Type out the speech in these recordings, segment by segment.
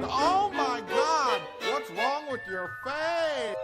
Oh my God! What's wrong with your face?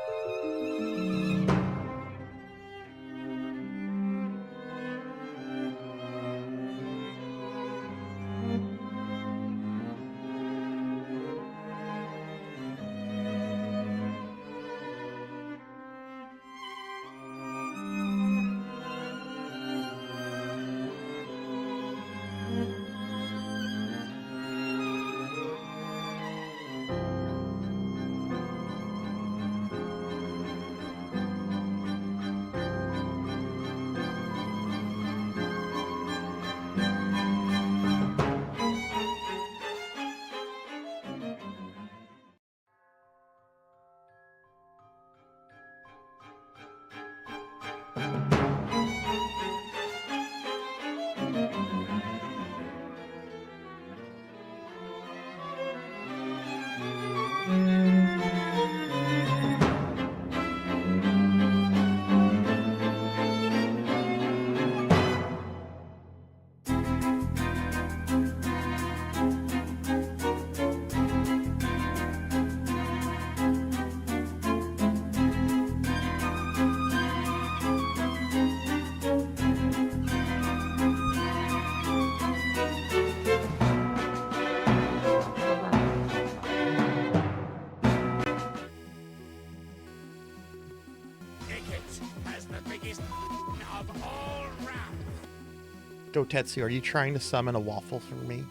Go Tetsu, are you trying to summon a waffle for me?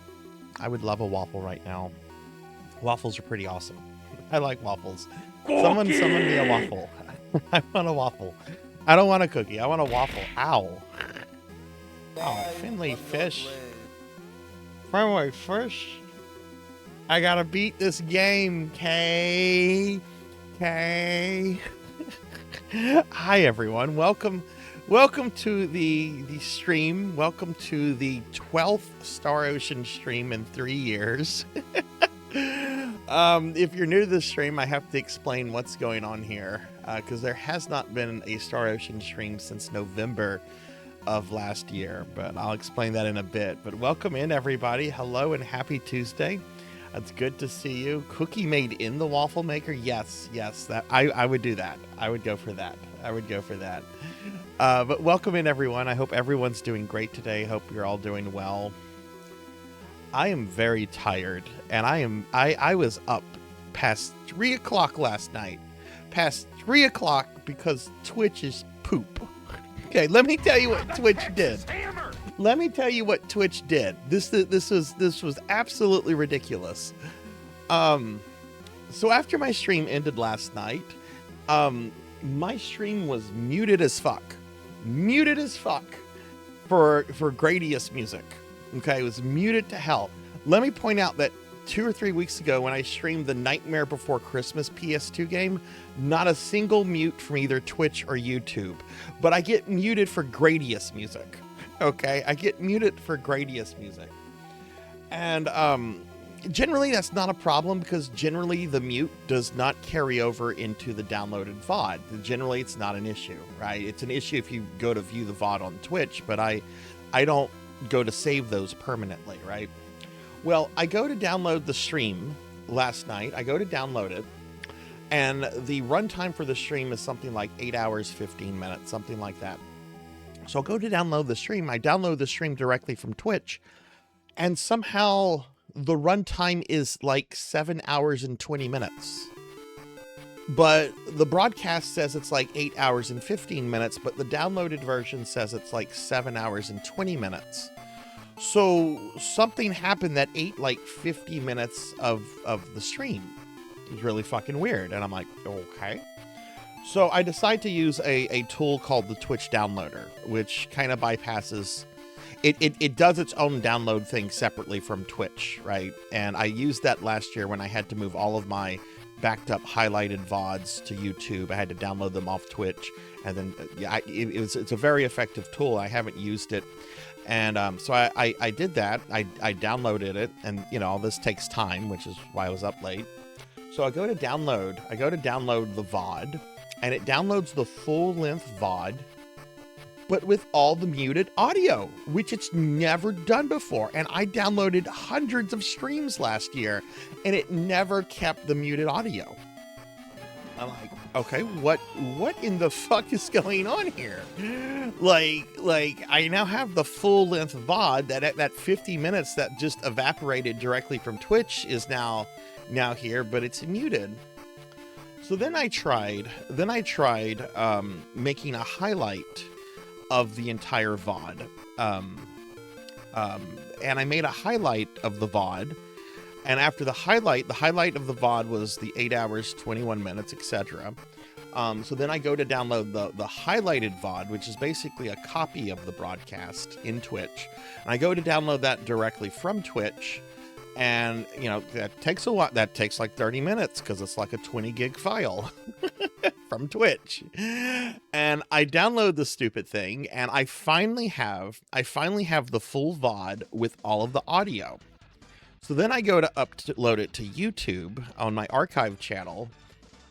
I would love a waffle right now. Waffles are pretty awesome. I like waffles. Someone summon me a waffle. I want a waffle. I don't want a cookie. I want a waffle. Ow. Oh, Finley fish. Friendly fish. I gotta beat this game, K. Hi everyone. Welcome to the stream. Welcome to the 12th Star Ocean stream in 3 years. If you're new to the stream, I have to explain what's going on here, because there has not been a Star Ocean stream since November of last year, but I'll explain that in a bit. But welcome in, everybody. Hello and happy Tuesday. It's good to see you. Cookie made in the waffle maker? Yes, that I would do that. I would go for that. But welcome in, everyone. I hope everyone's doing great today. Hope you're all doing well. I am very tired, and I was up past 3 o'clock last night past 3 o'clock because Twitch is poop. Okay, let me tell you what Twitch did. Let me tell you what Twitch did. This was absolutely ridiculous. So after my stream ended last night, my stream was muted as fuck. Muted as fuck for Gradius music. Okay, it was muted to hell. Let me point out that 2 or 3 weeks ago when I streamed the Nightmare Before Christmas PS2 game, not a single mute from either Twitch or YouTube. But I get muted for Gradius music. Okay, I get muted for Gradius music. And generally that's not a problem because generally the mute does not carry over into the downloaded VOD. Generally it's not an issue, right? It's an issue if you go to view the VOD on Twitch, but I don't go to save those permanently, right? Well, I go to download the stream last night. I go to download it, and the runtime for the stream is something like 8 hours, 15 minutes, something like that. So I'll go to download the stream. I download the stream directly from Twitch, and somehow the runtime is like 7 hours and 20 minutes. But the broadcast says it's like 8 hours and 15 minutes, but the downloaded version says it's like 7 hours and 20 minutes. So something happened that ate like 50 minutes of the stream. It was really fucking weird. And I'm like, okay. So I decide to use a tool called the Twitch Downloader, which kind of bypasses... It does its own download thing separately from Twitch, right? And I used that last year when I had to move all of my backed up highlighted VODs to YouTube. I had to download them off Twitch. And then it's a very effective tool. I haven't used it. And so I did that. I downloaded it, and all this takes time, which is why I was up late. So I go to download the VOD, and it downloads the full-length VOD, but with all the muted audio, which it's never done before. And I downloaded hundreds of streams last year, and it never kept the muted audio. I'm like, okay, what in the fuck is going on here? Like I now have the full-length VOD that 50 minutes that just evaporated directly from Twitch is now here, but it's muted. So then I tried making a highlight of the entire VOD. And I made a highlight of the VOD. And after the highlight of the VOD was the 8 hours, 21 minutes, etc. So then I go to download the highlighted VOD, which is basically a copy of the broadcast in Twitch. And I go to download that directly from Twitch. And, that takes a while. That takes like 30 minutes because it's like a 20 gig file from Twitch. And I download the stupid thing, and I finally have the full VOD with all of the audio. So then I go to upload it to YouTube on my archive channel,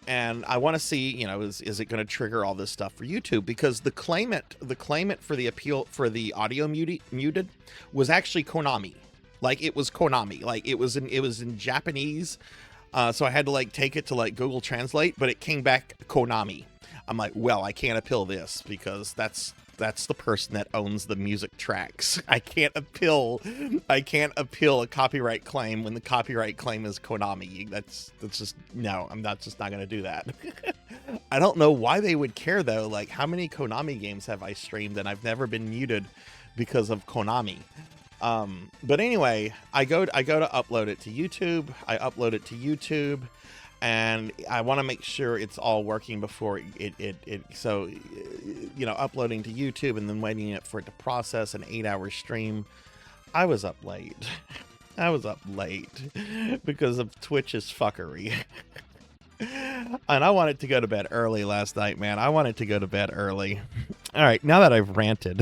and I want to see, is it going to trigger all this stuff for YouTube? Because the claimant for the appeal for the audio muted was actually Konami. Like it was Konami. Like it was in Japanese, so I had to take it to Google Translate, but it came back Konami. I'm like, well, I can't appeal this because that's the person that owns the music tracks. I can't appeal a copyright claim when the copyright claim is Konami. That's just no. I'm not going to do that. I don't know why they would care though. Like how many Konami games have I streamed and I've never been muted because of Konami. But anyway, I go to upload it to YouTube. I upload it to YouTube. And I want to make sure it's all working before so, uploading to YouTube and then waiting for it to process an 8-hour stream. I was up late. I was up late because of Twitch's fuckery. And I wanted to go to bed early last night, man. I wanted to go to bed early. All right, now that I've ranted,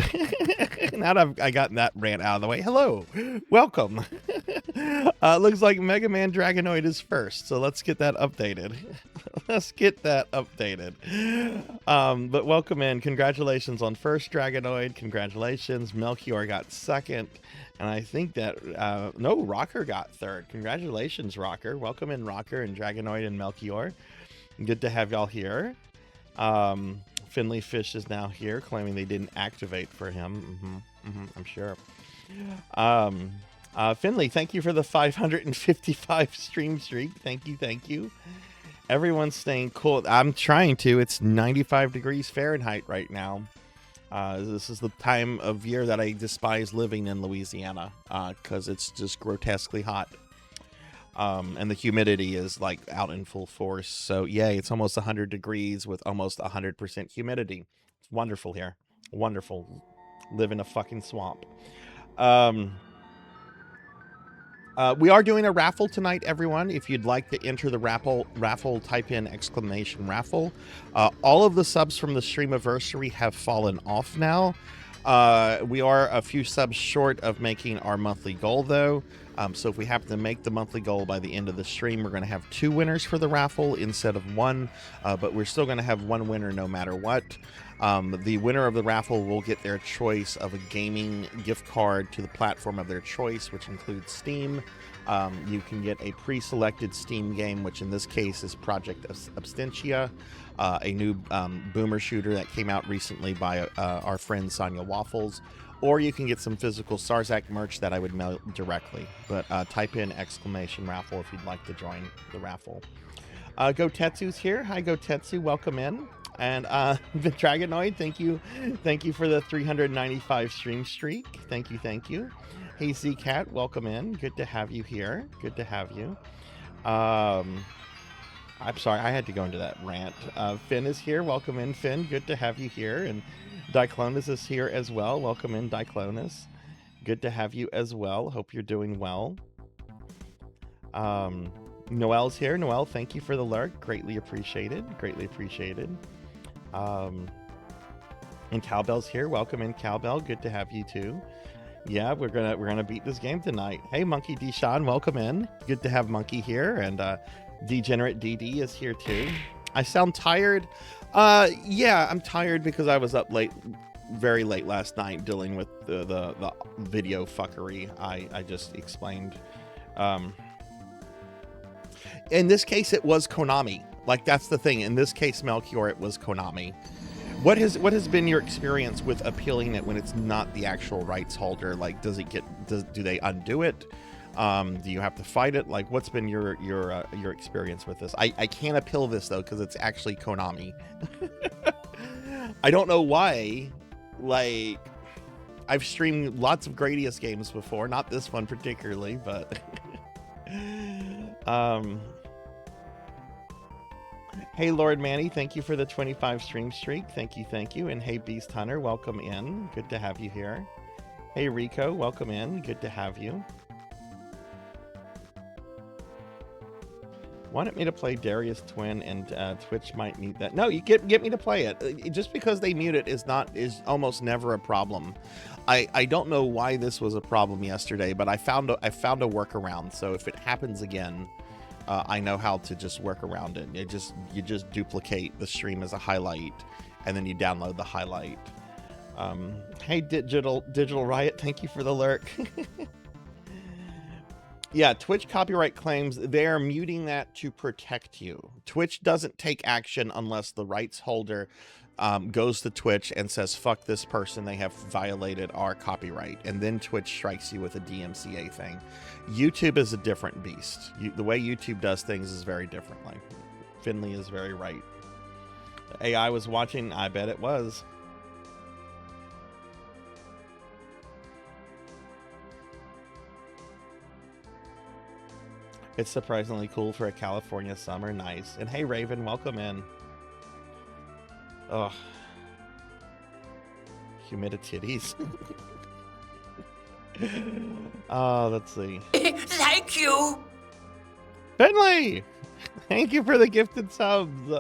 now that I gotten that rant out of the way, hello, welcome. Looks like Mega Man Dragonoid is first, so let's get that updated. But welcome in. Congratulations on first, Dragonoid. Congratulations. Melchior got second. And I think that, no, Rocker got third. Congratulations, Rocker. Welcome in, Rocker and Dragonoid and Melchior. Good to have y'all here. Finley Fish is now here, claiming they didn't activate for him. I'm sure. Finley, thank you for the 555 stream streak. Thank you. Everyone's staying cool. I'm trying to. It's 95 degrees Fahrenheit right now. This is the time of year that I despise living in Louisiana because it's just grotesquely hot. And the humidity is like out in full force. So yay, it's almost 100 degrees with almost 100% humidity. It's wonderful here. Wonderful. Live in a fucking swamp. We are doing a raffle tonight, everyone. If you'd like to enter the raffle, type in !raffle. All of the subs from the Streamiversary have fallen off now. We are a few subs short of making our monthly goal, though. So if we happen to make the monthly goal by the end of the stream, we're going to have 2 winners for the raffle instead of 1. But we're still going to have 1 winner no matter what. The winner of the raffle will get their choice of a gaming gift card to the platform of their choice, which includes Steam. You can get a pre-selected Steam game, which in this case is Project Abstentia, a new boomer shooter that came out recently by our friend Sonia Waffles. Or you can get some physical Sarzac merch that I would mail dradirectly. But type in !raffle if you'd like to join the raffle. Gotetsu's here. Hi, Gotetsu. Welcome in. And the Dragonoid, thank you for the 395 stream streak. Thank you. Hey, Z-Cat, welcome in. Good to have you here. Good to have you. I'm sorry, I had to go into that rant. Finn is here. Welcome in, Finn. Good to have you here. And Diclonus is here as well. Welcome in, Diclonus. Good to have you as well. Hope you're doing well. Noel's here. Noel, thank you for the lurk. Greatly appreciated. And Cowbell's here. Welcome in, Cowbell. Good to have you too. Yeah, we're gonna beat this game tonight. Hey, Monkey D. Sean, welcome in. Good to have Monkey here, and Degenerate DD is here too. I sound tired. Yeah, I'm tired because I was up late, very late last night dealing with the video fuckery I just explained. In this case, it was Konami. Like, that's the thing. In this case, Melchior, it was Konami. What has been your experience with appealing it when it's not the actual rights holder? Like, do they undo it? Do you have to fight it? Like, what's been your experience with this? I can't appeal this though because it's actually Konami. I don't know why. Like, I've streamed lots of Gradius games before, not this one particularly, but hey, Lord Manny, thank you for the 25 stream streak. Thank you. And hey, Beast Hunter, welcome in. Good to have you here. Hey, Rico, welcome in. Good to have you. Wanted me to play Darius Twin, and Twitch might mute that. No, you get me to play it. Just because they mute it is almost never a problem. I don't know why this was a problem yesterday, but I found a workaround. So if it happens again, I know how to just work around it. You just duplicate the stream as a highlight, and then you download the highlight. Hey, Digital Riot, thank you for the lurk. Yeah, Twitch copyright claims, they are muting that to protect you. Twitch doesn't take action unless the rights holder goes to Twitch and says, fuck this person, they have violated our copyright. And then Twitch strikes you with a DMCA thing. YouTube is a different beast. The way YouTube does things is very differently. Finley is very right. The AI was watching, I bet it was. It's surprisingly cool for a California summer. Nice. And hey, Raven, welcome in. Ugh. Humidititties. Let's see. Thank you. Finley! Thank you for the gifted subs.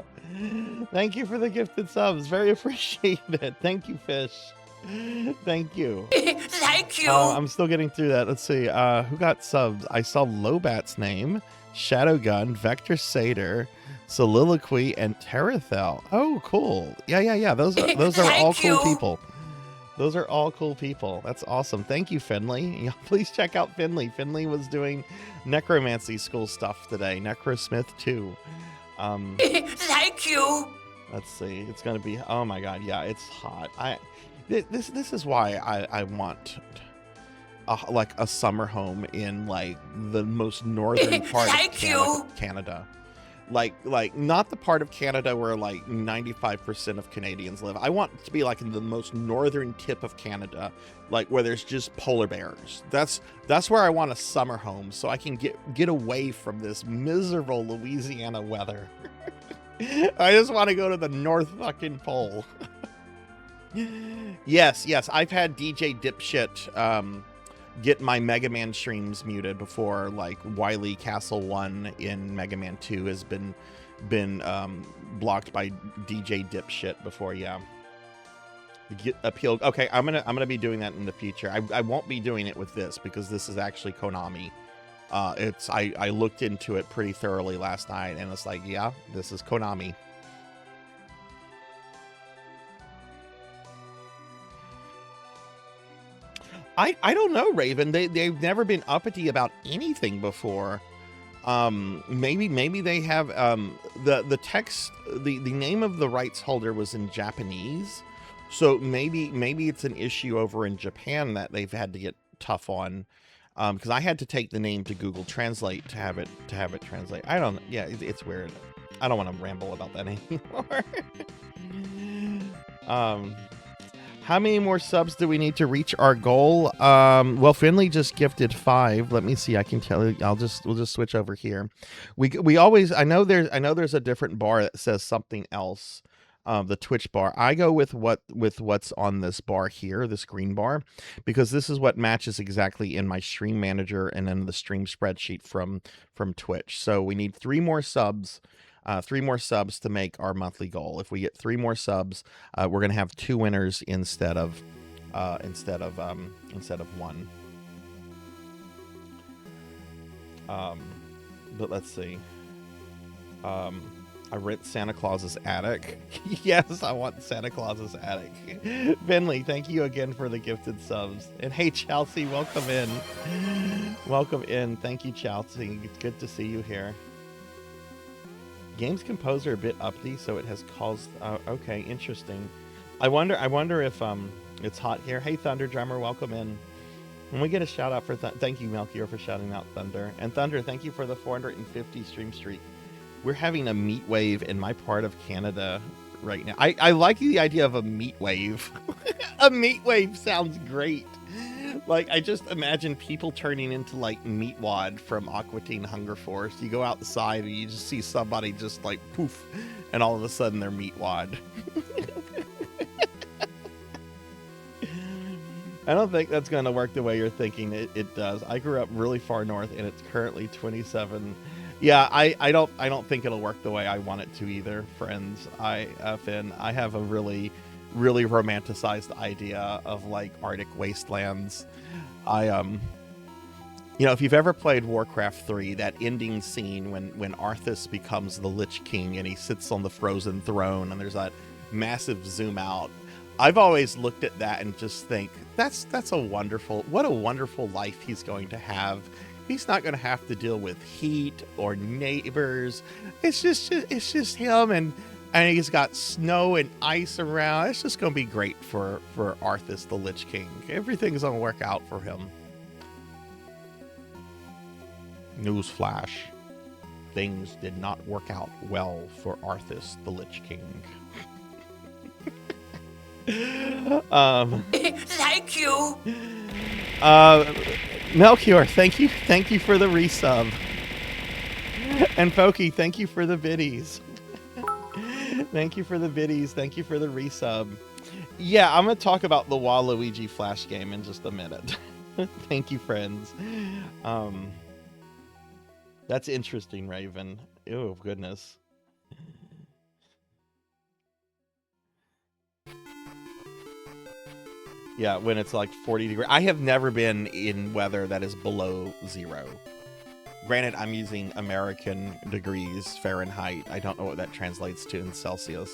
Thank you for the gifted subs. Very appreciated. Thank you, Fish. Thank you. Thank you. I'm still getting through that. Let's see. Who got subs? I saw Lobat's name, Shadowgun, Vector Satyr, Soliloquy, and Terrathel. Oh, cool. Yeah. Those are all cool people. Those are all cool people. That's awesome. Thank you, Finley. Yeah, please check out Finley. Finley was doing necromancy school stuff today. Necrosmith 2. Thank you. Let's see. It's gonna be. Oh my God. Yeah, it's hot. This is why I want like a summer home in like the most northern part of Canada. like not the part of Canada where like 95% of Canadians live. I want it to be like in the most northern tip of Canada, like where there's just polar bears. That's where I want a summer home, so I can get away from this miserable Louisiana weather. I just want to go to the North fucking Pole. Yes, I've had DJ Dipshit get my Mega Man streams muted before, like Wily Castle 1 in Mega Man 2 has been blocked by DJ Dipshit before. Yeah, get appealed. Okay, I'm gonna be doing that in the future. I won't be doing it with this because this is actually Konami. I looked into it pretty thoroughly last night, and it's like, yeah, this is Konami. I don't know, Raven. They've never been uppity about anything before. Maybe they have the text, the name of the rights holder was in Japanese, so maybe it's an issue over in Japan that they've had to get tough on. Because I had to take the name to Google Translate to have it translate. I don't know. Yeah, it's weird. I don't want to ramble about that anymore. How many more subs do we need to reach our goal? Well, Finley just gifted 5. Let me see. I can tell you. We'll just switch over here. We always. I know there's a different bar that says something else. The Twitch bar. I go with what's on this bar here, this green bar, because this is what matches exactly in my stream manager and then the stream spreadsheet from Twitch. So we need 3 more subs. 3 more subs to make our monthly goal. If we get 3 more subs, we're gonna have 2 winners instead of 1. But let's see. I rent Santa Claus's attic. Yes, I want Santa Claus's attic. Finley, thank you again for the gifted subs. And hey, Chelsea, welcome in. Welcome in. Thank you, Chelsea. It's good to see you here. Games composer a bit uppity, so it has caused. Okay, interesting. I wonder if it's hot here. Hey, Thunder Drummer, welcome in. When we get a shout out for thank you, Melchior, for shouting out Thunder. And Thunder, thank you for the 450 stream streak. We're having a meat wave in my part of Canada right now. I like the idea of a meat wave. A meat wave sounds great. Like, I just imagine people turning into, like, Meatwad from Aqua Teen Hunger Force. You go outside and you just see somebody just, like, poof, and all of a sudden they're Meatwad. I don't think that's going to work the way you're thinking it does. I grew up really far north, and it's currently 27. Yeah, I don't think it'll work the way I want it to either, friends. Finn, I have a really romanticized idea of like Arctic wastelands. If you've ever played Warcraft 3, that ending scene when Arthas becomes the Lich King and he sits on the frozen throne and there's that massive zoom out, I've always looked at that and just think that's what a wonderful life he's going to have. He's not going to have to deal with heat or neighbors. It's just him and he's got snow and ice around. It's just going to be great for Arthas the Lich King. Everything's going to work out for him. Newsflash. Things did not work out well for Arthas the Lich King. Thank you. Melchior, thank you for the resub. And Pokey, thank you for the biddies. Thank you for the biddies. Thank you for the resub. Yeah, I'm going to talk about the Waluigi Flash game in just a minute. Thank you, friends. That's interesting, Raven. Oh, goodness. Yeah, when it's like 40 degrees. I have never been in weather that is below 0. Granted, I'm using American degrees Fahrenheit. I don't know what that translates to in Celsius.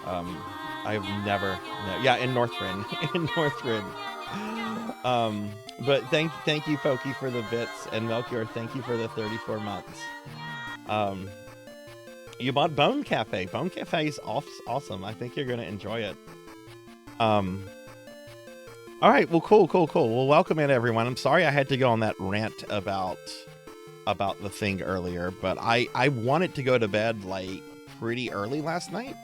I've never... Yeah, in Northrend. In Northrend. But thank you, Pokey, for the bits. And Melchior, thank you for the 34 months. You bought Bone Cafe. Bone Cafe is awesome. I think you're going to enjoy it. All right, well, cool. Well, welcome in, everyone. I'm sorry I had to go on that rant about about the thing earlier, but I wanted to go to bed like pretty early last night,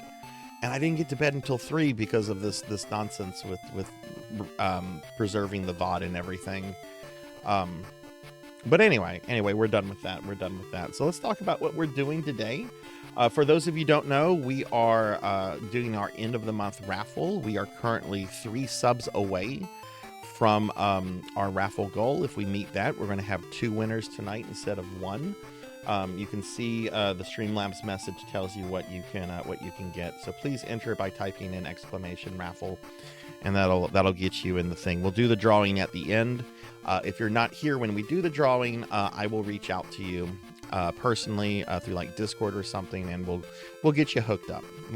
and I didn't get to bed until 3 because of this nonsense with preserving the VOD and everything. But anyway, we're done with that. So let's talk about what we're doing today. For those of you who don't know, we are doing our end of the month raffle. We are currently 3 subs away from our raffle goal. If we meet that, we're going to have 2 winners tonight instead of 1. You can see the Streamlabs message tells you what you can get. So please enter by typing in !raffle, and that'll get you in the thing. We'll do the drawing at the end. If you're not here when we do the drawing, I will reach out to you personally through like Discord or something, and we'll get you hooked up. All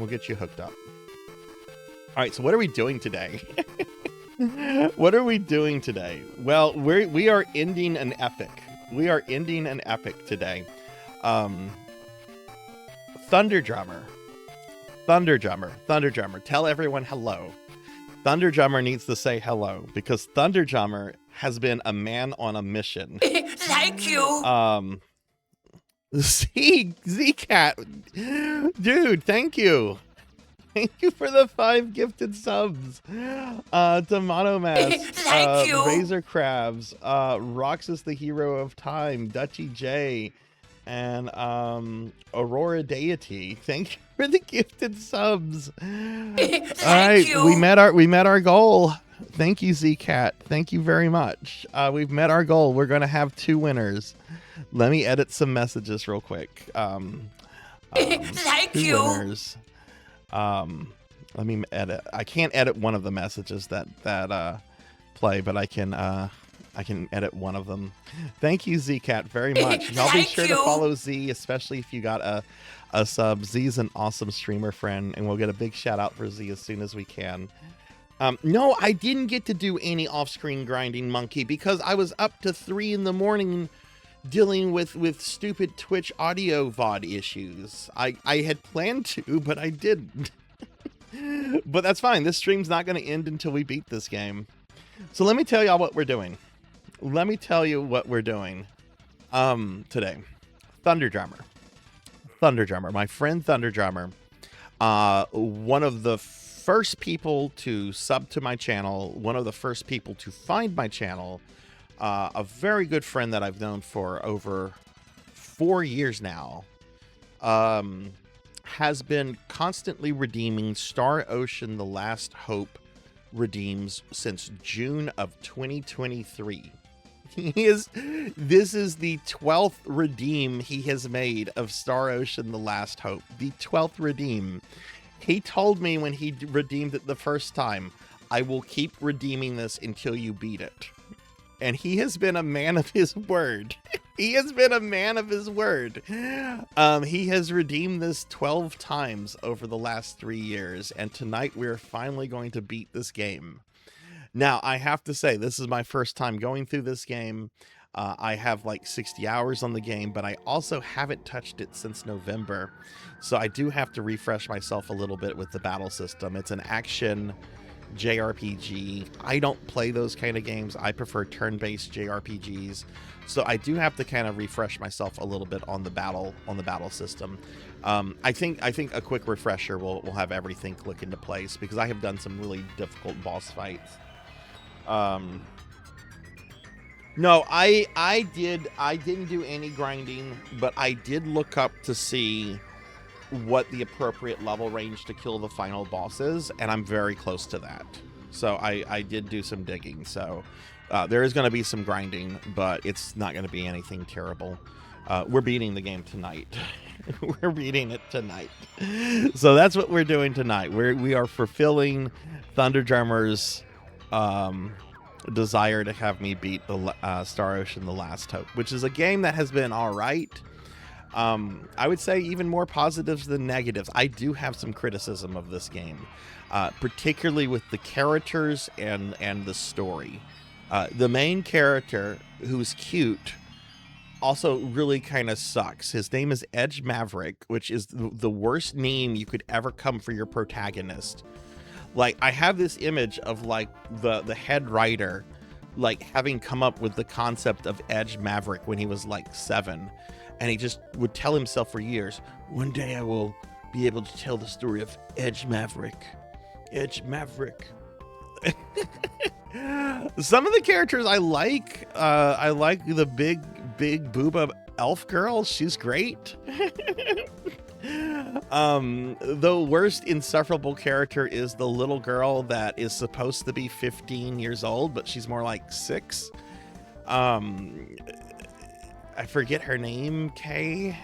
right, so what are we doing today? What are we doing today? Well, we are ending an epic. We are ending an epic today. Thunder Drummer. Tell everyone hello. Thunder Drummer needs to say hello because Thunder Drummer has been a man on a mission. Thank you. Z-Cat, dude, thank you. Thank you for the 5 gifted subs. To Monomask, Thank you. Razor Crabs, Roxas the Hero of Time, Dutchy J, and Aurora Deity. Thank you for the gifted subs. Thank All right, you. we met our goal. Thank you, Z-Cat. Thank you very much. We've met our goal. We're going to have 2 winners. Let me edit some messages real quick. Thank 2 you. winners. Let me edit. I can't edit one of the messages that play, but I can edit one of them. Thank you, Z-Cat, very much. Y'all be Thank sure you. to follow Z, especially if you got a sub. Z's an awesome streamer friend, and we'll get a big shout out for Z as soon as we can. No, I didn't get to do any off-screen grinding, Monkey, because I was up to 3 in the morning dealing with stupid Twitch audio VOD issues. I had planned to, but I didn't. But that's fine. This stream's not going to end until we beat this game. So let me tell y'all what we're doing. Today. Thunder Drummer. My friend Thunder Drummer. One of the first people to sub to my channel, one of the first people to find my channel, a very good friend that I've known for over 4 years now, has been constantly redeeming Star Ocean The Last Hope redeems since June of 2023. This is the 12th redeem he has made of Star Ocean The Last Hope. The 12th redeem. He told me when he redeemed it the first time, I will keep redeeming this until you beat it. And he has been a man of his word. He has redeemed this 12 times over the last 3 years. And tonight we're finally going to beat this game. Now, I have to say, this is my first time going through this game. I have like 60 hours on the game, but I also haven't touched it since November. So I do have to refresh myself a little bit with the battle system. It's an action JRPG. I don't play those kind of games. I prefer turn-based JRPGs. So I do have to kind of refresh myself a little bit on the battle system. I think a quick refresher will have everything click into place because I have done some really difficult boss fights. No, I didn't do any grinding, but I did look up to see what the appropriate level range to kill the final boss is, and I'm very close to that. So I did do some digging. So there is going to be some grinding, but it's not going to be anything terrible. We're beating the game tonight. We're beating it tonight. So that's what we're doing tonight. We are fulfilling Thunder Drummer's desire to have me beat the Star Ocean The Last Hope, which is a game that has been all right. I would say even more positives than negatives. I do have some criticism of this game, particularly with the characters and the story. The main character, who's cute, also really kind of sucks. His name is Edge Maverick, which is the worst name you could ever come for your protagonist. Like, I have this image of like the head writer like having come up with the concept of Edge Maverick when he was like 7, and he just would tell himself for years, one day I will be able to tell the story of Edge Maverick. Edge Maverick. Some of the characters I like the big booba elf girl. She's great. The worst insufferable character is the little girl that is supposed to be 15 years old, but she's more like 6. I forget her name, Kay.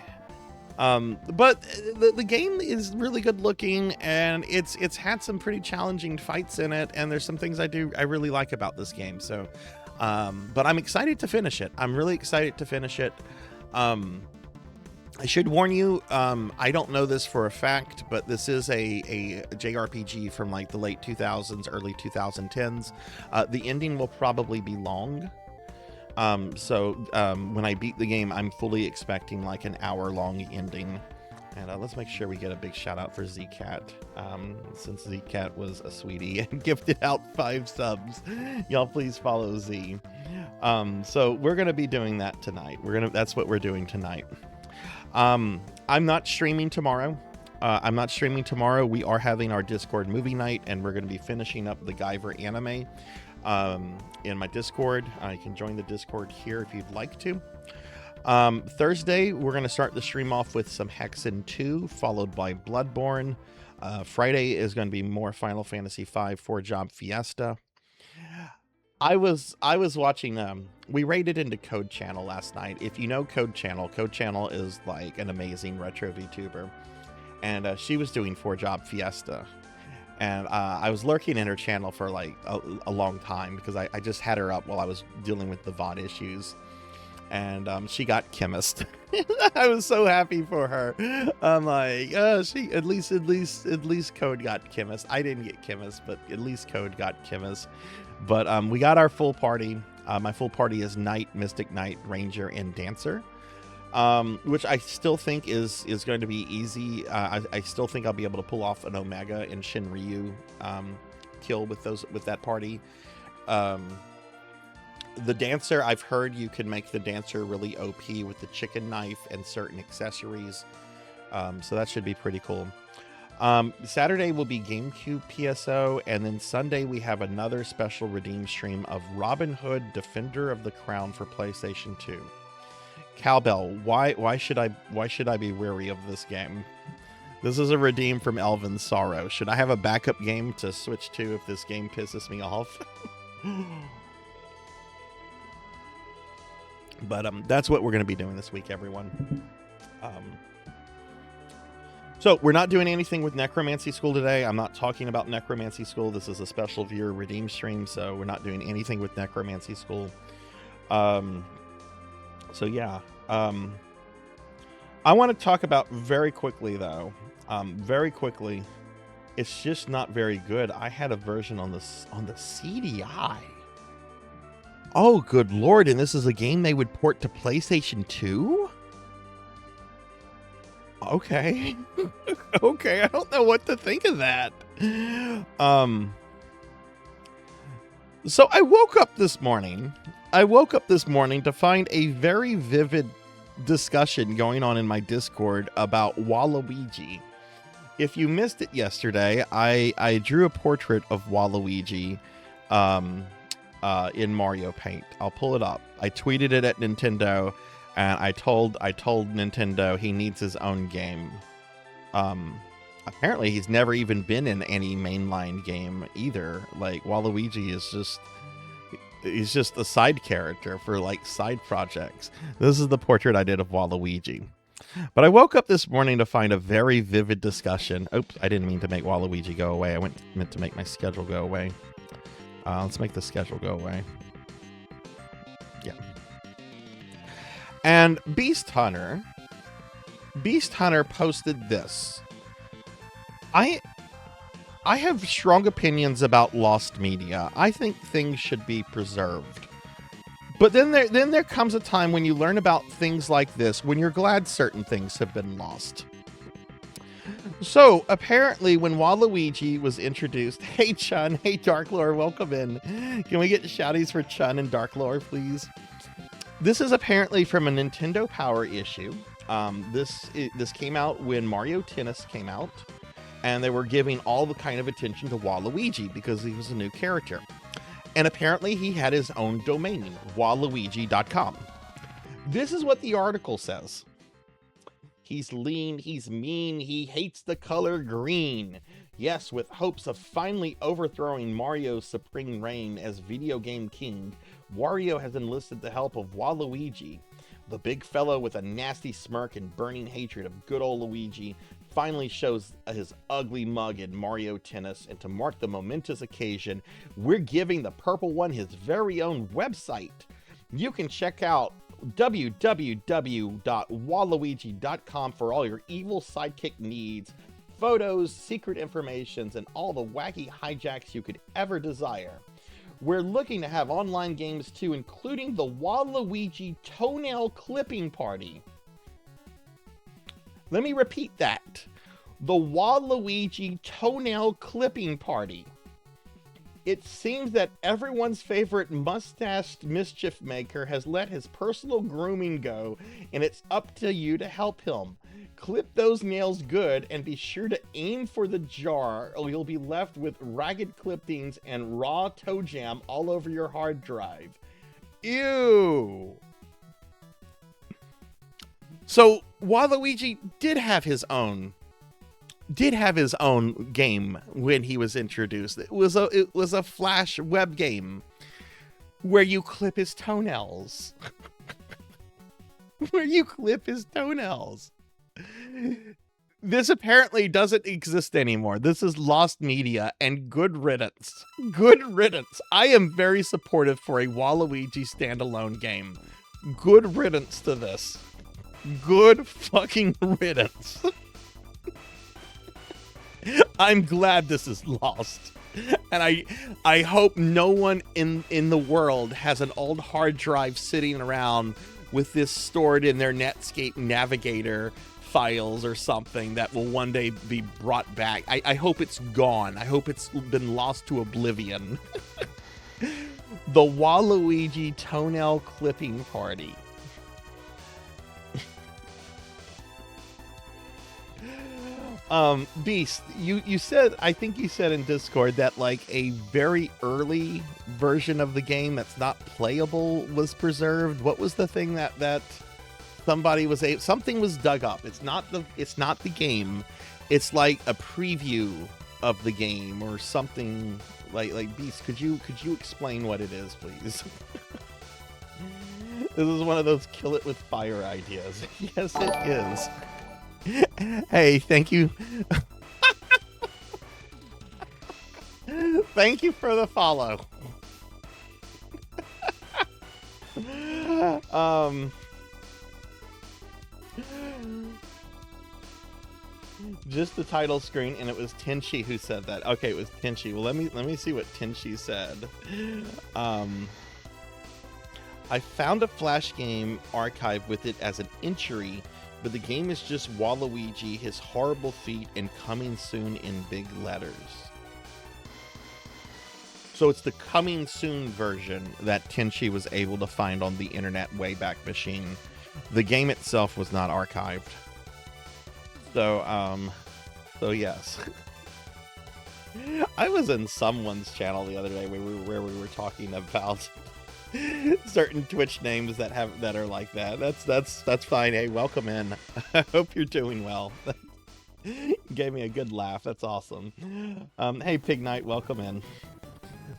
But the game is really good looking, and it's had some pretty challenging fights in it, and there's some things I really like about this game. So, but I'm excited to finish it. I'm really excited to finish it. I should warn you, I don't know this for a fact, but this is a JRPG from like the late 2000s, early 2010s. The ending will probably be long. So when I beat the game, I'm fully expecting like an hour-long ending. And let's make sure we get a big shout out for Zcat, since Zcat was a sweetie and gifted out 5 subs. Y'all please follow Z. So we're gonna be doing that tonight. That's what we're doing tonight. I'm not streaming tomorrow. We are having our Discord movie night, and we're going to be finishing up the Guyver anime in my Discord. You can join the Discord here if you'd like to. Thursday, we're going to start the stream off with some Hexen 2, followed by Bloodborne. Friday is going to be more Final Fantasy V 4-Job Fiesta. I was watching, we raided into Code Channel last night. If you know Code Channel is like an amazing retro VTuber. And she was doing 4-Job Fiesta. And I was lurking in her channel for like a long time, because I just had her up while I was dealing with the VOD issues. And she got Chemist. I was so happy for her. I'm like, she at least Code got Chemist. I didn't get Chemist, but at least Code got Chemist. But we got our full party. My full party is Knight, Mystic Knight, Ranger, and Dancer, which I still think is going to be easy. I still think I'll be able to pull off an Omega and Shinryu kill with that party. The Dancer, I've heard you can make the Dancer really OP with the chicken knife and certain accessories. So that should be pretty cool. Saturday will be GameCube PSO, and then Sunday we have another special redeem stream of Robin Hood Defender of the Crown for PlayStation 2. Cowbell, why should I be wary of this game? This is a redeem from Elven Sorrow. Should I have a backup game to switch to if this game pisses me off? But that's what we're going to be doing this week, everyone. So we're not doing anything with Necromancy School today. I'm not talking about Necromancy School. This is a special viewer redeem stream, so we're not doing anything with Necromancy School. So yeah. I want to talk about very quickly, though. Very quickly. It's just not very good. I had a version on the CDI. Oh, good lord. And this is a game they would port to PlayStation 2? Okay. Okay, I don't know what to think of that. So I woke up this morning to find a very vivid discussion going on in my Discord about Waluigi. If you missed it yesterday, I drew a portrait of Waluigi in Mario Paint. I'll pull it up. I tweeted it at Nintendo, and I told Nintendo he needs his own game. Apparently he's never even been in any mainline game either. Like, Waluigi is he's just a side character for like side projects. This is the portrait I did of Waluigi. But I woke up this morning to find a very vivid discussion. Oops, I didn't mean to make Waluigi go away. I meant to make my schedule go away. Let's make the schedule go away. Yeah. And Beast Hunter posted this. I have strong opinions about lost media. I think things should be preserved. But then there comes a time when you learn about things like this, when you're glad certain things have been lost. So apparently when Waluigi was introduced, hey Chun, hey Darklore, welcome in. Can we get shouties for Chun and Darklore, please? This is apparently from a Nintendo Power issue. This came out when Mario Tennis came out, and they were giving all the kind of attention to Waluigi because he was a new character. And apparently he had his own domain, waluigi.com. This is what the article says. He's lean, he's mean, he hates the color green. Yes, with hopes of finally overthrowing Mario's supreme reign as video game king, Wario has enlisted the help of Waluigi. The big fellow with a nasty smirk and burning hatred of good old Luigi finally shows his ugly mug in Mario Tennis, and to mark the momentous occasion, we're giving the purple one his very own website. You can check out www.waluigi.com for all your evil sidekick needs, photos, secret informations, and all the wacky hijacks you could ever desire. We're looking to have online games too, including the Waluigi Toenail Clipping Party. Let me repeat that. The Waluigi Toenail Clipping Party. It seems that everyone's favorite mustached mischief maker has let his personal grooming go, and it's up to you to help him. Clip those nails good and be sure to aim for the jar, or you'll be left with ragged clippings and raw toe jam all over your hard drive. Ew! So Waluigi did have his own game when he was introduced. It was a Flash web game where you clip his toenails. Where you clip his toenails. This apparently doesn't exist anymore. This is lost media, and good riddance. Good riddance. I am very supportive for a Waluigi standalone game. Good riddance to this. Good fucking riddance. I'm glad this is lost. And I hope no one in the world has an old hard drive sitting around with this stored in their Netscape Navigator files or something that will one day be brought back. I hope it's gone. I hope it's been lost to oblivion. The Waluigi Toenail Clipping Party. Beast, you said, I think you said in Discord that like a very early version of the game that's not playable was preserved. What was the thing that somebody was something was dug up? It's not the game. It's like a preview of the game or something like Beast. Could you explain what it is, please? This is one of those kill it with fire ideas. Yes, it is. Hey, thank you. Thank you for the follow. Just the title screen, and it was Tenchi who said that. Okay, it was Tenchi. Well, let me see what Tenchi said. I found a Flash game archive with it as an entry, but the game is just Waluigi, his horrible feet, and coming soon in big letters. So it's the coming soon version that Tenchi was able to find on the internet Wayback Machine. The game itself was not archived. So yes. I was in someone's channel the other day where we were talking about certain Twitch names that are like that. That's fine. Hey, welcome in. I hope you're doing well. Gave me a good laugh. That's awesome. Hey, Pig Knight, welcome in.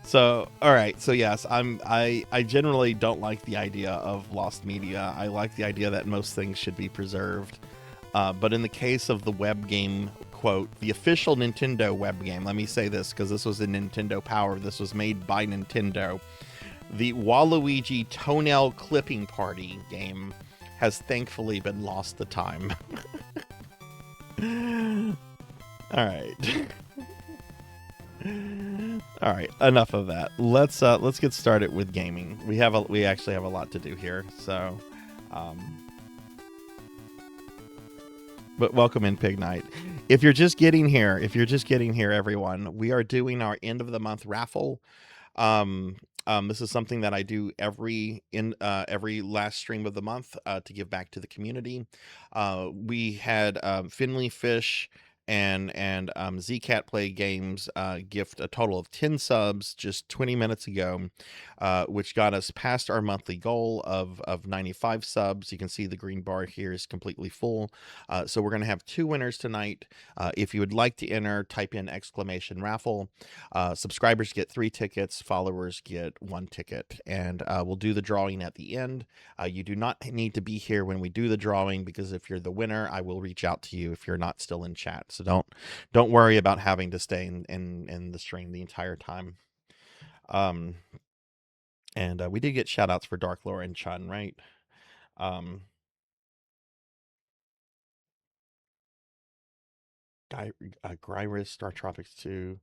So, all right. So yes, I generally don't like the idea of lost media. I like the idea that most things should be preserved. But in the case of the web game, quote, the official Nintendo web game, let me say this because this was in Nintendo Power. This was made by Nintendo. The Waluigi Toenail Clipping Party game has thankfully been lost to time. All right. All right, enough of that. Let's get started with gaming. We actually have a lot to do here. So but welcome in, Pig Knight. If you're just getting here, everyone, we are doing our end of the month raffle. This is something that I do every last stream of the month to give back to the community. We had Finley Fish and Zcat Play Games gift a total of 10 subs just 20 minutes ago, which got us past our monthly goal of 95 subs. You can see the green bar here is completely full. So we're going to have 2 winners tonight. If you would like to enter, type in !raffle. Subscribers get 3 tickets, followers get 1 ticket, and we'll do the drawing at the end. You do not need to be here when we do the drawing, because if you're the winner, I will reach out to you if you're not still in chat. So don't worry about having to stay in the stream the entire time. And we did get shout outs for Dark Lore and Chun, right? Gyrus, Star Tropics 2.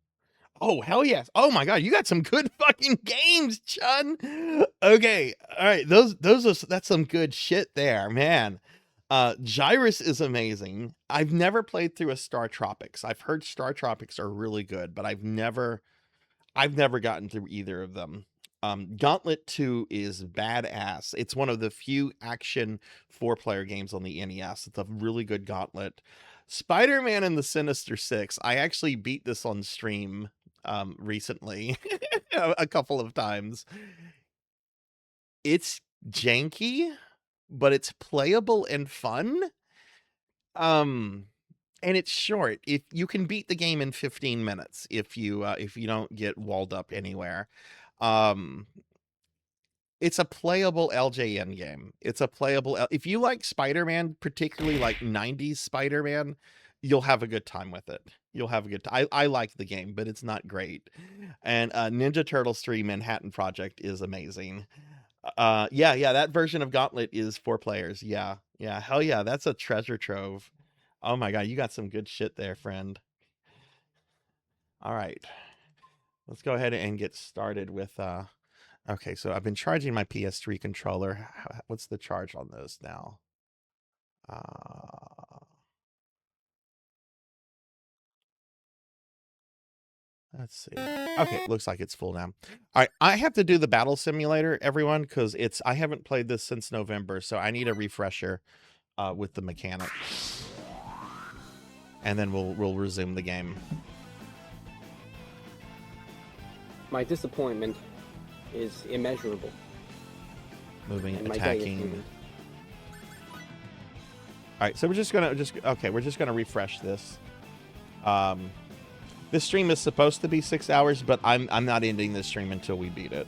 Oh, hell yes. Oh my god, you got some good fucking games, Chun. Okay. All right. That's some good shit there, man. Gyrus is amazing. I've never played through a Star Tropics. I've heard Star Tropics are really good, but I've never gotten through either of them. Gauntlet 2 is badass. It's one of the few action 4-player games on the NES. It's a really good Gauntlet. Spider-Man and the Sinister Six. I actually beat this on stream recently a couple of times. It's janky, but it's playable and fun. And it's short. If you can beat the game in 15 minutes if you don't get walled up anywhere. It's a playable LJN game. It's a playable if you like Spider-Man, particularly like 90s Spider-Man, you'll have a good time with it. You'll have a good time. I like the game, but it's not great. And Ninja Turtles 3 Manhattan Project is amazing. Yeah, that version of Gauntlet is 4 players. Yeah, hell yeah, that's a treasure trove. Oh my god, you got some good shit there, friend. All right. Let's go ahead and get started with okay, so I've been charging my PS3 controller. What's the charge on this now? Let's see. Okay, looks like it's full now. All right, I have to do the battle simulator, everyone, because I haven't played this since November, so I need a refresher with the mechanics, and then we'll resume the game. My disappointment is immeasurable. Moving, and attacking. All right, so we're just gonna refresh this. This stream is supposed to be 6 hours, but I'm not ending this stream until we beat it.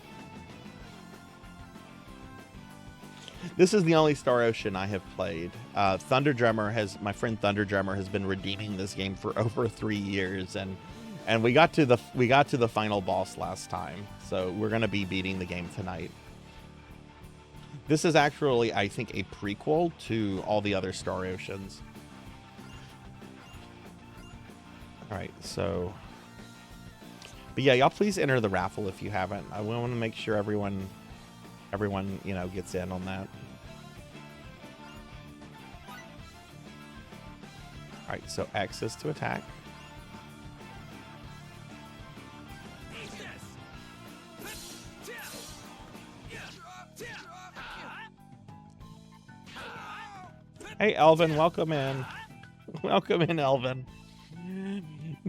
This is the only Star Ocean I have played. My friend Thunder Drummer has been redeeming this game for over 3 years, and we got to the final boss last time, so we're gonna be beating the game tonight. This is actually, I think, a prequel to all the other Star Oceans. All right, so, but yeah, y'all please enter the raffle if you haven't. I want to make sure everyone, gets in on that. All right, so X is to attack. Hey, Elvin, welcome in. Welcome in, Elvin.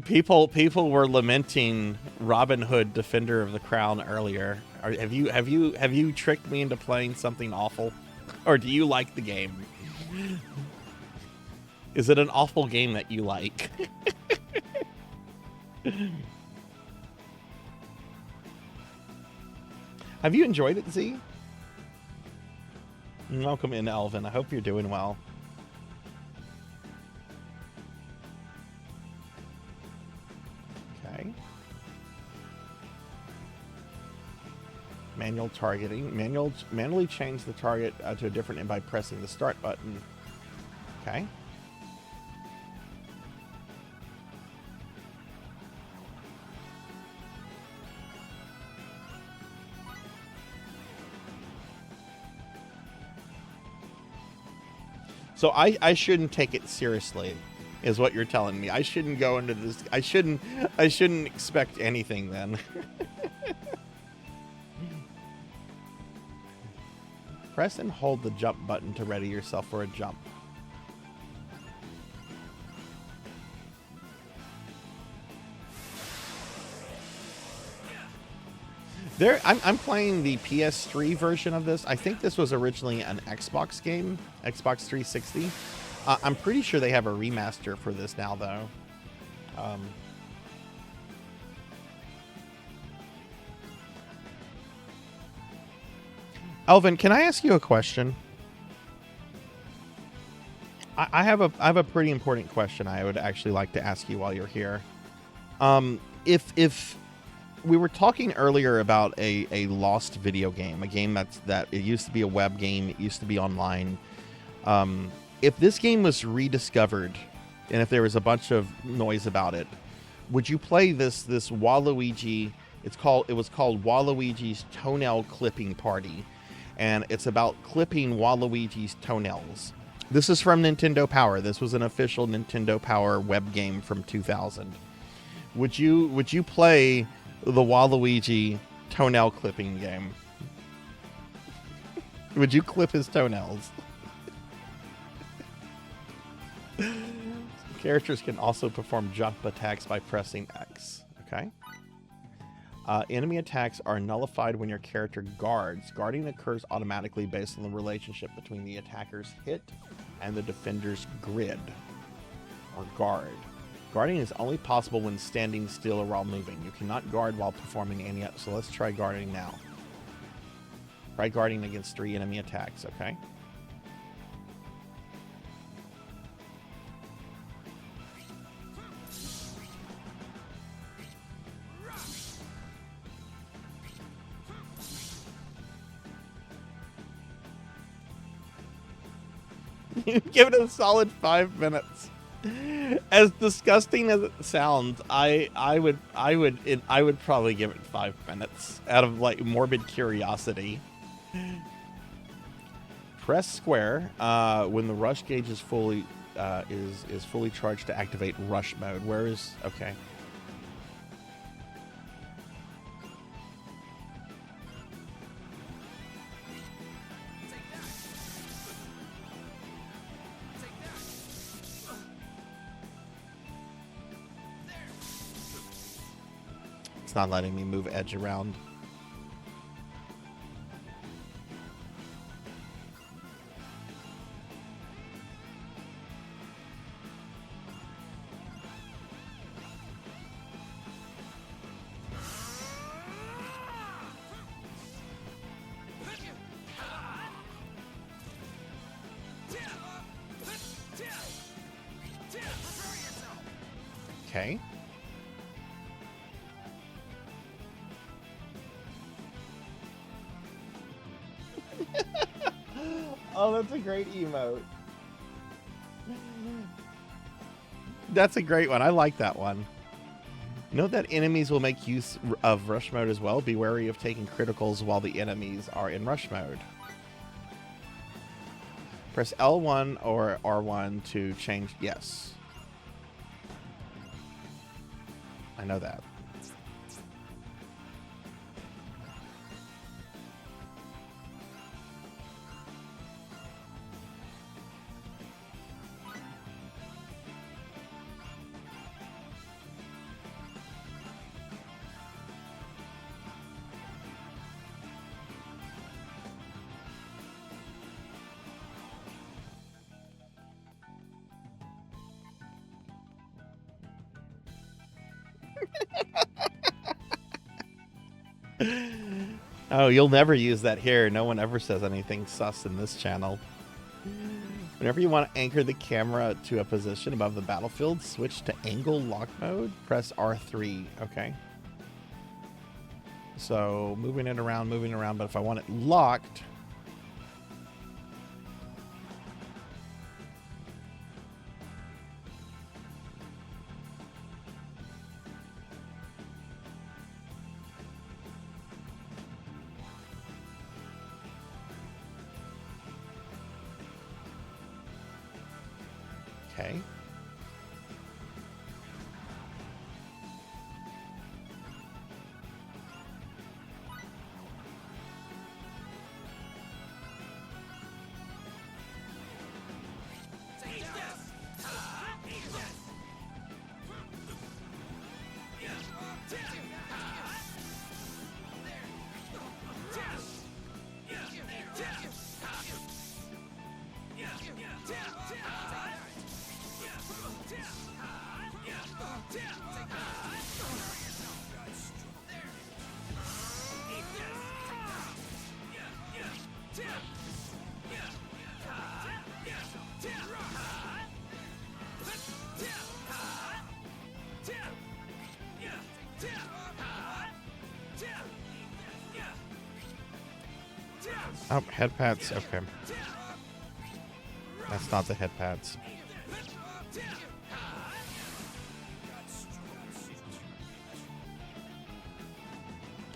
People were lamenting Robin Hood, Defender of the Crown earlier. Have you tricked me into playing something awful, or do you like the game? Is it an awful game that you like? Have you enjoyed it, Z? Welcome in, Elvin. I hope you're doing well. Okay. Manual targeting. Manually change the target to a different end by pressing the start button. Okay. So I shouldn't take it seriously is what you're telling me. I shouldn't go into this. I shouldn't expect anything then. Press and hold the jump button to ready yourself for a jump. I'm playing the PS3 version of this. I think this was originally an Xbox game, Xbox 360. I'm pretty sure they have a remaster for this now, though. Elvin, can I ask you a question? I have a pretty important question I would actually like to ask you while you're here. If we were talking earlier about a lost video game, a game that it used to be a web game, it used to be online. If this game was rediscovered, and if there was a bunch of noise about it, would you play this Waluigi? It was called Waluigi's Toenail Clipping Party, and it's about clipping Waluigi's toenails. This is from Nintendo Power. This was an official Nintendo Power web game from 2000. Would you play the Waluigi toenail clipping game? Would you clip his toenails? Characters can also perform jump attacks by pressing X. Okay. Enemy attacks are nullified when your character guards. Guarding occurs automatically based on the relationship between the attacker's hit and the defender's grid, or guard. Guarding is only possible when standing still or while moving. You cannot guard while performing any... So let's try guarding now. Try guarding against 3 enemy attacks, okay? Give it a solid 5 minutes. As disgusting as it sounds, I would probably give it 5 minutes out of like morbid curiosity. Press square when the rush gauge is fully charged to activate rush mode. Where is okay? Not letting me move Edge around. Okay. Oh, that's a great emote. That's a great one. I like that one. Note that enemies will make use of rush mode as well. Be wary of taking criticals while the enemies are in rush mode. Press L1 or R1 to change. Yes. I know that. Oh, you'll never use that here. No one ever says anything sus in this channel. Whenever you want to anchor the camera to a position above the battlefield, switch to angle lock mode. Press R3. Okay. So moving around, but if I want it locked... Okay. Oh, head pads. Okay. That's not the head pads.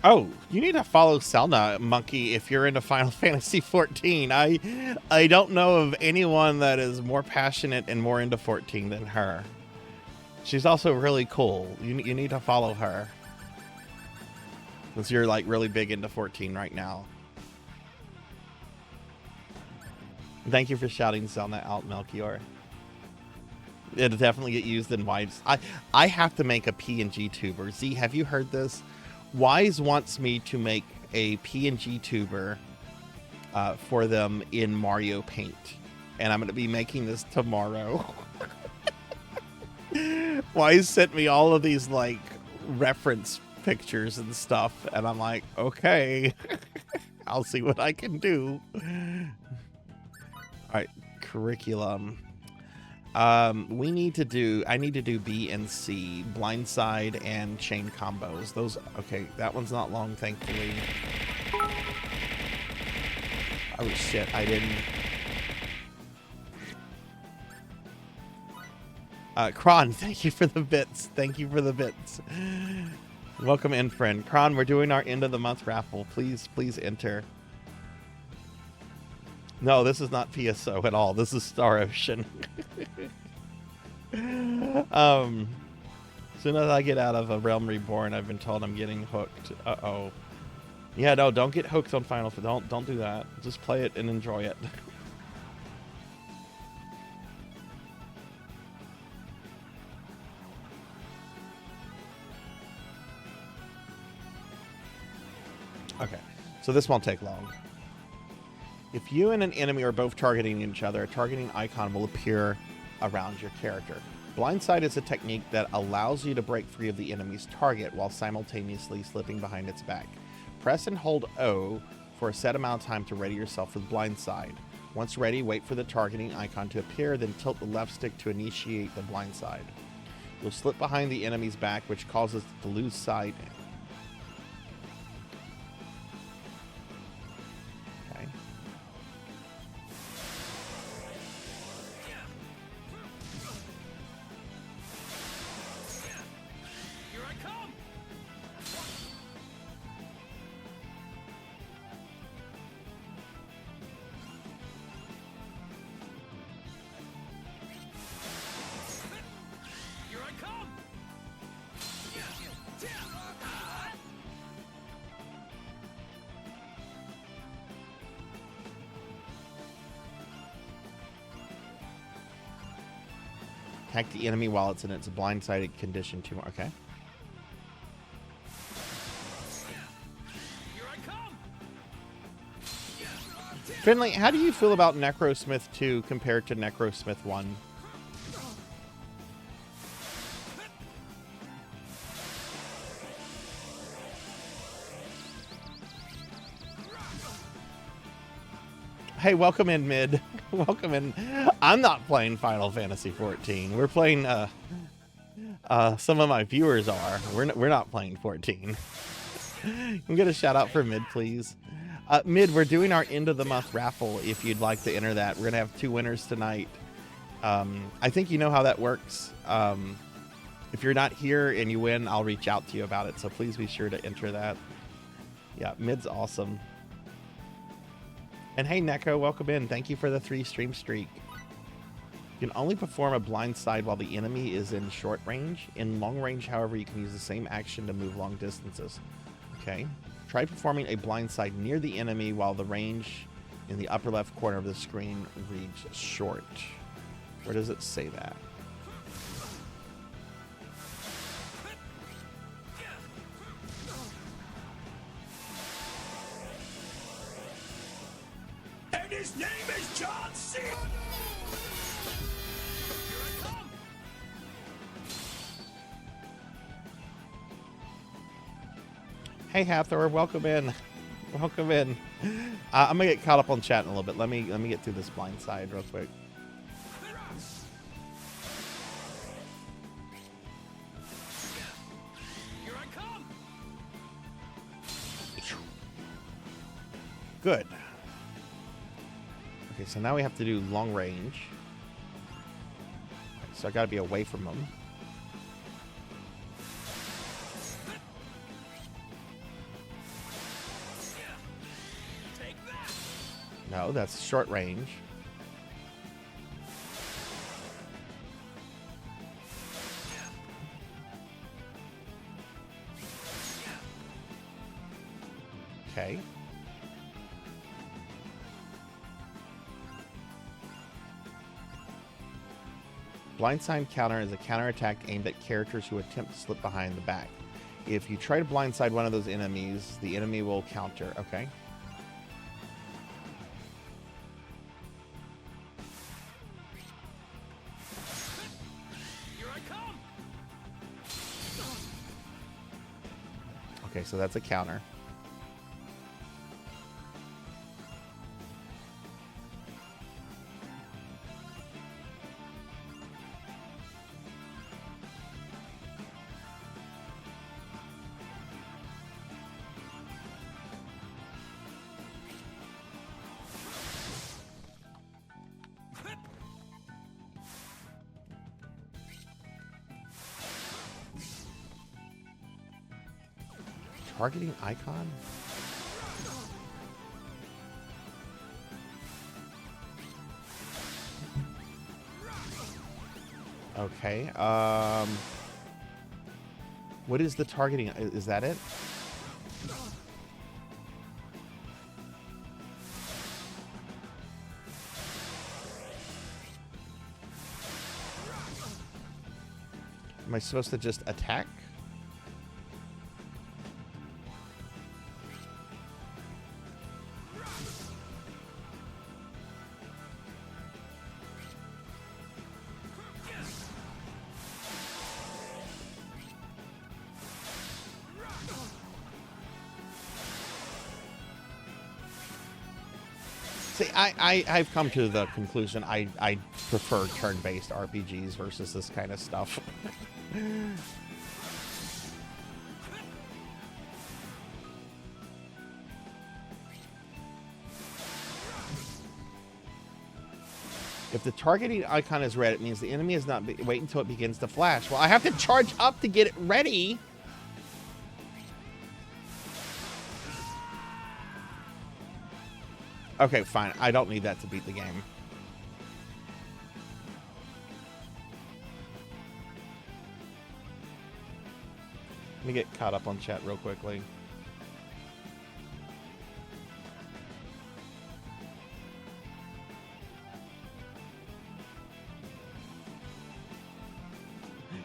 Oh, you need to follow Selna, Monkey, if you're into Final Fantasy XIV. I don't know of anyone that is more passionate and more into 14 than her. She's also really cool. You need to follow her. Since you're like really big into 14 right now. Thank you for shouting Selna out, Melchior. It'll definitely get used in Wise. I have to make a PNG tuber. Z, have you heard this? Wise wants me to make a PNG tuber for them in Mario Paint. And I'm going to be making this tomorrow. Wise sent me all of these like reference pictures and stuff. And I'm like, okay, I'll see what I can do. All right, curriculum. I need to do B and C, blindside and chain combos. Those, okay, that one's not long, thankfully. Oh shit, I didn't. Kron, thank you for the bits. Thank you for the bits. Welcome in, friend. Kron, we're doing our end of the month raffle. Please enter. No, this is not PSO at all. This is Star Ocean. As soon as I get out of a Realm Reborn, I've been told I'm getting hooked. Uh-oh. Yeah, no, don't get hooked on Final Fantasy. Don't do that. Just play it and enjoy it. Okay, so this won't take long. If you and an enemy are both targeting each other, a targeting icon will appear around your character. Blindside is a technique that allows you to break free of the enemy's target while simultaneously slipping behind its back. Press and hold O for a set amount of time to ready yourself with blindside. Once ready, wait for the targeting icon to appear, then tilt the left stick to initiate the blindside. You'll slip behind the enemy's back, which causes it to lose sight. Attack the enemy while it's in its blindsided condition too. Okay. Finley, how do you feel about Necrosmith 2 compared to Necrosmith 1? Hey, welcome in, Mid. Welcome in. I'm not playing Final Fantasy 14. We're playing, some of my viewers are. We're not playing 14. Can we get a shout out for Mid, please? Mid, we're doing our end of the month raffle if you'd like to enter that. We're going to have 2 winners tonight. I think you know how that works. If you're not here and you win, I'll reach out to you about it. So please be sure to enter that. Yeah, Mid's awesome. And hey, Neko, welcome in. Thank you for the 3 stream streak. You can only perform a blind side while the enemy is in short range. In long range, however, you can use the same action to move long distances. Okay. Try performing a blind side near the enemy while the range in the upper left corner of the screen reads short. Where does it say that? And his name is John C. Hey, Hathor, welcome in. Welcome in. I'm gonna get caught up on chat in a little bit. Let me get through this blind side real quick. Good. Okay, so now we have to do long range. So I gotta be away from them. No, that's short range. Okay. Blindside counter is a counterattack aimed at characters who attempt to slip behind the back. If you try to blindside one of those enemies, the enemy will counter. Okay. Here I come. Okay, so that's a counter. Targeting icon? Okay. What is the targeting? Is that it? Am I supposed to just attack? See, I've come to the conclusion I prefer turn-based RPGs versus this kind of stuff. If the targeting icon is red, it means the enemy is not... Wait until it begins to flash. Well, I have to charge up to get it ready. Okay, fine. I don't need that to beat the game. Let me get caught up on chat real quickly.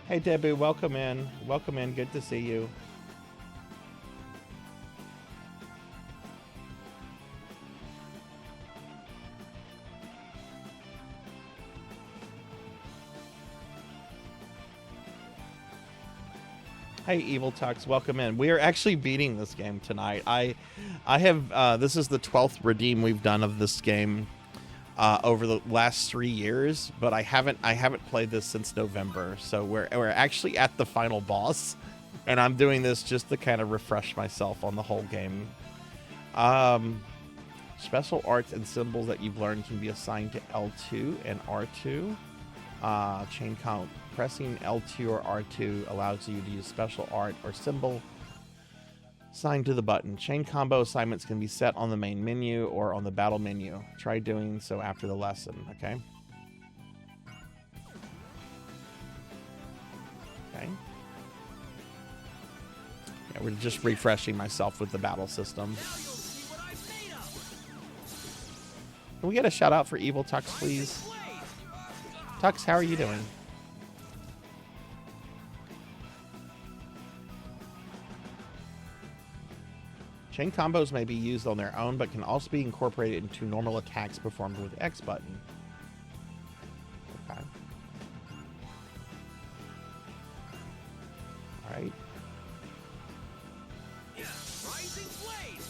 Hey, Debbie, welcome in. Welcome in. Good to see you. Hey, Evil Tux, welcome in. We are actually beating this game tonight. I have this is the 12th redeem we've done of this game over the last 3 years, but I haven't played this since November. So we're actually at the final boss, and I'm doing this just to kind of refresh myself on the whole game. Special arts and symbols that you've learned can be assigned to L2 and R2. Chain count. Pressing L2 or R2 allows you to use special art or symbol assigned to the button. Chain combo assignments can be set on the main menu or on the battle menu. Try doing so after the lesson, okay? Okay. Yeah, we're just refreshing myself with the battle system. Can we get a shout out for Evil Tux, please? Tux, how are you doing? Chain combos may be used on their own, but can also be incorporated into normal attacks performed with the X button. Okay. All right. Rising blade.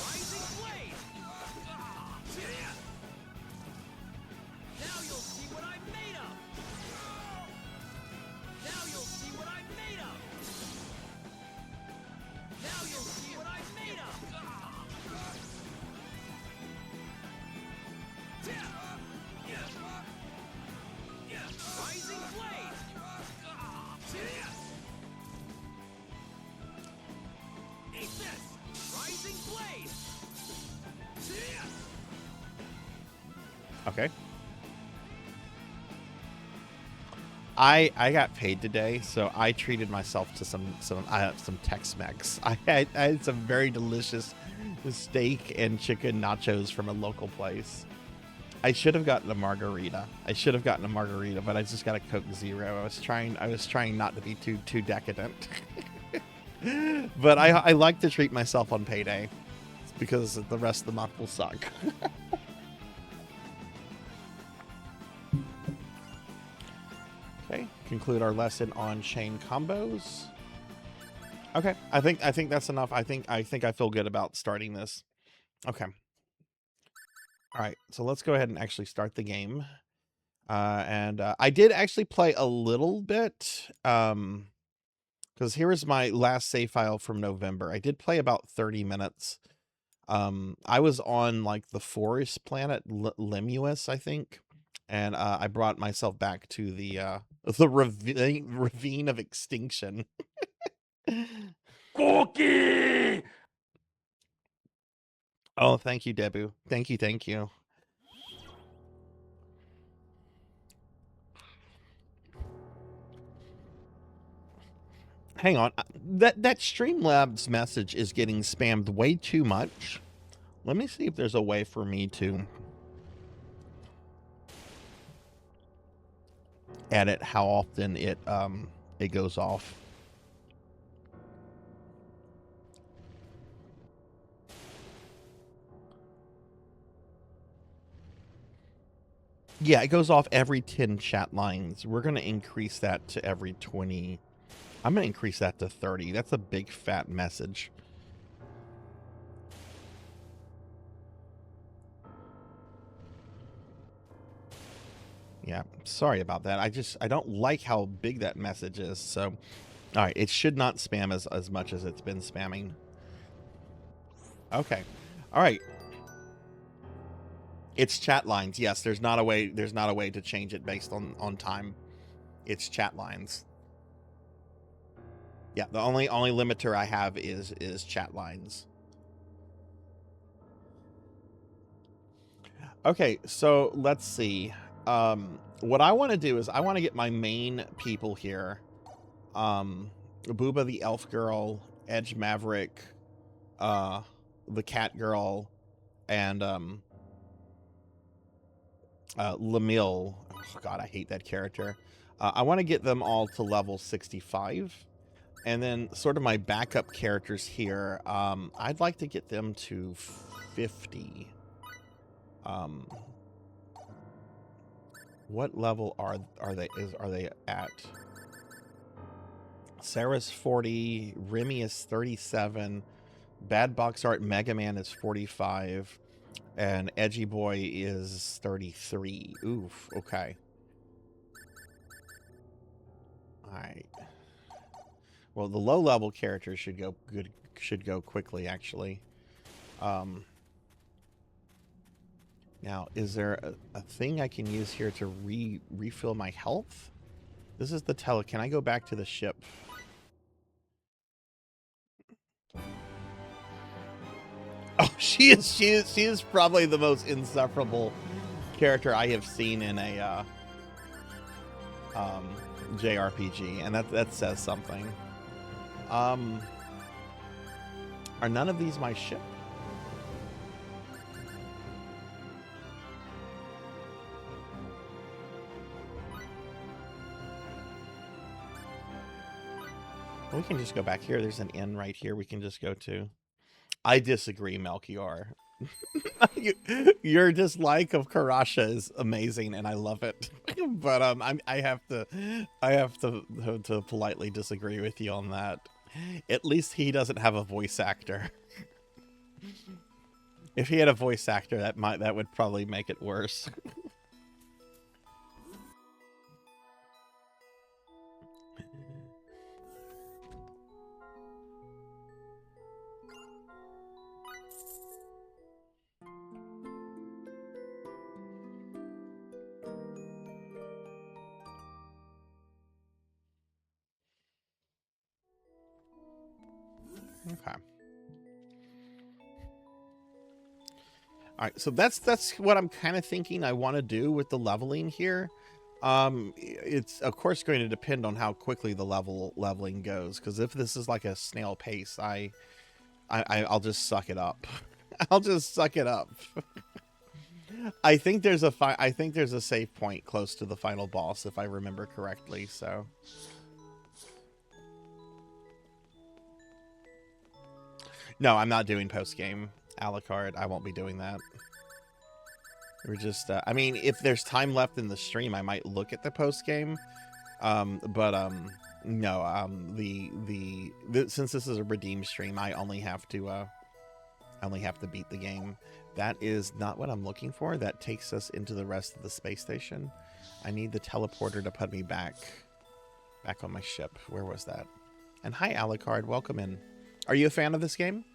Rising blade. Now you'll see what I'm made of. Now you'll see what I'm made of. Now you'll see what I'm made of. Okay. I got paid today, so I treated myself to some Tex-Mex. I had some very delicious steak and chicken nachos from a local place. I should have gotten a margarita. But I just got a Coke Zero. I was trying not to be too decadent. But I like to treat myself on payday because the rest of the month will suck. Okay, conclude our lesson on chain combos. Okay, I think that's enough. I think I feel good about starting this. Okay. All right, so let's go ahead and actually start the game. I did actually play a little bit, because here is my last save file from November. I did play about 30 minutes. I was on like the forest planet Lemuus, I think, and I brought myself back to the ravine of extinction. Cookie! Oh, thank you, Debu. Thank you. Hang on. That Streamlabs message is getting spammed way too much. Let me see if there's a way for me to edit how often it goes off. Yeah, it goes off every 10 chat lines. We're going to increase that to every 20. I'm going to increase that to 30. That's a big fat message. Yeah, sorry about that. I don't like how big that message is. So, all right, it should not spam as much as it's been spamming. Okay. All right. It's chat lines. Yes, there's not a way to change it based on time. It's chat lines. Yeah, the only limiter I have is chat lines. Okay, so let's see. What I want to do is I want to get my main people here. Booba the Elf Girl, Edge Maverick, the Cat Girl, and Lamille. Oh God, I hate that character. I want to get them all to level 65. And then sort of my backup characters here, I'd like to get them to 50. What level are they at? Sarah's 40, Remy is 37, Bad Box Art Mega Man is 45, and Edgy Boy is 33. Oof, okay. Alright. Well, the low level characters should go quickly actually. Now, is there a thing I can use here to refill my health? This is the can I go back to the ship? Oh, she is probably the most insufferable character I have seen in a JRPG, and that says something. Are none of these my ship? We can just go back here. There's an inn right here we can just go to. I disagree, Melchior. Your dislike of Karasha is amazing, and I love it. But I have to politely disagree with you on that. At least he doesn't have a voice actor. If he had a voice actor, that would probably make it worse. Okay. All right, so that's what I'm kind of thinking I want to do with the leveling here. It's of course going to depend on how quickly the leveling goes, because if this is like a snail pace, I'll just suck it up. I'll just suck it up. I think there's a save point close to the final boss, if I remember correctly. So, no, I'm not doing post game a la carte. I won't be doing that. We're just, I mean, if there's time left in the stream, I might look at the post game. No, since this is a redeem stream, I only have to beat the game. That is not what I'm looking for. That takes us into the rest of the space station. I need the teleporter to put me back on my ship. Where was that? And hi, Alucard, welcome in. Are you a fan of this game?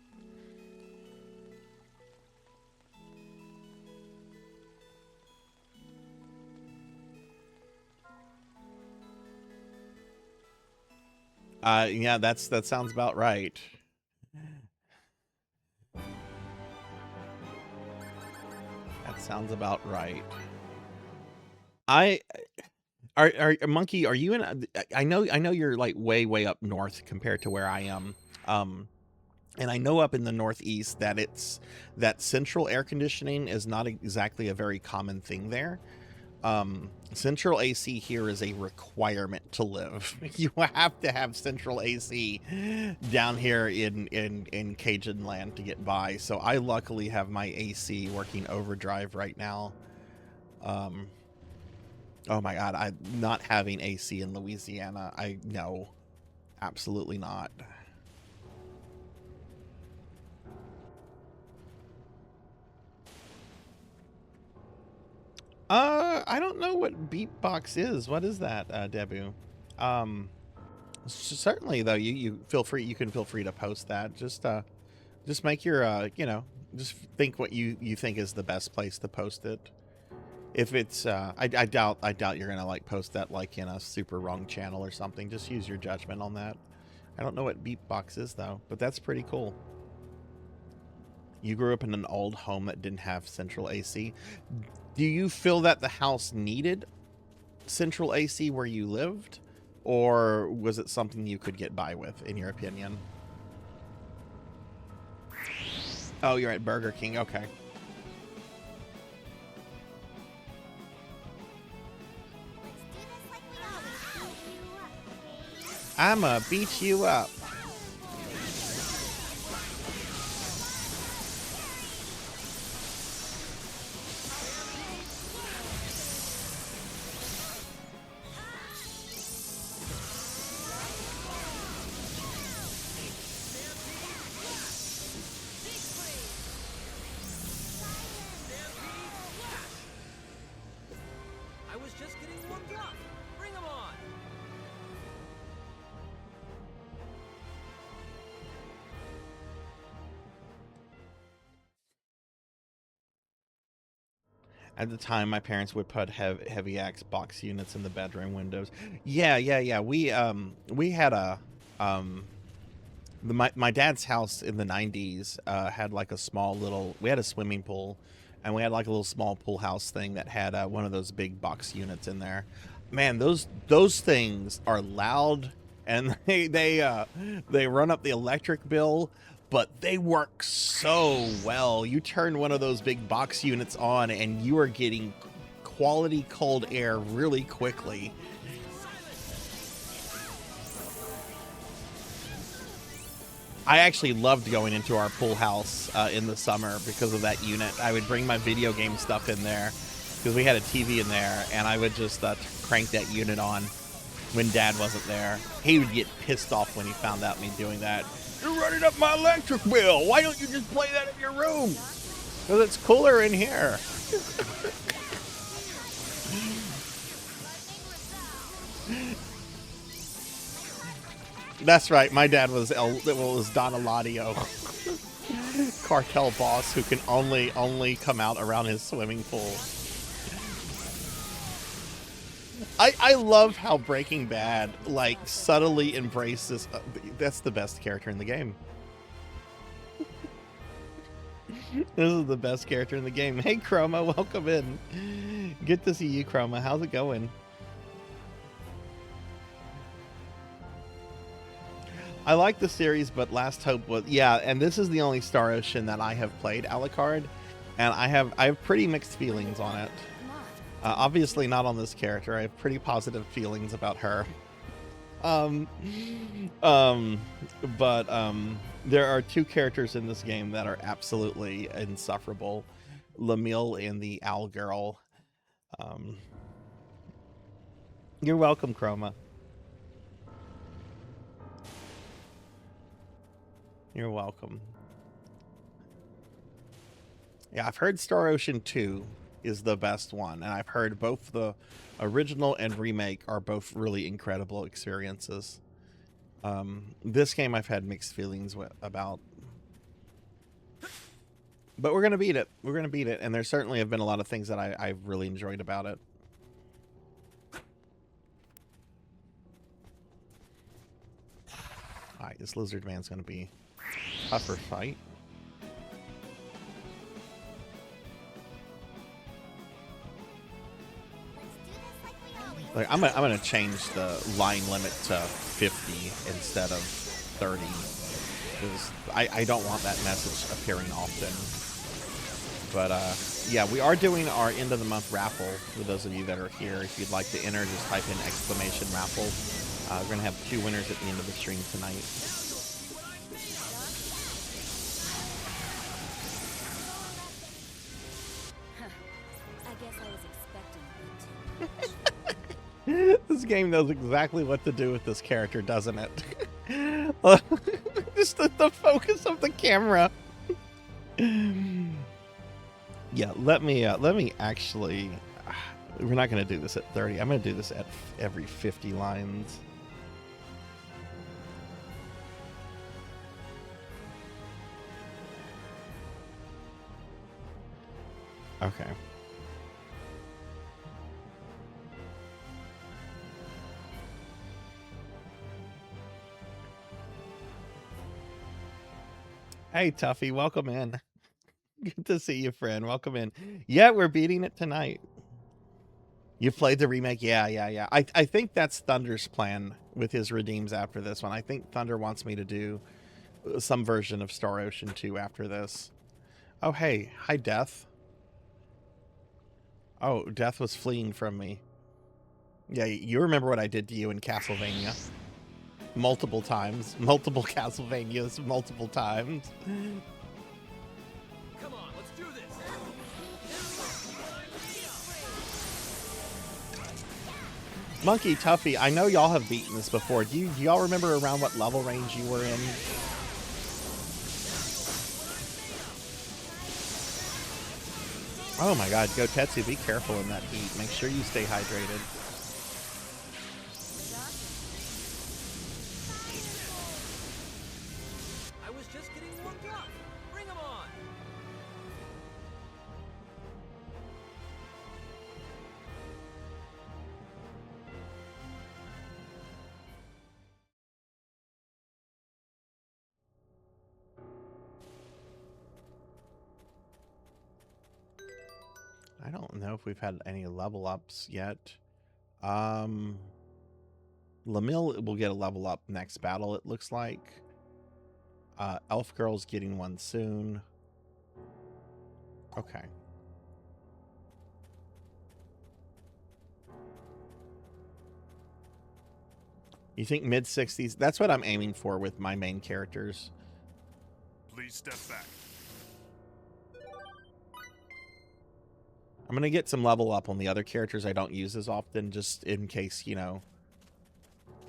Yeah, that sounds about right. That sounds about right. Monkey, are you in? I know you're like way up north compared to where I am. And I know up in the Northeast that central air conditioning is not exactly a very common thing there. Central AC here is a requirement to live. You have to have central AC down here in Cajun land to get by. So I luckily have my AC working overdrive right now. Oh my God, I'm not having AC in Louisiana. No, absolutely not. I don't know what beatbox is. What is that, Debu? Certainly though, you feel free. You can feel free to post that. Just make your, just think what you think is the best place to post it. If it's, I doubt you're gonna like post that like in a super wrong channel or something. Just use your judgment on that. I don't know what beatbox is though, but that's pretty cool. You grew up in an old home that didn't have central AC. Do you feel that the house needed central AC where you lived? Or was it something you could get by with, in your opinion? Oh, you're at Burger King. Okay. I'ma beat you up. At the time, my parents would put heavy axe box units in the bedroom windows. Yeah. We had a my dad's house in the 90s had like a small little. We had a swimming pool, and we had like a little small pool house thing that had one of those big box units in there. Man, those things are loud, and they run up the electric bill. But they work so well. You turn one of those big box units on and you are getting quality cold air really quickly. I actually loved going into our pool house in the summer because of that unit. I would bring my video game stuff in there because we had a TV in there, and I would just crank that unit on when Dad wasn't there. He would get pissed off when he found out me doing that. You're running up my electric bill. Why don't you just play that in your room? Because it's cooler in here. That's right. My dad was Don Eladio, cartel boss who can only come out around his swimming pool. I love how Breaking Bad like subtly embraces. That's the best character in the game. This is the best character in the game. Hey, Chroma, welcome in. Good to see you, Chroma. How's it going? I like the series, but Last Hope was... Yeah, and this is the only Star Ocean that I have played Alucard, and I have pretty mixed feelings on it. Obviously not on this character. I have pretty positive feelings about her. But there are two characters in this game that are absolutely insufferable. Lamille and the Owl Girl. You're welcome, Chroma. You're welcome. Yeah, I've heard Star Ocean 2 is the best one, and I've heard both the original and remake are both really incredible experiences. This game I've had mixed feelings about. But we're going to beat it. We're going to beat it, and there certainly have been a lot of things that I've really enjoyed about it. Alright, this lizard man's going to be a tougher fight. Like, I'm gonna change the line limit to 50 instead of 30 because I don't want that message appearing often. But yeah, we are doing our end of the month raffle for those of you that are here. If you'd like to enter, just type in !raffle. We're gonna have 2 winners at the end of the stream tonight. This game knows exactly what to do with this character, doesn't it? Just the focus of the camera. Yeah, let me actually... We're not going to do this at 30. I'm going to do this at every 50 lines. Okay. Hey, Tuffy, welcome in. Good to see you, friend. Welcome in. Yeah, we're beating it tonight. You played the remake? Yeah. I think that's Thunder's plan with his redeems after this one. I think Thunder wants me to do some version of Star Ocean 2 after this. Oh, hey. Hi, Death. Oh, Death was fleeing from me. Yeah, you remember what I did to you in Castlevania. Multiple times. Multiple Castlevanias. Multiple times. Come on, let's do this. Monkey Tuffy, I know y'all have beaten this before. Do y'all remember around what level range you were in? Oh my god, Go Tetsu, be careful in that heat. Make sure you stay hydrated. I was just getting warmed up. Bring 'em on. I don't know if we've had any level ups yet. Lamille will get a level up next battle, it looks like. Elf Girl's getting one soon. Okay. You think mid-60s? That's what I'm aiming for with my main characters. Please step back. I'm going to get some level up on the other characters I don't use as often, just in case, you know,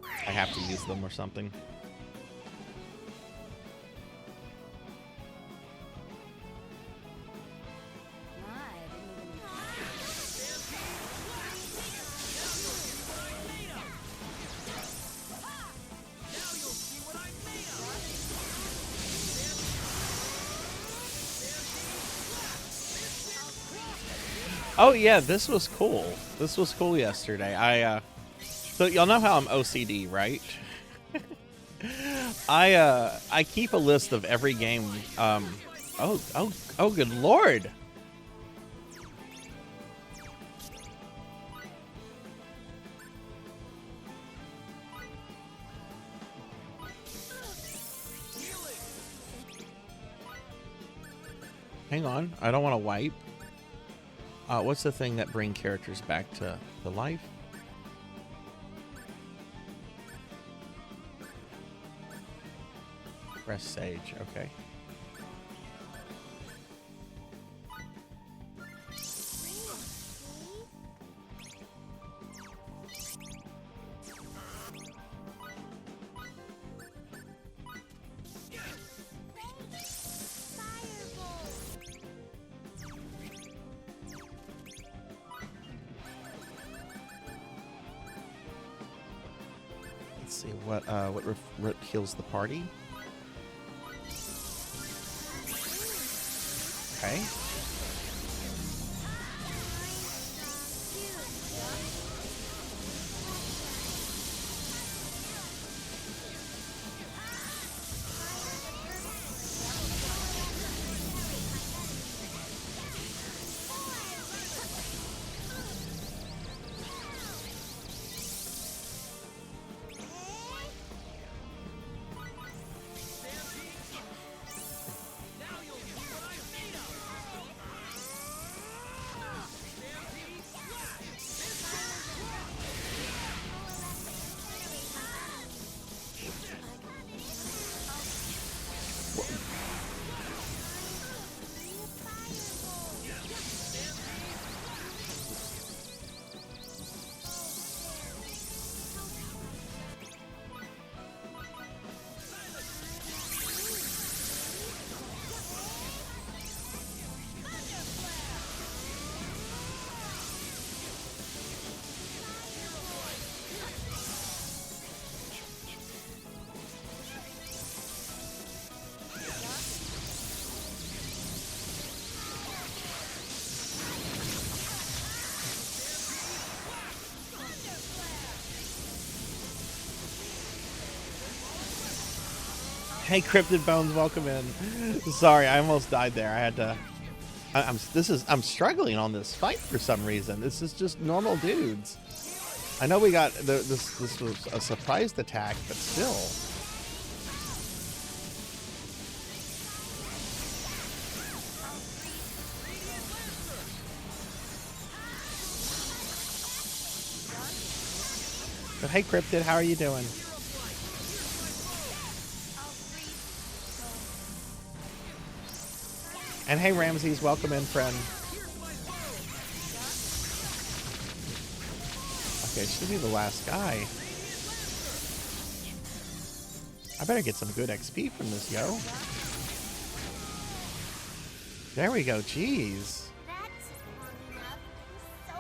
I have to use them or something. Oh yeah, this was cool. This was cool yesterday. So y'all know how I'm OCD, right? I keep a list of every game Oh, good lord. Hang on, I don't want to wipe. What's the thing that bring characters back to life? Press Sage, okay. Let's see what heals the party. Okay. Hey, Cryptid Bones, welcome in. Sorry, I almost died there. I had to. I'm struggling on this fight for some reason. This is just normal dudes. I know we got this was a surprised attack, but still. But hey, Cryptid, how are you doing? And hey, Ramses, welcome in, friend. Okay, should be the last guy. I better get some good XP from this, yo. There we go, jeez. That's long enough. I'm so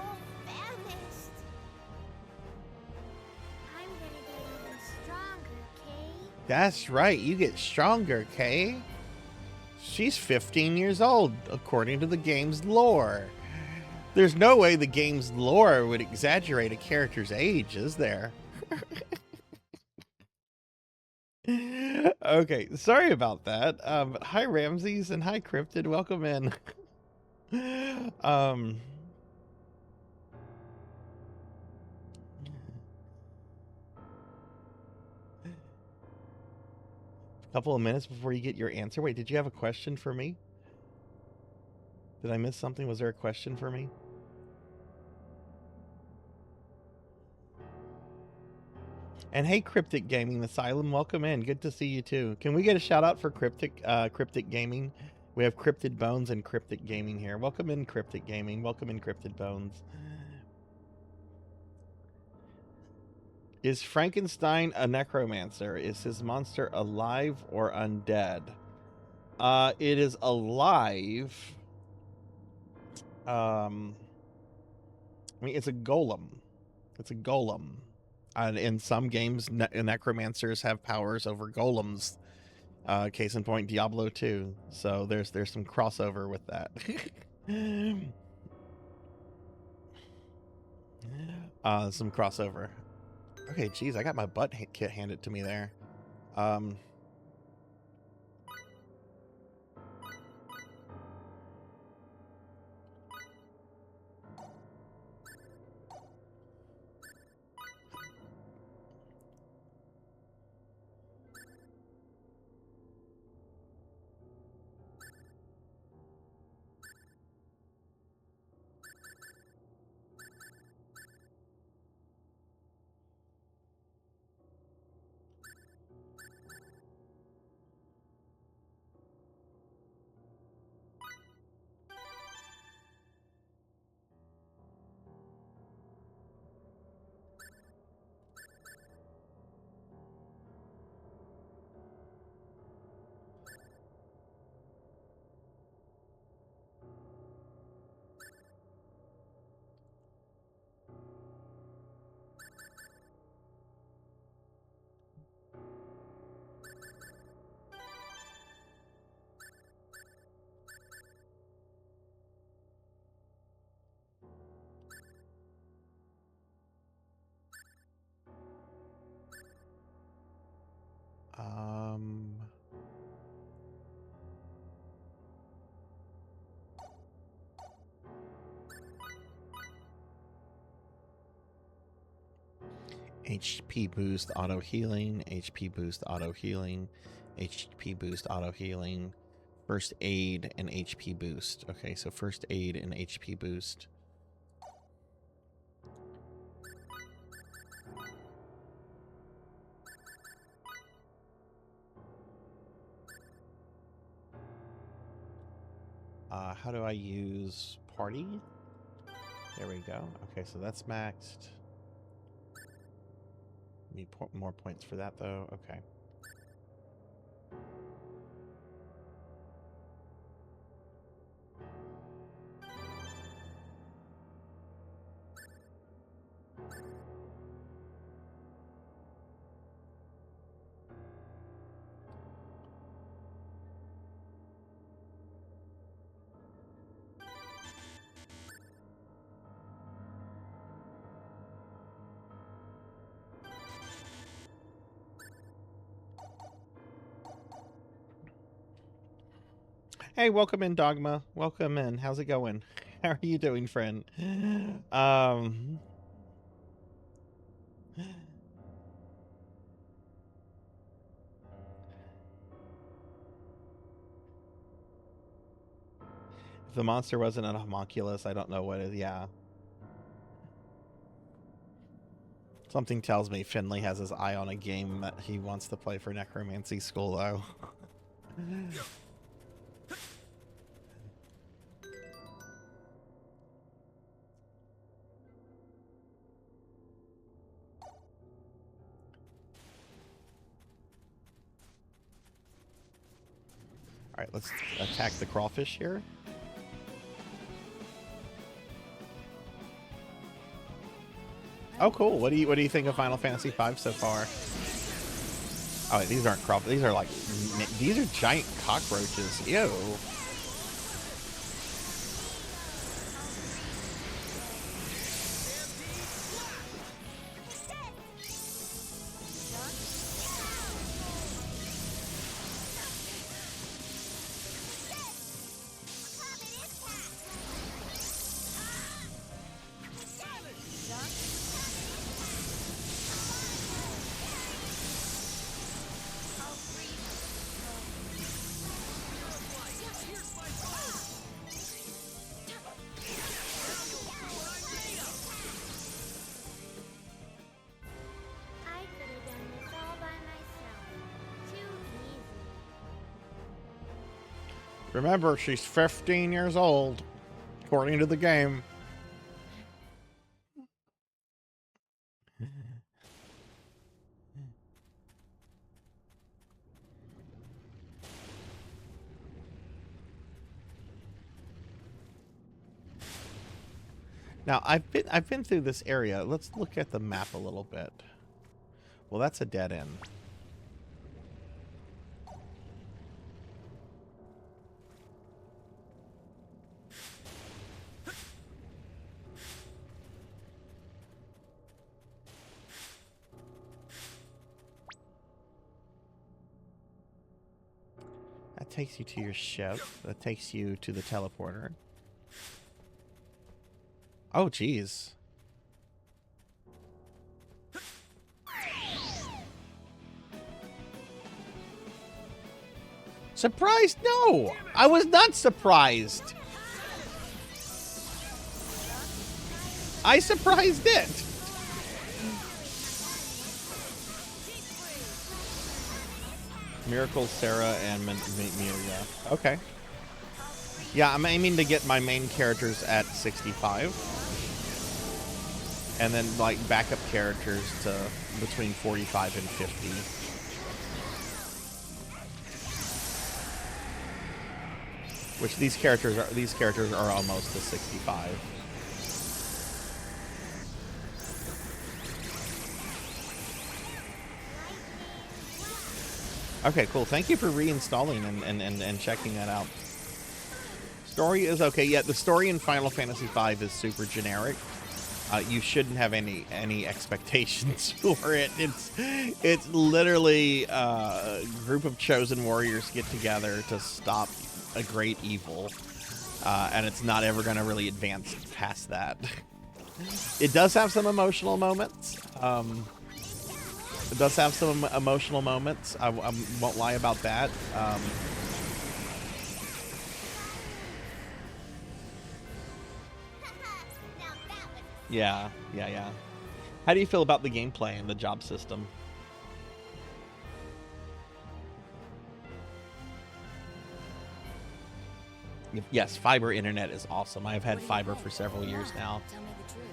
famished. I'm gonna get even stronger, Kay. That's right, you get stronger, Kay. She's 15 years old, according to the game's lore. There's no way the game's lore would exaggerate a character's age, is there? Okay, sorry about that. But hi, Ramses, and hi, Cryptid. Welcome in. Couple of minutes before you get your answer. Wait, did you have a question for me? Did I miss something? Was there a question for me? And hey, Cryptic Gaming Asylum, welcome in. Good to see you too. Can we get a shout out for Cryptic Gaming? We have Cryptid Bones and Cryptic Gaming here. Welcome in, Cryptic Gaming. Welcome in, Cryptid Bones. Is Frankenstein a necromancer? Is his monster alive or undead? It is alive. I mean, it's a golem. It's a golem. In some games, necromancers have powers over golems. Case in point, Diablo 2. So there's some crossover with that. Some crossover. Okay, geez, I got my butt kit handed to me there. Um, HP boost auto healing, HP boost auto healing, HP boost auto healing, first aid and HP boost. Okay, so first aid and HP boost. How do I use party? There we go. Okay, so that's maxed. Need more points for that, though. Okay. Hey, welcome in, Dogma. Welcome in. How's it going? How are you doing, friend? If the monster wasn't an homunculus, I don't know what is. Yeah. Something tells me Finley has his eye on a game that he wants to play for Necromancy School, though. All right, let's attack the crawfish here. Oh, cool. What do you think of Final Fantasy V so far? Oh, wait, these aren't crawfish. These are like these are giant cockroaches. Ew. Remember, she's 15 years old, according to the game. Now, I've been through this area. Let's look at the map a little bit. Well, that's a dead end. That takes you to your ship. That takes you to the teleporter. Oh, geez. Surprised? No! I was not surprised. I surprised it. Miracle, Sarah, and Amelia. Okay. Yeah, I'm aiming to get my main characters at 65. And then, like, backup characters to between 45 and 50. Which these characters are almost to 65. Okay, cool. Thank you for reinstalling and checking that out. Story is okay. Yeah, the story in Final Fantasy V is super generic. You shouldn't have any expectations for it. It's literally a group of chosen warriors get together to stop a great evil, and it's not ever going to really advance past that. It does have some emotional moments. It does have some emotional moments. I won't lie about that. Yeah. How do you feel about the gameplay and the job system? Yes, fiber internet is awesome. I've had fiber for several years now. Tell me the truth.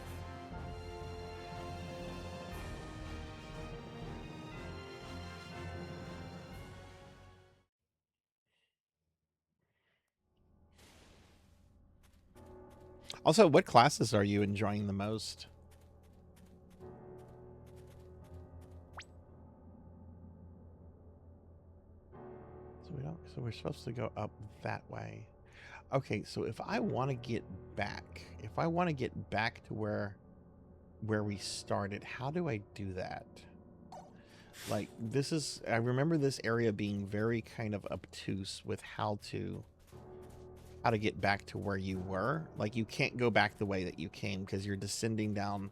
Also, what classes are you enjoying the most? So we're supposed to go up that way. Okay, so if I want to get back, to where we started, how do I do that? Like, I remember this area being very kind of obtuse with how to get back to where you were. Like, you can't go back the way that you came because you're descending down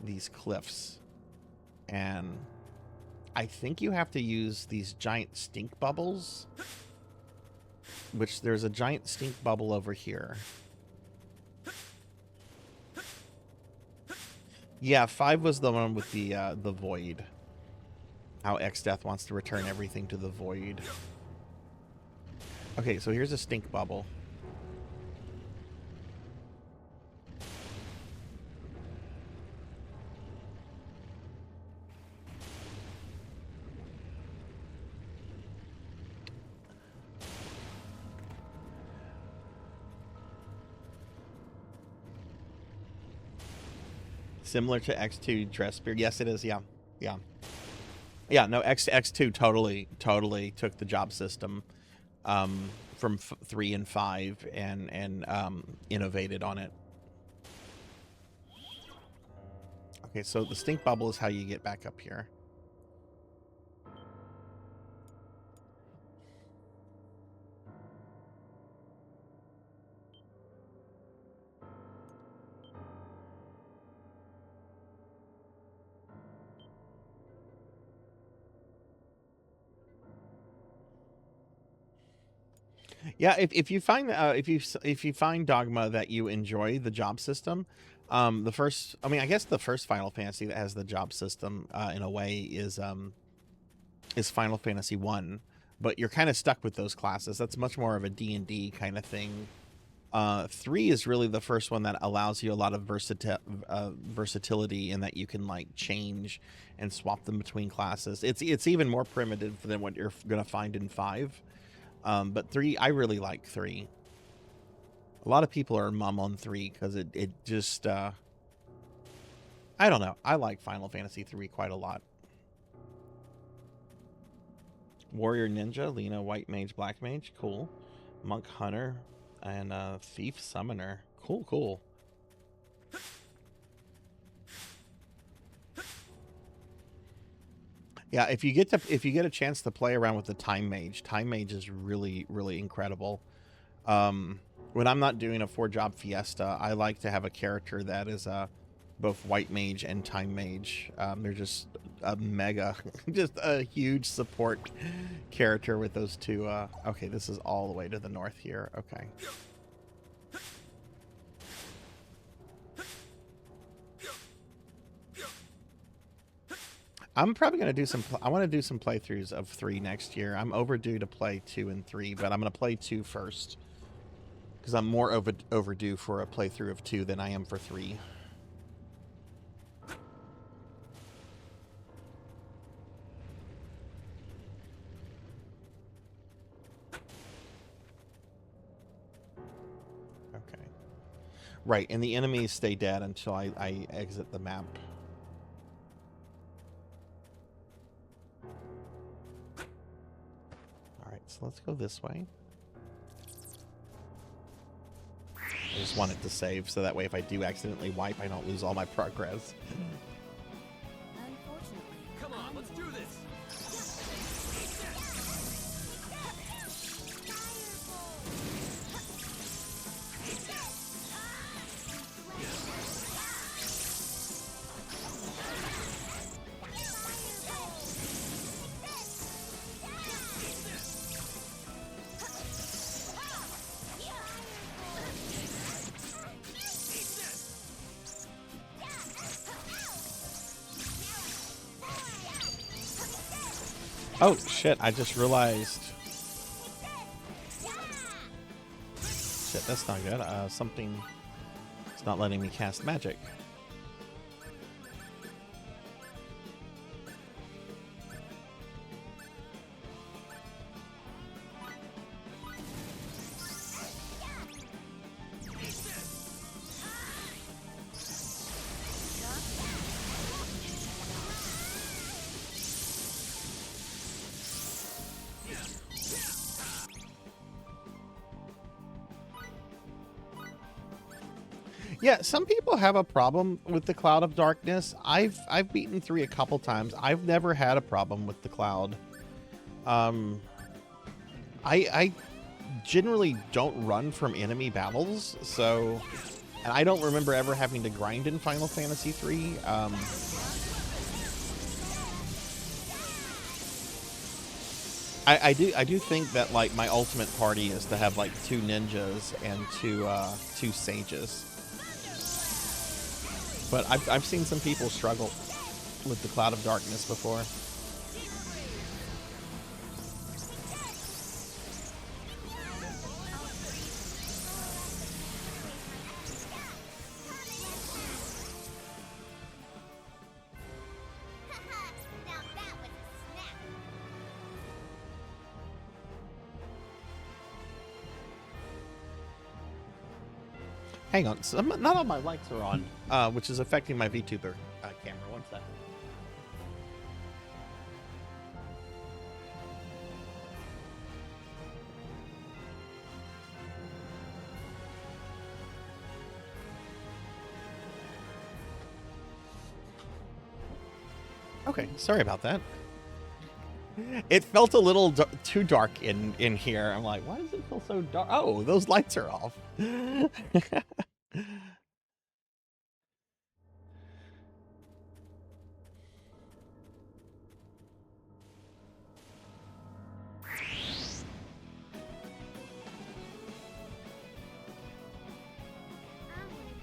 these cliffs. And I think you have to use these giant stink bubbles, which there's a giant stink bubble over here. Yeah, 5 was the one with the void. How X-Death wants to return everything to the void. Okay, so here's a stink bubble. Similar to X2 Dressbeard. Yes, it is. Yeah. No, X2 totally took the job system from 3 and 5 and innovated on it. Okay, so the stink bubble is how you get back up here. Yeah, if you find if you find Dogma that you enjoy the job system, I guess the first Final Fantasy that has the job system in a way is Final Fantasy 1, but you're kind of stuck with those classes. That's much more of a D&D kind of thing. 3 is really the first one that allows you a lot of versatility in that you can like change and swap them between classes. It's even more primitive than what you're gonna find in 5. But 3, I really like 3. A lot of people are mum on 3 because it just, I don't know. I like Final Fantasy 3 quite a lot. Warrior Ninja, Lena, White Mage, Black Mage, cool. Monk Hunter, and Thief Summoner, cool. Yeah, if you get a chance to play around with the Time Mage is really incredible. When I'm not doing a 4-job fiesta, I like to have a character that is both White Mage and Time Mage. They're just a mega, just a huge support character with those two. Okay, this is all the way to the north here. Okay. I'm probably going to do I want to do some playthroughs of 3 next year. I'm overdue to play 2 and 3, but I'm going to play 2 first. Because I'm more overdue for a playthrough of 2 than I am for 3. Okay. Right, and the enemies stay dead until I exit the map. Alright, so let's go this way. just want it to save, so that way if I do accidentally wipe, I don't lose all my progress. Unfortunately, Come on, let's do this. Oh shit, I just realized. Shit, that's not good. Something. It's not letting me cast magic. Yeah, some people have a problem with the Cloud of Darkness. I've beaten 3 a couple times. I've never had a problem with the Cloud. I generally don't run from enemy battles, so, and I don't remember ever having to grind in Final Fantasy 3. I do think that like my ultimate party is to have like 2 ninjas and 2 sages. But I've seen some people struggle with the Cloud of Darkness before. now that was a snap. Hang on, not all my lights are on, which is affecting my VTuber camera. One second. Okay, sorry about that. It felt a little too dark in here. I'm like, why does it feel so dark? Oh, those lights are off. I'm gonna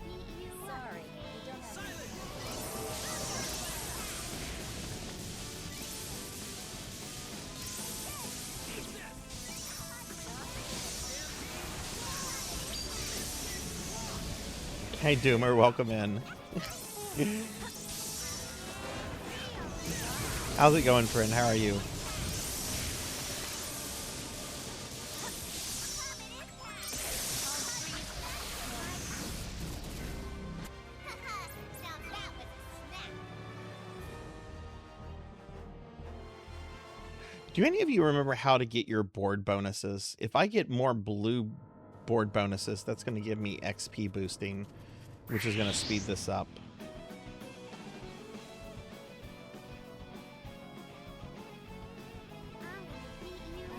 beat you up. Sorry, we don't have Hey, Doomer, welcome in. How's it going, friend? How are you? now that was a snap. Do any of you remember how to get your board bonuses? If I get more blue board bonuses, that's going to give me XP boosting, which is going to speed this up. I'm gonna beat you up.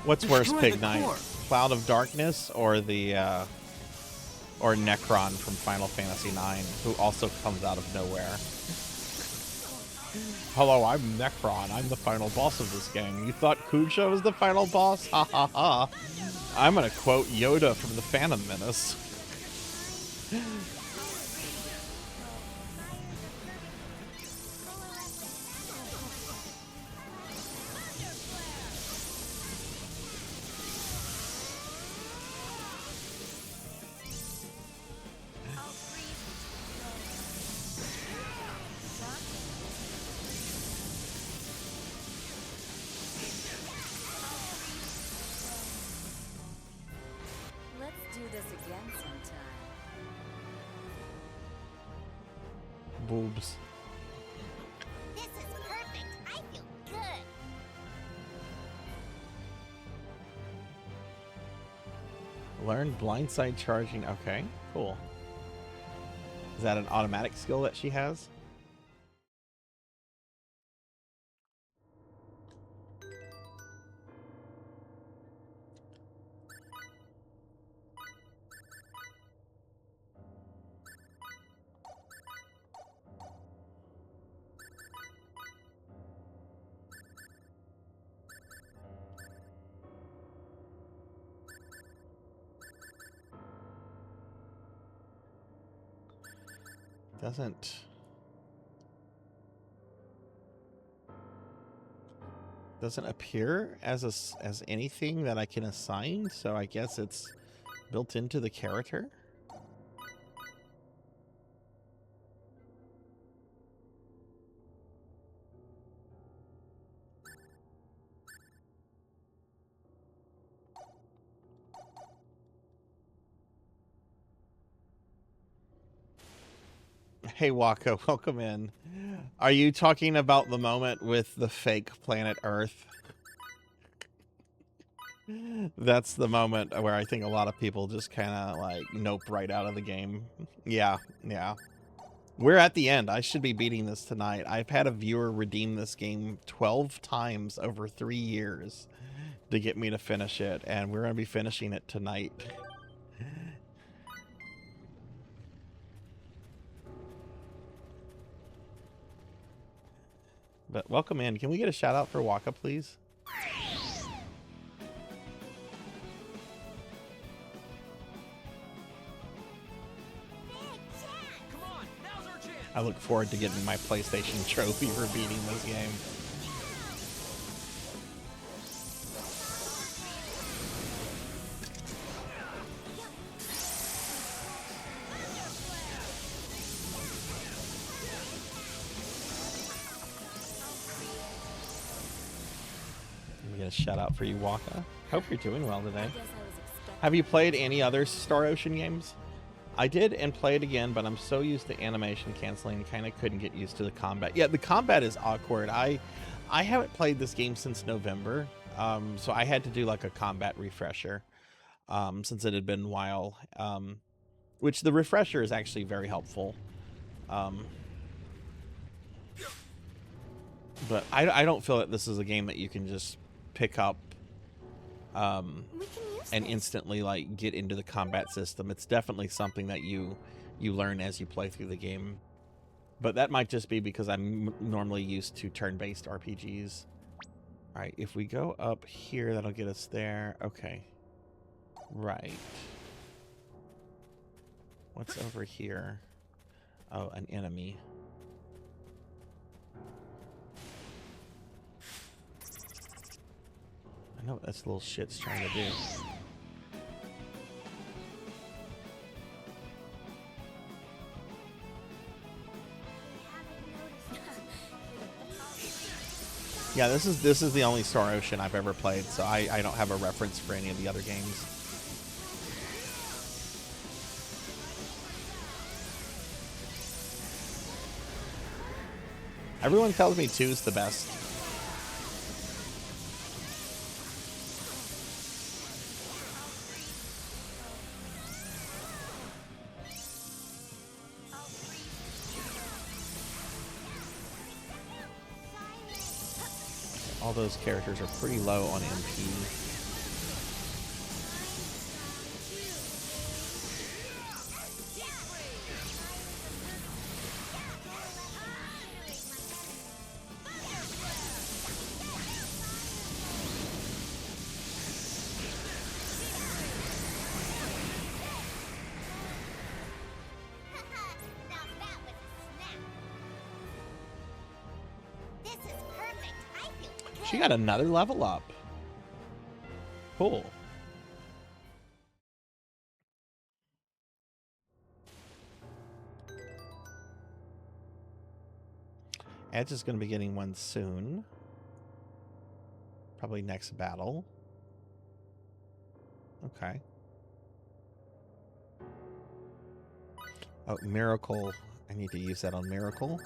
What's worse, Destroy Pig the Knight? core. Cloud of Darkness or the or Necron from Final Fantasy IX, who also comes out of nowhere? Hello, I'm Necron. I'm the final boss of this game. You thought Kuja was the final boss? Ha ha ha. I'm gonna quote Yoda from the Phantom Menace. Let's do this again sometime. Boobs. Learn blindside charging. Okay, cool. Is that an automatic skill that she has? Doesn't appear as as anything that I can assign, so I guess it's built into the character. Hey Waka, welcome in. Are you talking about the moment with the fake planet Earth? That's the moment where I think a lot of people just kind of like nope right out of the game. Yeah, yeah. We're at the end. I should be beating this tonight. I've had a viewer redeem this game 12 times over 3 years to get me to finish it, and we're going to be finishing it tonight. But welcome in. Can we get a shout out for Waka, please? Come on, now's our chance. I look forward to getting my PlayStation trophy for beating this game. Let me get a shout out for you, Waka. Hope you're doing well today. Have you played any other Star Ocean games? I did and play it again, but I'm so used to animation canceling, kind of couldn't get used to the combat. Yeah, the combat is awkward. I haven't played this game since November, so I had to do like a combat refresher since it had been a while, which the refresher is actually very helpful. But I don't feel that this is a game that you can just pick up and instantly like get into the combat system. It's definitely something that you learn as you play through the game. But that might just be because I'm normally used to turn-based RPGs. All right, if we go up here, that'll get us there. Okay. Right. What's over here? Oh, an enemy. I know what this little shit's trying to do. Yeah, this is the only Star Ocean I've ever played, so I don't have a reference for any of the other games. Everyone tells me 2's the best. All those characters are pretty low on MP. She got another level up. Cool. Edge is going to be getting one soon. Probably next battle. Okay. Oh, Miracle. I need to use that on Miracle.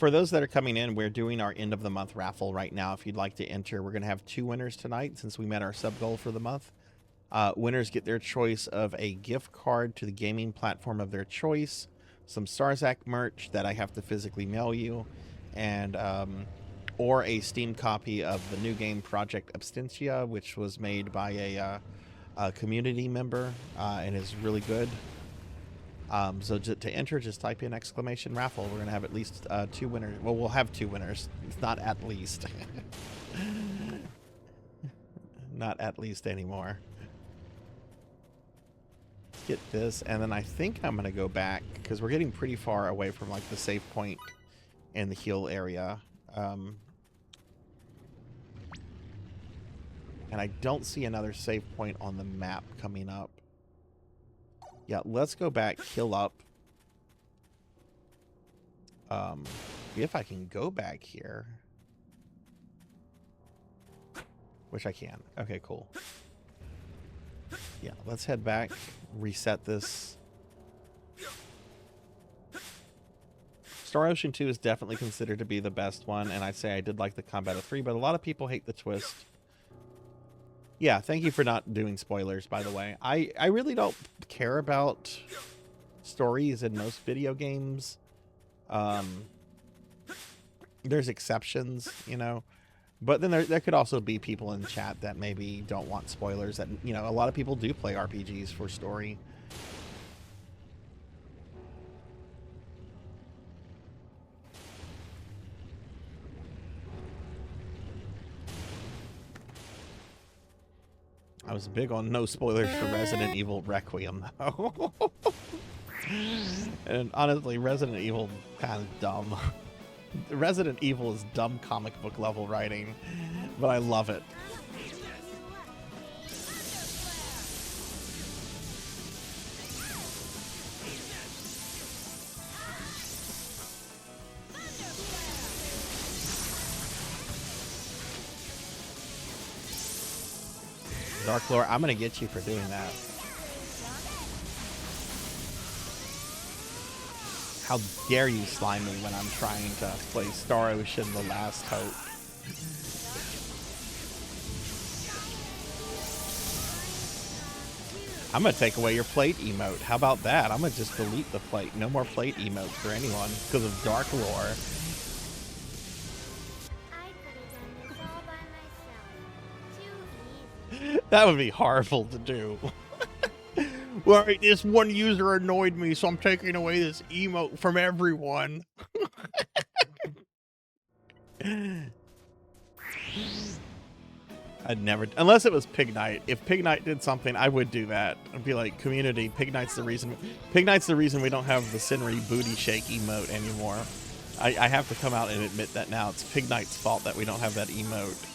for those that are coming in, we're doing our end of the month raffle right now. If you'd like to enter, we're going to have 2 winners tonight since we met our sub goal for the month. Winners get their choice of a gift card to the gaming platform of their choice, some Sarzac merch that I have to physically mail you, and or a Steam copy of the new game Project Abstentia, which was made by a community member and is really good. So to enter, just type in !raffle. We're gonna have at least 2 winners. Well, we'll have 2 winners. It's not at least. Not at least anymore. Get this, and then I think I'm gonna go back because we're getting pretty far away from like the save point and the heal area. And I don't see another save point on the map coming up. Yeah, let's go back, heal up. If I can go back here. Which I can. Okay, cool. Yeah, let's head back, reset this. Star Ocean 2 is definitely considered to be the best one, and I'd say I did like the combat of 3, but a lot of people hate the twist. Yeah, thank you for not doing spoilers, by the way. I really don't care about stories in most video games. There's exceptions, you know. But then there could also be people in chat that maybe don't want spoilers. That, you know, a lot of people do play RPGs for story. I was big on no spoilers for Resident Evil Requiem, though. And honestly, Resident Evil kind of dumb. Resident Evil is dumb comic book level writing, but I love it. Dark Lord, I'm gonna get you for doing that. How dare you slime me when I'm trying to play Star Ocean The Last Hope. I'm gonna take away your plate emote. How about that? I'm gonna just delete the plate. No more plate emotes for anyone because of Dark Lore. I could have done this all by myself. Too easy. That would be horrible to do. Well, this one user annoyed me, so I'm taking away this emote from everyone. I'd never, unless it was Pig Knight. If Pig Knight did something, I would do that. I'd be like, community, Pig Knight's the reason we don't have the Senri booty shake emote anymore. I have to come out and admit that now. It's Pig Knight's fault that we don't have that emote.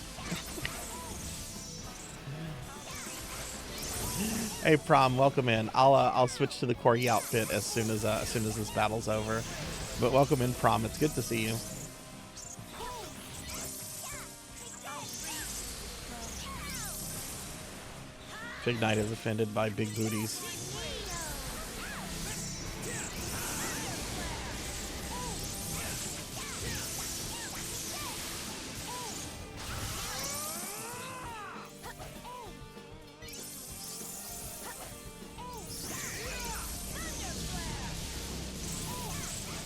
Hey Prom, welcome in. I'll switch to the corgi outfit as soon as this battle's over. But welcome in, Prom. It's good to see you. Big Knight is offended by big booties.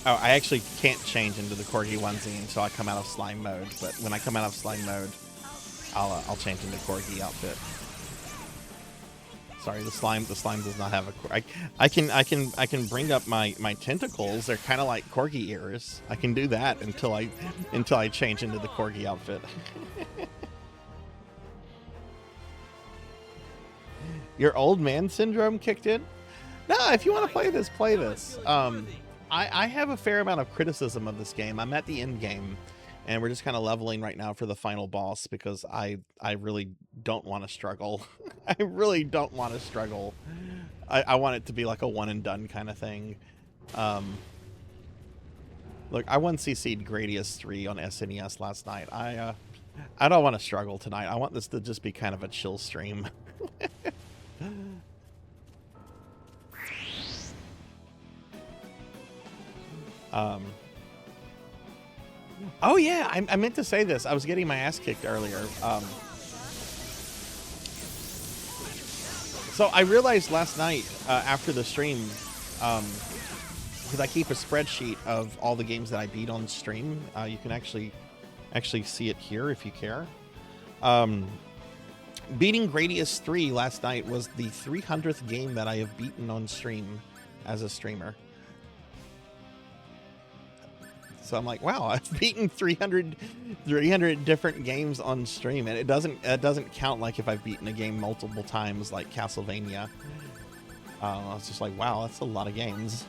Oh, I actually can't change into the corgi onesie until I come out of slime mode. But when I come out of slime mode, I'll change into corgi outfit. Sorry, the slime does not have a. I can bring up my tentacles. They're kind of like corgi ears. I can do that until I change into the corgi outfit. Your old man syndrome kicked in? No, if you want to play this, play this. I have a fair amount of criticism of this game. I'm at the end game, and we're just kind of leveling right now for the final boss because I really don't want to struggle. I really don't want to struggle. I want it to be like a one and done kind of thing. Look, I 1cc'd Gradius 3 on SNES last night. I don't want to struggle tonight. I want this to just be kind of a chill stream. Oh yeah, I meant to say this. I was getting my ass kicked earlier. So I realized last night after the stream, because I keep a spreadsheet of all the games that I beat on stream. You can actually see it here if you care. Beating Gradius 3 last night was the 300th game that I have beaten on stream as a streamer. So I'm like, wow, I've beaten 300 different games on stream, and it doesn't count like if I've beaten a game multiple times like Castlevania. I was just like, wow, that's a lot of games.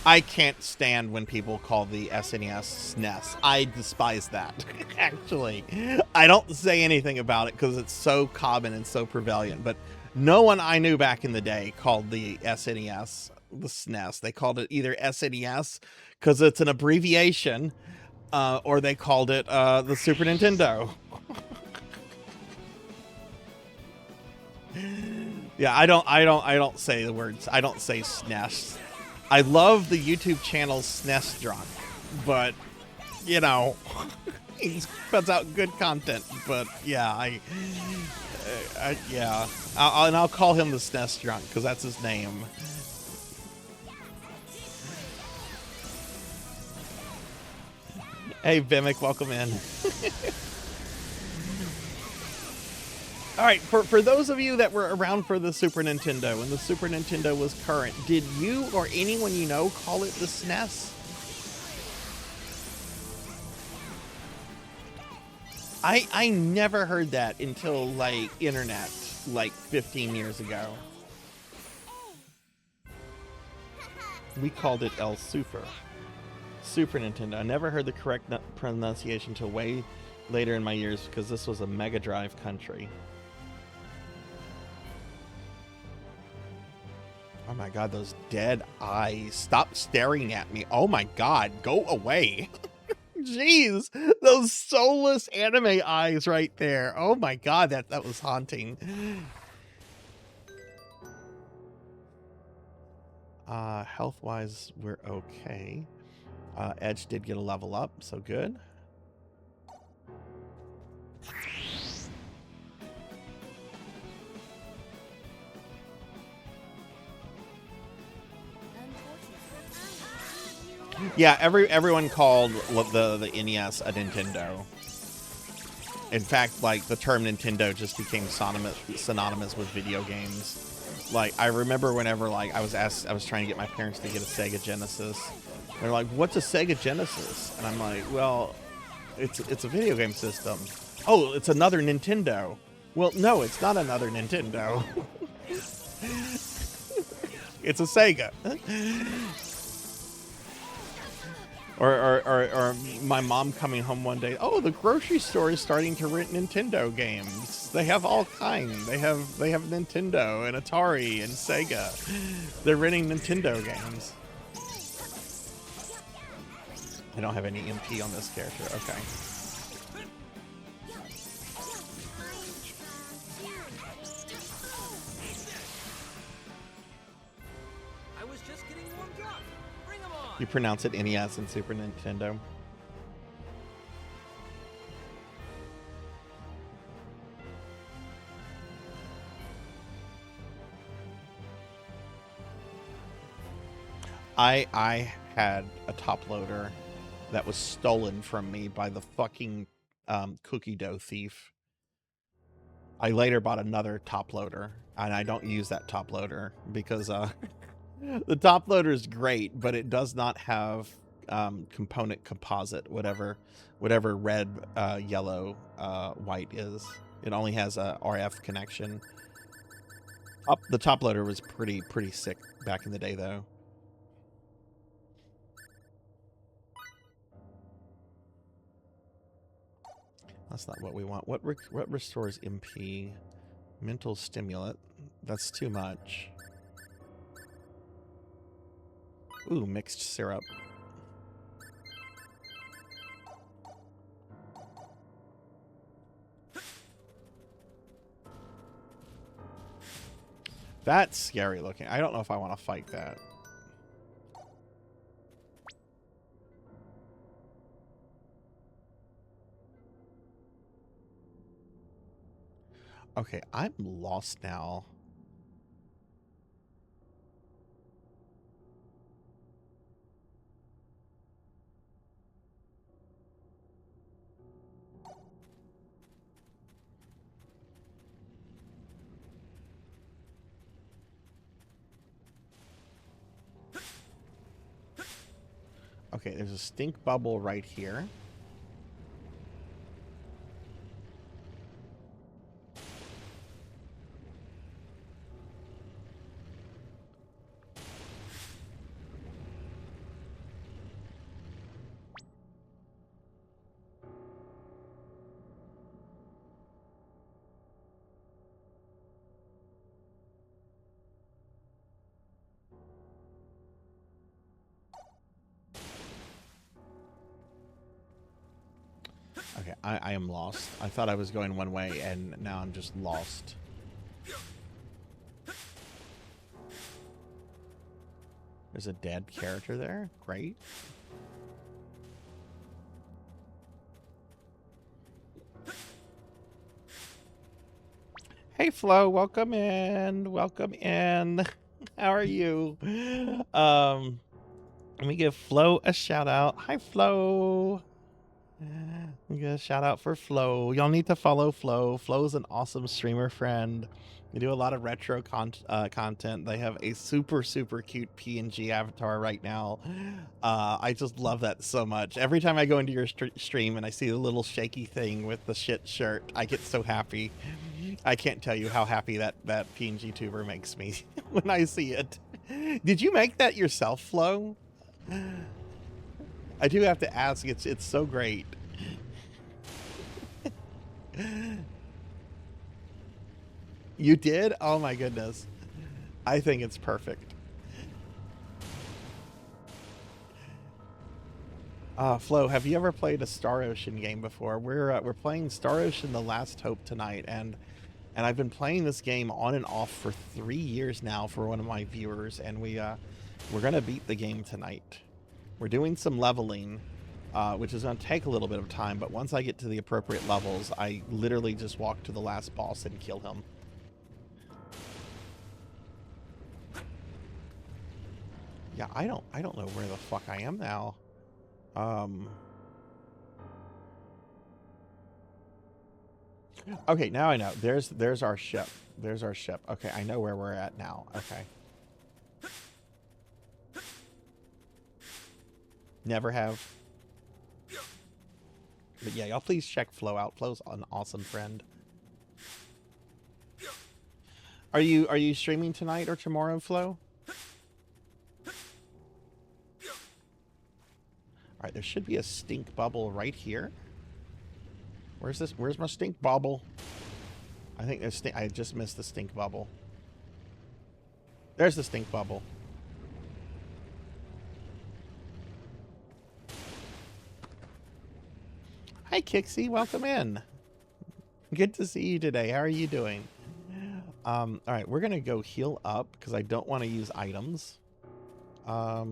I can't stand when people call the SNES SNES. I despise that, actually. I don't say anything about it because it's so common and so prevalent, but no one I knew back in the day called the SNES the SNES. They called it either SNES because it's an abbreviation, or they called it the Super Nintendo. Yeah, I don't say the words. I don't say SNES. I love the YouTube channel SNES Drunk, but you know, he puts out good content. But yeah, yeah, I'll call him the SNES Drunk because that's his name. Hey Vimic, welcome in. All right, for those of you that were around for the Super Nintendo, when the Super Nintendo was current, did you or anyone you know call it the SNES? I never heard that until, like, internet, like, 15 years ago. We called it El Super. Super Nintendo. I never heard the correct pronunciation until way later in my years because this was a Mega Drive country. Oh my god, those dead eyes. Stop staring at me. Oh my god, go away. Jeez, those soulless anime eyes right there. Oh my god, that was haunting. Health-wise, we're okay. Edge did get a level up, so good. Yeah, everyone called the NES a Nintendo. In fact, like, the term Nintendo just became synonymous with video games. Like, I remember whenever, like, I was trying to get my parents to get a Sega Genesis. They're like, "What's a Sega Genesis?" And I'm like, "Well, it's a video game system." "Oh, it's another Nintendo." Well, no, it's not another Nintendo. It's a Sega. Or my mom coming home one day, "Oh, the grocery store is starting to rent Nintendo games. They have all kinds. They have Nintendo and Atari and Sega. They're renting Nintendo games." I don't have any MP on this character. Okay. I was just getting warmed up. Bring 'em on. You pronounce it NES and Super Nintendo. I had a top loader that was stolen from me by the fucking cookie dough thief. I later bought another top loader, and I don't use that top loader because the top loader is great, but it does not have component composite, whatever red, yellow, white is. It only has a RF connection. The top loader was pretty sick back in the day, though. That's not what we want. What restores MP? Mental stimulant. That's too much. Ooh, mixed syrup. That's scary looking. I don't know if I want to fight that. Okay, I'm lost now. Okay, there's a stink bubble right here. Okay, I am lost. I thought I was going one way, and now I'm just lost. There's a dead character there. Great. Hey, Flo, welcome in. Welcome in. How are you? Let me give Flo a shout out. Hi, Flo. We got a shout out for Flo. Y'all need to follow Flo. Flo's an awesome streamer friend. They do a lot of retro content. They have a super cute PNG avatar right now. I just love that so much. Every time I go into your stream and I see the little shaky thing with the shit shirt, I get so happy. I can't tell you how happy that PNG tuber makes me when I see it. Did you make that yourself, Flo? I do have to ask. It's so great. You did? Oh my goodness. I think it's perfect. Flo, have you ever played a Star Ocean game before? We're playing Star Ocean: The Last Hope tonight, and I've been playing this game on and off for 3 years now for one of my viewers, and we're gonna beat the game tonight. We're doing some leveling, which is going to take a little bit of time, but once I get to the appropriate levels, I literally just walk to the last boss and kill him. Yeah, I don't know where the fuck I am now. Okay, now I know. There's our ship. There's our ship. Okay, I know where we're at now. Okay. Never have. But yeah, y'all please check Flo out. Flo's an awesome friend. Are you streaming tonight or tomorrow, Flo? Alright, there should be a stink bubble right here. Where's this? Where's my stink bubble? I think there's I just missed the stink bubble. There's the stink bubble. Hi, Kixie. Welcome in. Good to see you today. How are you doing? All right, we're going to go heal up because I don't want to use items. Go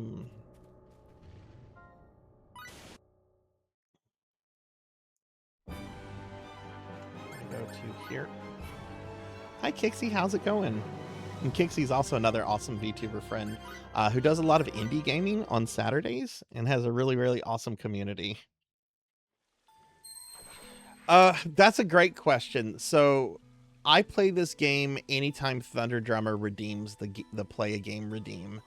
to here. Hi, Kixie. How's it going? And Kixie's also another awesome VTuber friend who does a lot of indie gaming on Saturdays and has a really awesome community. That's a great question. So I play this game anytime Thunder Drummer redeems the play a game redeem.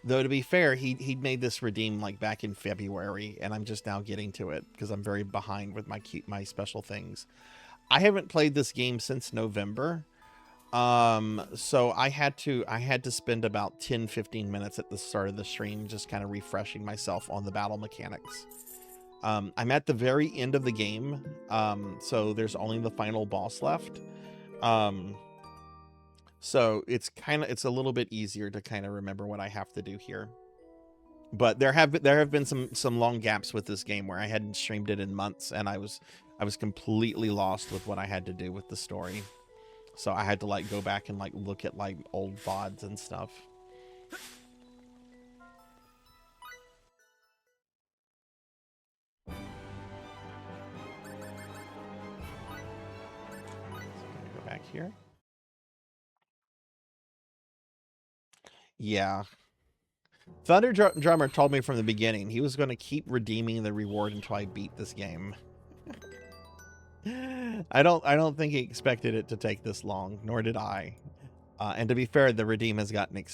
Though to be fair, he made this redeem like back in February, and I'm just now getting to it because I'm very behind with my special things. I haven't played this game since November. So I had to spend about 10-15 minutes at the start of the stream just kind of refreshing myself on the battle mechanics. I'm at the very end of the game, so there's only the final boss left. So it's a little bit easier to kind of remember what I have to do here. But there have been some long gaps with this game where I hadn't streamed it in months, and I was completely lost with what I had to do with the story. So I had to like go back and like look at like old VODs and stuff. Go back here. Yeah. Thunder Drummer told me from the beginning he was going to keep redeeming the reward until I beat this game. I don't think he expected it to take this long, nor did I. And to be fair, the redeem has gotten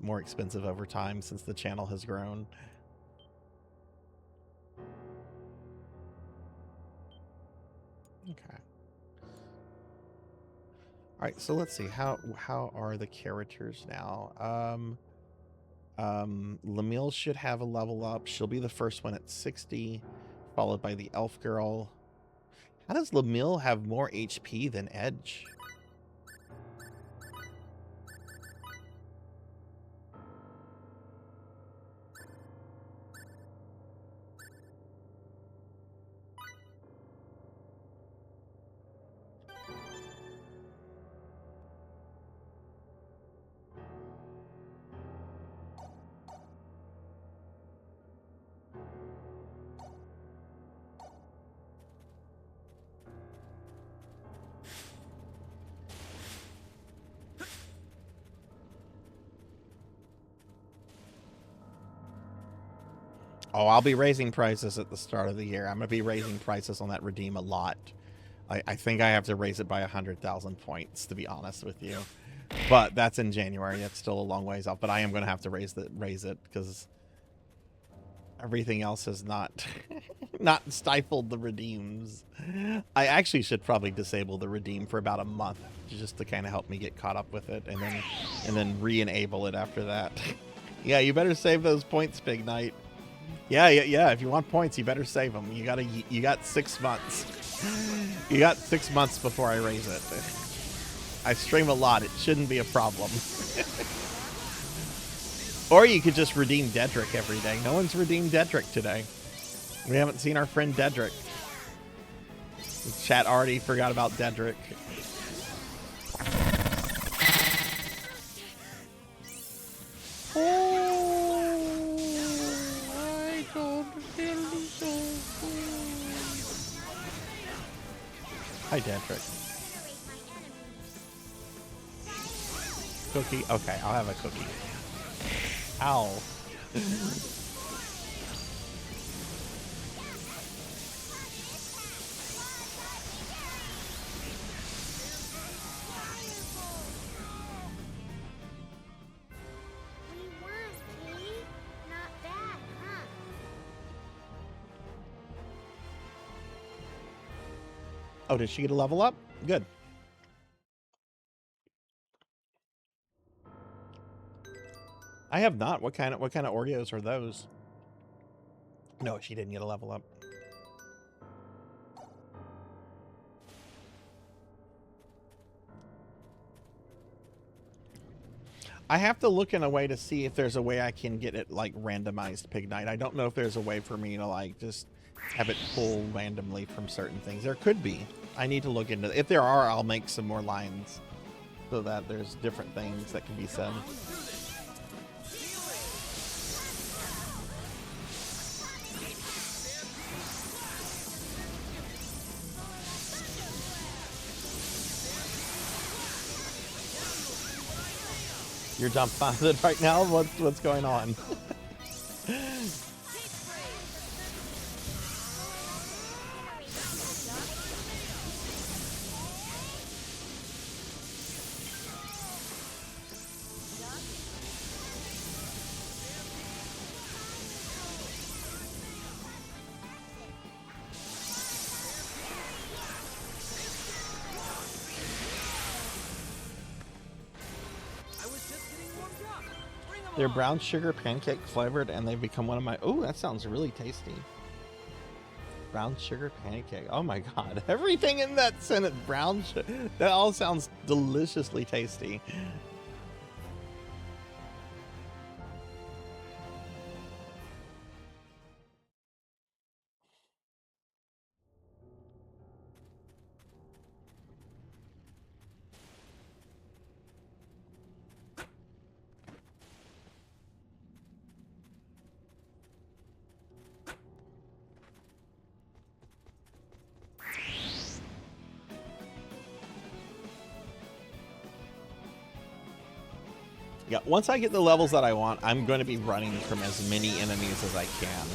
more expensive over time since the channel has grown. Okay. All right, so let's see how are the characters now. Lamille should have a level up. She'll be the first one at 60, followed by the elf girl. How does Lamille have more HP than Edge? Oh, I'll be raising prices at the start of the year. I'm going to be raising prices on that redeem a lot. I think I have to raise it by 100,000 points, to be honest with you. But that's in January. That's still a long ways out. But I am going to have to raise it because everything else has not stifled the redeems. I actually should probably disable the redeem for about a month just to kind of help me get caught up with it, and then re-enable it after that. Yeah, you better save those points, Big Knight. Yeah. If you want points, you better save them. You got 6 months. You got 6 months before I raise it. I stream a lot. It shouldn't be a problem. Or you could just redeem Dedrick every day. No one's redeemed Dedrick today. We haven't seen our friend Dedrick. The chat already forgot about Dedrick. Hi, Dedrick. Cookie? Okay, I'll have a cookie. Ow. We won, Kitty. Not bad, huh? Oh, did she get a level up? Good. I have not. What kind of Oreos are those? No, she didn't get a level up. I have to look in a way to see if there's a way I can get it like randomized Pig Night. I don't know if there's a way for me to like just have it pull randomly from certain things. There could be. I need to look into it. If there are, I'll make some more lines so that there's different things that can be said. You're dumbfounded right now? What's going on? They're brown sugar pancake flavored, and they've become one of my... Oh, that sounds really tasty. Brown sugar pancake. Oh my god. Everything in that sentence. Brown sugar. That all sounds deliciously tasty. Yeah, once I get the levels that I want, I'm going to be running from as many enemies as I can.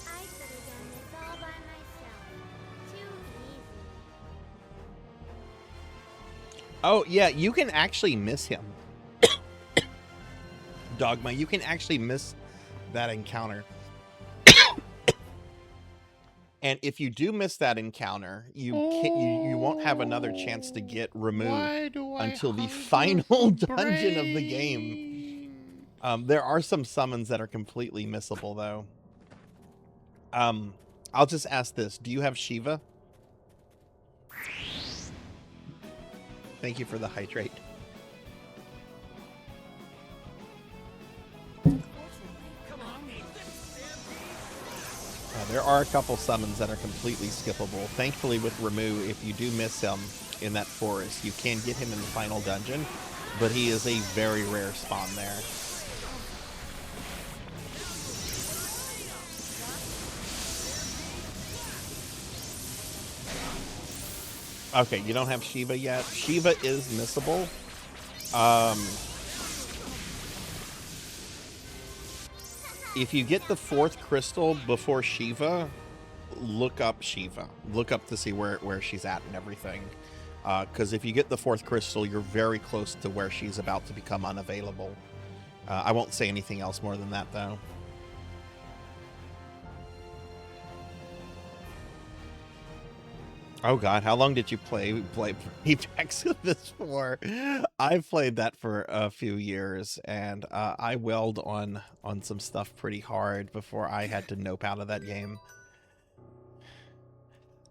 I could have done this all by myself. Too easy. Oh, yeah, you can actually miss him. Dogma, you can actually miss that encounter. And if you do miss that encounter, you won't have another chance to get removed until the final dungeon of the game. There are some summons that are completely missable, though. I'll just ask this. Do you have Shiva? Thank you for the hydrate. There are a couple summons that are completely skippable. Thankfully, with Ramu, if you do miss him in that forest, you can get him in the final dungeon, but he is a very rare spawn there. Okay, you don't have Shiva yet. Shiva is missable. If you get the 4th crystal before Shiva, look up Shiva. Look up to see where she's at and everything. Because if you get the 4th crystal, you're very close to where she's about to become unavailable. I won't say anything else more than that, though. Oh god, how long did you play Exodus for? I've played that for a few years, and I wailed on some stuff pretty hard before I had to nope out of that game.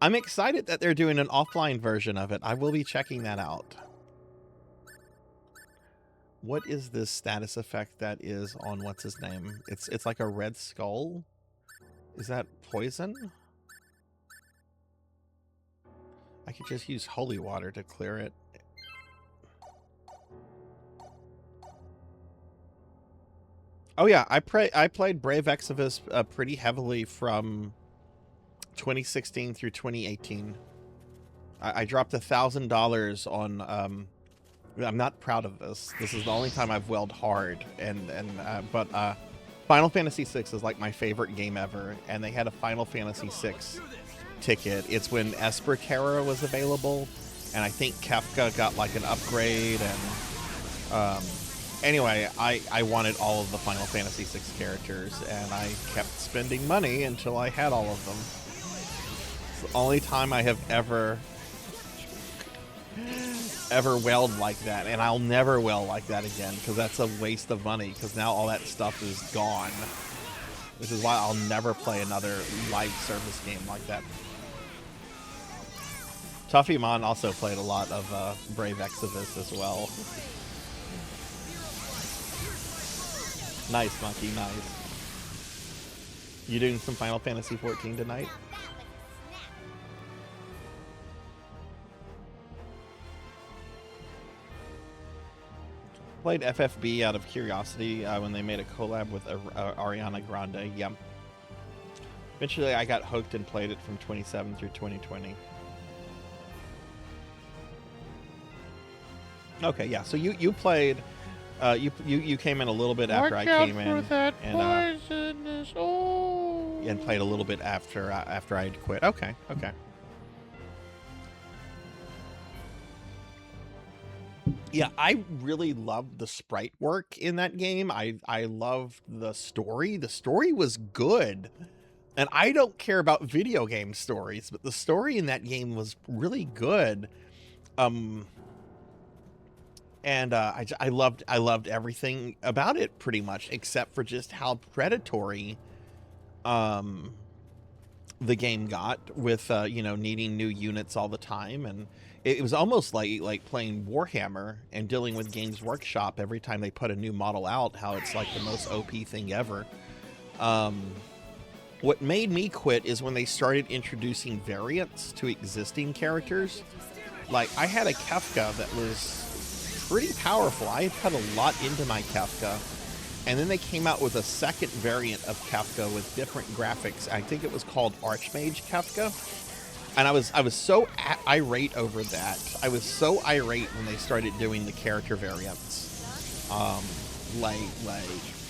I'm excited that they're doing an offline version of it. I will be checking that out. What is this status effect that is on what's his name? It's like a red skull. Is that poison? I could just use holy water to clear it. Oh yeah, I played Brave Exodus pretty heavily from 2016 through 2018. I dropped $1,000 on. I'm not proud of this. This is the only time I've wailed hard, but Final Fantasy VI is like my favorite game ever, and they had a Final Fantasy VI ticket. It's when Esper Terra was available, and I think Kefka got like an upgrade, and anyway, I wanted all of the Final Fantasy VI characters, and I kept spending money until I had all of them. It's the only time I have ever wailed like that, and I'll never wail like that again, because that's a waste of money, because now all that stuff is gone. Which is why I'll never play another live service game like that. Tuffy Mon also played a lot of Brave Exodus as well. Nice, Monkey, nice. You doing some Final Fantasy 14 tonight? Played FFB out of curiosity when they made a collab with Ariana Grande. Yep. Eventually, I got hooked and played it from 2017 through 2020. Okay, yeah. So you played. You came in a little bit after I came in, and played a little bit after I had quit. Okay, okay. Yeah, I really loved the sprite work in that game. I loved the story. The story was good. And I don't care about video game stories, but the story in that game was really good. And I loved everything about it pretty much, except for just how predatory the game got with you know, needing new units all the time. And it was almost like playing Warhammer and dealing with Games Workshop every time they put a new model out, how it's like the most OP thing ever. What made me quit is when they started introducing variants to existing characters. Like, I had a Kefka that was pretty powerful. I had put a lot into my Kefka, and then they came out with a second variant of Kefka with different graphics. I think it was called Archmage Kefka, and I was so irate over that. I was so irate when they started doing the character variants, like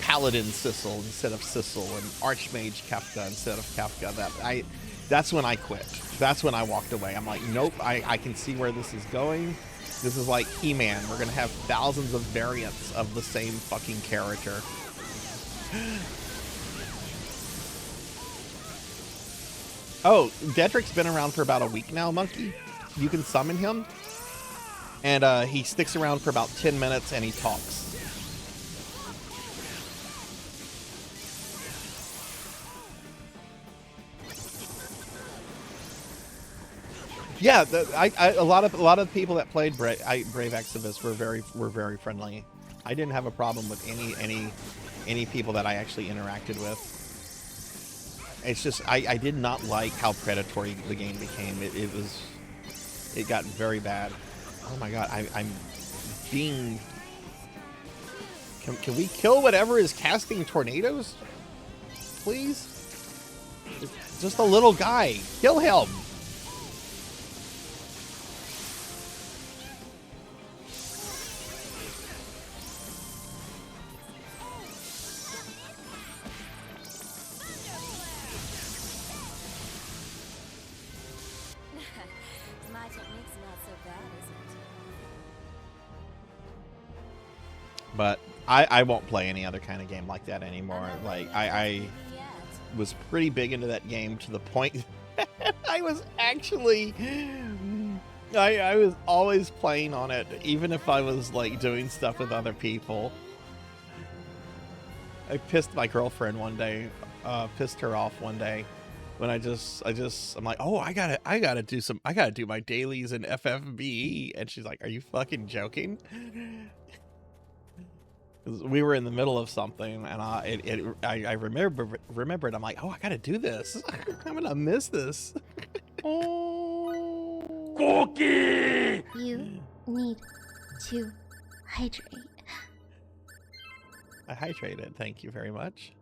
Paladin Sissel instead of Sissel, and Archmage Kefka instead of Kefka. That's when I quit. That's when I walked away. I'm like, nope. I can see where this is going. This is like He-Man. We're going to have thousands of variants of the same fucking character. Oh, Dedric's been around for about a week now, Monkey. You can summon him. And he sticks around for about 10 minutes and he talks. Yeah, a lot of people that played Brave Exodus were very friendly. I didn't have a problem with any people that I actually interacted with. It's just I did not like how predatory the game became. It got very bad. Oh my god, I'm being. Can we kill whatever is casting tornadoes, please? It's just a little guy. Kill him. My technique's not so bad, is it? But I won't play any other kind of game like that anymore. Like, I was pretty big into that game to the point I was actually I was always playing on it, even if I was like doing stuff with other people. I pissed my girlfriend one day, pissed her off one day when I'm like, oh, I gotta do my dailies in FFBE, and she's like, are you fucking joking? We were in the middle of something, and I remembered. I'm like, oh, I gotta do this. I'm gonna miss this. Cookie! You need to hydrate. I hydrated. Thank you very much.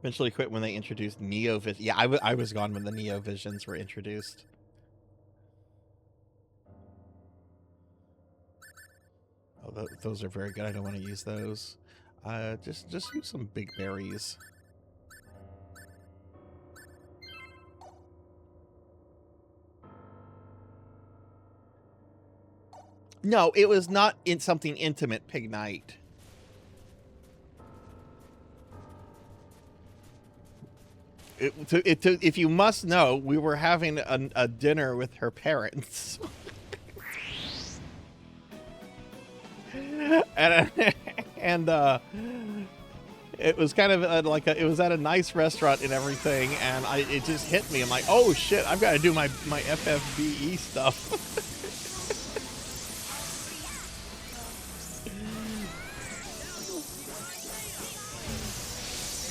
Eventually quit when they introduced Neo Vision. Yeah, I was gone when the Neo Visions were introduced. Oh, those are very good. I don't want to use those. Just use some big berries. No, it was not in something intimate, Pig Night. If you must know, we were having a dinner with her parents. and it was kind of it was at a nice restaurant and everything, and it just hit me. I'm like, oh shit, I've got to do my FFBE stuff.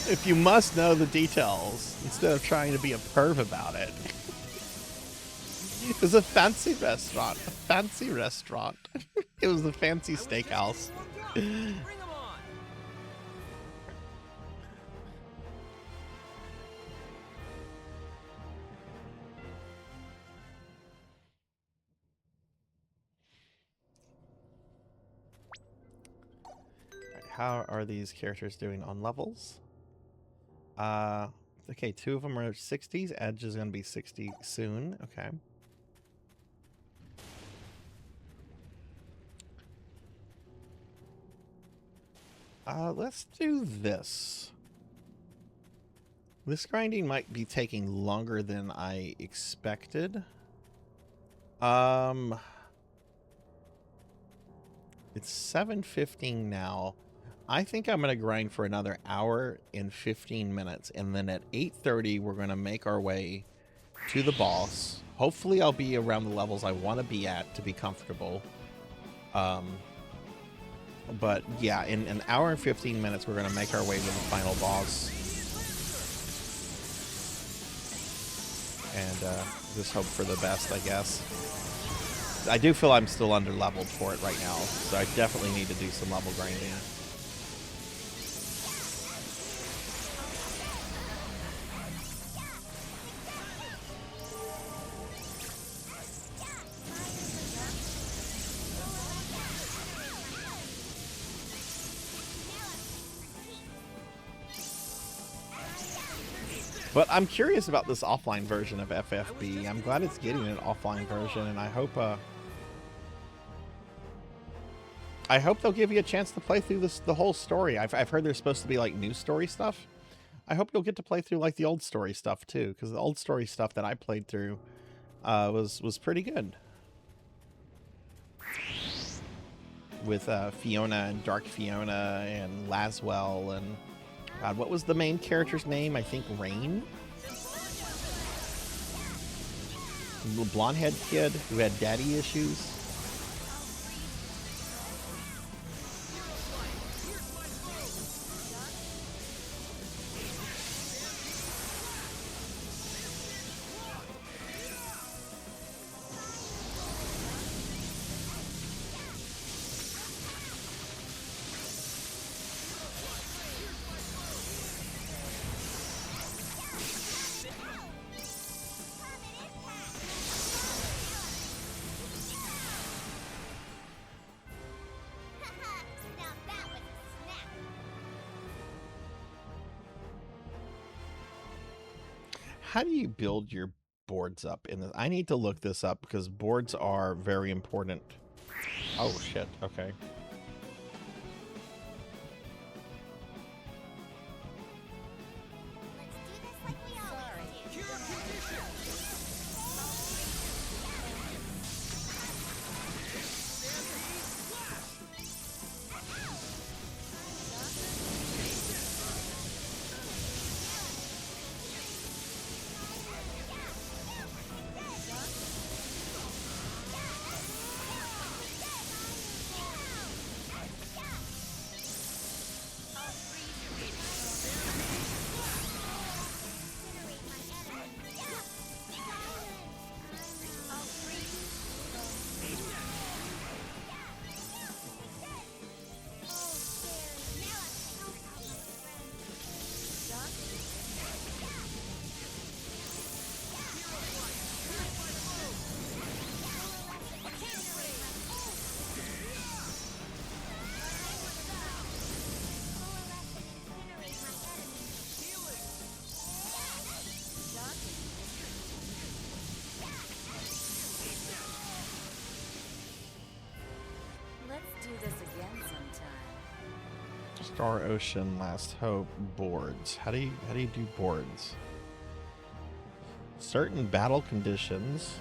If you must know the details, instead of trying to be a perv about it. It was a fancy restaurant. A fancy restaurant. It was a fancy steakhouse. Bring 'em on. How are these characters doing on levels? Okay, 2 of them are 60s. Edge is going to be 60 soon. Okay. Let's do this. This grinding might be taking longer than I expected. It's 7:15 now. I think I'm going to grind for another hour and 15 minutes. And then at 8:30, we're going to make our way to the boss. Hopefully, I'll be around the levels I want to be at to be comfortable. But yeah, in an hour and 15 minutes, we're going to make our way to the final boss. And just hope for the best, I guess. I do feel I'm still under leveled for it right now, so I definitely need to do some level grinding. But I'm curious about this offline version of FFB. I'm glad it's getting an offline version, and I hope they'll give you a chance to play through the whole story. I've heard there's supposed to be like new story stuff. I hope you'll get to play through like the old story stuff too, because the old story stuff that I played through was pretty good. With Fiona and Dark Fiona and Laswell and God, what was the main character's name? I think Rain? The blonde-head kid who had daddy issues. How do you build your boards up in this? I need to look this up because boards are very important. Oh shit, okay. Star Ocean, Last Hope, boards. How do you do boards? Certain battle conditions.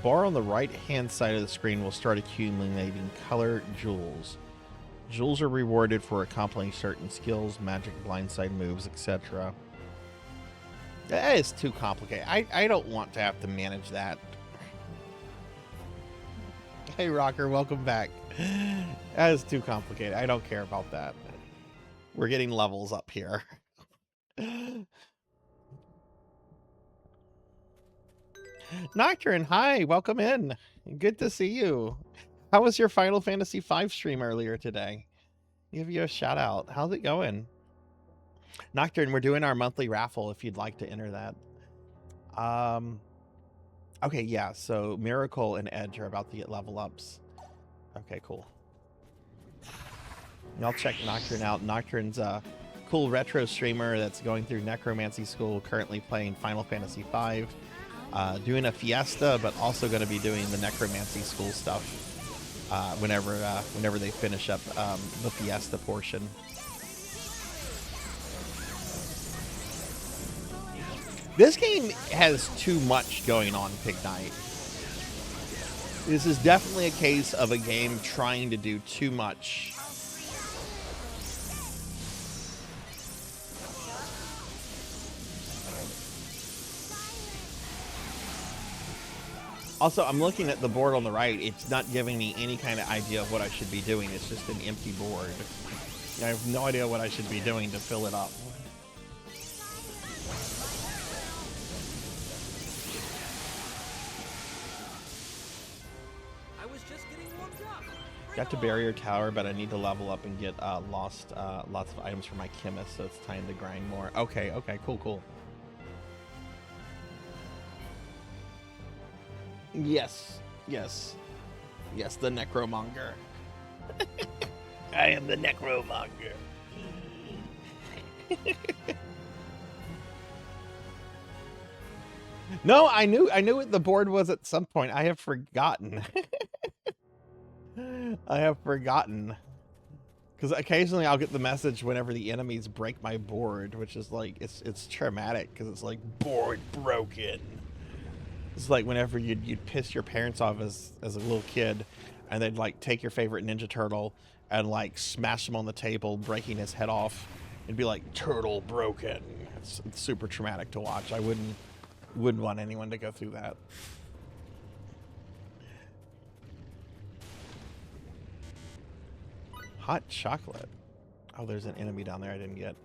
Bar on the right hand side of the screen will start accumulating color jewels. Jewels are rewarded for accomplishing certain skills, magic, blindside moves, etc. That is too complicated. I don't want to have to manage that. Hey, Rocker, welcome back. That is too complicated. I don't care about that. We're getting levels up here. Nocturne, hi, welcome in. Good to see you. How was your Final Fantasy V stream earlier today? Give you a shout out. How's it going? Nocturne, we're doing our monthly raffle if you'd like to enter that. Okay, yeah, so Miracle and Edge are about to get level ups. Okay, cool. Y'all check Nocturne out. Nocturne's cool retro streamer that's going through necromancy school, currently playing Final Fantasy V, doing a fiesta, but also going to be doing the necromancy school stuff whenever they finish up the fiesta portion. This game has too much going on, Pig Knight. This is definitely a case of a game trying to do too much. Also, I'm looking at the board on the right. It's not giving me any kind of idea of what I should be doing. It's just an empty board. I have no idea what I should be doing to fill it up. I was just getting warmed up. Got to Barrier Tower, but I need to level up and get lots of items for my chemist, so it's time to grind more. Okay, cool. Yes, the necromonger. I am the necromonger. No, I knew what the board was at some point. I have forgotten. Because occasionally I'll get the message whenever the enemies break my board, which is like, it's traumatic because it's like, board broken. It's like whenever you'd piss your parents off as a little kid, and they'd like take your favorite Ninja Turtle and like smash him on the table, breaking his head off. It'd be like, turtle broken. It's super traumatic to watch. I wouldn't want anyone to go through that. Hot chocolate. Oh, there's an enemy down there I didn't get.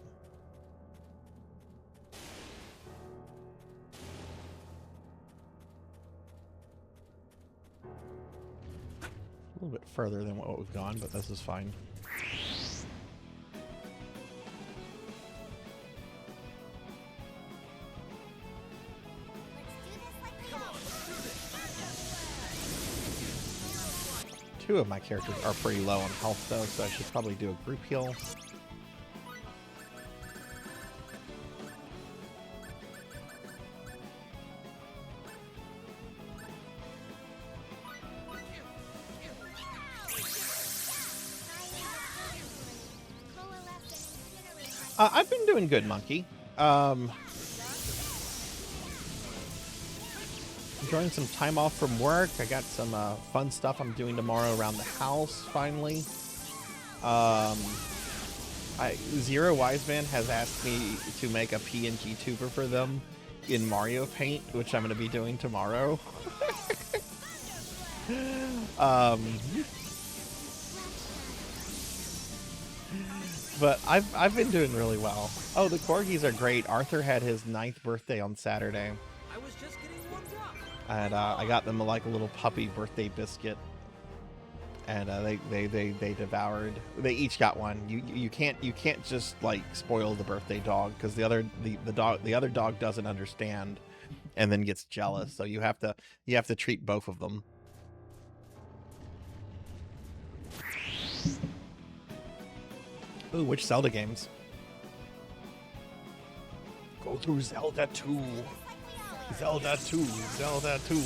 A little bit further than what we've gone, but this is fine. Two of my characters are pretty low on health though, so I should probably do a group heal. I've been doing good, Monkey. Enjoying some time off from work. I got some fun stuff I'm doing tomorrow around the house, finally. Zero Wiseman has asked me to make a PNG tuber for them in Mario Paint, which I'm going to be doing tomorrow. But I've been doing really well. Oh, the corgis are great. Arthur had his 9th birthday on Saturday. I was just getting warmed up. And I got them like a little puppy birthday biscuit. And they devoured. They each got one. You can't just like spoil the birthday dog, because the other dog doesn't understand and then gets jealous. So you have to treat both of them. Ooh, which Zelda games? Go through Zelda 2. Zelda 2. Zelda 2.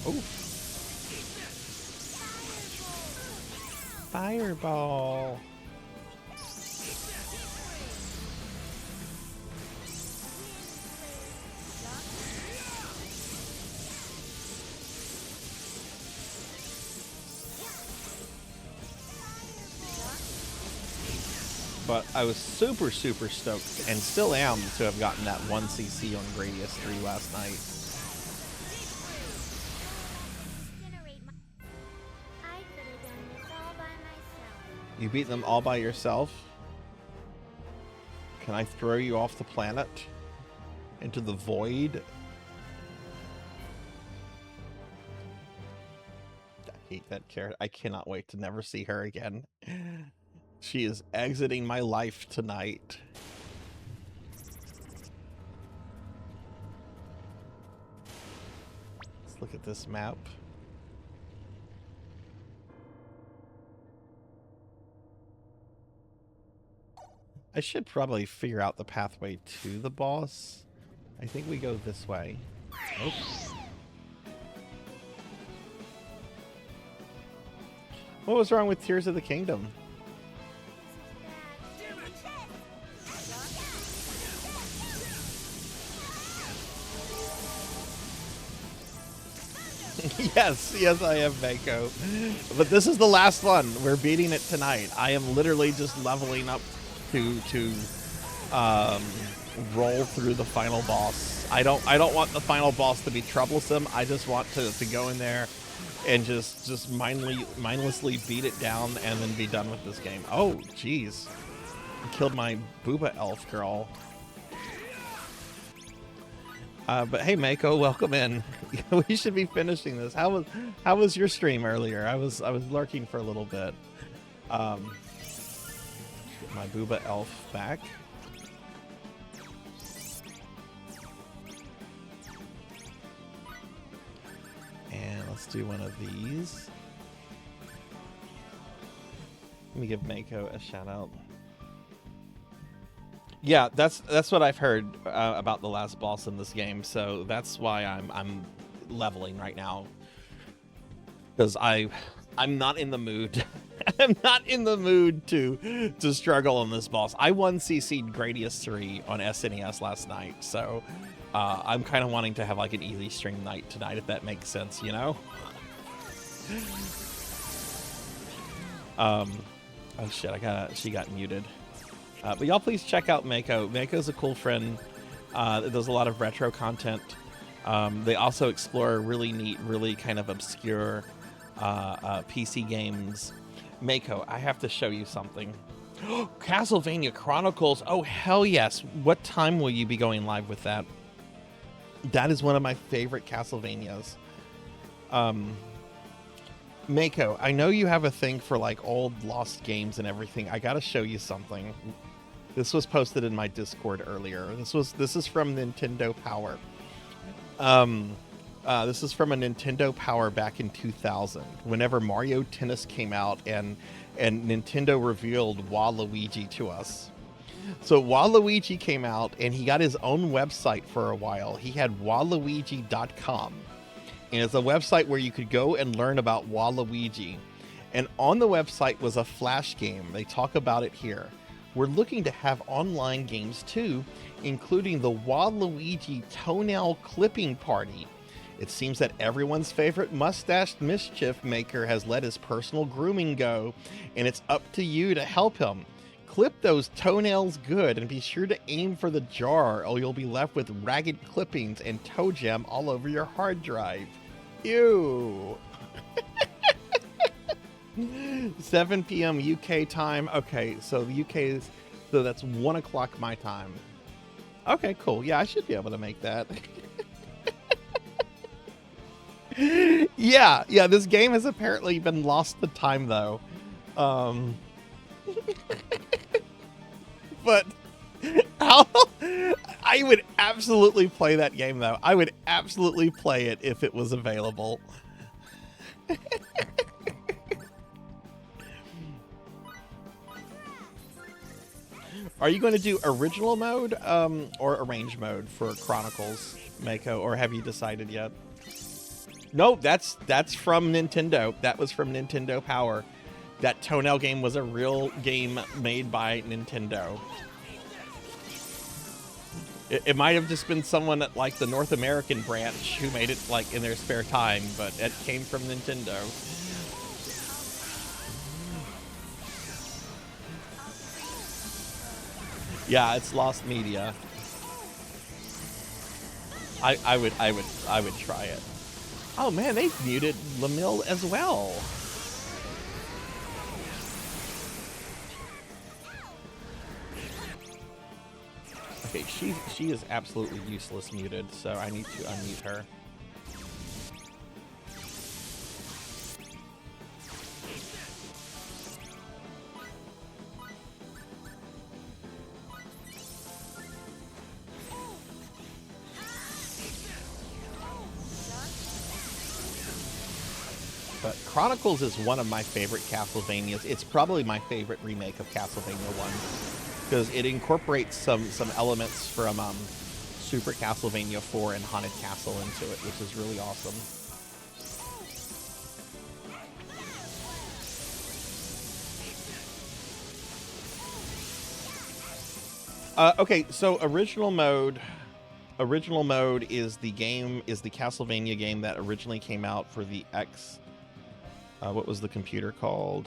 Oh. Fireball. But I was super stoked, and still am, to have gotten that 1 CC on Gradius 3 last night. You beat them all by yourself? Can I throw you off the planet? Into the void? hate that character. I cannot wait to never see her again. She is exiting my life tonight. Let's look at this map. I should probably figure out the pathway to the boss. I think we go this way. Oops. What was wrong with Tears of the Kingdom? yes, I am Mako. But this is the last one. We're beating it tonight. I am literally just leveling up to roll through the final boss. I don't want the final boss to be troublesome. I just want to go in there and just mindlessly beat it down and then be done with this game. Oh, jeez. I killed my booba elf girl. But hey, Mako, welcome in. We should be finishing this. How was your stream earlier? I was lurking for a little bit. Get my booba elf back. And let's do one of these. Let me give Mako a shout out. Yeah, that's what I've heard about the last boss in this game, so that's why I'm leveling right now, because I'm not in the mood. I'm not in the mood to struggle on this boss. I won CC'd Gradius 3 on SNES last night, so I'm kind of wanting to have like an easy stream night tonight, if that makes sense, you know? Oh shit, she got muted. But y'all please check out Mako. Mako's a cool friend that does a lot of retro content. They also explore really neat, really kind of obscure PC games. Mako, I have to show you something. Castlevania Chronicles. Oh, hell yes. What time will you be going live with that? That is one of my favorite Castlevanias. Mako, I know you have a thing for like old lost games and everything. I gotta show you something. This was posted in my Discord earlier. This is from Nintendo Power. This is from a Nintendo Power back in 2000, whenever Mario Tennis came out and Nintendo revealed Waluigi to us. So Waluigi came out and he got his own website for a while. He had Waluigi.com. And it's a website where you could go and learn about Waluigi. And on the website was a Flash game. They talk about it here. We're looking to have online games too, including the Waluigi Toenail Clipping Party. It seems that everyone's favorite mustached mischief maker has let his personal grooming go, and it's up to you to help him. Clip those toenails good and be sure to aim for the jar, or you'll be left with ragged clippings and toe jam all over your hard drive. Ew. 7 p.m. UK time. Okay, so the UK is, so that's 1 o'clock my time. Okay, cool. Yeah, I should be able to make that. yeah, this game has apparently been lost to time though. But how I would absolutely play that game though. I would absolutely play it if it was available. Are you going to do original mode or arrange mode for Chronicles, Mako, or have you decided yet? No, that's from Nintendo. That was from Nintendo Power. That Toenail game was a real game made by Nintendo. It might have just been someone at like the North American branch who made it like in their spare time, but it came from Nintendo. Yeah, it's lost media. I would try it. Oh man, they've muted Lamille as well. Okay, she is absolutely useless muted, so I need to unmute her. But Chronicles is one of my favorite Castlevanias. It's probably my favorite remake of Castlevania 1 because it incorporates some elements from Super Castlevania 4 and Haunted Castle into it, which is really awesome. Okay, so original mode is the Castlevania game that originally came out for the what was the computer called?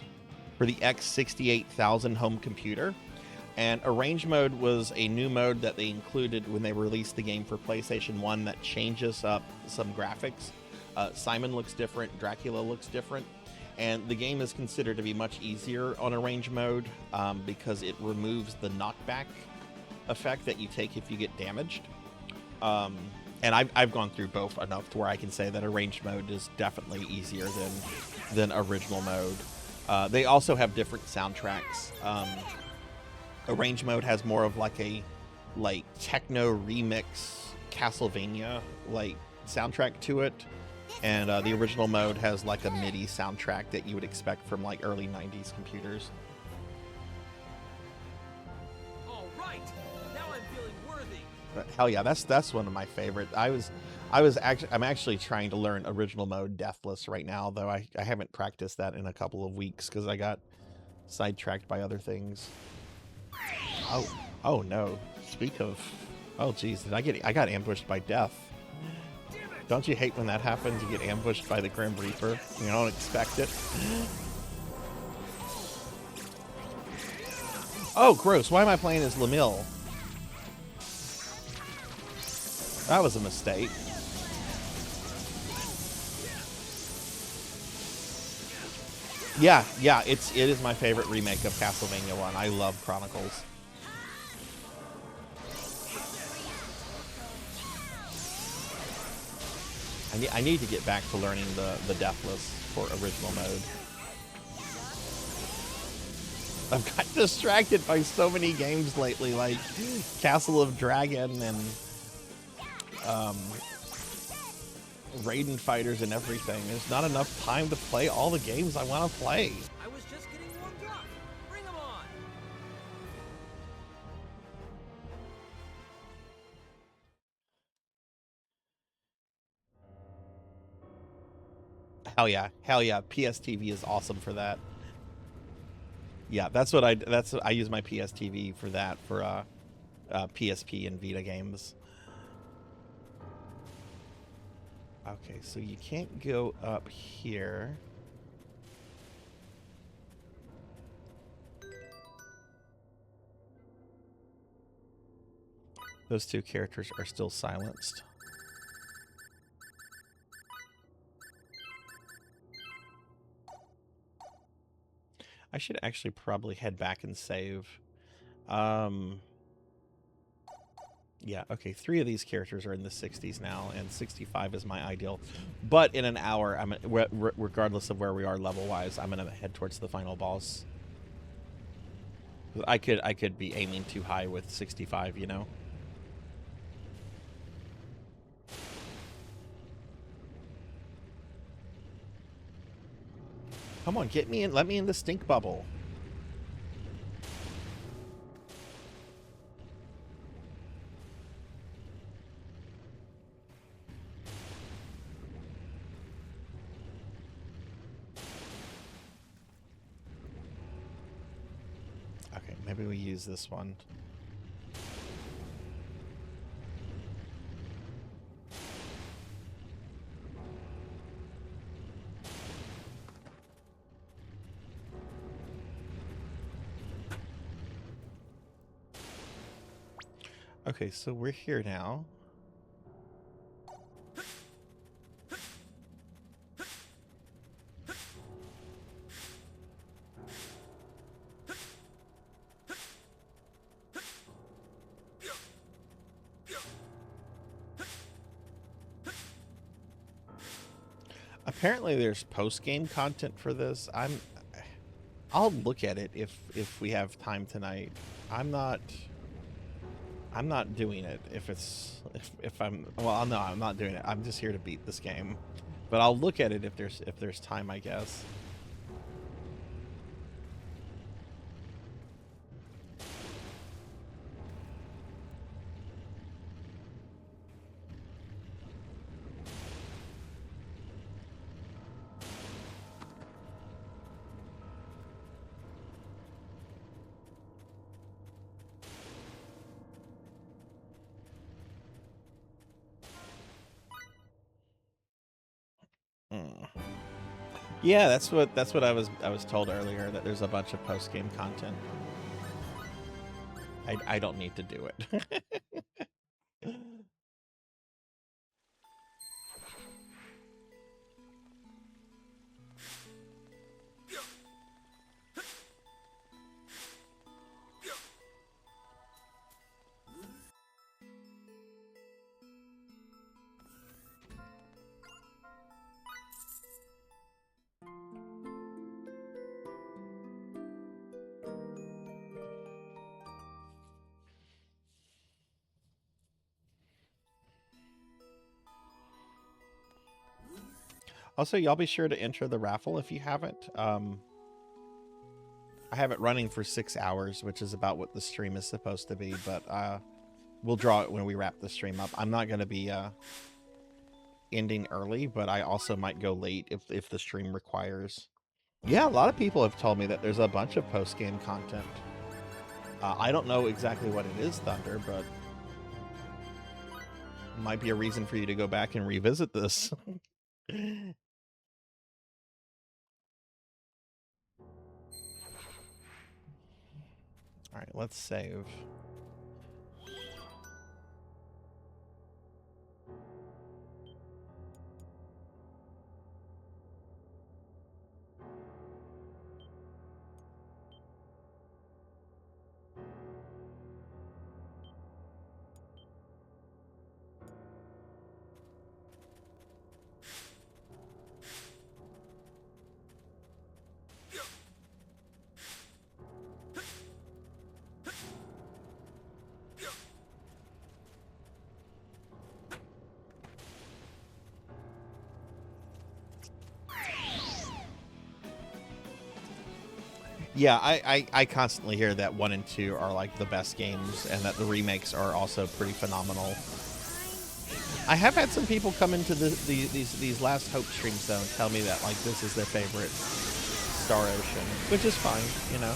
For the X68000 home computer. And Arrange mode was a new mode that they included when they released the game for PlayStation 1 that changes up some graphics. Simon looks different, Dracula looks different, and the game is considered to be much easier on Arrange mode because it removes the knockback effect that you take if you get damaged. And I've gone through both enough to where I can say that Arrange mode is definitely easier than original mode. They also have different soundtracks. Arrange mode has more of like a techno remix Castlevania soundtrack to it, and the original mode has like a MIDI soundtrack that you would expect from like early 90s computers. But hell yeah, that's one of my favorite. I'm actually trying to learn original mode Deathless right now, though I haven't practiced that in a couple of weeks because I got sidetracked by other things. Oh no. Speak of, oh geez, I got ambushed by death. Don't you hate when that happens? You get ambushed by the Grim Reaper. You don't expect it. Oh gross, why am I playing as Lamille? That was a mistake. Yeah, it is my favorite remake of Castlevania 1. I love Chronicles. I need to get back to learning the Deathless for original mode. I've got distracted by so many games lately, like Castle of Dragon and Raiden Fighters and everything. There's not enough time to play all the games I want to play. I was just getting warmed up. Bring 'em on. Hell yeah. PSTV is awesome for that. Yeah, I use my PSTV for that, for PSP and Vita games. Okay, so you can't go up here. Those two characters are still silenced. I should actually probably head back and save. Yeah, okay, 3 of these characters are in the 60s now, and 65 is my ideal. But in an hour, regardless of where we are level-wise, I'm going to head towards the final boss. I could be aiming too high with 65, you know? Come on, get me in, let me in the stink bubble. Okay, maybe we use this one. Okay, so we're here now. Apparently there's post-game content for this. I'll look at it if we have time tonight. I'm not doing it if I'm, well, no, I'm not doing it. I'm just here to beat this game. But I'll look at it if there's time, I guess. Yeah, that's what I was told earlier, that there's a bunch of post game content. I don't need to do it. Also, y'all be sure to enter the raffle if you haven't. I have it running for 6 hours, which is about what the stream is supposed to be, but we'll draw it when we wrap the stream up. I'm not going to be ending early, but I also might go late if the stream requires. Yeah, a lot of people have told me that there's a bunch of post-game content. I don't know exactly what it is, Thunder, but it might be a reason for you to go back and revisit this. All right, let's save. Yeah, I constantly hear that 1 and 2 are like the best games, and that the remakes are also pretty phenomenal. I have had some people come into these last Hope streams though and tell me that like this is their favorite Star Ocean, which is fine, you know.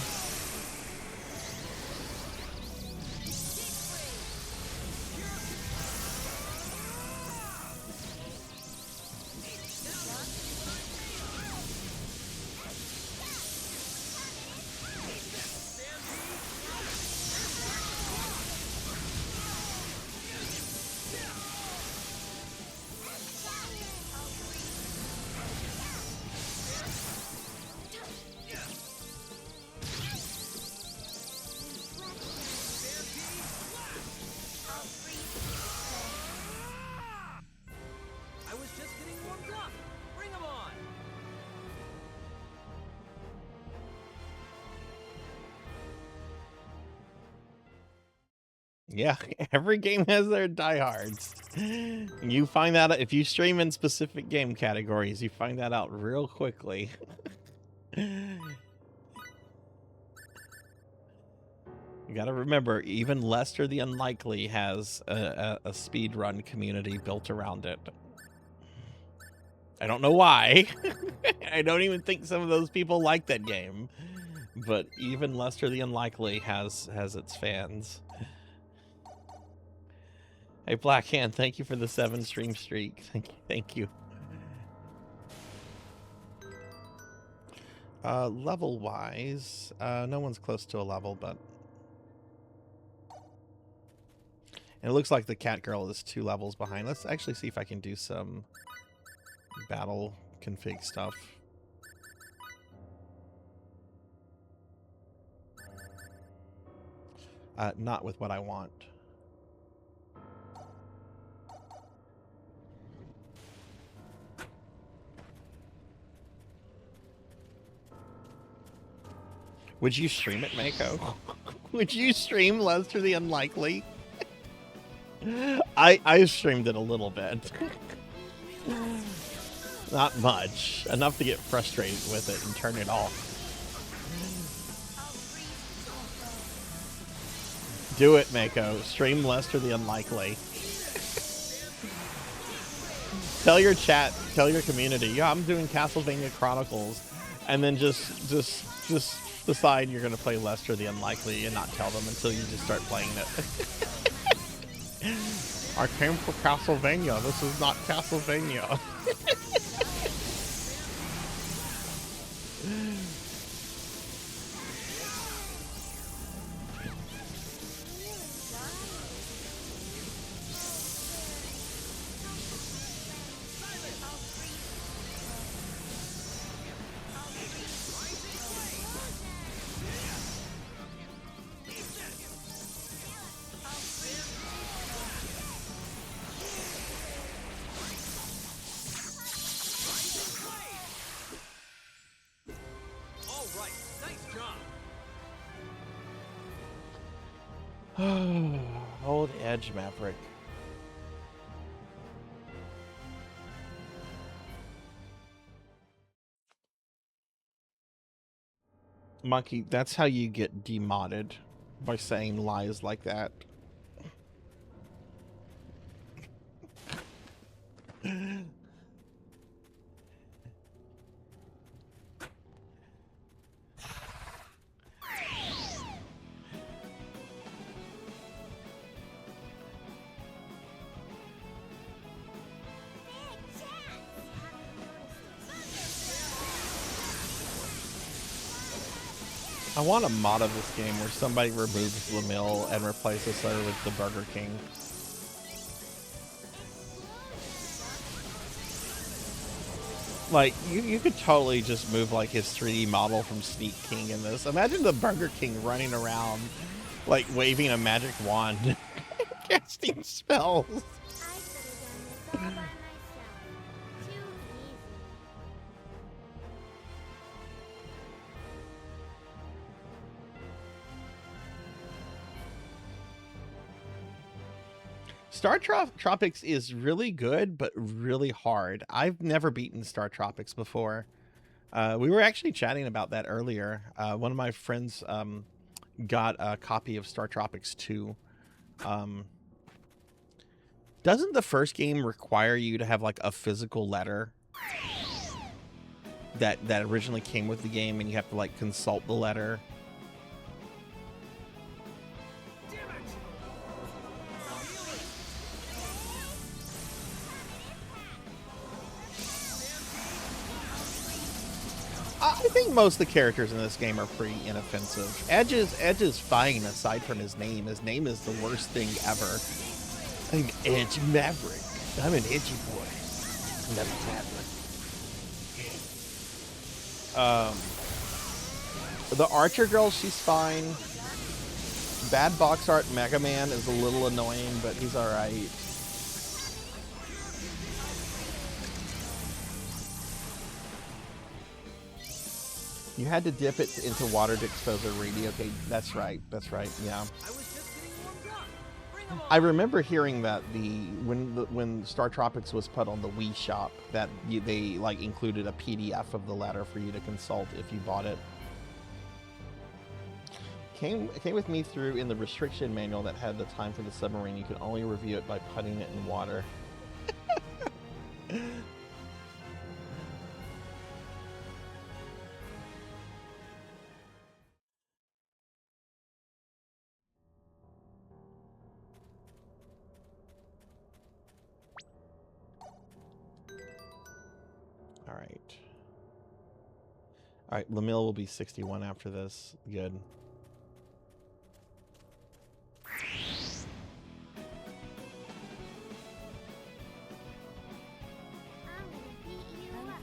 Yeah, every game has their diehards. You find that if you stream in specific game categories, you find that out real quickly. You gotta remember, even Lester the Unlikely has a speedrun community built around it. I don't know why. I don't even think some of those people like that game. But even Lester the Unlikely has its fans. Hey, Blackhand, thank you for the 7 stream streak. Thank you. Level-wise, no one's close to a level, but... And it looks like the cat girl is 2 levels behind. Let's actually see if I can do some battle config stuff. Not with what I want. Would you stream it, Mako? Would you stream Lester the Unlikely? I streamed it a little bit. Not much. Enough to get frustrated with it and turn it off. Do it, Mako. Stream Lester the Unlikely. Tell your chat, tell your community, yeah, I'm doing Castlevania Chronicles, and then just decide you're gonna play Lester the Unlikely and not tell them until you just start playing it. I came for Castlevania. This is not Castlevania. All right, nice job. Old Edge Maverick. Monkey, that's how you get demodded, by saying lies like that. I want a mod of this game where somebody removes Lamille and replaces her with the Burger King. Like, you could totally just move, like, his 3D model from Sneak King in this. Imagine the Burger King running around, like, waving a magic wand, casting spells. I could have done this all by myself. Too easy. Star Tropics is really good, but really hard. I've never beaten Star Tropics before. We were actually chatting about that earlier. One of my friends got a copy of Star Tropics 2. Doesn't the first game require you to have like a physical letter that originally came with the game, and you have to like consult the letter? I think most of the characters in this game are pretty inoffensive. Edge's fine aside from his name. His name is the worst thing ever. I'm Edge Maverick. I'm an edgy boy. And I'm Maverick. The Archer girl, she's fine. Bad box art Mega Man is a little annoying, but he's alright. You had to dip it into water to expose a radio. Okay, that's right, yeah. I was just getting warmed up. Bring 'em on. I remember hearing that when Star Tropics was put on the Wii Shop, that they like included a PDF of the letter for you to consult if you bought it. Came with me through in the restriction manual that had the time for the submarine. You could only review it by putting it in water. All right, Lamille will be 61 after this. Good. I'm gonna beat you up.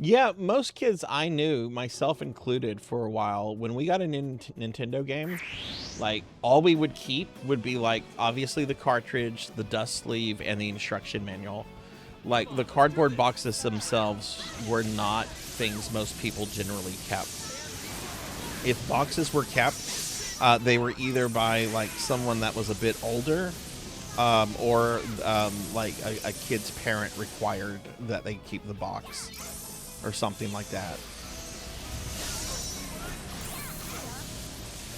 Yeah, most kids I knew, myself included, for a while, when we got a Nintendo game, like, all we would keep would be, like, obviously the cartridge, the dust sleeve, and the instruction manual. Like, the cardboard boxes themselves were not things most people generally kept. If boxes were kept, they were either by, like, someone that was a bit older, or like a kid's parent required that they keep the box, or something like that.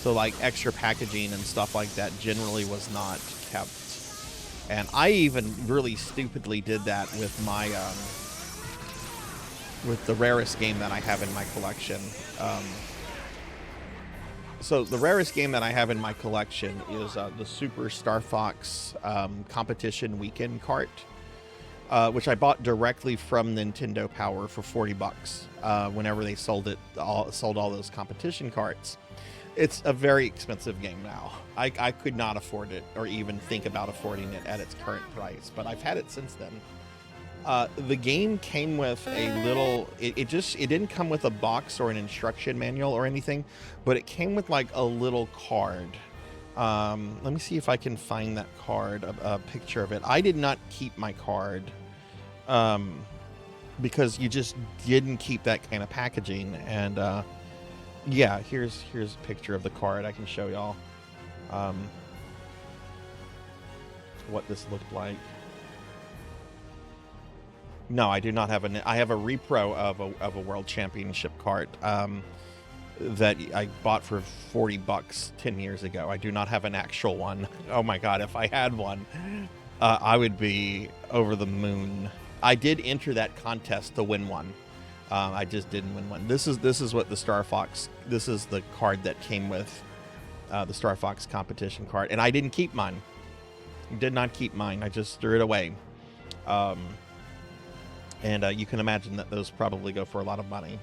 So, like, extra packaging and stuff like that generally was not kept. And I even really stupidly did that with my, with the rarest game that I have in my collection. So the rarest game that I have in my collection is the Super Star Fox Competition Weekend cart, which I bought directly from Nintendo Power for $40 whenever they sold all those competition carts. It's a very expensive game now. I could not afford it or even think about affording it at its current price, but I've had it since then. The game came with a little, it didn't come with a box or an instruction manual or anything, but it came with like a little card. Let me see if I can find that card, a picture of it. I did not keep my card, because you just didn't keep that kind of packaging. And yeah, here's a picture of the card. I can show y'all what this looked like. No, I do not have I have a repro of a World Championship cart that I bought for $40 10 years ago. I do not have an actual one. Oh my God, if I had one, I would be over the moon. I did enter that contest to win one. I just didn't win one. This is what the Star Fox. This is the card that came with the Star Fox competition card, and I didn't keep mine. Did not keep mine. I just threw it away. And you can imagine that those probably go for a lot of money.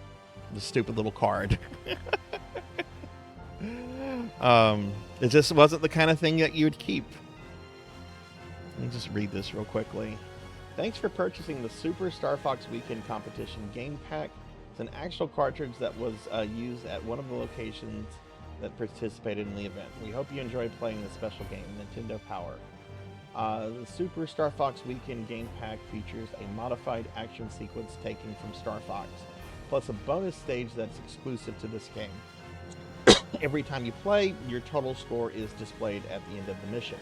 The stupid little card. It just wasn't the kind of thing that you would keep. Let me just read this real quickly. Thanks for purchasing the Super Star Fox Weekend Competition Game Pack. It's an actual cartridge that was used at one of the locations that participated in the event. We hope you enjoy playing this special game, Nintendo Power. The Super Star Fox Weekend Game Pack features a modified action sequence taken from Star Fox, plus a bonus stage that's exclusive to this game. Every time you play, your total score is displayed at the end of the mission.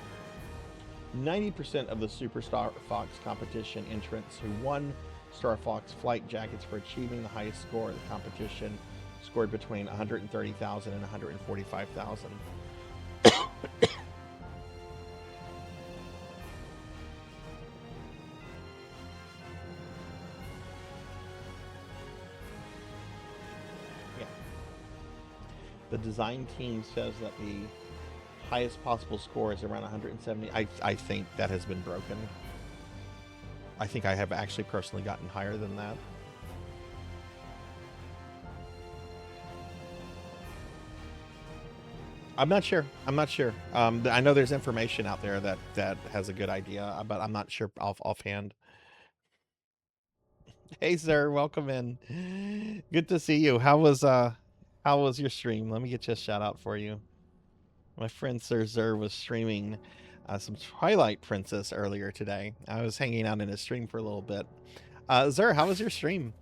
90% of the Super Star Fox competition entrants who won Star Fox flight jackets for achieving the highest score of the competition scored between 130,000 and 145,000. The design team says that the highest possible score is around 170. I think that has been broken. I think I have actually personally gotten higher than that. I'm not sure. I know there's information out there that has a good idea, but I'm not sure offhand. Hey, sir, welcome in. Good to see you. How was your stream? Let me get you a shout out for you. My friend Sarzac was streaming some Twilight Princess earlier today. I was hanging out in his stream for a little bit. Zer, how was your stream?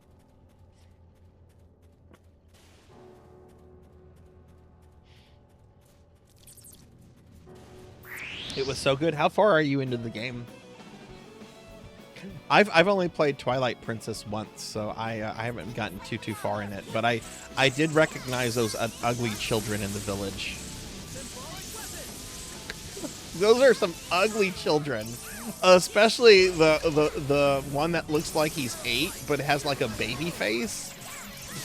It was so good. How far are you into the game? I've only played Twilight Princess once, so I haven't gotten too far in it. But I did recognize those ugly children in the village. Those are some ugly children, especially the one that looks like he's 8 but has like a baby face.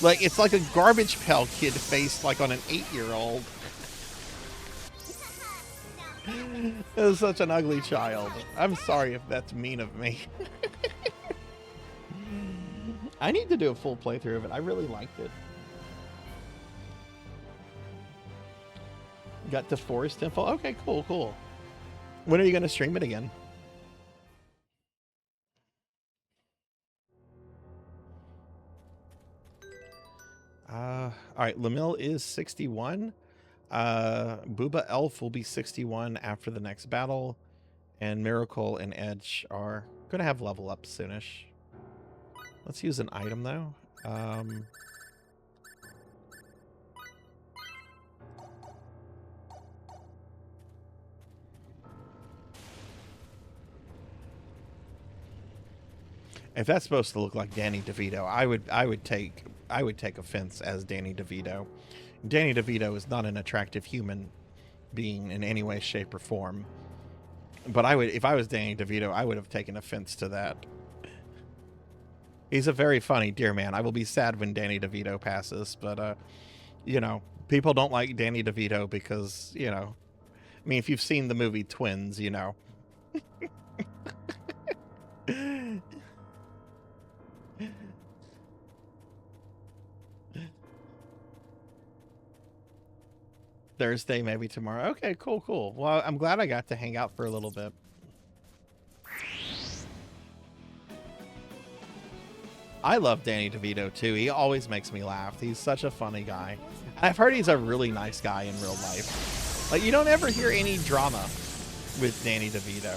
Like it's like a Garbage Pail Kid face, like on an 8-year-old. It was such an ugly child. I'm sorry if that's mean of me. I need to do a full playthrough of it. I really liked it. Got to Forest Temple. Okay, cool. When are you going to stream it again? right, Lamille is 61. Booba Elf will be 61 after the next battle, and Miracle and Edge are gonna have level up soonish. Let's use an item though. If that's supposed to look like Danny DeVito, I would take offense as Danny DeVito. Danny DeVito is not an attractive human being in any way, shape, or form. But if I was Danny DeVito, I would have taken offense to that. He's a very funny dear man. I will be sad when Danny DeVito passes, but you know, people don't like Danny DeVito because, you know, I mean, if you've seen the movie Twins, you know. Thursday, maybe tomorrow. Okay, cool. Well, I'm glad I got to hang out for a little bit. I love Danny DeVito too. He always makes me laugh. He's such a funny guy. I've heard he's a really nice guy in real life. Like, you don't ever hear any drama with Danny DeVito.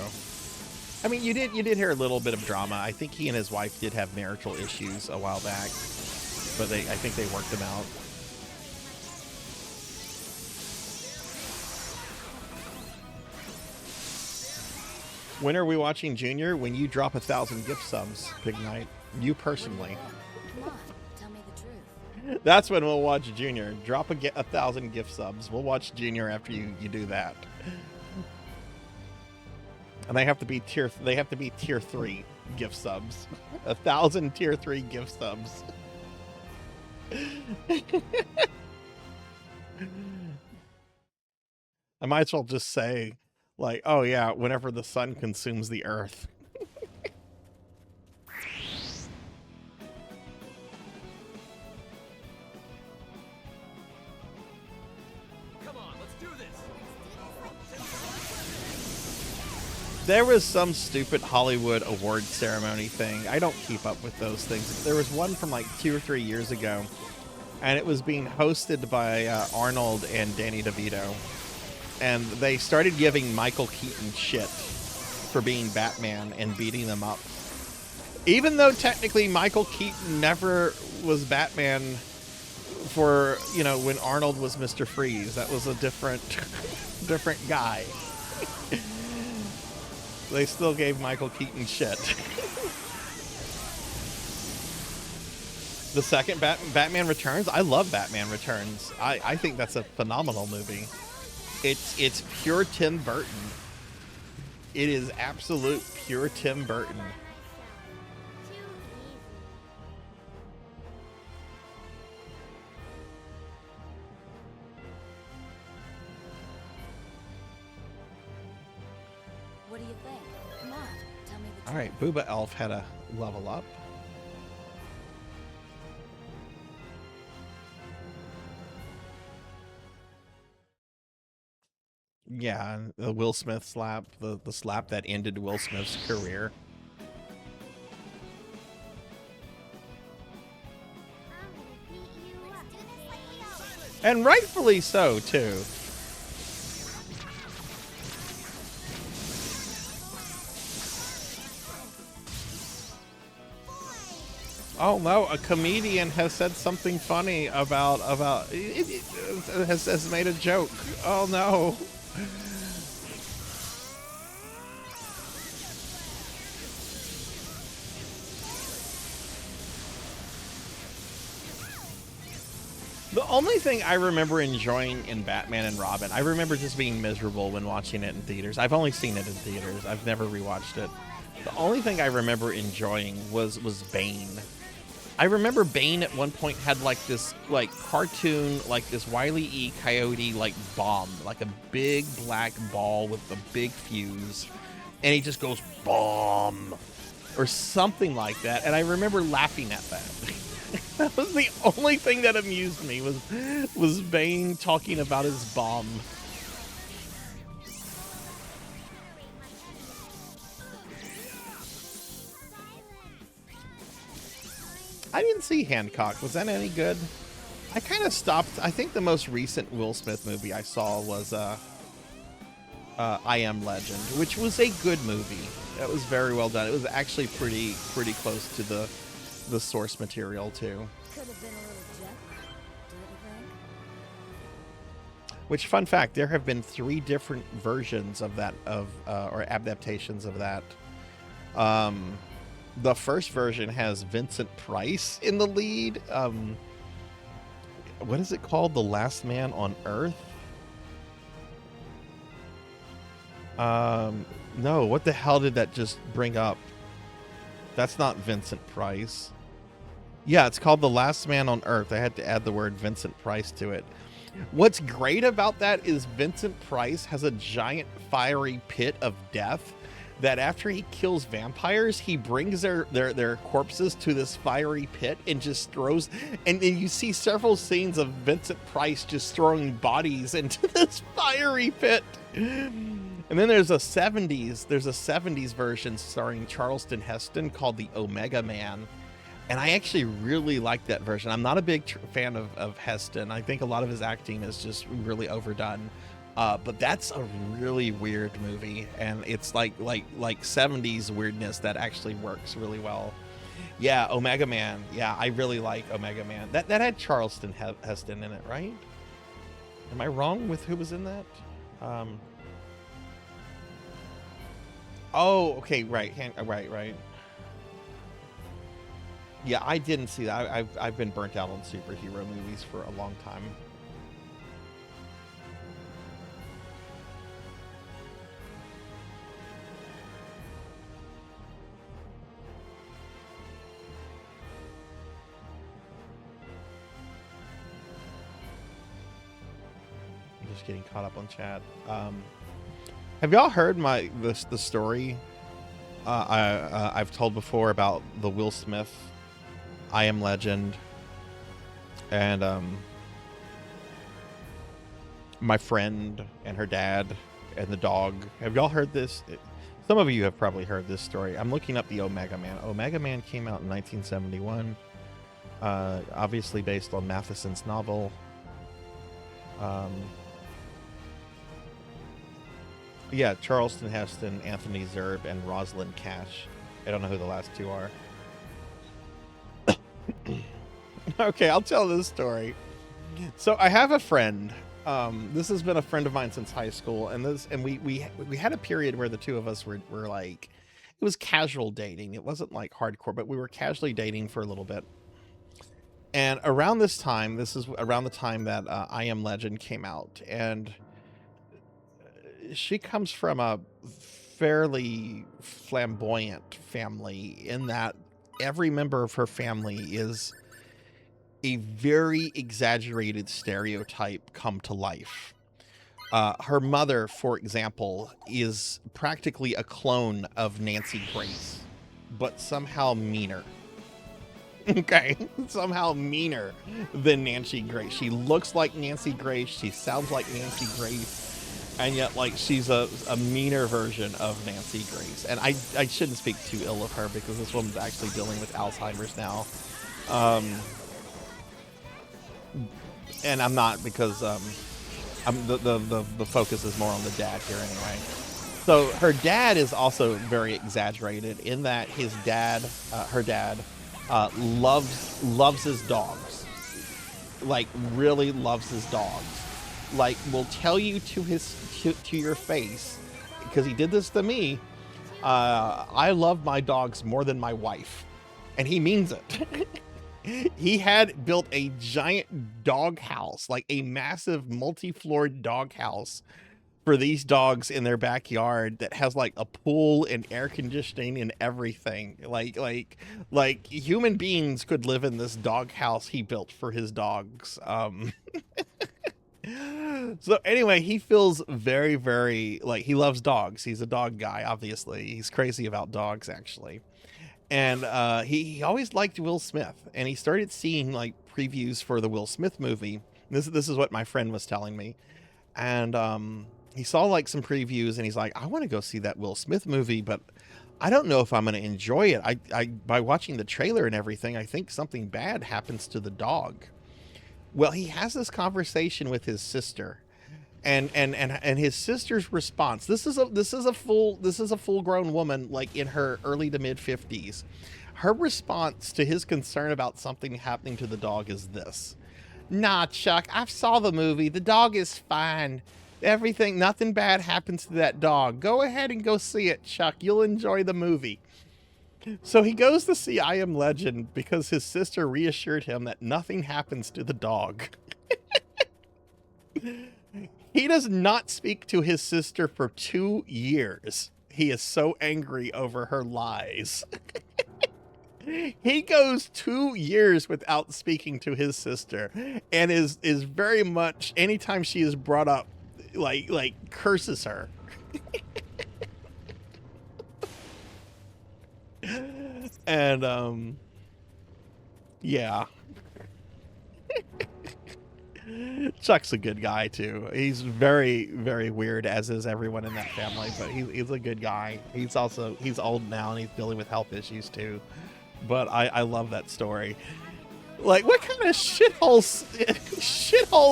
I mean, you did hear a little bit of drama. I think he and his wife did have marital issues a while back, but I think they worked them out. When are we watching Junior? When you drop 1,000 gift subs, Big Night. You personally. Come on, tell me the truth. That's when we'll watch Junior. Drop 1,000 gift subs. We'll watch Junior after you do that. And they have to be tier 3 gift subs. 1,000 tier 3 gift subs. I might as well just say, like, oh yeah, whenever the sun consumes the earth. Come on, let's do this. There was some stupid Hollywood award ceremony thing. I don't keep up with those things. There was one from like 2 or 3 years ago, and it was being hosted by Arnold and Danny DeVito. And they started giving Michael Keaton shit for being Batman and beating them up. Even though technically Michael Keaton never was Batman for, you know, when Arnold was Mr. Freeze. That was a different guy. They still gave Michael Keaton shit. The second Batman Returns, I love Batman Returns. I think that's a phenomenal movie. It's pure Tim Burton. It is absolute pure Tim Burton. What do you think? Come on, tell me the truth. All right, Booba Elf had a level up. Yeah, the Will Smith slap, the slap that ended Will Smith's career. And rightfully so, too. Oh no, a comedian has said something funny about has made a joke. Oh no. The only thing I remember enjoying in Batman and Robin, I remember just being miserable when watching it in theaters. I've only seen it in theaters. I've never rewatched it. The only thing I remember enjoying was Bane. I remember Bane at one point had like this like cartoon, like this Wile E. Coyote like bomb, like a big black ball with a big fuse, and he just goes bomb or something like that. And I remember laughing at that. That was the only thing that amused me was Bane talking about his bomb. I didn't see Hancock. Was that any good? I kind of stopped. I think the most recent Will Smith movie I saw was I Am Legend, which was a good movie. That was very well done. It was actually pretty close to the source material too. Could have been a little jet, don't you think? Which, fun fact, there have been 3 different versions of that, or adaptations of that. The first version has Vincent Price in the lead. What is it called? The Last Man on Earth? No, what the hell did that just bring up? That's not Vincent Price. Yeah, it's called The Last Man on Earth. I had to add the word Vincent Price to it. What's great about that is Vincent Price has a giant fiery pit of death that after he kills vampires, he brings their corpses to this fiery pit and just throws, and then you see several scenes of Vincent Price just throwing bodies into this fiery pit. And then there's a 70s version starring Charleston Heston called The Omega Man. And I actually really like that version. I'm not a big fan of Heston. I think a lot of his acting is just really overdone. But that's a really weird movie, and it's like 70s weirdness that actually works really well. Yeah, Omega Man. Yeah, I really like Omega Man. That had Charleston Heston in it, right? Am I wrong with who was in that? Oh, okay, right, right. Yeah, I didn't see that. I've been burnt out on superhero movies for a long time. I'm just getting caught up on chat. Have y'all heard the story I've told before about the Will Smith I Am Legend and my friend and her dad and the dog? Have y'all heard this? Some of you have probably heard this story. I'm looking up the Omega Man. Omega Man came out in 1971, obviously based on Matheson's novel. Yeah, Charleston Heston, Anthony Zerbe, and Rosalind Cash. I don't know who the last 2 are. Okay, I'll tell this story. So I have a friend. This has been a friend of mine since high school, and we had a period where the 2 of us were like, it was casual dating. It wasn't like hardcore, but we were casually dating for a little bit. And around this time, this is around the time that I Am Legend came out, and she comes from a fairly flamboyant family in that every member of her family is a very exaggerated stereotype come to life. Her mother, for example, is practically a clone of Nancy Grace, but somehow meaner. Okay, somehow meaner than Nancy Grace. She looks like Nancy Grace. She sounds like Nancy Grace. And yet, like, she's a meaner version of Nancy Grace. And I shouldn't speak too ill of her because this woman's actually dealing with Alzheimer's now. And I'm not, because the focus is more on the dad here anyway. So her dad is also very exaggerated in that his dad, her dad, loves his dogs. Like, really loves his dogs. Like, will tell you to your face, because he did this to me, I love my dogs more than my wife, and he means it. He had built a giant dog house, like a massive multi-floored dog house for these dogs in their backyard that has like a pool and air conditioning and everything. Like human beings could live in this dog house he built for his dogs. So anyway, he feels very, very, like, he loves dogs. He's a dog guy, obviously. He's crazy about dogs, actually. And he always liked Will Smith. And he started seeing, like, previews for the Will Smith movie. This is what my friend was telling me. And he saw, like, some previews, and he's like, I want to go see that Will Smith movie, but I don't know if I'm going to enjoy it. By watching the trailer and everything, I think something bad happens to the dog. Well, he has this conversation with his sister, and his sister's response. This is a full grown woman, like in her early to mid 50s. Her response to his concern about something happening to the dog is this: "Nah, Chuck, I saw the movie. The dog is fine. Nothing bad happens to that dog. Go ahead and go see it, Chuck. You'll enjoy the movie." So he goes to see I Am Legend because his sister reassured him that nothing happens to the dog. He does not speak to his sister for 2 years. He is so angry over her lies. He goes 2 years without speaking to his sister, and is very much, anytime she is brought up, like curses her. And yeah. Chuck's a good guy too. He's very, very weird, as is everyone in that family, but he's a good guy. He's old now and he's dealing with health issues too. But I love that story. Like, what kind of shithole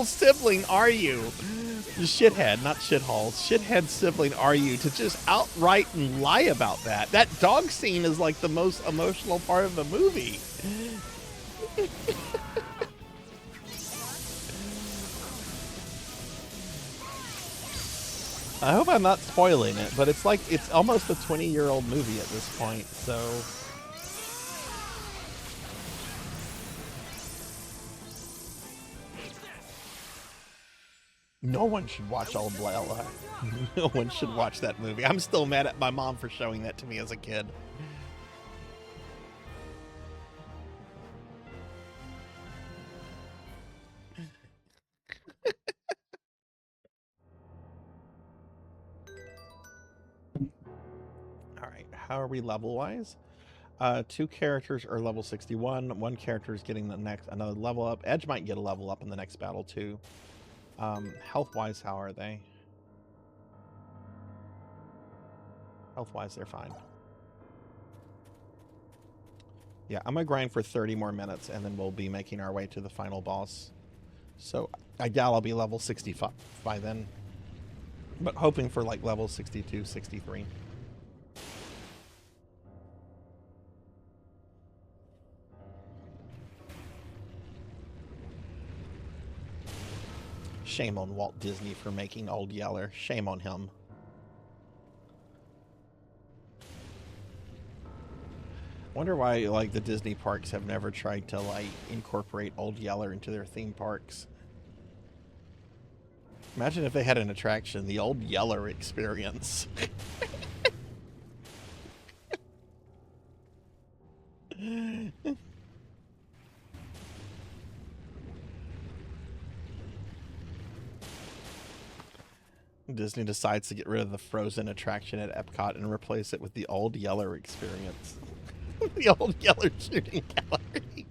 sibling are you? Shithead, not shithole. Shithead sibling are you to just outright and lie about that? That dog scene is like the most emotional part of the movie. I hope I'm not spoiling it, but it's almost a 20-year-old movie at this point, so... No one should watch Old Layla. No one should watch that movie. I'm still mad at my mom for showing that to me as a kid. Alright, how are we level-wise? 2 characters are level 61. 1 character is getting another level up. Edge might get a level up in the next battle, too. Health-wise, how are they? Health-wise, they're fine. Yeah, I'm gonna grind for 30 more minutes, and then we'll be making our way to the final boss. So, I doubt I'll be level 65 by then. But hoping for, like, level 62, 63. Shame on Walt Disney for making Old Yeller. Shame on him. Wonder why, like, the Disney parks have never tried to, like, incorporate Old Yeller into their theme parks. Imagine if they had an attraction, the Old Yeller Experience. Disney decides to get rid of the Frozen attraction at Epcot and replace it with the Old Yeller Experience. The Old Yeller Shooting Gallery.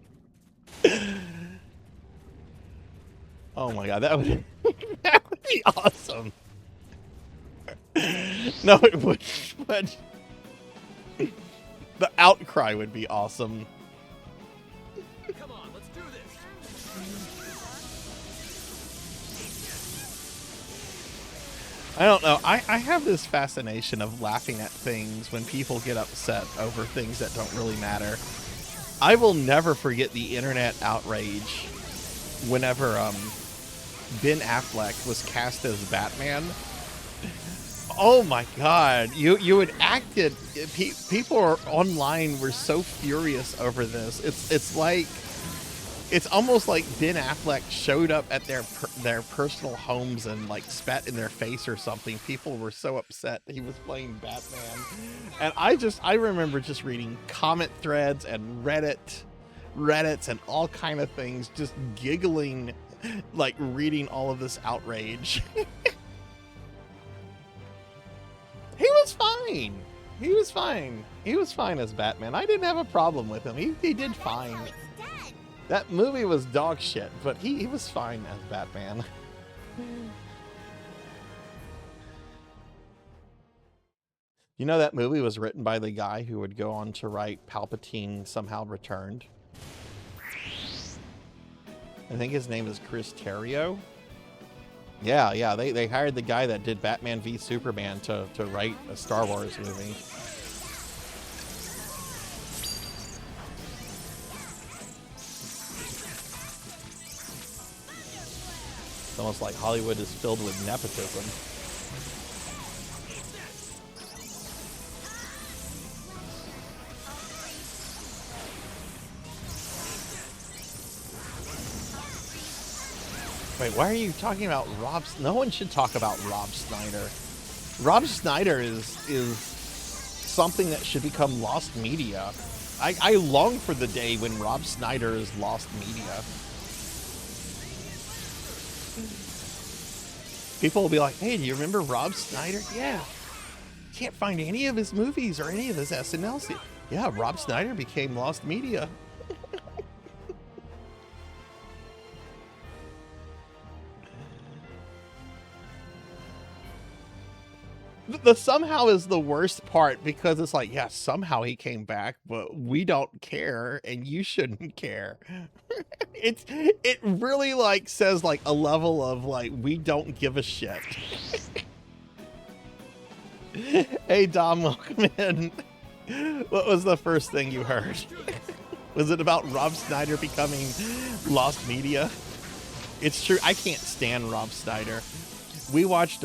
Oh my god, that would be awesome. No, it wouldn't, but the outcry would be awesome. Come on, let's do this. I don't know. I have this fascination of laughing at things when people get upset over things that don't really matter. I will never forget the internet outrage whenever Ben Affleck was cast as Batman. Oh my god. You had acted... People online were so furious over this. It's like... It's almost like Ben Affleck showed up at their personal homes and, like, spat in their face or something. People were so upset he was playing Batman. And I remember just reading comment threads and Reddits and all kind of things, just giggling, like, reading all of this outrage. He was fine. He was fine. He was fine as Batman. I didn't have a problem with him. He did fine. That movie was dog shit, but he was fine as Batman. You know that movie was written by the guy who would go on to write Palpatine Somehow Returned? I think his name is Chris Terrio. Yeah, they hired the guy that did Batman v Superman to write a Star Wars movie. It's almost like Hollywood is filled with nepotism. Wait, why are you talking about Rob? No one should talk about Rob Snyder. Rob Snyder is something that should become lost media. I long for the day when Rob Snyder is lost media. People will be like, hey, do you remember Rob Snyder? Yeah. Can't find any of his movies or any of his SNL. Yeah, Rob Snyder became lost media. The somehow is the worst part because it's like, yeah, somehow he came back, but we don't care and you shouldn't care. It really like says like a level of like, we don't give a shit. Hey Dom, welcome in. What was the first thing you heard? Was it about Rob Snyder becoming lost media? It's true. I can't stand Rob Snyder. We watched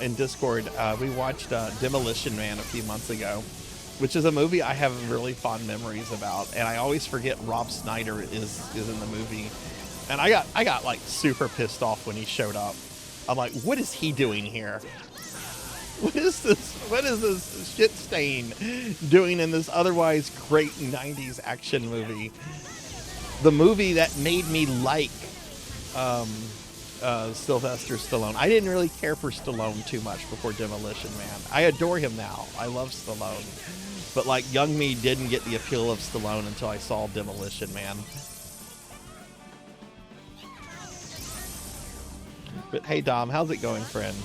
in Discord, we watched Demolition Man a few months ago, which is a movie I have really fond memories about, and I always forget Rob Snyder is in the movie. And I got like super pissed off when he showed up. I'm like, what is he doing here? What is this shit stain doing in this otherwise great 90s action movie? The movie that made me like Sylvester Stallone. I didn't really care for Stallone too much before Demolition Man. I adore him now. I love Stallone. But like young me didn't get the appeal of Stallone until I saw Demolition Man. But hey Dom, how's it going, friend?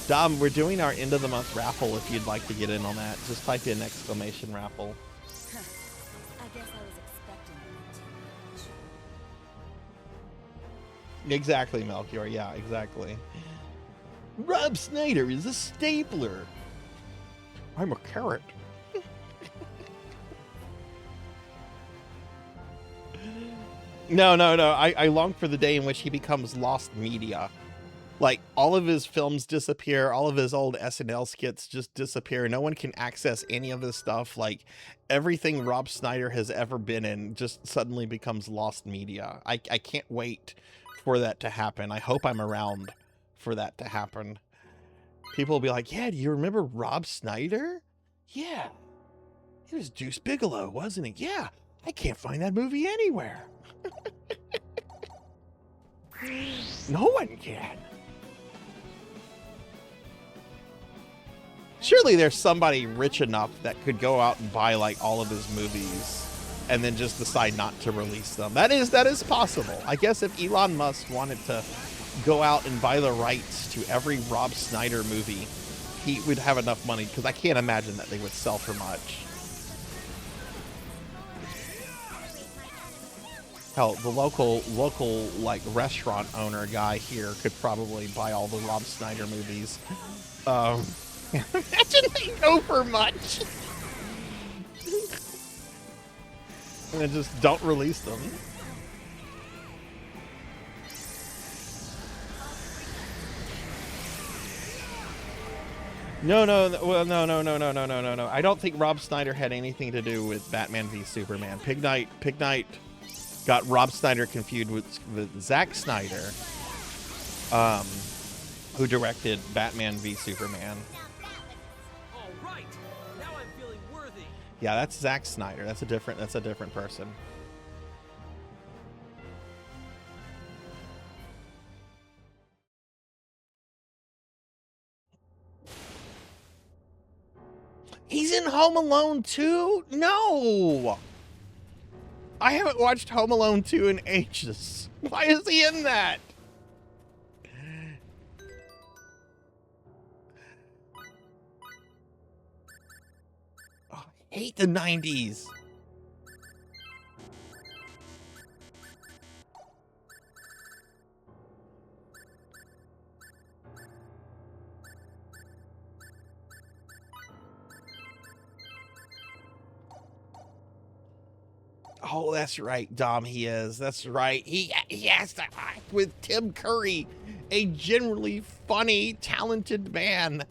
Dom, we're doing our end of the month raffle if you'd like to get in on that. Just type in exclamation raffle. Huh. I guess I was expecting you to. Exactly, Melchior. Yeah, exactly. Rob Snyder is a stapler. I'm a carrot. No. I long for the day in which he becomes lost media. Like, all of his films disappear. All of his old SNL skits just disappear. No one can access any of his stuff. Like, everything Rob Snyder has ever been in just suddenly becomes lost media. I can't wait for that to happen. I hope I'm around for that to happen. People will be like, yeah, do you remember Rob Snyder? Yeah. It was Deuce Bigelow, wasn't it? Yeah. I can't find that movie anywhere. No one can. Surely there's somebody rich enough that could go out and buy like all of his movies and then just decide not to release them. That is possible. I guess if Elon Musk wanted to go out and buy the rights to every Rob Snyder movie, he would have enough money, because I can't imagine that they would sell for much. Hell, the local like restaurant owner guy here could probably buy all the Rob Snyder movies. Imagine they go for much. And then just don't release them. No. I don't think Rob Snyder had anything to do with Batman v Superman. Pig Knight got Rob Snyder confused with Zack Snyder, who directed Batman v Superman. All right. Now I'm feeling worthy. Yeah, that's Zack Snyder. That's a different person. He's in Home Alone 2? No! I haven't watched Home Alone 2 in ages. Why is he in that? Oh, I hate the 90s. Oh, that's right, Dom. He is. That's right. He has to act with Tim Curry, a generally funny, talented man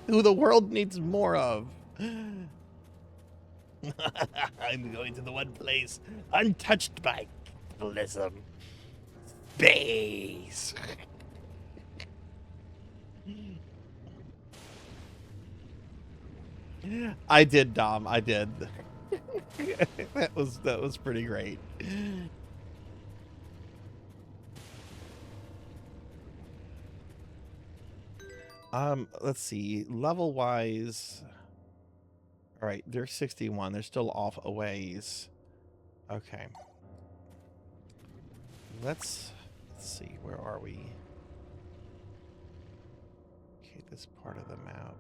who the world needs more of. I'm going to the one place untouched by capitalism. Space. I did, Dom. I did. that was pretty great. Let's see. Level wise. All right, they're 61. They're still off a ways. Okay. Let's see. Where are we? Okay, this part of the map.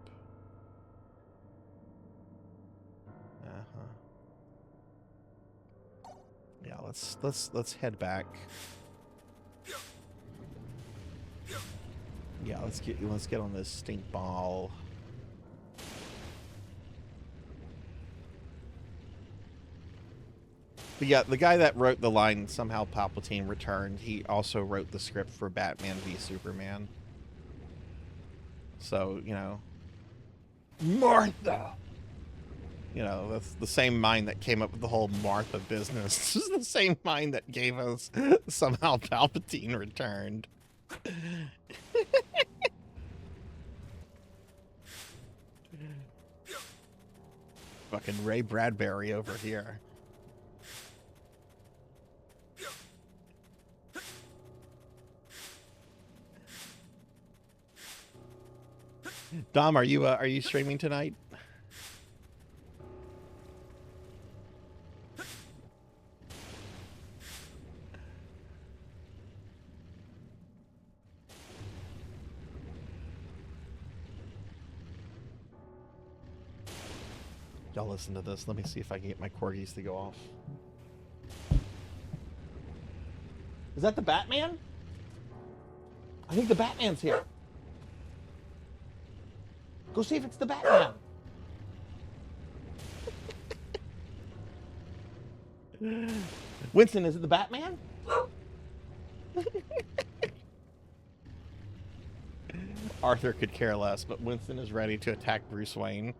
Yeah, let's head back. Yeah, let's get on this stink ball. But yeah, the guy that wrote the line "somehow Palpatine returned," he also wrote the script for Batman v Superman. So, you know, Martha. You know, that's the same mind that came up with the whole Martha business. This is the same mind that gave us "somehow Palpatine returned." Fucking Ray Bradbury over here. Dom, are you streaming tonight? Y'all listen to this. Let me see if I can get my corgis to go off. Is that the Batman? I think the Batman's here. Go see if it's the Batman. Winston, is it the Batman? Arthur could care less, but Winston is ready to attack Bruce Wayne.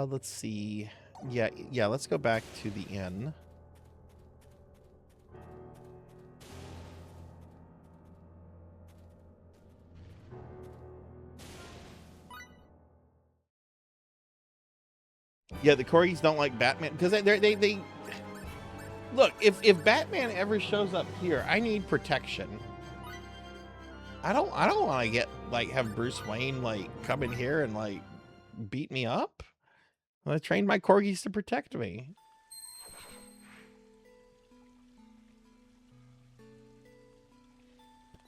Let's see. Yeah, let's go back to the inn. Yeah, the corgis don't like Batman because they look, if Batman ever shows up here, I need protection. I don't want to get like have Bruce Wayne like come in here and like beat me up. I trained my corgis to protect me.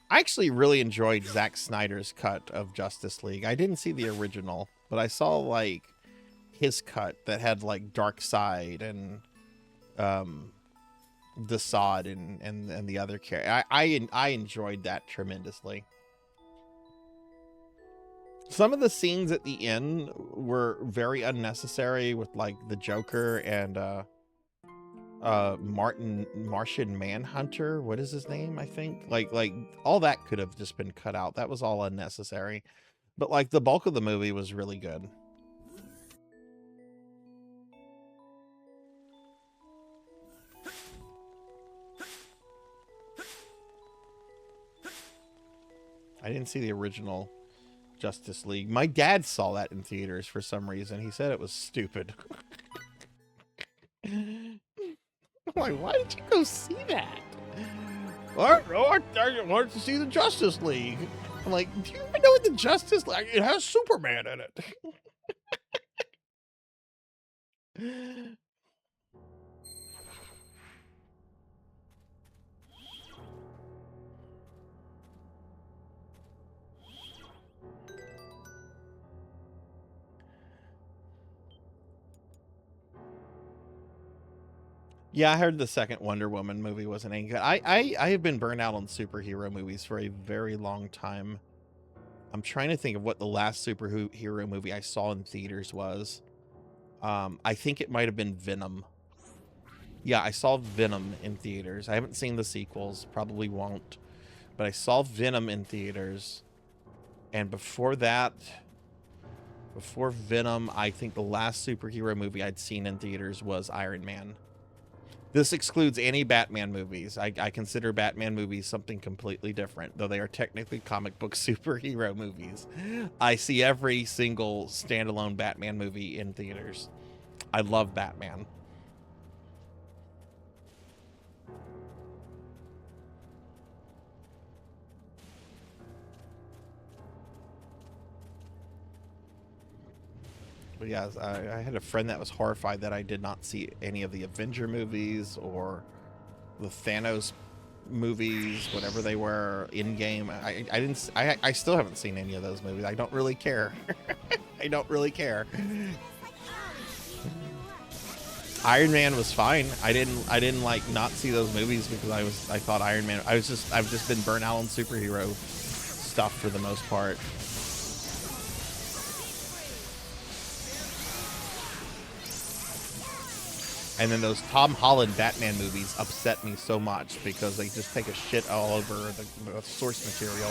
I actually really enjoyed Zack Snyder's cut of Justice League. I didn't see the original, but I saw like his cut that had like Darkseid and Desaad and the other character. I enjoyed that tremendously. Some of the scenes at the end were very unnecessary with like the Joker and Martian Manhunter. What is his name? I think like all that could have just been cut out. That was all unnecessary. But like the bulk of the movie was really good. I didn't see the original Justice League. My dad saw that in theaters for some reason. He said it was stupid. I'm like, why did you go see that? I wanted to see the Justice League. I'm like, do you even know what the Justice League? It has Superman in it. Yeah, I heard the second Wonder Woman movie wasn't any good. I have been burned out on superhero movies for a very long time. I'm trying to think of what the last superhero movie I saw in theaters was. I think it might have been Venom. Yeah, I saw Venom in theaters. I haven't seen the sequels, probably won't. But I saw Venom in theaters. And before that, before Venom, I think the last superhero movie I'd seen in theaters was Iron Man. This excludes any Batman movies. I consider Batman movies something completely different, though they are technically comic book superhero movies. I see every single standalone Batman movie in theaters. I love Batman. But yeah, I had a friend that was horrified that I did not see any of the Avenger movies or the Thanos movies, whatever they were, in-game. I still haven't seen any of those movies. I don't really care. I don't really care. Iron Man was fine. I didn't like not see those movies because I thought Iron Man, I've just been burnt out on superhero stuff for the most part. And then those Tom Holland Batman movies upset me so much because they just take a shit all over the source material.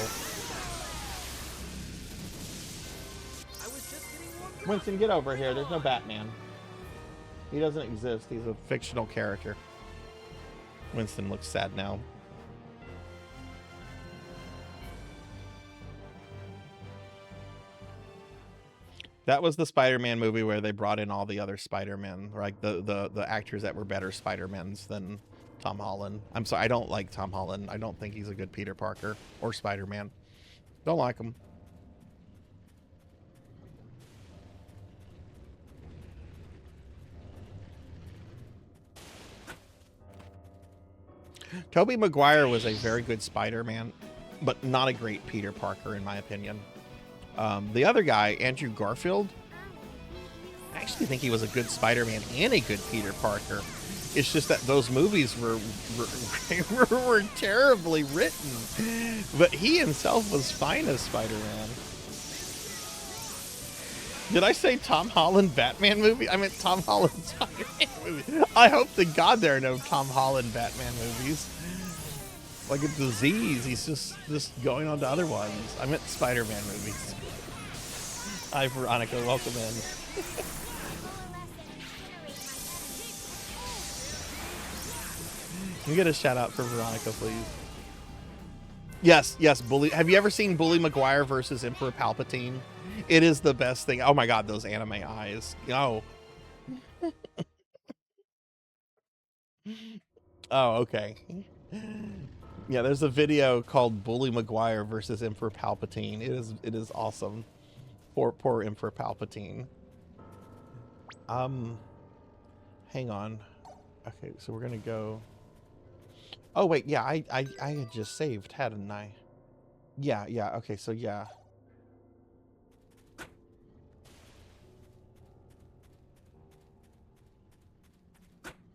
Winston, get over here. There's no Batman. He doesn't exist. He's a fictional character. Winston looks sad now. That was the Spider-Man movie where they brought in all the other Spider-Men, like the actors that were better Spider-Mans than Tom Holland. I'm sorry, I don't like Tom Holland. I don't think he's a good Peter Parker or Spider-Man. Don't like him. Tobey Maguire was a very good Spider-Man, but not a great Peter Parker, in my opinion. The other guy, Andrew Garfield, I actually think he was a good Spider-Man and a good Peter Parker. It's just that those movies were terribly written, but he himself was fine as Spider-Man. Did I say Tom Holland Batman movie? I meant Tom Holland Spider-Man movie. I hope to God there are no Tom Holland Batman movies. Like a disease, he's just going on to other ones. I meant Spider-Man movies. Hi, Veronica. Welcome in. Can you get a shout out for Veronica, please? Yes, Bully. Have you ever seen Bully Maguire versus Emperor Palpatine? It is the best thing. Oh my God, those anime eyes. Oh. Oh, okay. Yeah, there's a video called Bully Maguire versus Emperor Palpatine. It is awesome. Poor Emperor Palpatine. Hang on. Okay, so we're gonna go. Oh wait, yeah, I had just saved, hadn't I? Yeah, okay, so yeah.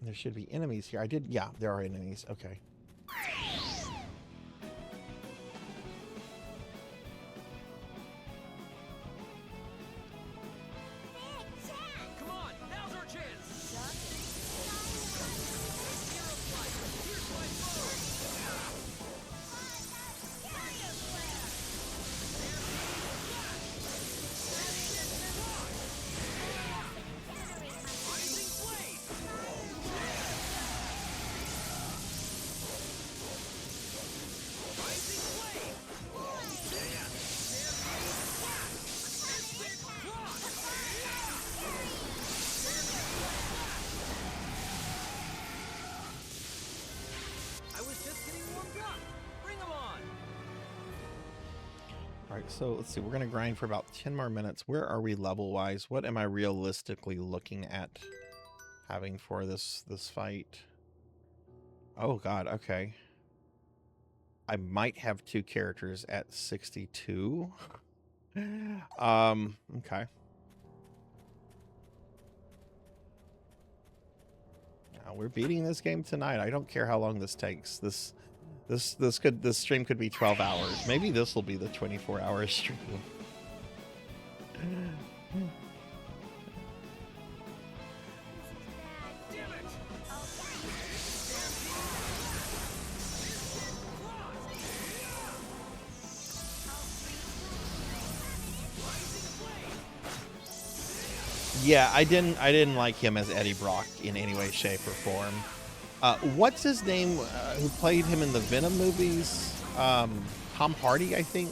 There should be enemies here. Yeah, there are enemies. Okay. So let's see, we're going to grind for about 10 more minutes. Where are we level wise? What am I realistically looking at having for this fight? Oh God, okay. I might have 2 characters at 62. Okay. We're beating this game tonight. I don't care how long this takes. This stream could be 12 hours. Maybe this will be the 24-hour stream. Yeah, I didn't like him as Eddie Brock in any way, shape, or form. What's his name? Who played him in the Venom movies? Tom Hardy, I think.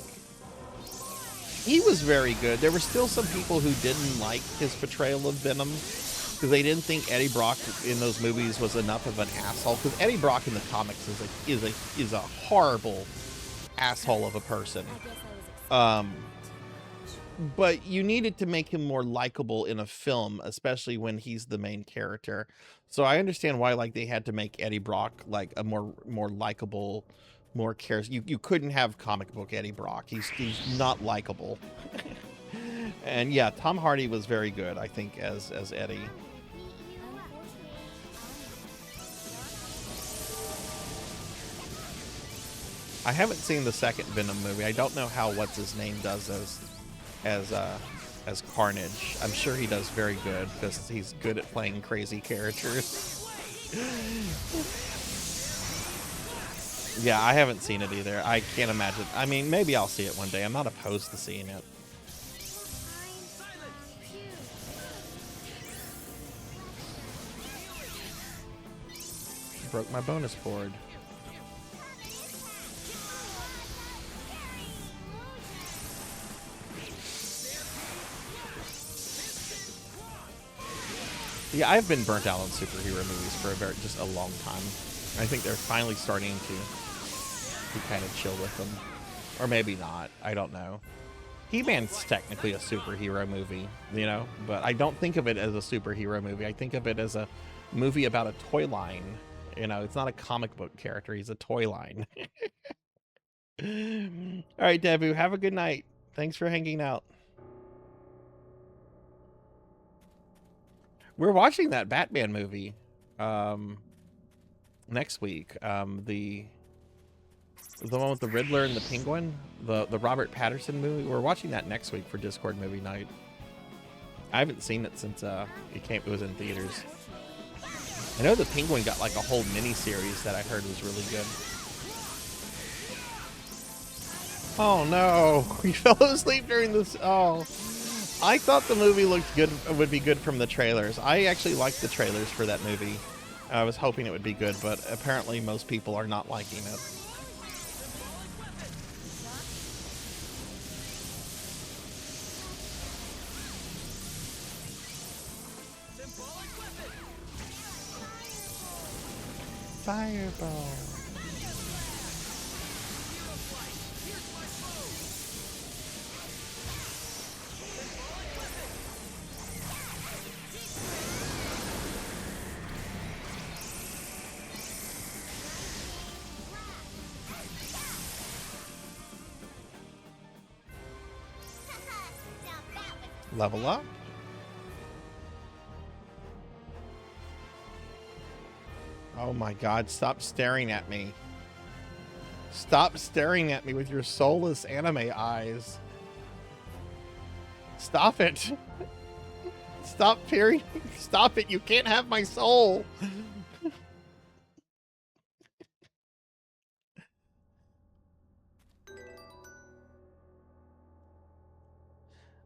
He was very good. There were still some people who didn't like his portrayal of Venom because they didn't think Eddie Brock in those movies was enough of an asshole. Because Eddie Brock in the comics is a horrible asshole of a person. But you needed to make him more likable in a film, especially when he's the main character. So I understand why, like, they had to make Eddie Brock like a more likable, more cares. You couldn't have comic book Eddie Brock. He's not likable. And yeah, Tom Hardy was very good, I think, as Eddie. I haven't seen the second Venom movie. I don't know how what's his name does as Carnage. I'm sure he does very good because he's good at playing crazy characters. Yeah, I haven't seen it either. I can't imagine. I mean, maybe I'll see it one day. I'm not opposed to seeing it. Broke my bonus board. Yeah, I've been burnt out on superhero movies for just a long time. I think they're finally starting to be kind of chill with them. Or maybe not. I don't know. He-Man's technically a superhero movie, you know? But I don't think of it as a superhero movie. I think of it as a movie about a toy line. You know, it's not a comic book character. He's a toy line. All right, Debu, have a good night. Thanks for hanging out. We're watching that Batman movie next week. The one with the Riddler and the Penguin, the Robert Pattinson movie. We're watching that next week for Discord movie night. I haven't seen it since it was in theaters. I know the Penguin got like a whole mini series that I heard was really good. Oh no, we fell asleep during this. Oh. I thought the movie looked good, would be good from the trailers. I actually liked the trailers for that movie. I was hoping it would be good, but apparently most people are not liking it. Fireball. Level up. Oh my god, stop staring at me. Stop staring at me with your soulless anime eyes. Stop it. Stop peering. Stop it. You can't have my soul.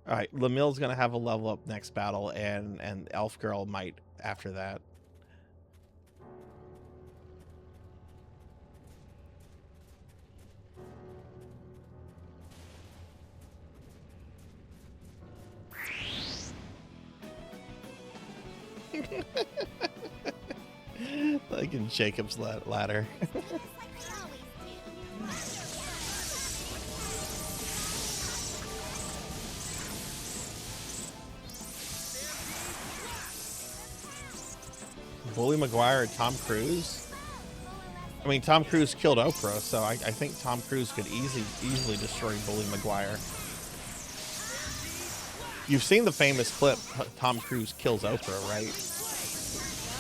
All right, Lamille's gonna have a level up next battle, and Elf Girl might after that. Like in Jacob's ladder. Bully Maguire or Tom Cruise? I mean, Tom Cruise killed Oprah, so I think Tom Cruise could easily destroy Bully Maguire. You've seen the famous clip, Tom Cruise kills Oprah, right?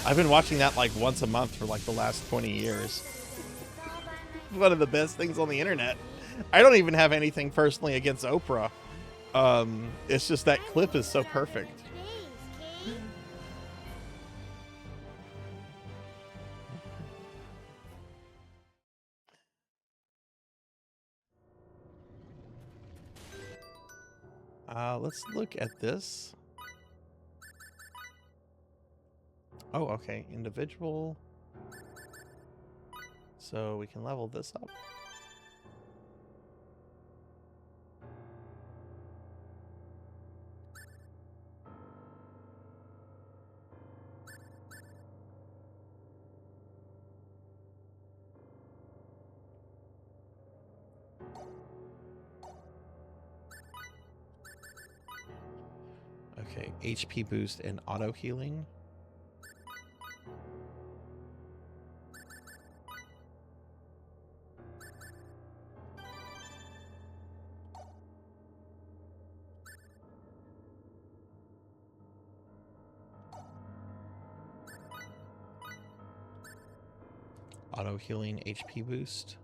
I've been watching that like once a month for like the last 20 years. One of the best things on the internet. I don't even have anything personally against Oprah. It's just that clip is so perfect. Let's look at this. Oh, okay. Individual. So we can level this up. Okay, HP boost and auto healing. Auto healing HP boost.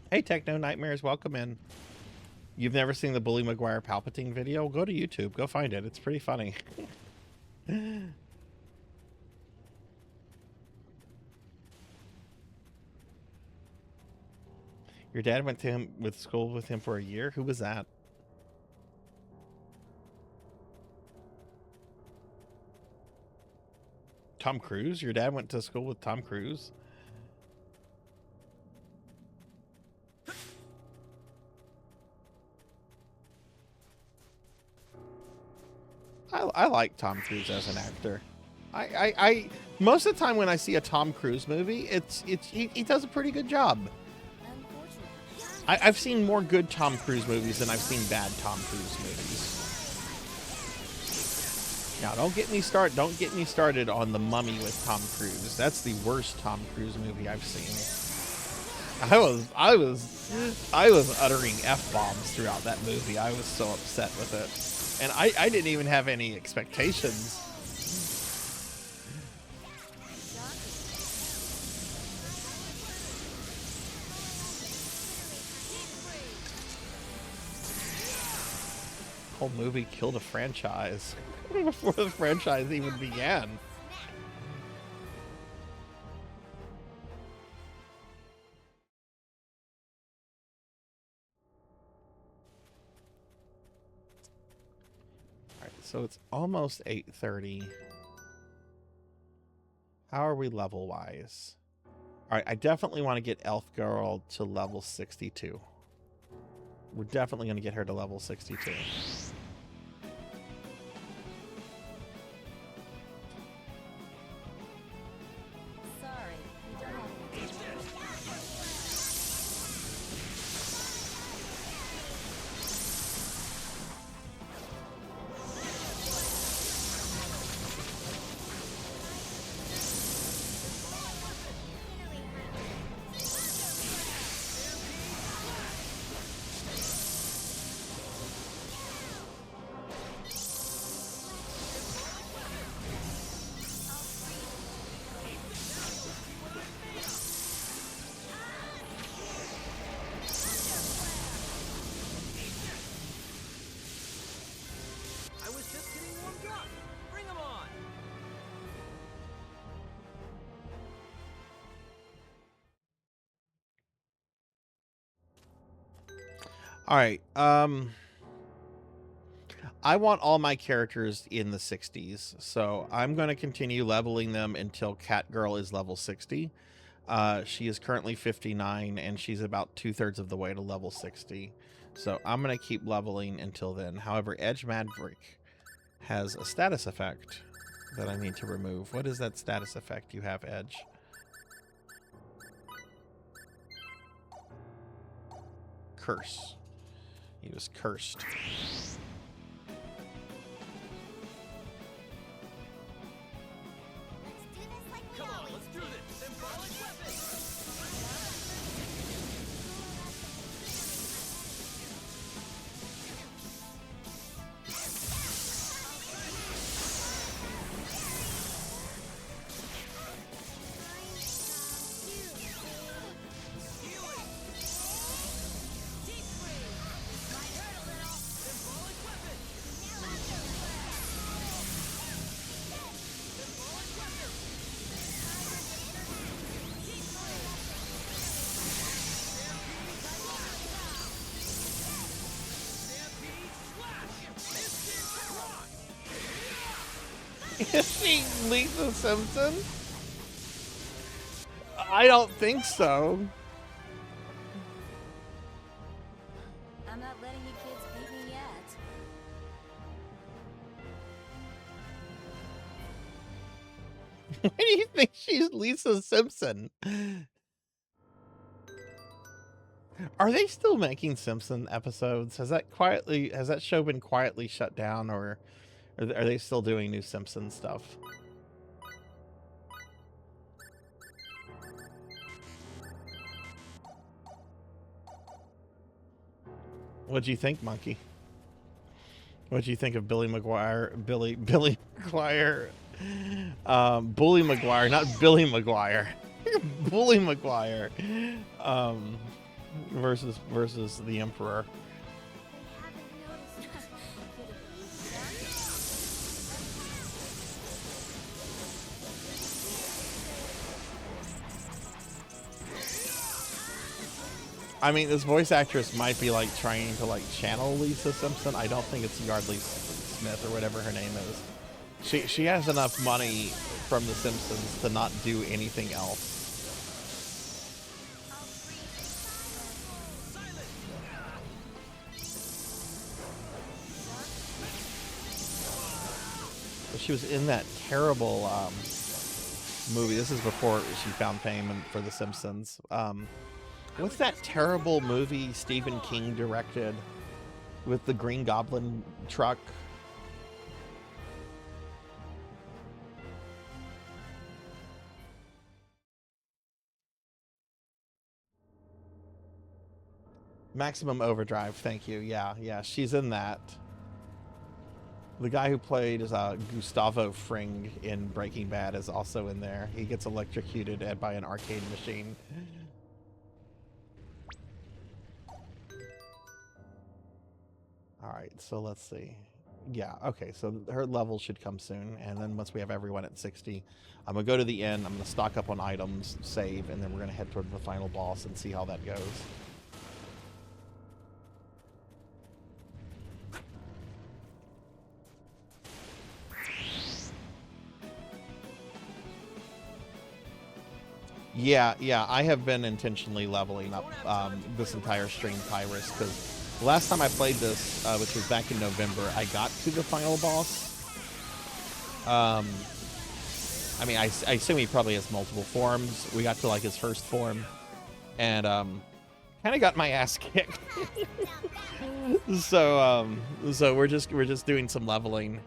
Hey, Techno Nightmares, welcome in. You've never seen the Bully Maguire Palpatine video? Go to YouTube. Go find it. It's pretty funny. Your dad went to him with school with him for a year? Who was that? Tom Cruise? Your dad went to school with Tom Cruise? I like Tom Cruise as an actor. I most of the time when I see a Tom Cruise movie, he does a pretty good job. I've seen more good Tom Cruise movies than I've seen bad Tom Cruise movies. Now, don't get me started on The Mummy with Tom Cruise. That's the worst Tom Cruise movie I've seen. I was uttering F-bombs throughout that movie. I was so upset with it. And I didn't even have any expectations. Whole movie killed a franchise before the franchise even began. Alright, so it's almost 8:30. How are we level wise? Alright, I definitely want to get Elf Girl to level 62. We're definitely going to get her to level 62. All right. I want all my characters in the 60s, so I'm going to continue leveling them until Catgirl is level 60. She is currently 59, and she's about 2/3 of the way to level 60. So I'm going to keep leveling until then. However, Edge Maverick has a status effect that I need to remove. What is that status effect you have, Edge? Curse. He was cursed. Let's do this like we Come on, always let's do this. Symbolic weapon. Healing. Deep freeze. Might hurt a little. Symbolic weapon. Symbolic weapon. Deep freeze. Stampede slash. Instant rock. Is she Lisa Simpson? I don't think so. I'm not letting you kids beat me yet. Why do you think she's Lisa Simpson? Are they still making Simpson episodes? Has that show been quietly shut down, or are they still doing new Simpson stuff? What'd you think, Monkey? What'd you think of Billy McGuire? Billy McGuire. Bully McGuire, not Billy McGuire. Bully McGuire. Versus the Emperor. Haven't noticed. I mean, this voice actress might be like trying to like channel Lisa Simpson. I don't think it's Yardley Smith or whatever her name is. She has enough money from The Simpsons to not do anything else. But she was in that terrible movie. This is before she found fame for The Simpsons. What's that terrible movie Stephen King directed with the Green Goblin truck? Maximum Overdrive, thank you. Yeah, she's in that. The guy who played Gustavo Fring in Breaking Bad is also in there. He gets electrocuted by an arcade machine. All right, so let's see. Yeah, okay, so her level should come soon, and then once we have everyone at 60, I'm gonna go to the end, I'm gonna stock up on items, save, and then we're gonna head toward the final boss and see how that goes. Yeah, I have been intentionally leveling up this entire stream, Pyrus, because the last time I played this, which was back in November, I got to the final boss. I mean, I assume he probably has multiple forms. We got to like his first form, and kind of got my ass kicked. So we're just doing some leveling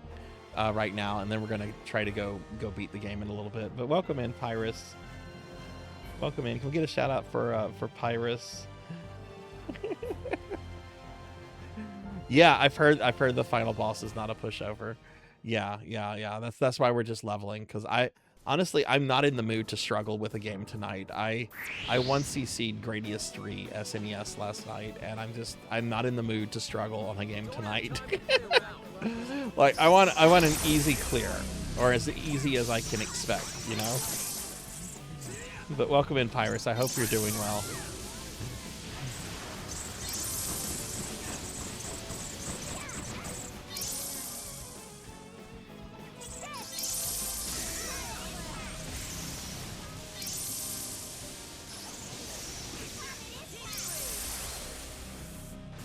right now, and then we're gonna try to go beat the game in a little bit. But welcome in, Pyrus. Welcome in. Can we get a shout out for Pyrus? Yeah, I've heard the final boss is not a pushover. Yeah. That's why we're just leveling, because honestly I'm not in the mood to struggle with a game tonight. I once CC'd Gradius 3 SNES last night, and I'm not in the mood to struggle on a game tonight. Like I want an easy clear, or as easy as I can expect, you know? But welcome in, Pyrus. I hope you're doing well.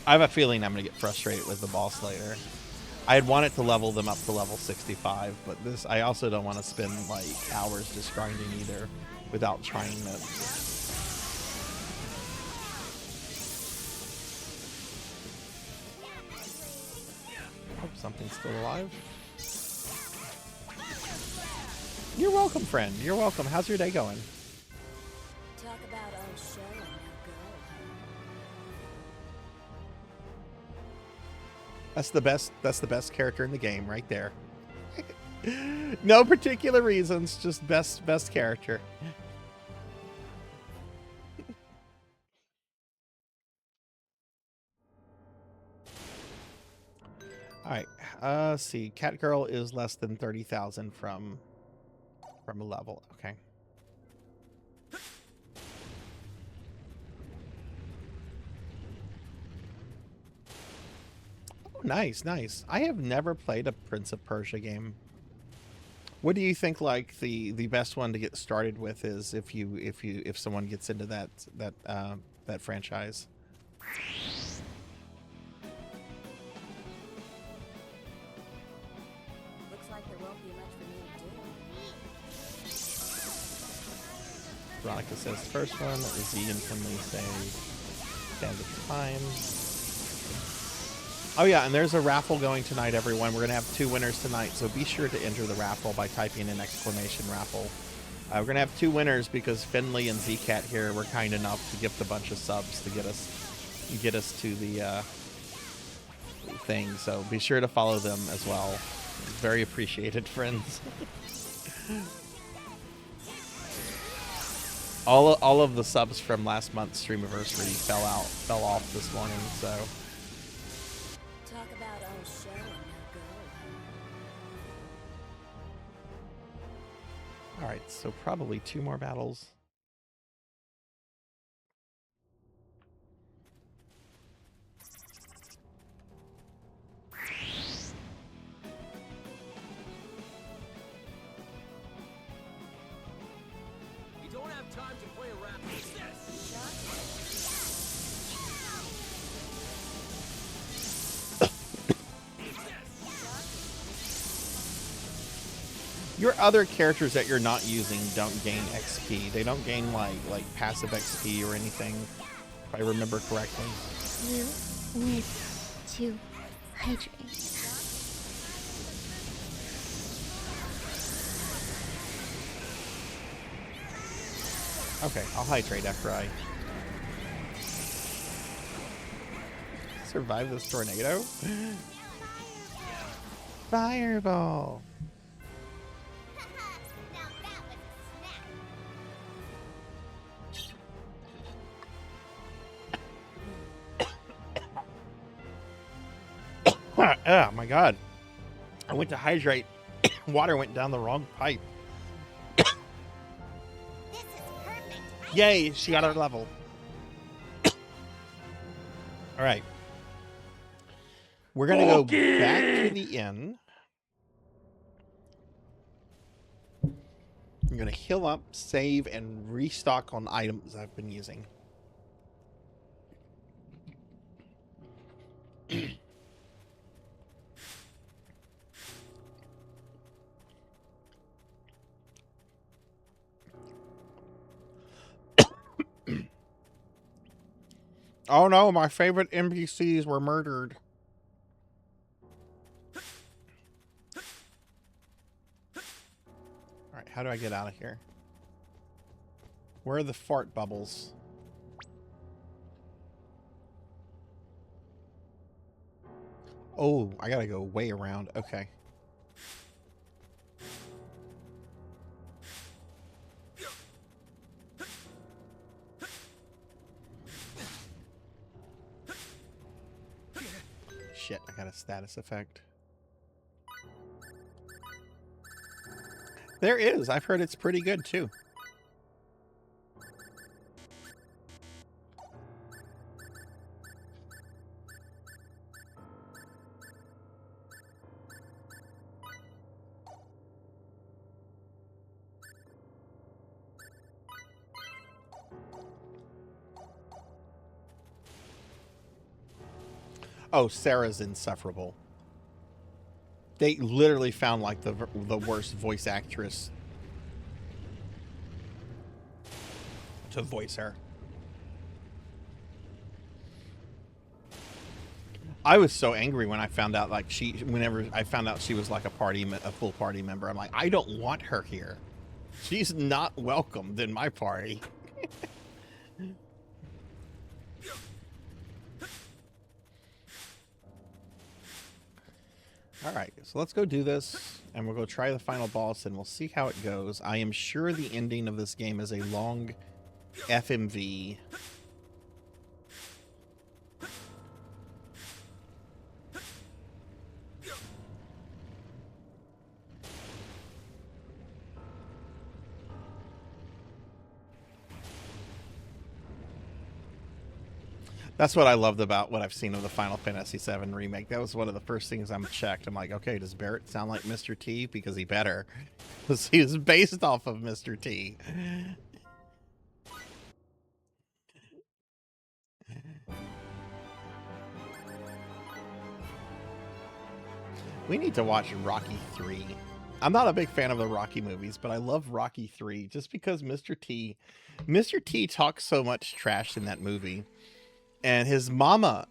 I have a feeling I'm going to get frustrated with the boss later. I'd want it to level them up to level 65, but this I also don't want to spend like hours just grinding either without trying it. Hope something's still alive. You're welcome, friend. You're welcome. How's your day going? Talk about our show and now go. That's the best character in the game right there. No particular reasons, just best character. All right. Let's see. Catgirl is less than 30,000 from a level. Okay. Oh, nice, nice. I have never played a Prince of Persia game. What do you think like the best one to get started with is if someone gets into that franchise? Looks like there won't be much for me to do. Veronica says the first one. Z and Finley say standard time. Oh yeah, and there's a raffle going tonight, everyone. We're gonna have 2 winners tonight, so be sure to enter the raffle by typing in exclamation raffle. We're gonna have 2 winners because Finley and Zcat here were kind enough to gift a bunch of subs to get us to the thing. So be sure to follow them as well. Very appreciated, friends. all of the subs from last month's Streamiversary fell off this morning, so. Talk about our show and now go. All right, so probably 2 more battles. You don't have time to play around. What's this? Your other characters that you're not using don't gain XP. They don't gain like passive XP or anything, if I remember correctly. You need to hydrate. Okay, I'll hydrate after I survive this tornado. Fireball. Oh my god. I went to hydrate. Water went down the wrong pipe. This is perfect. Yay, she got her level. Alright. We're gonna go back to the inn. I'm gonna heal up, save, and restock on items I've been using. Oh no, my favorite NPCs were murdered. Alright, how do I get out of here? Where are the fart bubbles? Oh, I gotta go way around. Okay. Shit, I got a status effect. There is. I've heard it's pretty good too. Oh, Sarah's insufferable. They literally found like the worst voice actress to voice her. I was so angry when I found out like whenever I found out she was like a full party member. I'm like, I don't want her here. She's not welcomed in my party. All right, so let's go do this, and we'll go try the final boss, and we'll see how it goes. I am sure the ending of this game is a long FMV. That's what I loved about what I've seen of the Final Fantasy VII Remake. That was one of the first things I'm checked. I'm like, okay, does Barrett sound like Mr. T? Because he better. Because he was based off of Mr. T. We need to watch Rocky 3. I'm not a big fan of the Rocky movies, but I love Rocky 3 just because Mr. T talks so much trash in that movie. And his mama,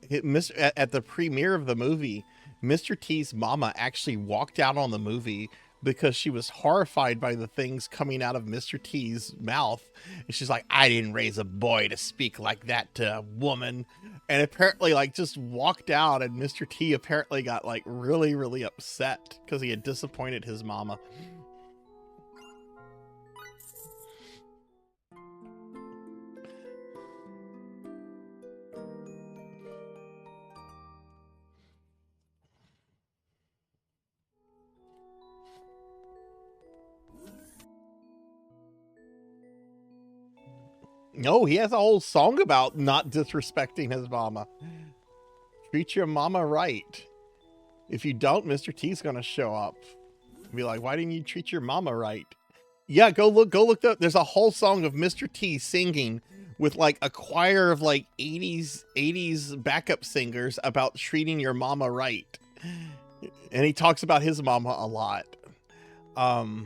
at the premiere of the movie, Mr. T's mama actually walked out on the movie because she was horrified by the things coming out of Mr. T's mouth. And she's like, I didn't raise a boy to speak like that to a woman. And apparently like just walked out, and Mr. T apparently got like really, really upset because he had disappointed his mama. No, he has a whole song about not disrespecting his mama. Treat your mama right. If you don't, Mr. T's gonna show up. Be like, why didn't you treat your mama right? Yeah, go look up. There's a whole song of Mr. T singing with like a choir of like 80s backup singers about treating your mama right. And he talks about his mama a lot. Oh,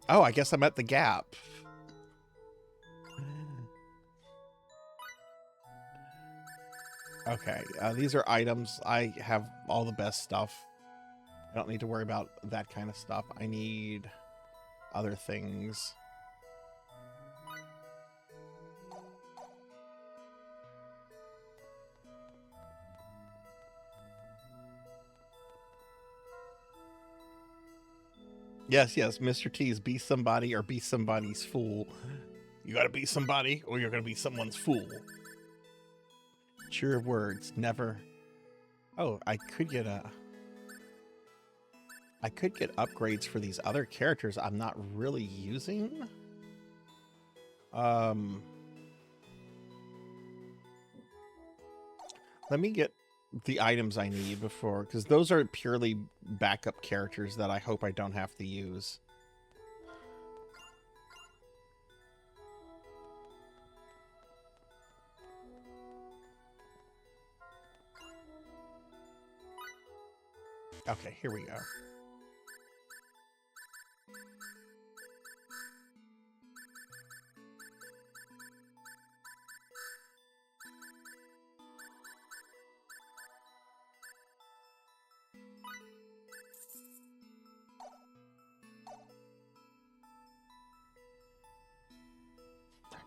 I guess I'm at the Gap. Okay, these are items. I have all the best stuff. I don't need to worry about that kind of stuff. I need other things. Yes, Mr. T's be somebody or be somebody's fool. You gotta be somebody or you're gonna be someone's fool. Your words never. Oh, I could get upgrades for these other characters I'm not really using. Let me get the items I need before, because those are purely backup characters that I hope I don't have to use. Okay, here we go.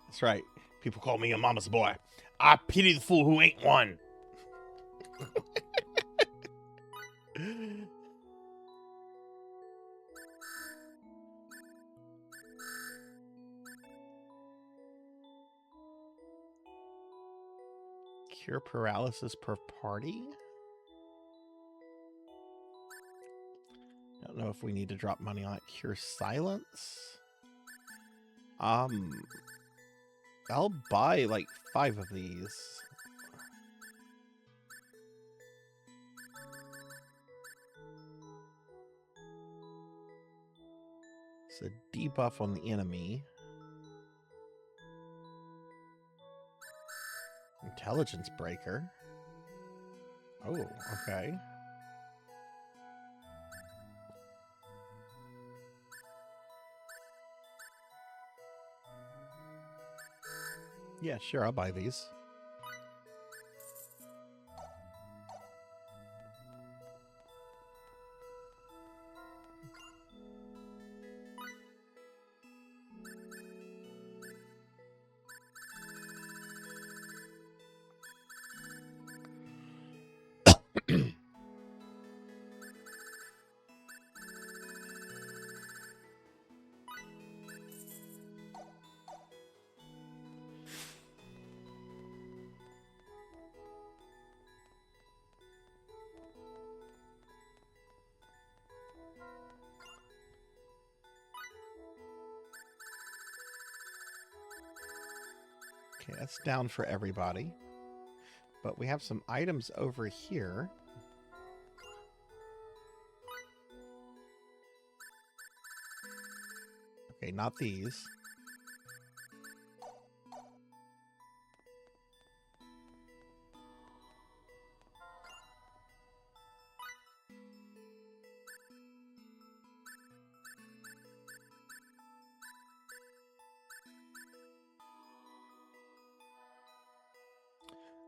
That's right. People call me a mama's boy. I pity the fool who ain't one. Cure paralysis per party? I don't know if we need to drop money on it. Cure silence? I'll buy like 5 of these. It's a debuff on the enemy. Intelligence breaker. Oh, okay. Yeah, sure, I'll buy these. Okay, that's down for everybody. But we have some items over here. Okay, not these.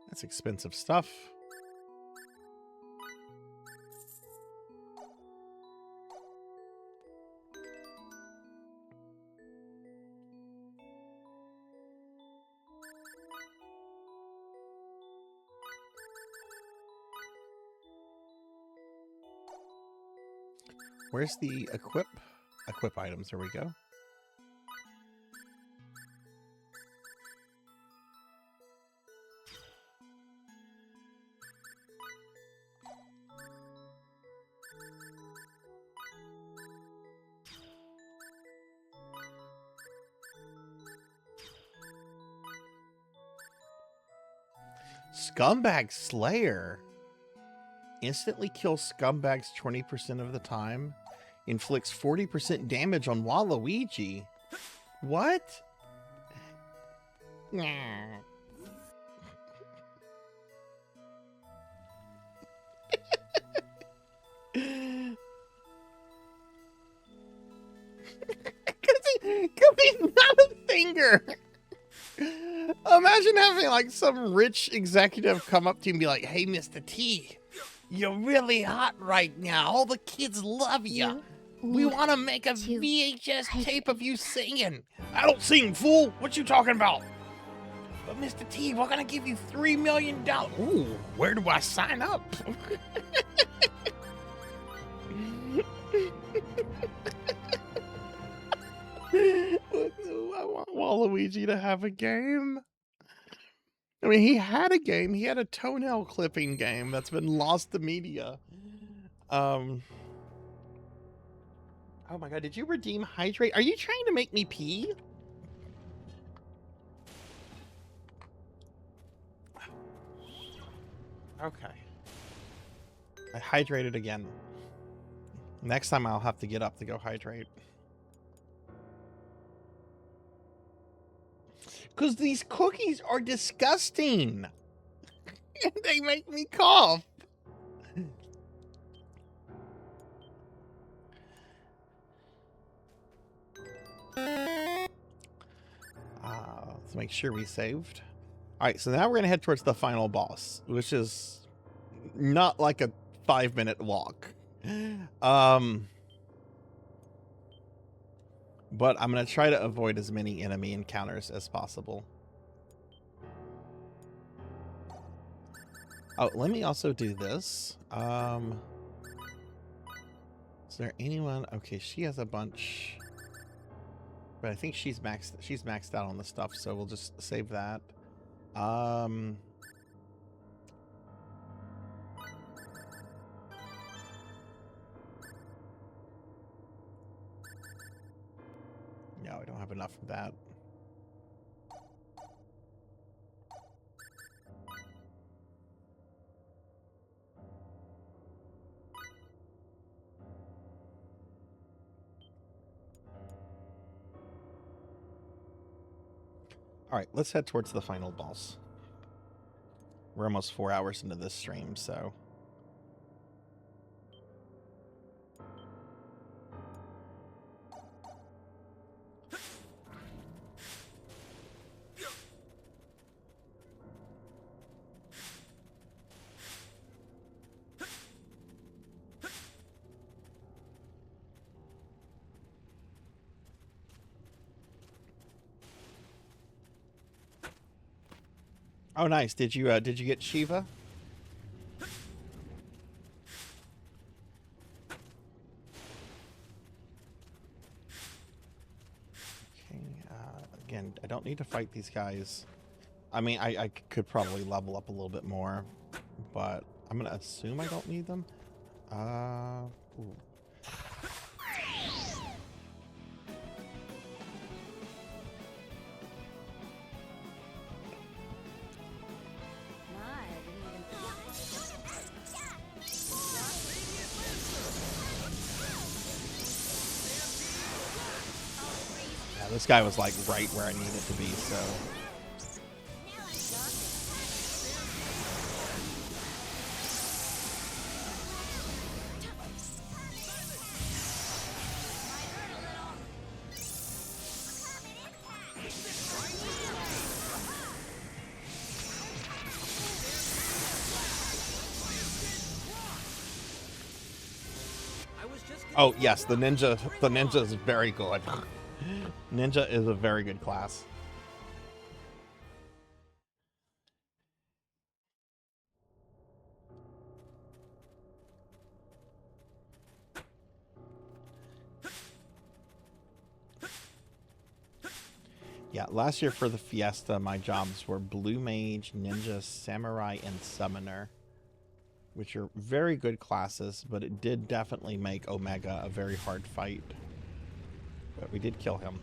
That's expensive stuff. Where's the equip items? There we go. Scumbag Slayer. Instantly kills scumbags 20% of the time. Inflicts 40% damage on Waluigi. What? Nah. Cause he's not a finger. Imagine having like some rich executive come up to you and be like, "Hey, Mr. T, you're really hot right now. All the kids love you. We want to make a VHS tape of you singing." "I don't sing, fool. What you talking about?" "But Mr. T, we're gonna give you $3 million. Ooh, where do I sign up?" I want Waluigi to have a game. I mean, he had a game. He had a toenail clipping game that's been lost to media. Oh my god, did you redeem Hydrate? Are you trying to make me pee? Okay. I hydrated again. Next time I'll have to get up to go hydrate. Because these cookies are disgusting. They make me cough. Let's make sure we saved. Alright, so now we're going to head towards the final boss, which is not like a 5-minute walk. But I'm going to try to avoid as many enemy encounters as possible. Oh, let me also do this. Is there anyone? Okay, she has a bunch. But I think she's maxed out on the stuff, so we'll just save that. No, I don't have enough of that. All right, let's head towards the final boss. We're almost 4 hours into this stream, so Oh, nice. Did you get Shiva? Okay. Again, I don't need to fight these guys. I mean, I could probably level up a little bit more, but I'm gonna assume I don't need them. Ooh. My, I didn't even. Yeah, this guy was like right where I needed to be, so. I was just getting Oh yes, the ninja. The ninja is very good. Ninja is a very good class. Yeah, last year for the Fiesta, my jobs were Blue Mage, Ninja, Samurai, and Summoner, which are very good classes, but it did definitely make Omega a very hard fight. But we did kill him.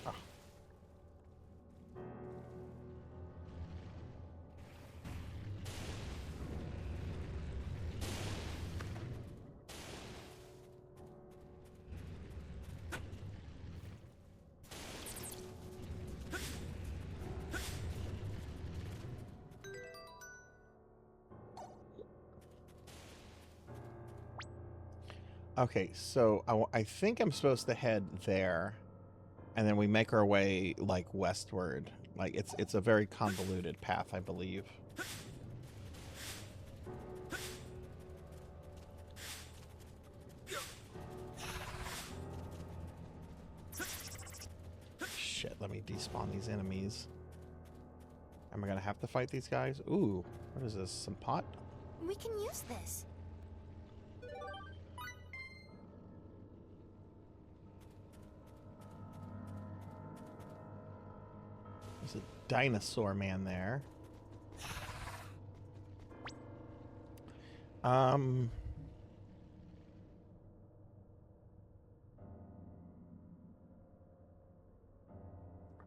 Ah. Okay, so I think I'm supposed to head there, and then we make our way like westward. Like it's a very convoluted path, I believe. Shit, let me despawn these enemies. Am I gonna have to fight these guys? Ooh, what is this? Some pot? We can use this. There's a dinosaur man there.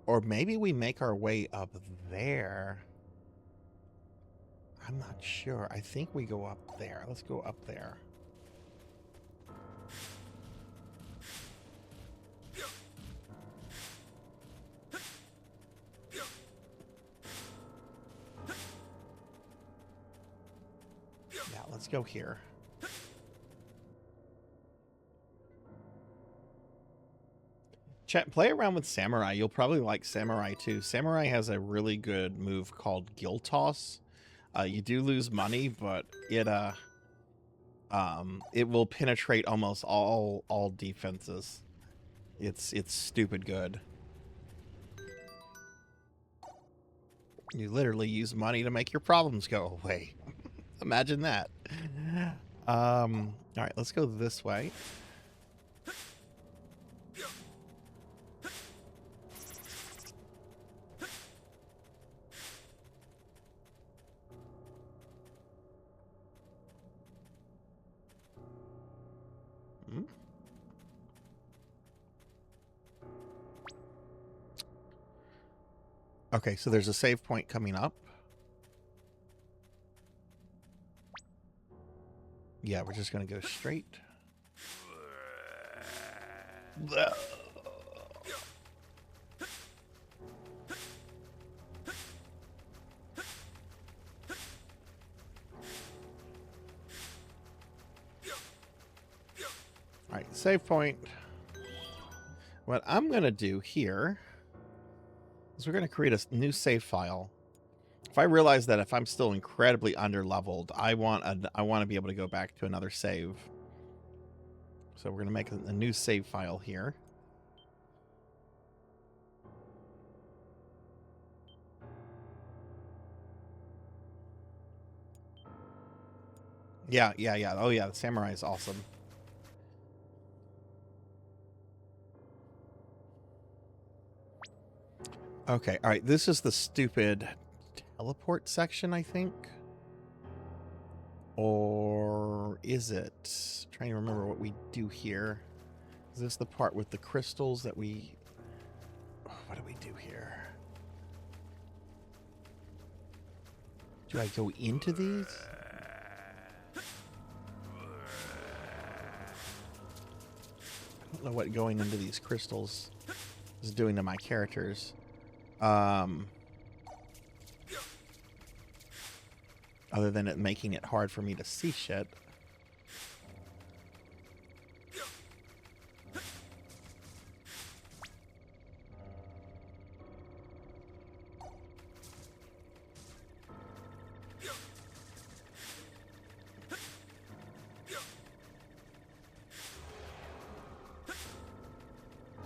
Or maybe we make our way up there. I'm not sure. I think we go up there. Let's go up there. Yeah, let's go here. Chat, play around with Samurai. You'll probably like Samurai too. Samurai has a really good move called Gill Toss. You do lose money, but it will penetrate almost all defenses. It's stupid good. You literally use money to make your problems go away. Imagine that. All right, let's go this way. Okay, so there's a save point coming up. Yeah, we're just going to go straight. All right, save point. What I'm going to do here is we're going to create a new save file. If I realize that if I'm still incredibly underleveled, I want to be able to go back to another save. So we're going to make a new save file here. Yeah. Oh yeah, the samurai is awesome. Okay, all right, this is the stupid teleport section, I think. Or is it? I'm trying to remember what we do here. Is this the part with the crystals that we... Oh, what do we do here? Do I go into these? I don't know what going into these crystals is doing to my characters. Other than it making it hard for me to see shit.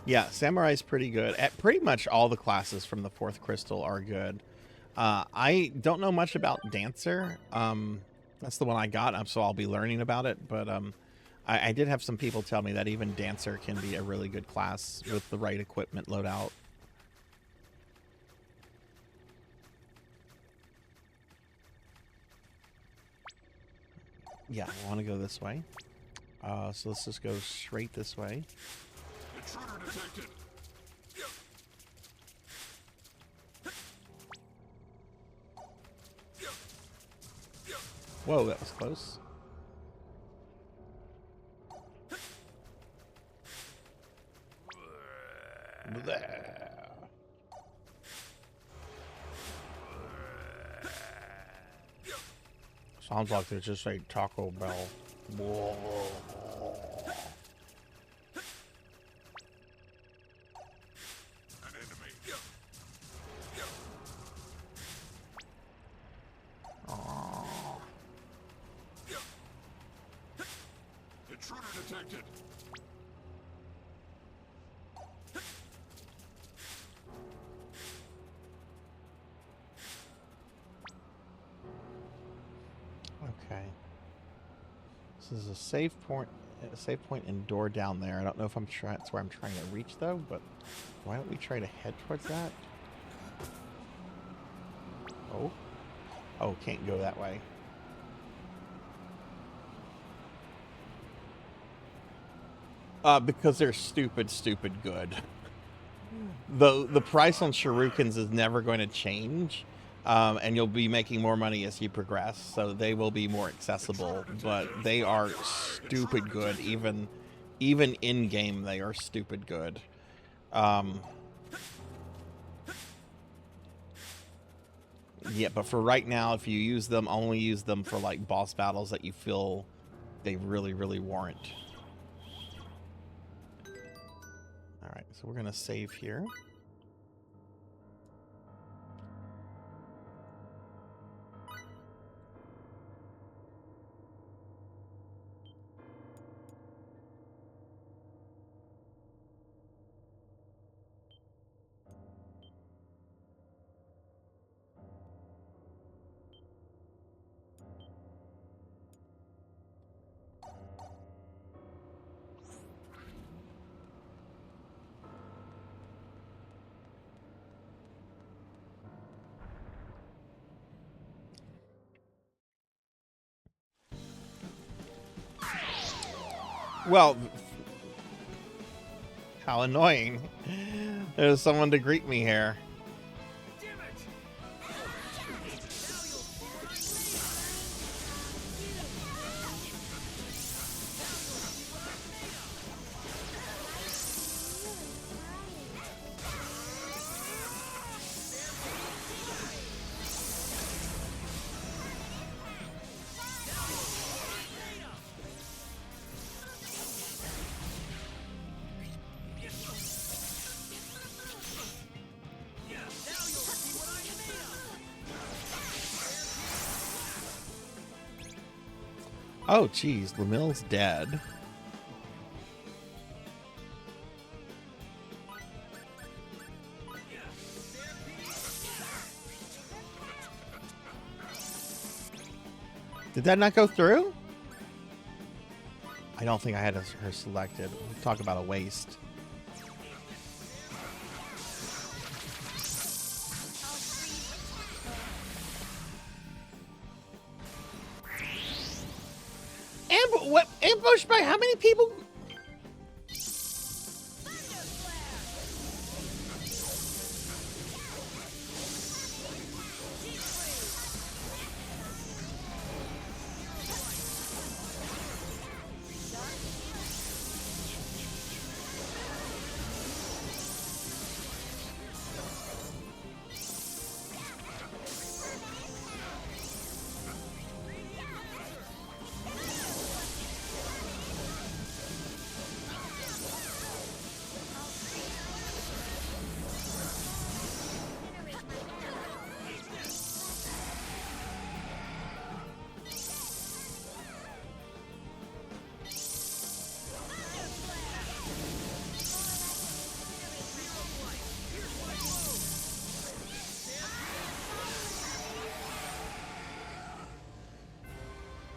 Yeah, Samurai's pretty good. At pretty much all the classes from the 4th crystal are good. I don't know much about Dancer. That's the one I got, so I'll be learning about it. But I did have some people tell me that even Dancer can be a really good class with the right equipment loadout. Yeah, I want to go this way. So let's just go straight this way. Intruder detected. Whoa, that was close. Sounds like there's just a Taco Bell. Whoa. An enemy. Aww. Intruder detected. Okay. This is a save point and door down there. I don't know if that's where I'm trying to reach though, but why don't we try to head towards that? Oh, can't go that way. Because they're stupid good. The price on shurikens is never going to change. And you'll be making more money as you progress, so they will be more accessible, but they are stupid good. Even in game, they are stupid good. Yeah, but for right now, if you use them, only use them for like boss battles that you feel they really warrant. All right, so we're gonna save here. Well, how annoying. There's someone to greet me here. Oh, geez. Lamille's dead. Did that not go through? I don't think I had her selected. Talk about a waste. What? Ambushed by how many people?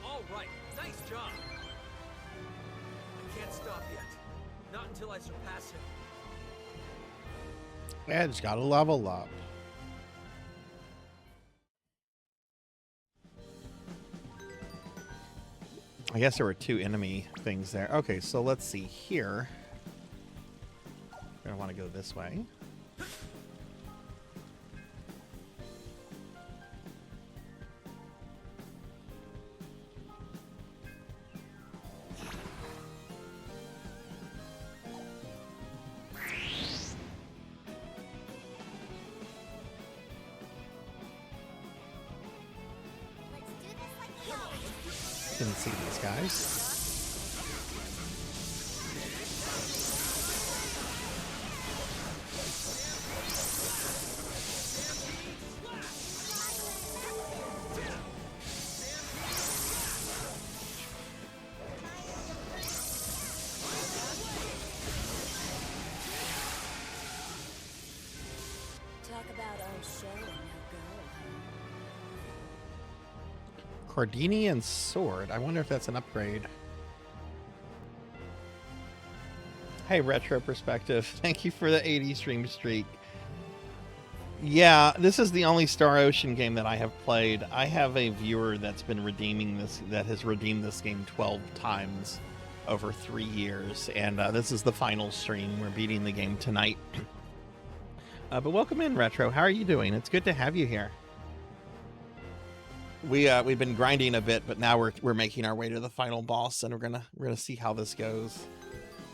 All right, nice job. I can't stop yet. Not until I surpass him. Edge got a level up. I guess there were two enemy things there. Okay, so let's see here. We're gonna want to go this way. Let's do this like we always do. Didn't see these guys. Talk about our show and no go. Cordinian sword. I wonder if that's an upgrade. Hey, Retro Perspective. Thank you for the 80 stream streak. Yeah, this is the only Star Ocean game that I have played. I have a viewer that's been redeeming this, that has redeemed this game 12 times over 3 years, and this is the final stream. We're beating the game tonight. But welcome in, Retro. How are you doing? It's good to have you here. We've been grinding a bit, but now we're making our way to the final boss, and we're gonna see how this goes.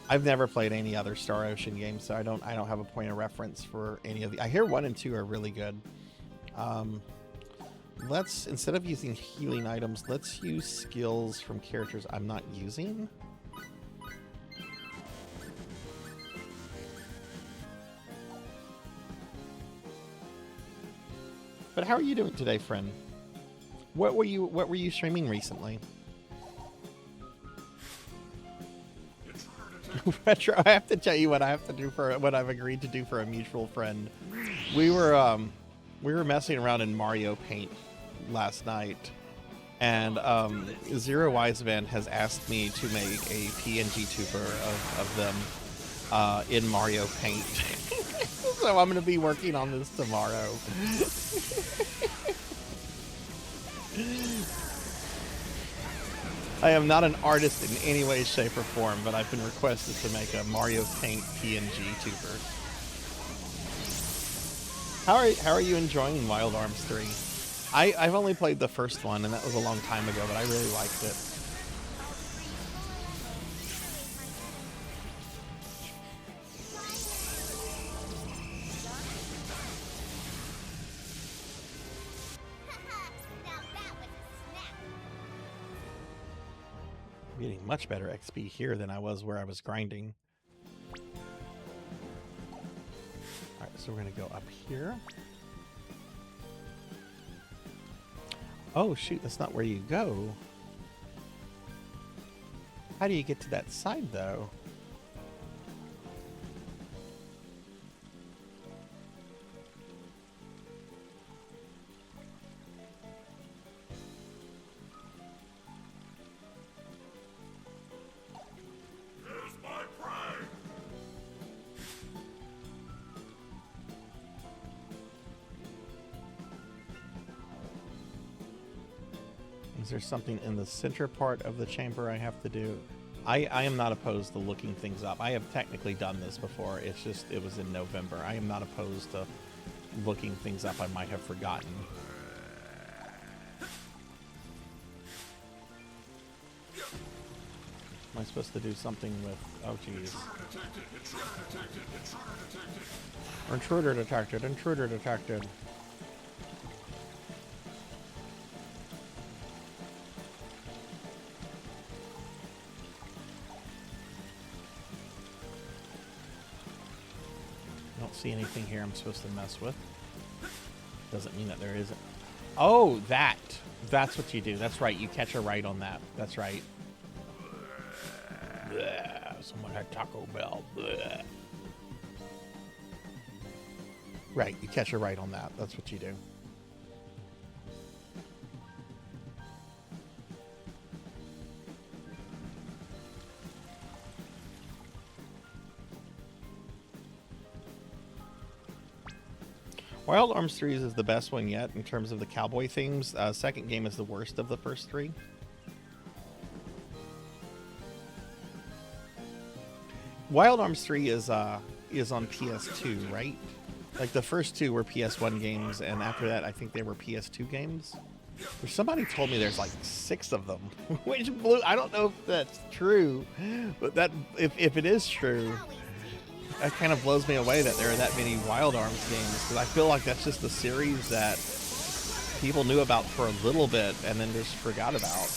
I've never played any other Star Ocean games, so I don't have a point of reference for any of the. I hear 1 and 2 are really good. Let's, instead of using healing items, let's use skills from characters I'm not using. But how are you doing today, friend? What were you streaming recently? Retro, I have to tell you what I have to do for what I've agreed to do for a mutual friend. We were messing around in Mario Paint last night, and Zero Wise Man has asked me to make a PNG tuber of them in Mario Paint. So I'm going to be working on this tomorrow. I am not an artist in any way, shape, or form, but I've been requested to make a Mario Paint PNG tuber. How are you enjoying Wild Arms 3? I've only played the first one, and that was a long time ago, but I really liked it. I'm getting much better XP here than I was where I was grinding. Alright, so we're going to go up here. Oh shoot, that's not where you go. How do you get to that side, though? Is there something in the center part of the chamber I have to do? I am not opposed to looking things up. I have technically done this before. It's just, it was in November. I am not opposed to looking things up I might have forgotten. Am I supposed to do something with... Oh, geez. Intruder detected. Intruder detected. See anything here I'm supposed to mess with. Doesn't mean that there isn't. Oh, that's what you do. That's right, you catch a right on that. That's right. Blech. Someone had Taco Bell. Blech. Right, you catch a right on that. That's what you do. Wild Arms 3 is the best one yet in terms of the cowboy themes. Second game is the worst of the first three. Wild Arms 3 is on PS2, right? Like the first two were PS1 games, and after that I think they were PS2 games. Which somebody told me there's like 6 of them, which blew. I don't know if that's true, but that if it is true, that kind of blows me away that there are that many Wild Arms games, because I feel like that's just a series that people knew about for a little bit and then just forgot about.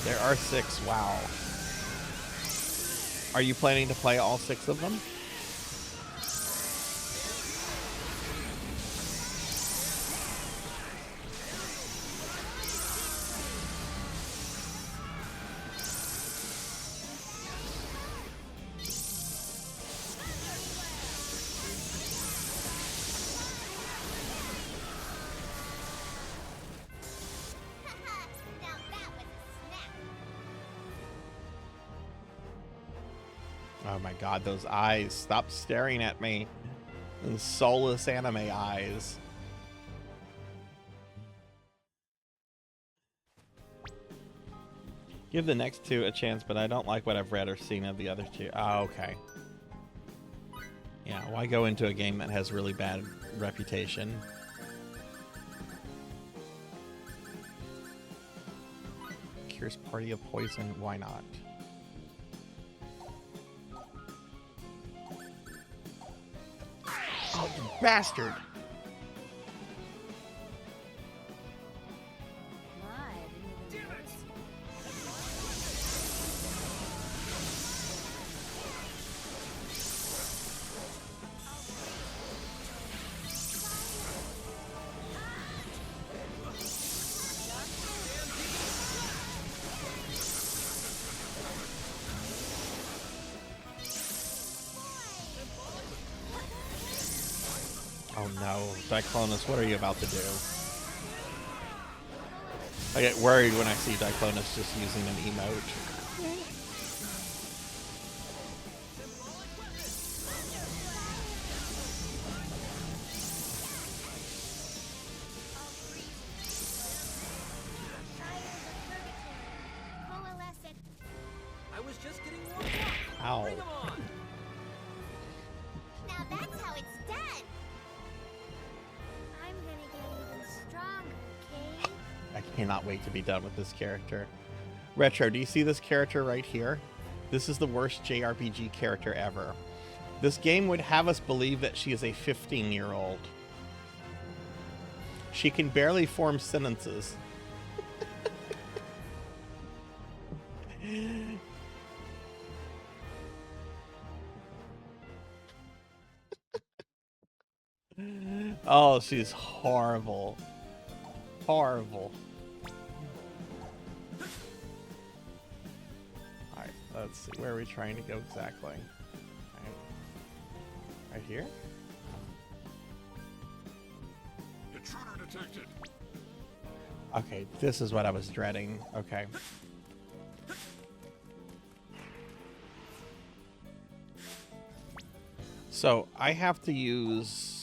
There are 6, wow. Are you planning to play all 6 of them? Oh my god, those eyes. Stop staring at me. Those soulless anime eyes. Give the next 2 a chance, but I don't like what I've read or seen of the other 2. Oh, okay. Yeah, why go into a game that has really bad reputation? Cures Party of Poison, why not? Oh, you bastard! Oh no, Diclonus, what are you about to do? I get worried when I see Diclonus just using an emote. I was just getting warmed up. Ow. Bring 'em on. Now that's how it's done. I'm gonna get even stronger, okay? I cannot wait to be done with this character. Retro, do you see this character right here? This is the worst JRPG character ever. This game would have us believe that she is a 15-year-old. She can barely form sentences. Oh, she's horrible. Horrible. Alright, let's see. Where are we trying to go exactly? Right here? Intruder detected. Okay, this is what I was dreading. Okay. So I have to use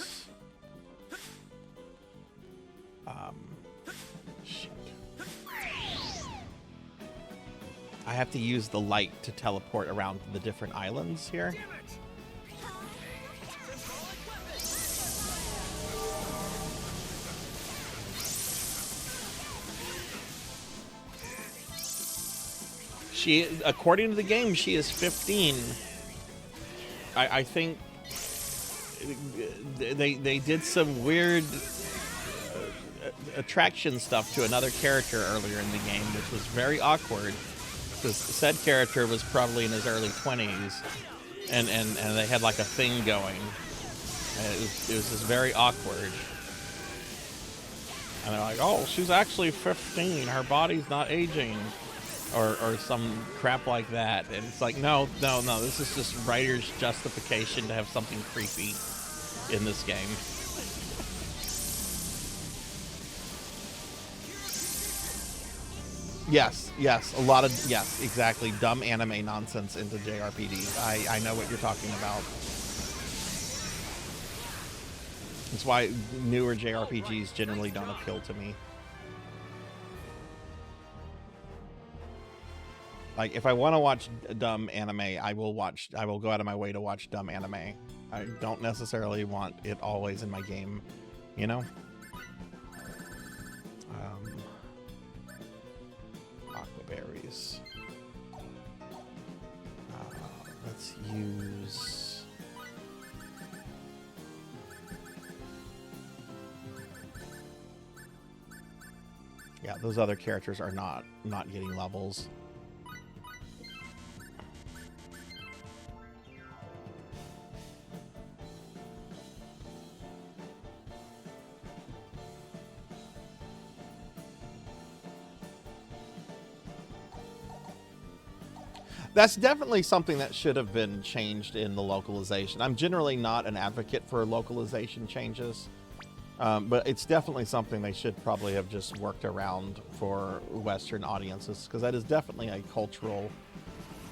shoot. I have to use the light to teleport around the different islands here. Damn it! She, according to the game, she is 15. I think they did some weird attraction stuff to another character earlier in the game, which was very awkward. Because said character was probably in his early 20s, and they had like a thing going. And it was just very awkward. And they're like, oh, she's actually 15. Her body's not aging. Or some crap like that. And it's like, no. This is just writer's justification to have something creepy in this game. Yes, a lot of, yes, exactly. Dumb anime nonsense into JRPGs. I know what you're talking about. That's why newer JRPGs generally don't appeal to me. Like, if I want to watch dumb anime, I will go out of my way to watch dumb anime. I don't necessarily want it always in my game, you know? Aquaberries. Let's use... Yeah, those other characters are not getting levels. That's definitely something that should have been changed in the localization. I'm generally not an advocate for localization changes, but it's definitely something they should probably have just worked around for Western audiences, because that is definitely a cultural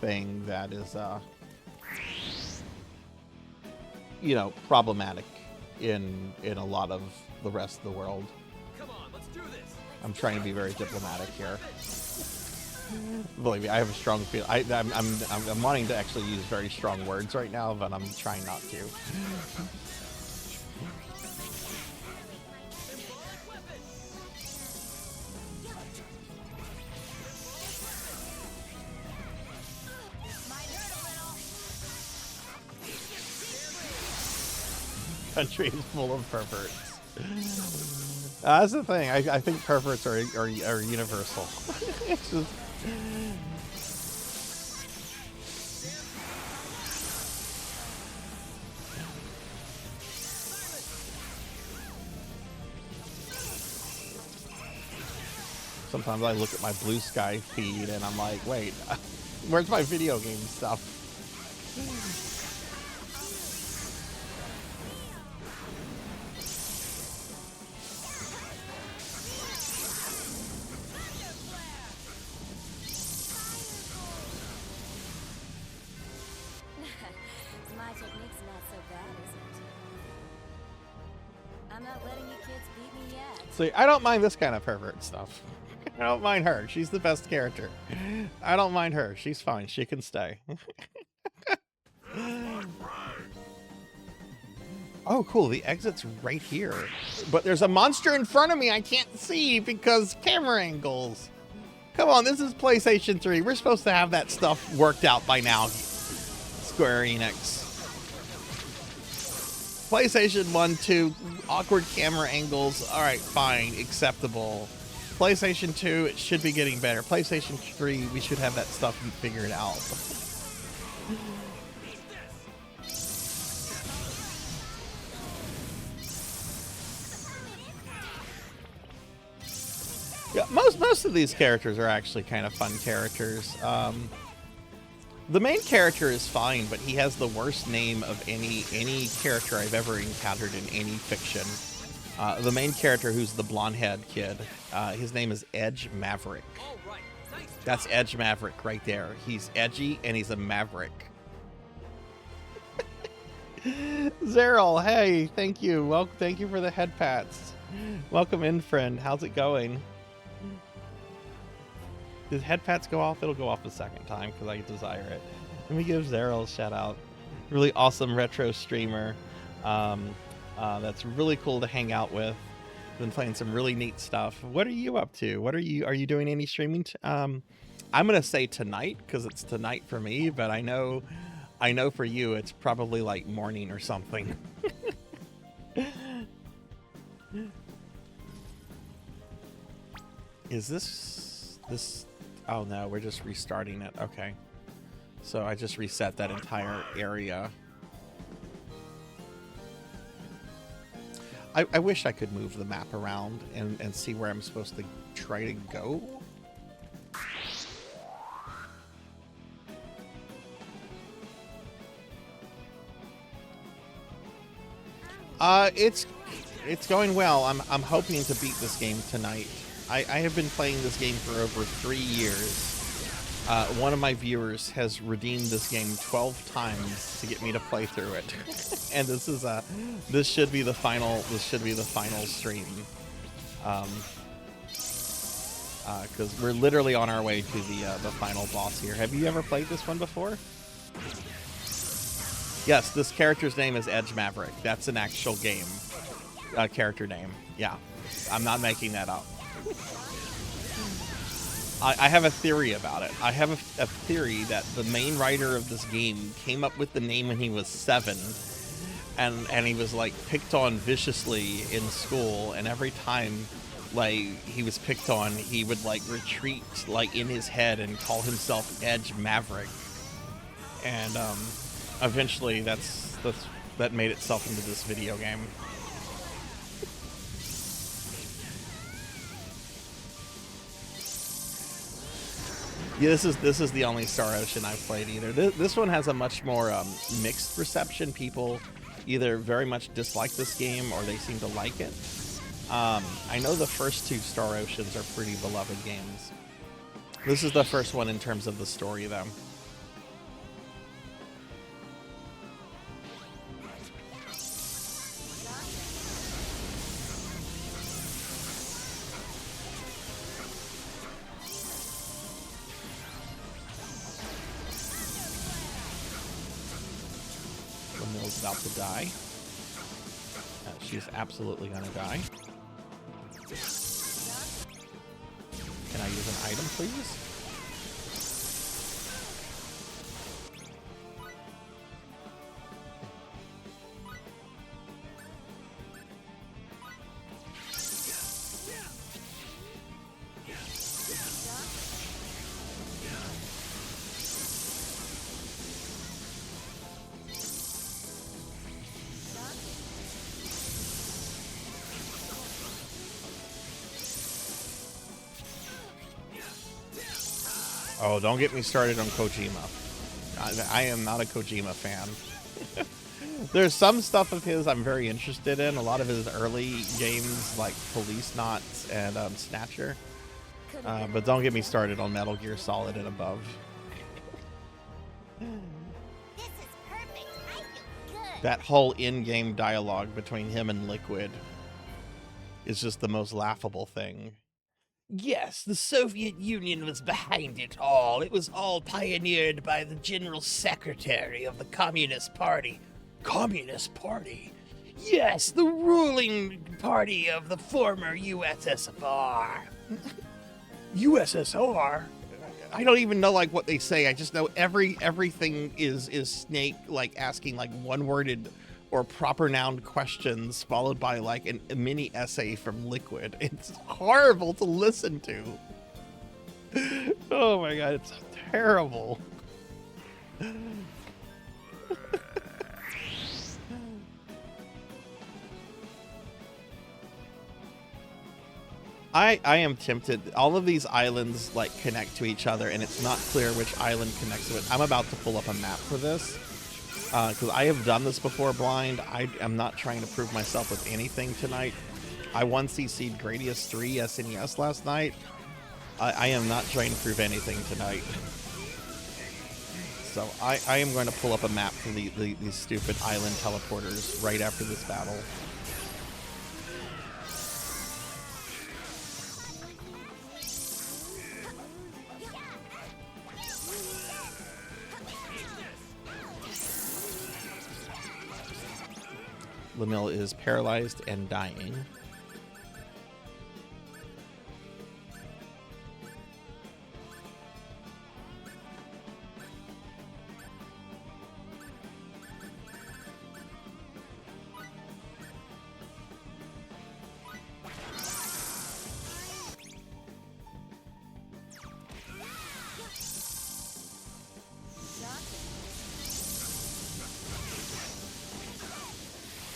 thing that is, you know, problematic in a lot of the rest of the world. Come on, let's do this. I'm trying to be very diplomatic here. Believe me, I have a strong feel. I'm wanting to actually use very strong words right now, but I'm trying not to. Country is full of perverts. That's the thing. I think perverts are universal. It's just... Sometimes I look at my Blue Sky feed and I'm like, wait, where's my video game stuff? My technique's not so bad, is it? I'm not letting you kids beat me yet. See, I don't mind this kind of pervert stuff. I don't mind her. She's the best character. I don't mind her. She's fine. She can stay. Oh, cool. The exit's right here. But there's a monster in front of me I can't see because camera angles. Come on, this is PlayStation 3. We're supposed to have that stuff worked out by now, Square Enix. PlayStation 1, 2, awkward camera angles. All right, fine, acceptable. PlayStation 2, it should be getting better. PlayStation 3, we should have that stuff figured out. Yeah, most of these characters are actually kind of fun characters. The main character is fine, but he has the worst name of any character I've ever encountered in any fiction. The main character, who's the blonde-haired kid, his name is Edge Maverick. All right. Nice job. That's Edge Maverick right there. He's edgy and he's a maverick. Zeril, hey, thank you. Well, thank you for the head pats. Welcome in, friend. How's it going? Did head pats go off? It'll go off a second time because I desire it. Let me give Zeril a shout out. Really awesome retro streamer. That's really cool to hang out with. Been playing some really neat stuff. What are you up to? Are you doing any streaming? I'm gonna say tonight because it's tonight for me, but I know for you it's probably like morning or something. Is this? Oh no, we're just restarting it. Okay. So I just reset that entire area. I wish I could move the map around and see where I'm supposed to try to go. It's going well. I'm hoping to beat this game tonight. I have been playing this game for over 3 years. One of my viewers has redeemed this game 12 times to get me to play through it, and this should be the final stream, because we're literally on our way to the final boss here. Have you ever played this one before? Yes, this character's name is Edge Maverick. That's an actual game character name. Yeah, I'm not making that up. I have a theory about it. I have a theory that the main writer of this game came up with the name when he was 7, and he was like picked on viciously in school, and every time like he was picked on, he would like retreat like in his head and call himself Edge Maverick, and eventually that made itself into this video game. Yeah, this is the only Star Ocean I've played either. This one has a much more mixed reception. People either very much dislike this game or they seem to like it. I know the first 2 Star Oceans are pretty beloved games. This is the first one in terms of the story, though. About to die. She's absolutely gonna die. Can I use an item, please? Oh, don't get me started on Kojima. I am not a Kojima fan. There's some stuff of his I'm very interested in. A lot of his early games like Police Knots and Snatcher. But don't get me started on Metal Gear Solid and above. This is perfect. I feel good. That whole in-game dialogue between him and Liquid is just the most laughable thing. Yes, the Soviet Union was behind it all. It was all pioneered by the General Secretary of the Communist Party. Communist Party? Yes, the ruling party of the former USSR. USSR? I don't even know like what they say. I just know everything is Snake like asking like one-worded or proper noun questions followed by like a mini essay from Liquid. It's horrible to listen to. Oh my god, it's terrible. I am tempted. All of these islands like connect to each other, and it's not clear which island connects to it. I'm about to pull up a map for this because I have done this before blind. I am not trying to prove myself with anything tonight. I 1CC'd Gradius 3 SNES last night. I am not trying to prove anything tonight. So I am going to pull up a map for these stupid island teleporters right after this battle. Lamille is paralyzed and dying.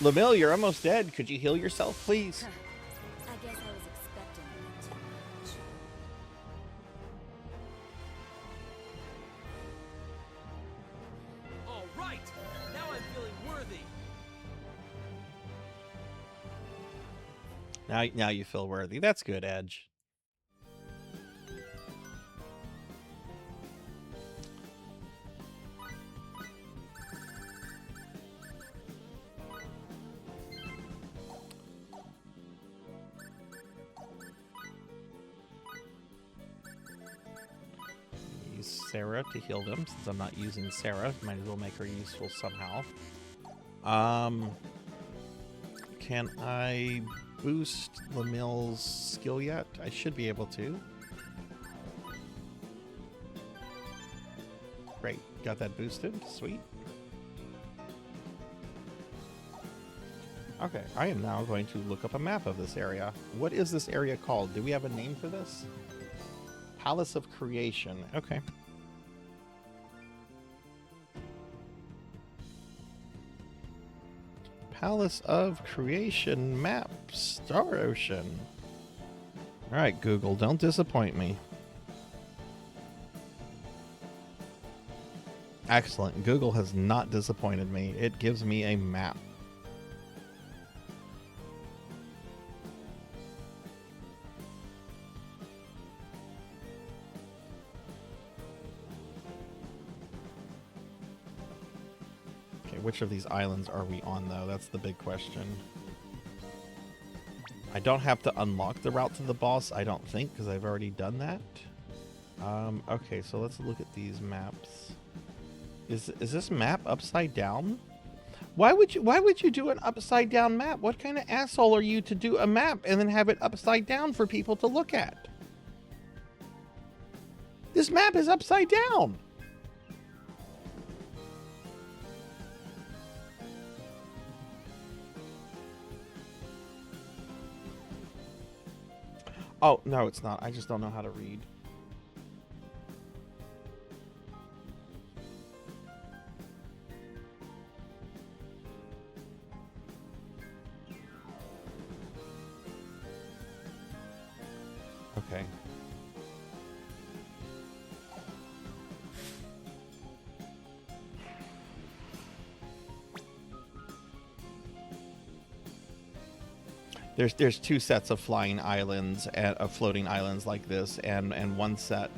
Lamille, you're almost dead. Could you heal yourself, please? I guess I was expecting it too much. All right, now I'm feeling worthy. Now you feel worthy. That's good, Edge. Use Sarah to heal them since I'm not using Sarah. Might as well make her useful somehow. Can I boost Lamille's skill yet? I should be able to. Great, got that boosted. Sweet. Okay, I am now going to look up a map of this area. What is this area called? Do we have a name for this? Palace of Creation. Okay. Palace of Creation map. Star Ocean. Alright, Google, don't disappoint me. Excellent. Google has not disappointed me. It gives me a map. Which of these islands are we on, though? That's the big question. I don't have to unlock the route to the boss, I don't think, because I've already done that. Okay, so let's look at these maps. Is this map upside down? Why would you do an upside down map? What kind of asshole are you to do a map and then have it upside down for people to look at? This map is upside down. Oh, no, it's not. I just don't know how to read. Okay. There's two sets of flying islands and of floating islands like this, and one set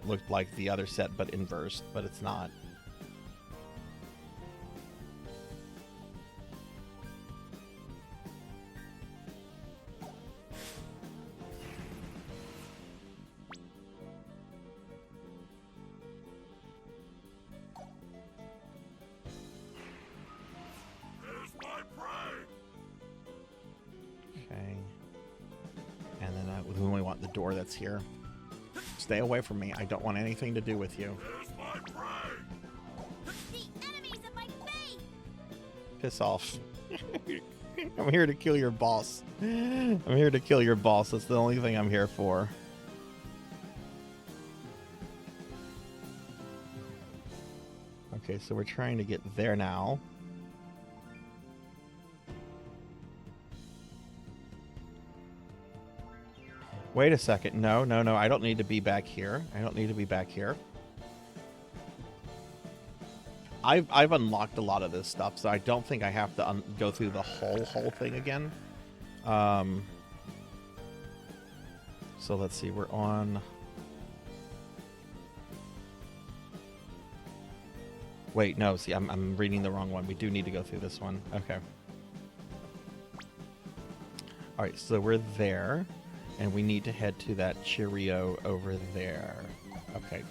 looked like the other set but inversed, but it's not. That's here. Stay away from me. I don't want anything to do with you. The enemies of my faith! Piss off. I'm here to kill your boss. I'm here to kill your boss. That's the only thing I'm here for. Okay, so we're trying to get there now. Wait a second. No, no, no. I don't need to be back here. I don't need to be back here. I've unlocked a lot of this stuff, so I don't think I have to go through the whole thing again. So let's see. We're on. Wait, no. See, I'm reading the wrong one. We do need to go through this one. Okay. All right. So we're there, and we need to head to that Cheerio over there. Okay.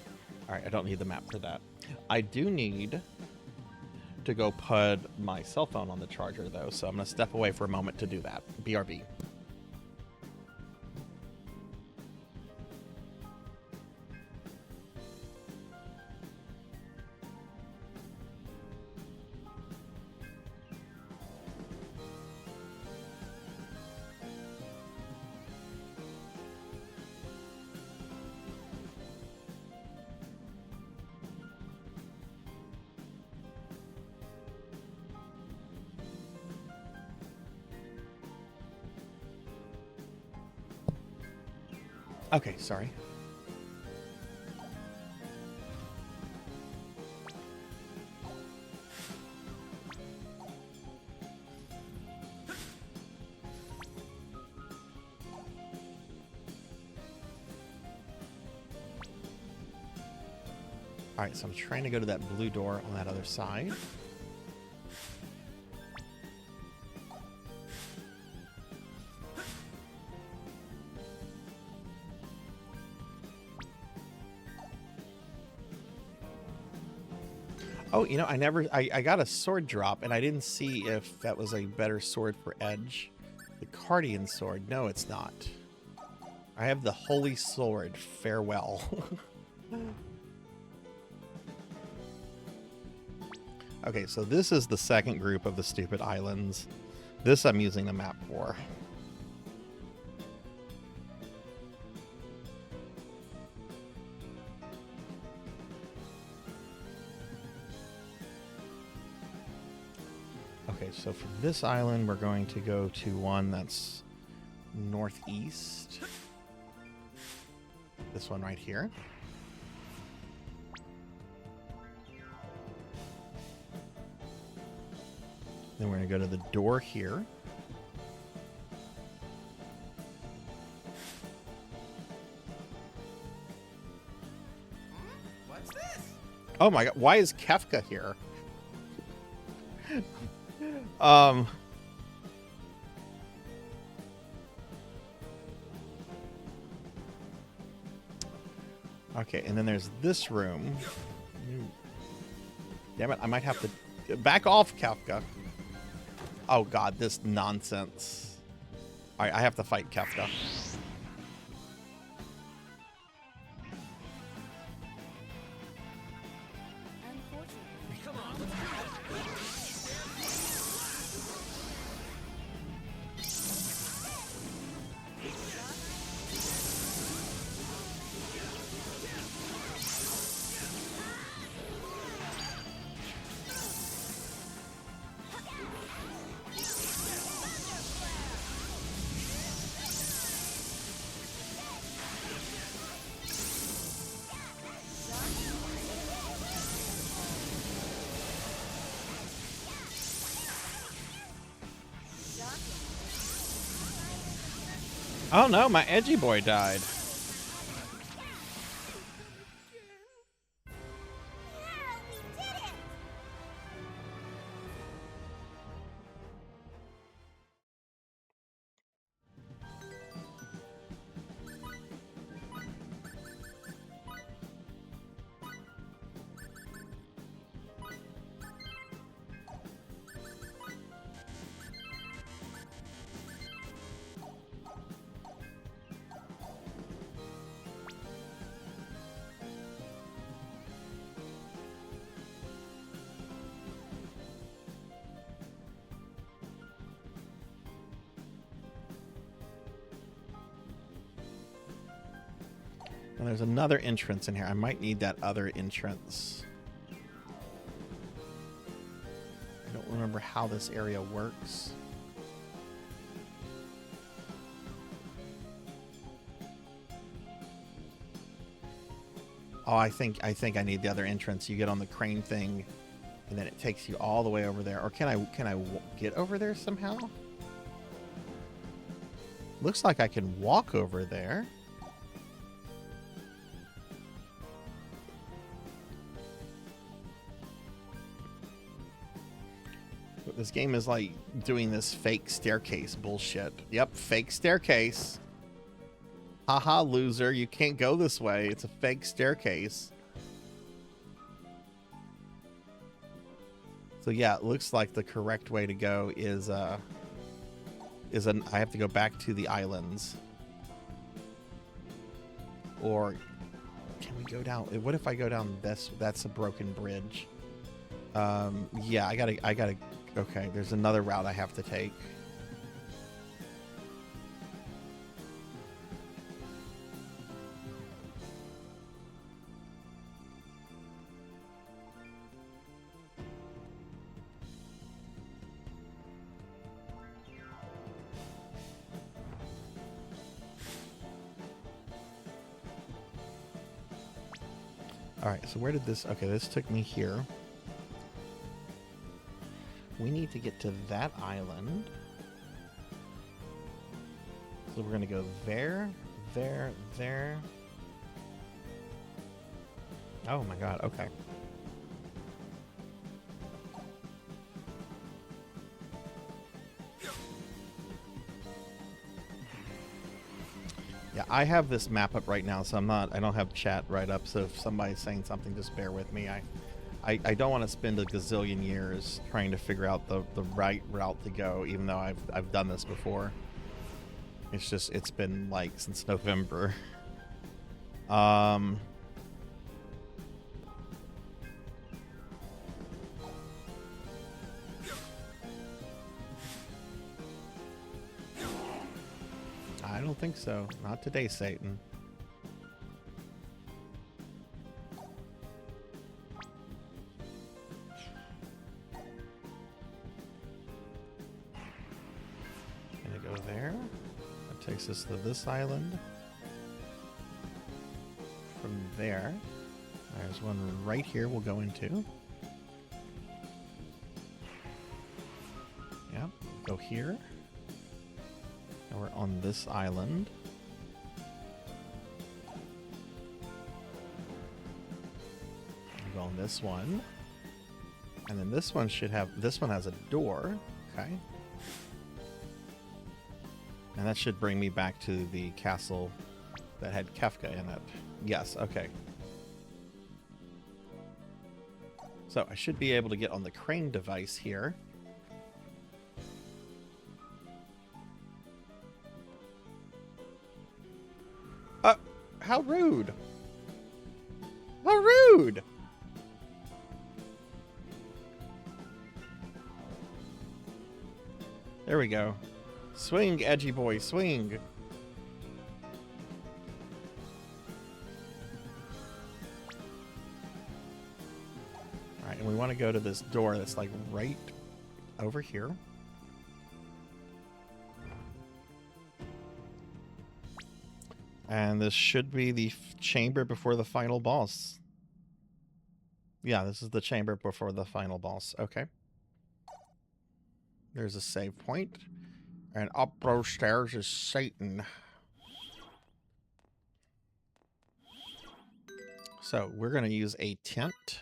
All right. I don't need the map for that. I do need to go put my cell phone on the charger, though, so I'm going to step away for a moment to do that. BRB. Okay, sorry. All right, so I'm trying to go to that blue door on that other side. Oh, you know, I got a sword drop, and I didn't see if that was a better sword for Edge. The Guardian sword. No, it's not. I have the Holy Sword. Farewell. Okay, so this is the second group of the stupid islands. This I'm using the map for. Okay, so for this island, we're going to go to one that's northeast. This one right here. Then we're going to go to the door here. What's this? Oh my god, why is Kefka here? Okay, and then there's this room. Damn it, I might have to back off, Kefka. Oh god, this nonsense. Alright, I have to fight Kefka. Come on, let's Oh no, my edgy boy died. And there's another entrance in here. I might need that other entrance. I don't remember how this area works. Oh, I think I need the other entrance. You get on the crane thing, and then it takes you all the way over there. Or can I get over there somehow? Looks like I can walk over there. But this game is like doing this fake staircase bullshit. Yep, fake staircase. Haha, loser, you can't go this way. It's a fake staircase. So yeah, it looks like the correct way to go is I have to go back to the islands. Or can we go down? What if I go down this? That's a broken bridge. Yeah, I gotta, okay, there's another route I have to take. Alright, so where did this... Okay, this took me here. We need to get to that island. So we're going to go there, there, there. Oh my god, okay. Yeah, I have this map up right now, so I don't have chat right up, so if somebody's saying something, just bear with me. I don't want to spend a gazillion years trying to figure out the right route to go, even though I've done this before. It's just, it's been like since November. I don't think so. Not today, Satan. Gonna go there. That takes us to this island. From there, there's one right here we'll go into. Yep, go here. And we're on this island. Go on this one. And then this one should have, this one has a door. Okay. And that should bring me back to the castle that had Kefka in it. Yes, okay. So I should be able to get on the crane device here. How rude! How rude! There we go. Swing, edgy boy, swing! Alright, and we want to go to this door that's like right over here. And this should be the chamber before the final boss. Yeah, this is the chamber before the final boss. Okay. There's a save point. And up those stairs is Satan. So we're going to use a tent.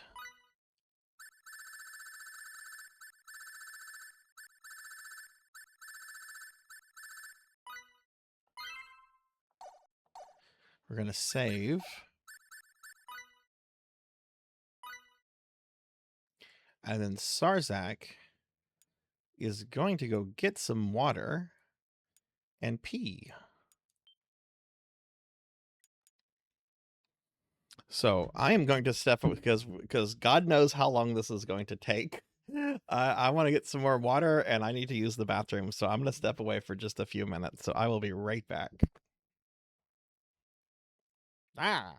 We're going to save. And then Sarzac is going to go get some water and pee. So I am going to step up because God knows how long this is going to take. I want to get some more water and I need to use the bathroom. So I'm going to step away for just a few minutes. So I will be right back. Ah.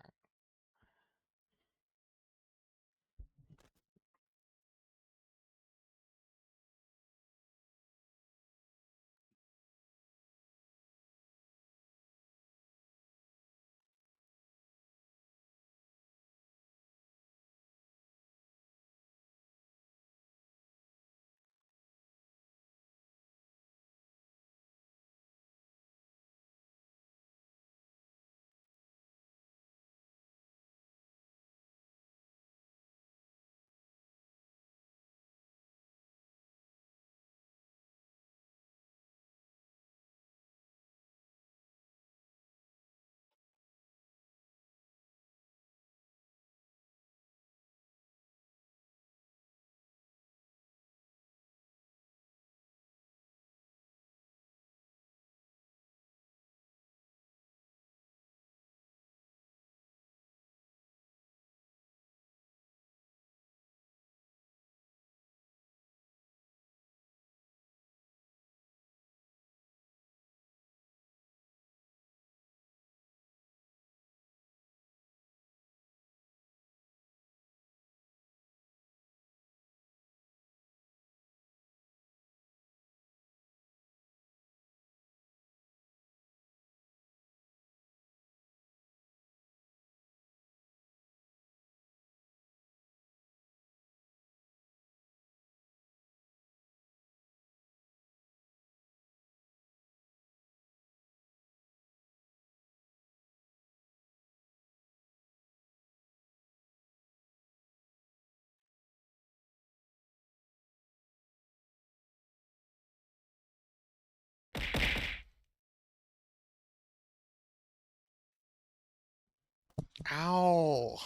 Ow.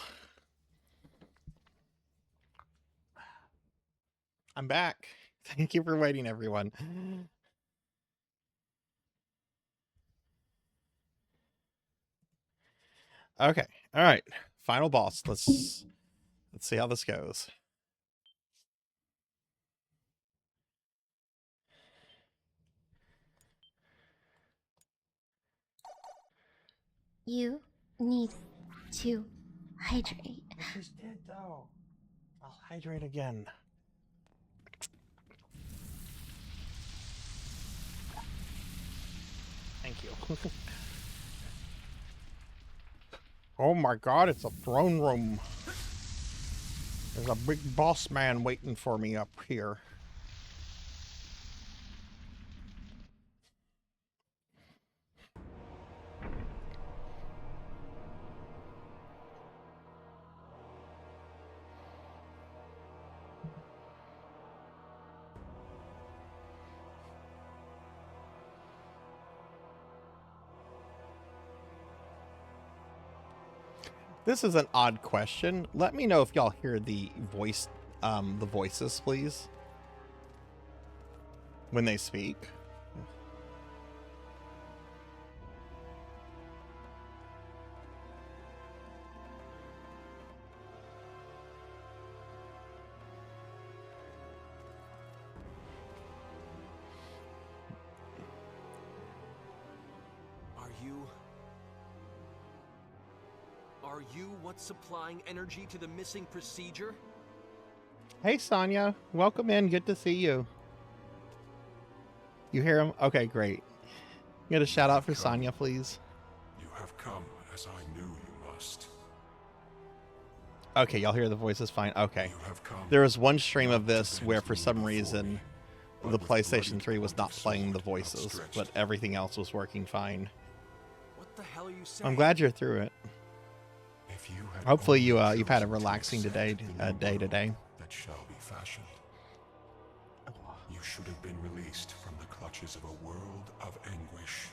I'm back. Thank you for waiting, everyone. Okay. All right. Final boss. Let's see how this goes. You need to hydrate. I just did though. I'll hydrate again. Thank you. Oh my god, it's a throne room. There's a big boss man waiting for me up here. This is an odd question. Let me know if y'all hear the voices, please, when they speak. Are you what's supplying energy to the missing procedure? Hey, Sonya. Welcome in. Good to see you. You hear him? Okay, great. Get a shout out for Sonya, please. You have come as I knew you must. Okay, y'all hear the voices fine. Okay. You have come. There was one stream of this where for some reason the PlayStation 3 was not playing the voices, but everything else was working fine. What the hell are you saying? I'm glad you're through it. If you had Hopefully you only you've had a chosen to relaxing accept day the day new today. world that shall be fashioned. You should have been released from the clutches of a world of anguish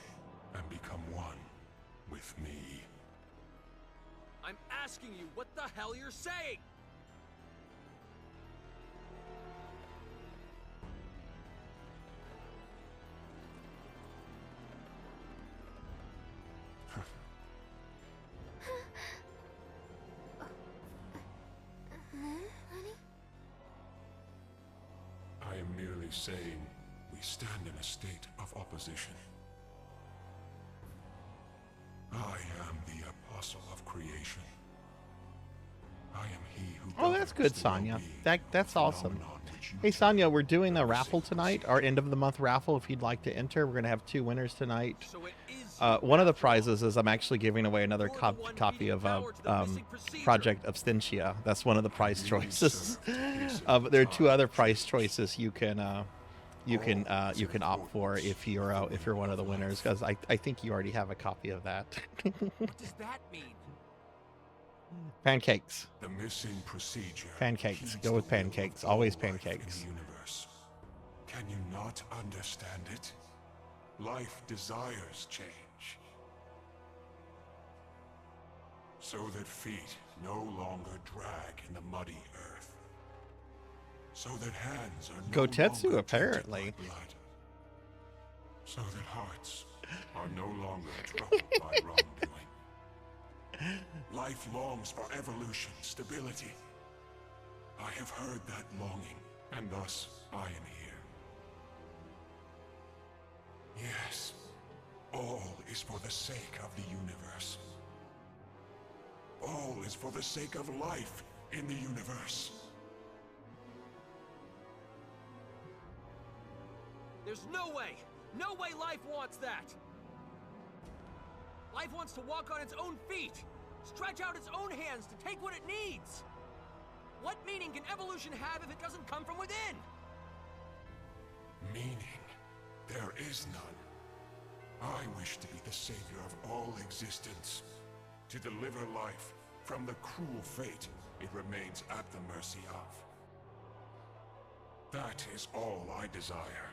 and become one with me. I'm asking you what the hell you're saying! I am merely saying we stand in a state of opposition. I am the apostle of creation. I am he who Oh, that's good, governs the Sonya. well-being That's of awesome. phenomenon which you Hey, Sonya, we're doing a term raffle secrecy. tonight, our end of the month raffle. If you'd like to enter, we're gonna have 2 winners tonight. So it is One of the after all. prizes is I'm actually giving away another You're the one copy feeding of power to the missing procedure. Project Abstentia. That's one of the prize Really choices. served to hasten But there are 2 the other time prize change. choices you can opt for if you're one of the winners, because I think you already have a copy of that. What does that mean? Pancakes. The missing procedure. Pancakes. heeds Go with the will of pancakes. all Always life pancakes. In the universe. Can you not understand it? Life desires change. So that feet no longer drag in the muddy earth. So that hands are no Gotetsu, longer tainted apparently. by blood. So that hearts are no longer troubled by wrongdoing. Life longs for evolution, stability. I have heard that longing, and thus I am here. Yes, all is for the sake of the universe. All is for the sake of life in the universe. There's no way life wants that! Life wants to walk on its own feet! Stretch out its own hands to take what it needs! What meaning can evolution have if it doesn't come from within? Meaning, there is none. I wish to be the savior of all existence, to deliver life from the cruel fate it remains at the mercy of. That is all I desire.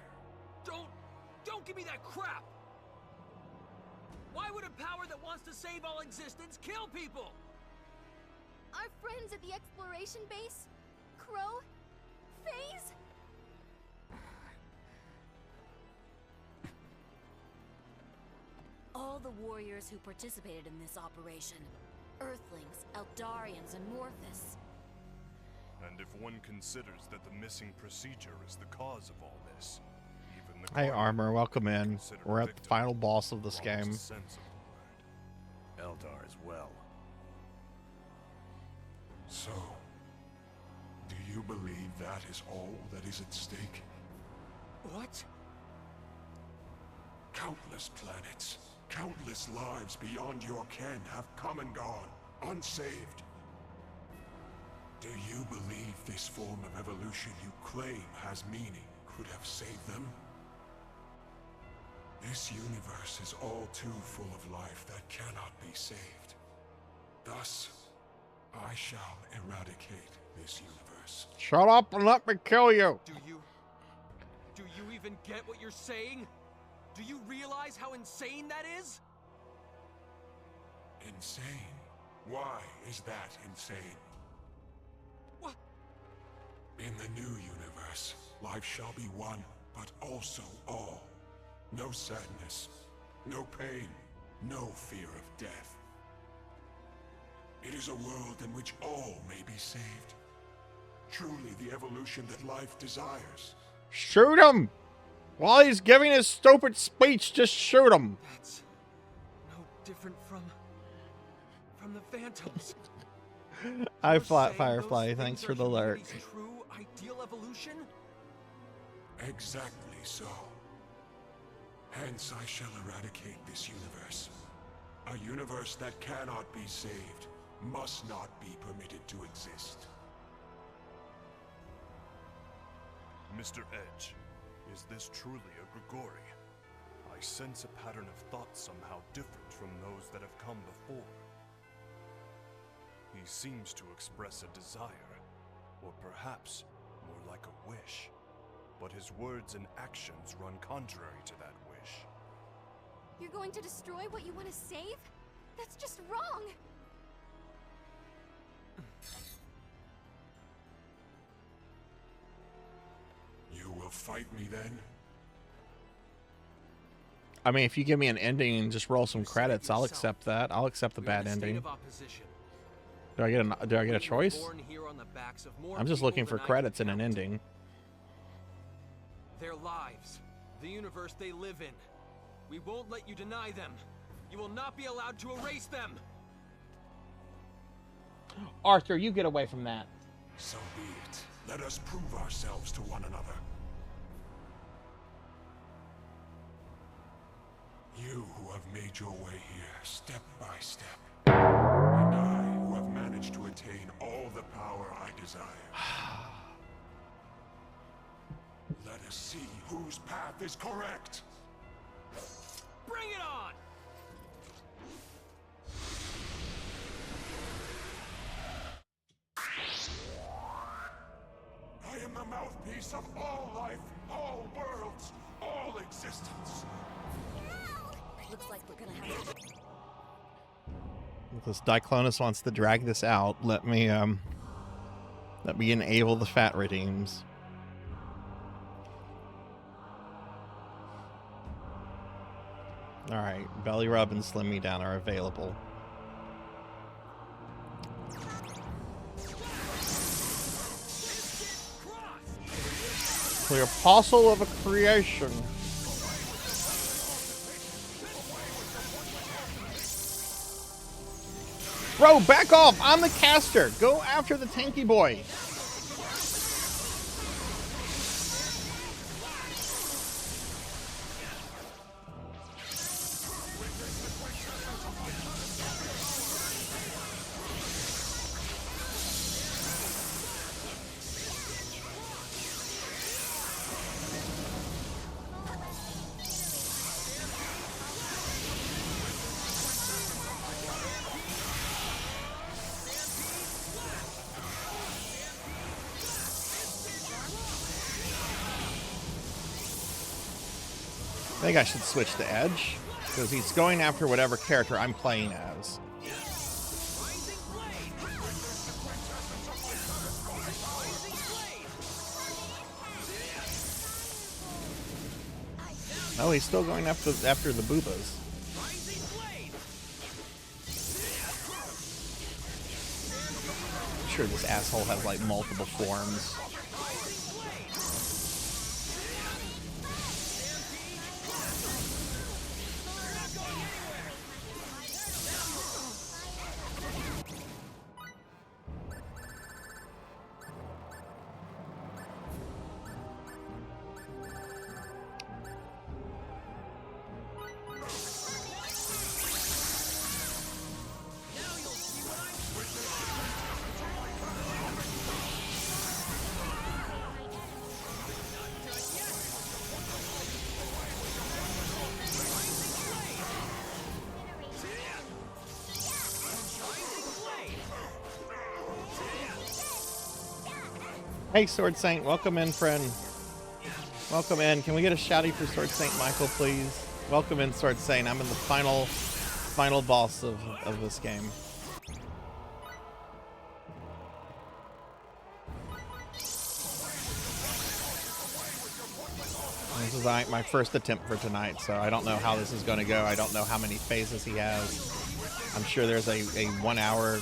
Don't give me that crap! Why would a power that wants to save all existence kill people? Our friends at the exploration base? Crow? FaZe? All the warriors who participated in this operation. Earthlings, Eldarians, and Morphus. And if one considers that the missing procedure is the cause of all this, even the Hey, Guardian Armor, welcome in. consider We're at the victim final boss of this wrongest game. sense of the word. Eldar as well. So, do you believe that is all that is at stake? What? Countless planets, countless lives beyond your ken have come and gone, unsaved. Do you believe this form of evolution you claim has meaning could have saved them? This universe is all too full of life that cannot be saved. Thus, I shall eradicate this universe. Shut up and let me kill you. Do you even get what you're saying? Do you realize how insane that is? Insane? Why is that insane? What? In the new universe, life shall be one, but also all. No sadness, no pain, no fear of death. It is a world in which all may be saved. Truly the evolution that life desires. Shoot him! While he's giving his stupid speech, just shoot him. That's no different from the Phantoms. Hi, You're Flat saying Firefly. those Thanks things for are the alert. humanity's true ideal evolution? Exactly so. Hence I shall eradicate this universe. A universe that cannot be saved, must not be permitted to exist. Mr. Edge, is this truly a Grigori? I sense a pattern of thought somehow different from those that have come before. He seems to express a desire, or perhaps more like a wish. But his words and actions run contrary to that wish. You're going to destroy what you want to save? That's just wrong! You will fight me then? I mean, if you give me an ending and just roll some credits, I'll accept that. I'll accept the We're in bad a state ending. of opposition. Do I get a We choice? were born here on the backs of more I'm just people looking for than I credits can and an count. ending. Their lives, the universe they live in. We won't let you deny them. You will not be allowed to erase them. Arthur, you get away from that. So be it. Let us prove ourselves to one another. You who have made your way here, step by step. And I who have managed to attain all the power I desire. Let us see whose path is correct. Bring it on! I am the mouthpiece of all life, all worlds, all existence. Looks like we're gonna have to... If this Diclonus wants to drag this out, let me enable the fat redeems. Alright, Belly Rub and Slim Me Down are available. The Apostle of a Creation. Bro, back off! I'm the caster! Go after the tanky boy! I think I should switch to Edge, because he's going after whatever character I'm playing as. No, he's still going after the boobas. I'm sure this asshole has like multiple forms. Hey, Sword Saint, welcome in, friend. Welcome in. Can we get a shouty for Sword Saint Michael, please? Welcome in, Sword Saint. I'm in the final boss of this game. This is my first attempt for tonight, so I don't know how this is going to go. I don't know how many phases he has. I'm sure there's a 1 hour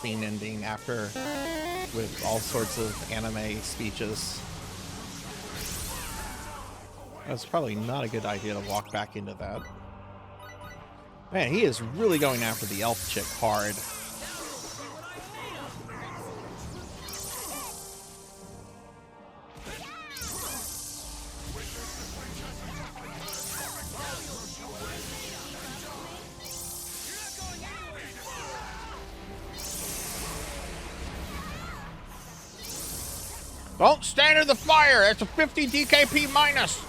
scene ending after, with all sorts of anime speeches. That's probably not a good idea to walk back into that. Man, he is really going after the elf chick hard. Don't stand in the fire! It's a 50 DKP minus!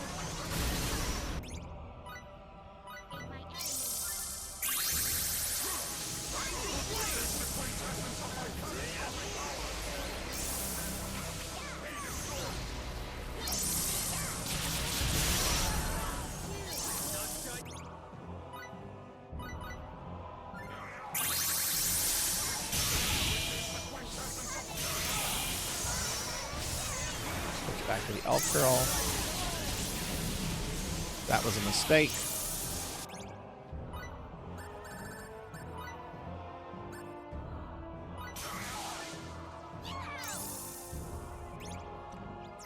Back to the elf girl. That was a mistake.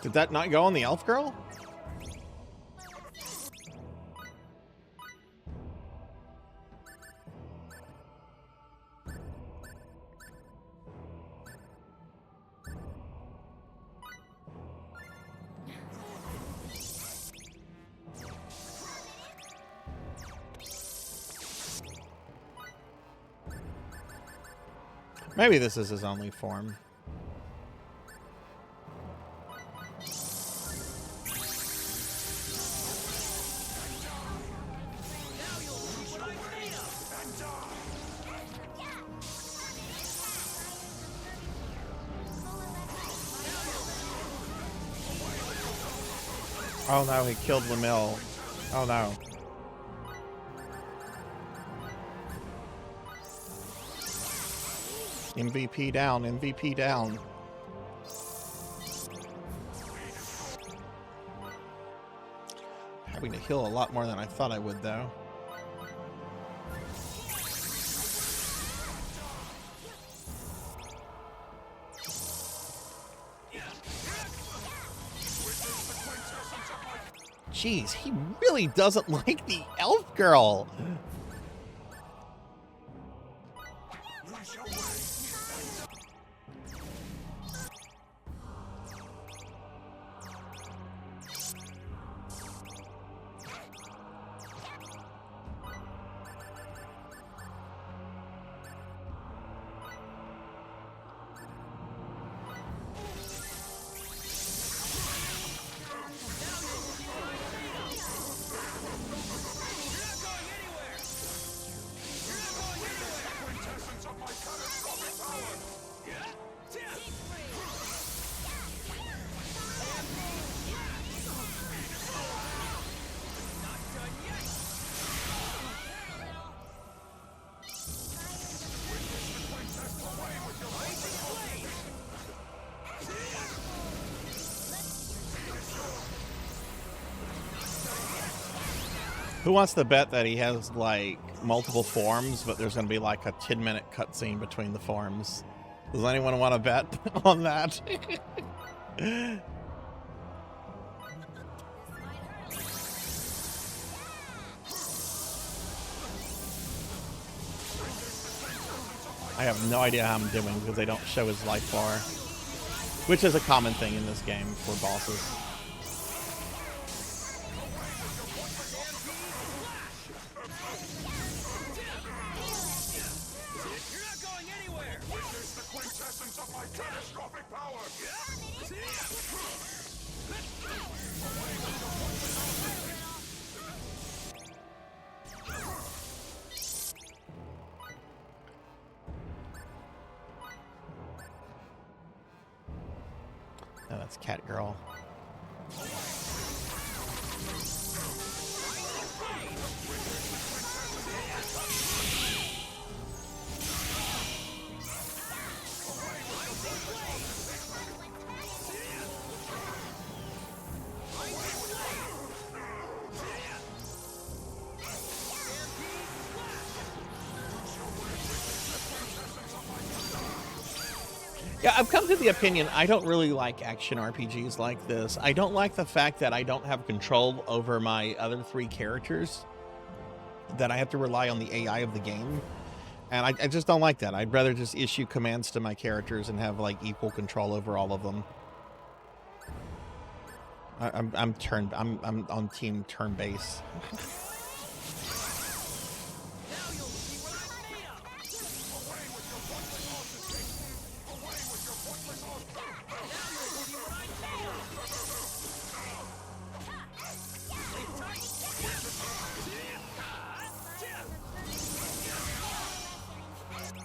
Did that not go on the elf girl? Maybe this is his only form. Oh no, he killed Lamille. Oh no. MVP down, MVP down. Having to heal a lot more than I thought I would, though. Jeez, he really doesn't like the elf girl. Who wants to bet that he has like multiple forms, but there's going to be like a 10-minute cutscene between the forms? Does anyone want to bet on that? I have no idea how I'm doing because they don't show his life bar, which is a common thing in this game for bosses. Oh, that's Cat Girl. Yeah, I've come to the opinion I don't really like action RPGs like this. I don't like the fact that I don't have control over my other 3 characters, that I have to rely on the AI of the game. And I just don't like that. I'd rather just issue commands to my characters and have like equal control over all of them. I'm on team turn base.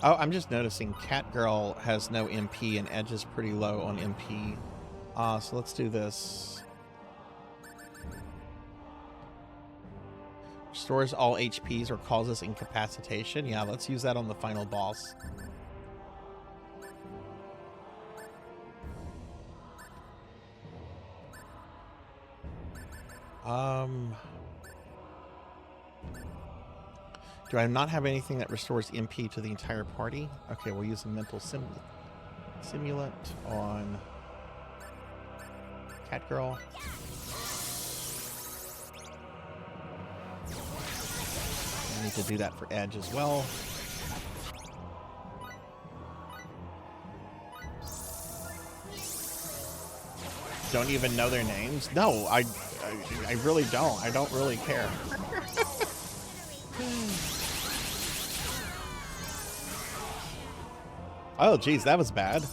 Oh, I'm just noticing Cat Girl has no MP and Edge is pretty low on MP. So let's do this. Restores all HPs or causes incapacitation. Yeah, let's use that on the final boss. Do I not have anything that restores MP to the entire party? Okay, we'll use a mental simulant on Cat Girl. I need to do that for Edge as well. Don't even know their names? No, I really don't. I don't really care. Oh, geez, that was bad.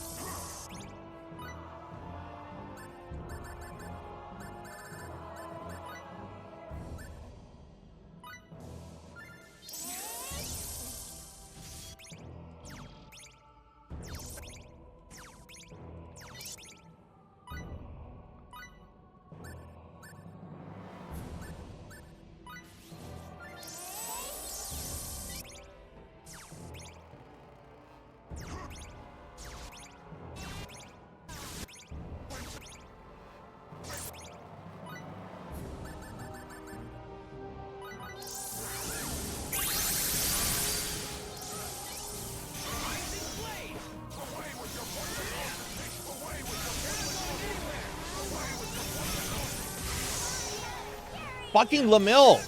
Fucking Lamille.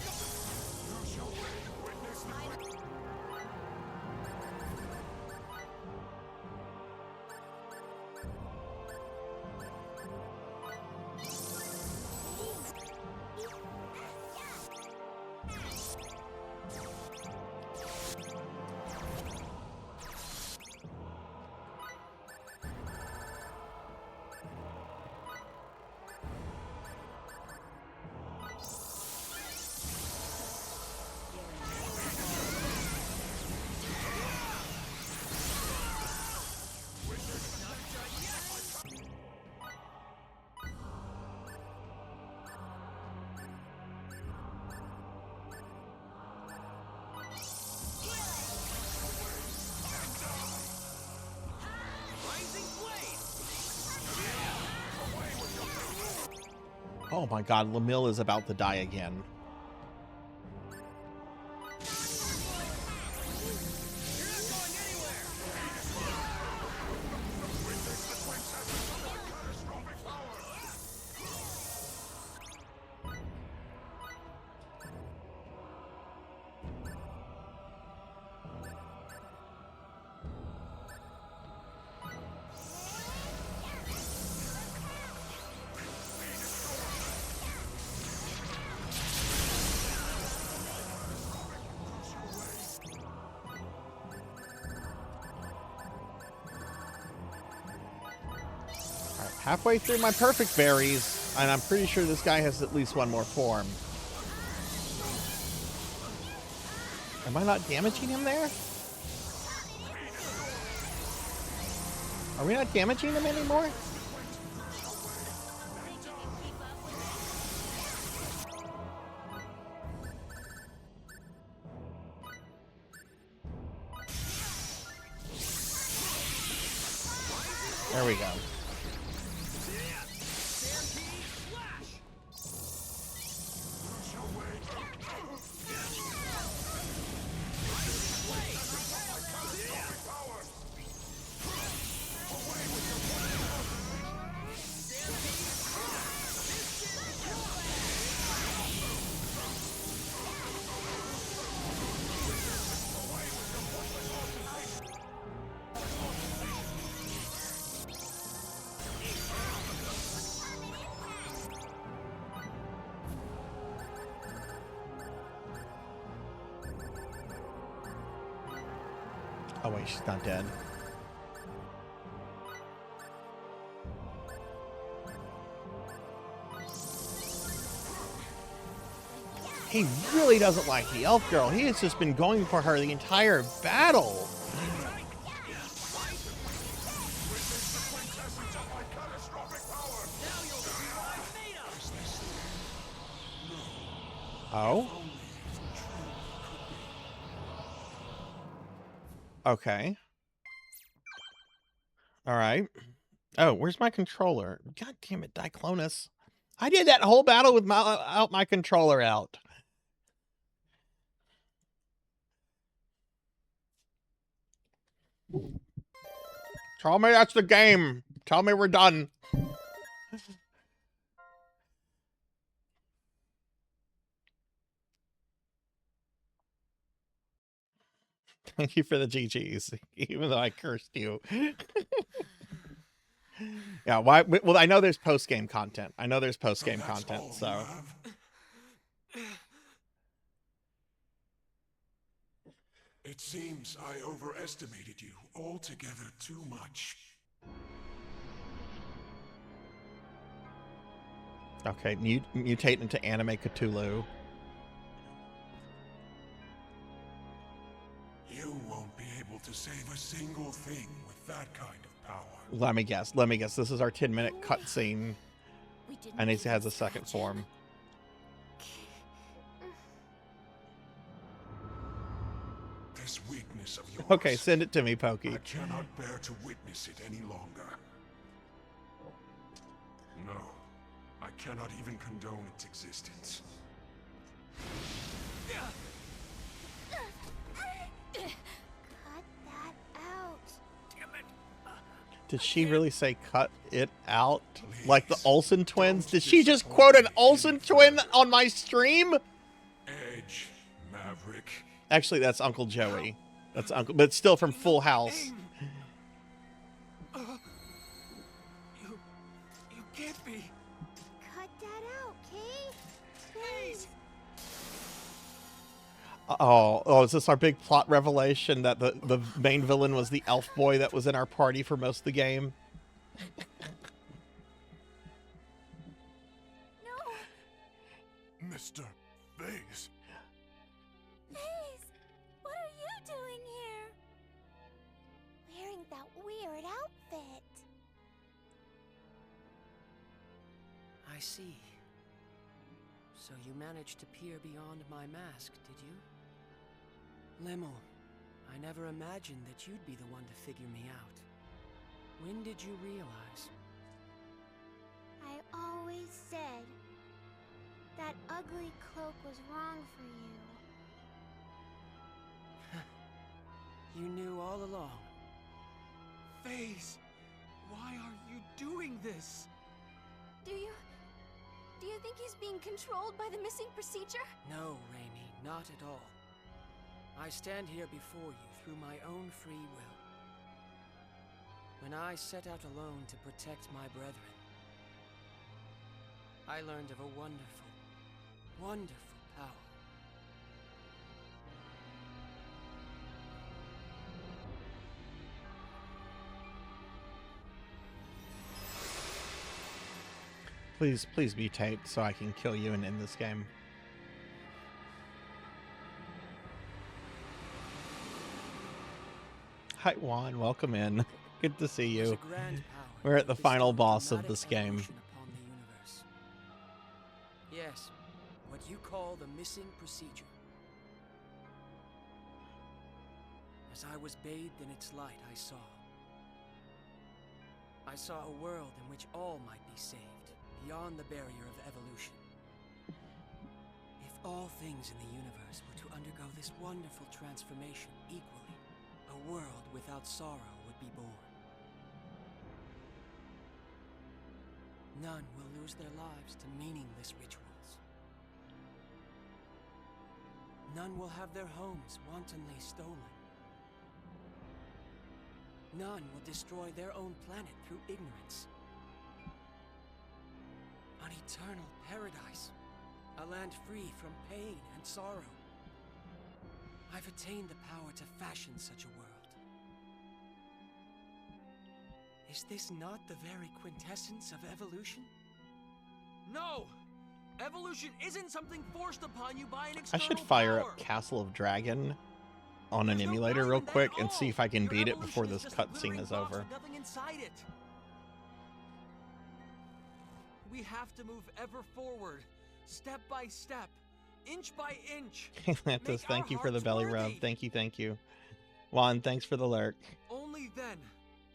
Oh my god, Lamille is about to die again. Halfway through my perfect berries, and I'm pretty sure this guy has at least one more form. Am I not damaging him there? Are we not damaging him anymore? There we go. Oh wait, she's not dead. He really doesn't like the elf girl. He has just been going for her the entire battle. Oh? Okay. All right. Oh, where's my controller? God damn it, Diclonus. I did that whole battle with my controller out. Tell me that's the game. Tell me we're done. Thank you for the GGs, even though I cursed you. Yeah, why? Well, I know there's post-game content. I know there's post-game content, so. It seems I overestimated you altogether too much. Okay, mutate into anime Cthulhu. You won't be able to save a single thing with that kind of power. Let me guess. This is our 10-minute cutscene. And he has a second form. This weakness of yours. Okay, send it to me, Pokey. I cannot bear to witness it any longer. No, I cannot even condone its existence. Cut that out. Damn it. Did she really say cut it out? Please, Like the Olsen twins? don't Did she just disappoint quote an me Olsen any twin further. on my stream? Edge, Maverick. Actually, that's Uncle Joey. That's Uncle, but it's still from Full House. You can't be. Cut that out, Kay. Please. Oh, is this our big plot revelation that the main villain was the elf boy that was in our party for most of the game? No. Mr. Vase. Please. What are you doing here? Wearing that weird outfit. I see. So you managed to peer beyond my mask, did you? Lemel, I never imagined that you'd be the one to figure me out. When did you realize? I always said that ugly cloak was wrong for you. You knew all along. Face, why are you doing this? Do you think he's being controlled by the missing procedure? No, Raimi, not at all. I stand here before you through my own free will. When I set out alone to protect my brethren, I learned of a wonderful, wonderful power. Please, please mutate so I can kill you and end this game. Hi Juan, welcome in. Good to see you. We're at the final boss of this game. Yes, what you call the missing procedure. As I was bathed in its light, I saw a world in which all might be saved, beyond the barrier of evolution. If all things in the universe were to undergo this wonderful transformation equally, a world without sorrow would be born. None will lose their lives to meaningless rituals. None will have their homes wantonly stolen. None will destroy their own planet through ignorance. An eternal paradise, a land free from pain and sorrow. I've attained the power to fashion such a world. Is this not the very quintessence of evolution? No! Evolution isn't something forced upon you by an external I should fire power. up Castle of Dragon on an emulator real quick and see if I can beat it before this cutscene is over. Nothing inside it. We have to move ever forward, step by step, inch by inch. Atlantis, thank you for the belly rub. Thank you, thank you. Juan, thanks for the lurk. Only then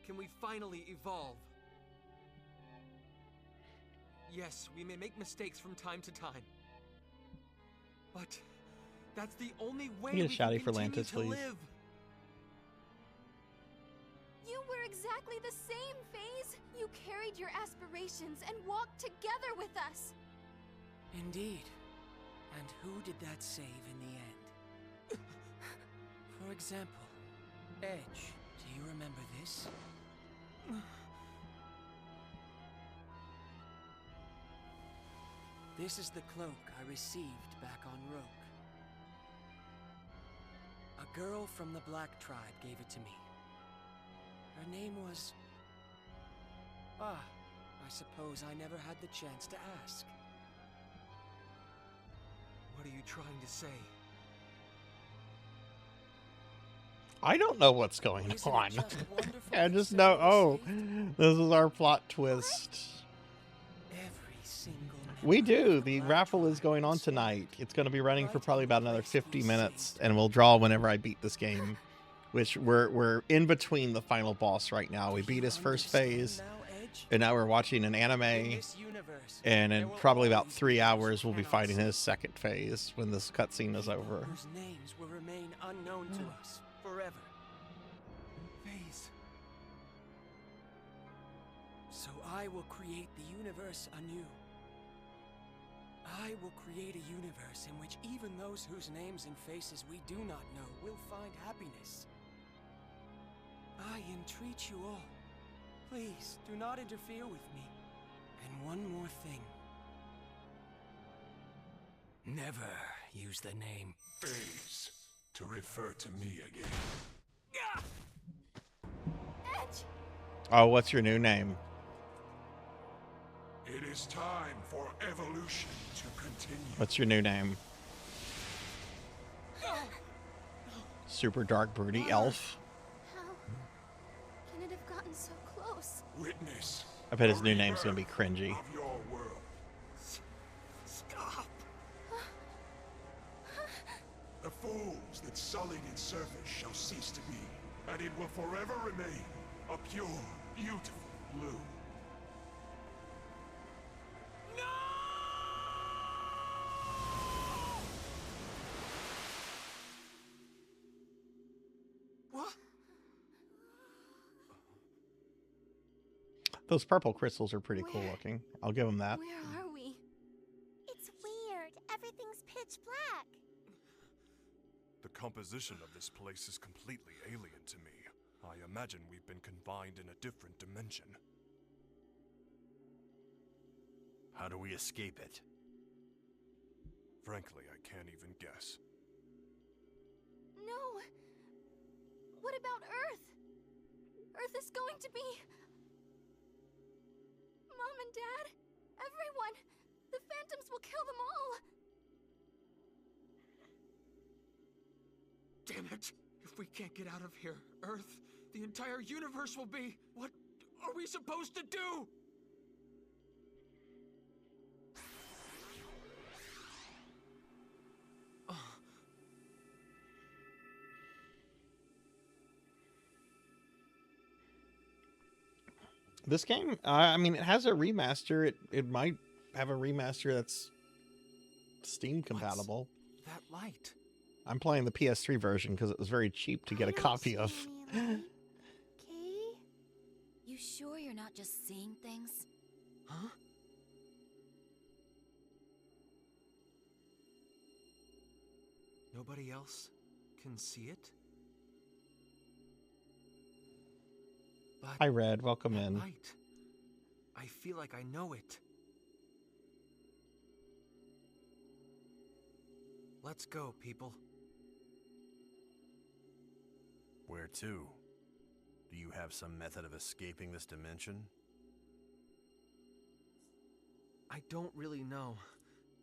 can we finally evolve. Yes, we may make mistakes from time to time, but that's the only way Get a we shouty can for continue Lantis, to please. live. You were exactly the same, FaZe. You carried your aspirations and walked together with us. Indeed. And who did that save in the end? For example, Edge. Do you remember this? This is the cloak I received back on Rogue. A girl from the Black Tribe gave it to me. Her name was... I suppose I never had the chance to ask. What are you trying to say? I don't know what's going Isn't it on. just wonderful I that just know, someone oh, saved this is our plot twist. every single We member do. of The Black raffle Tribe is going on was tonight. It's going to be running for Right probably in the about another place we 50 minutes, saved. and we'll draw whenever I beat this game, which we're in between the final boss right now. We Do beat you his first understand phase, now, Edge? and now we're watching an In anime, this universe, and there in will probably about always be 3 those hours who we'll be cannot fighting see. his second phase when this cutscene is People over. whose names will remain unknown to us forever. FaZe. So I will create the universe anew. I will create a universe in which even those whose names and faces we do not know will find happiness. I entreat you all. Please, do not interfere with me. And one more thing. Never use the name Phase to refer to me again. Edge! Oh, what's your new name? It is time for evolution to continue. What's your new name? Super Dark Broody Elf? How can it have gotten so close? Witness. I bet his the new name's gonna be rebirth cringy. Of your world. Stop! The fools that sullied its surface shall cease to be, and it will forever remain a pure, beautiful blue. What? Those purple crystals are pretty cool Where- looking. I'll give them that. Where are we? It's weird. Everything's pitch black. The composition of this place is completely alien to me. I imagine we've been confined in a different dimension. How do we escape it? Frankly, I can't even guess. No. What about Earth? Earth is going to be... Mom and Dad? Everyone! The phantoms will kill them all! Damn it! If we can't get out of here, Earth, the entire universe will be... What are we supposed to do? This game, I mean, it has a remaster. It might have a remaster that's Steam compatible. What's that light? I'm playing the PS3 version because it was very cheap to get a copy of. Kay? You sure you're not just seeing things? Huh? Nobody else can see it? But Hi, Red. Welcome that in. light, I feel like I know it. Let's go, people. Where to? Do you have some method of escaping this dimension? I don't really know,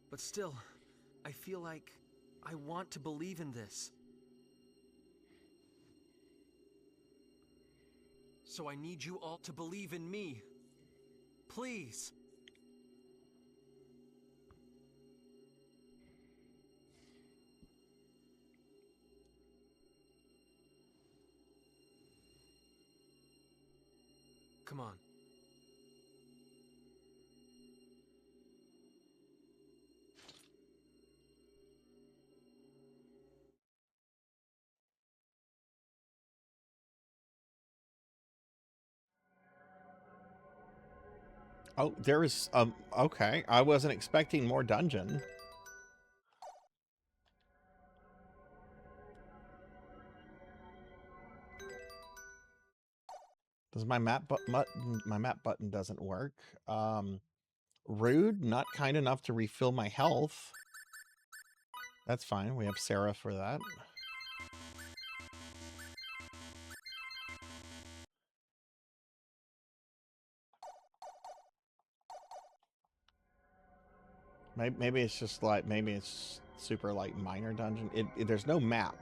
but still, I feel like I want to believe in this. So I need you all to believe in me. Please. Come on. Oh, there is okay. I wasn't expecting more dungeon. Does my map button doesn't work? Rude, not kind enough to refill my health. That's fine. We have Sarah for that. Maybe it's just like, maybe it's super like minor dungeon. There's no map.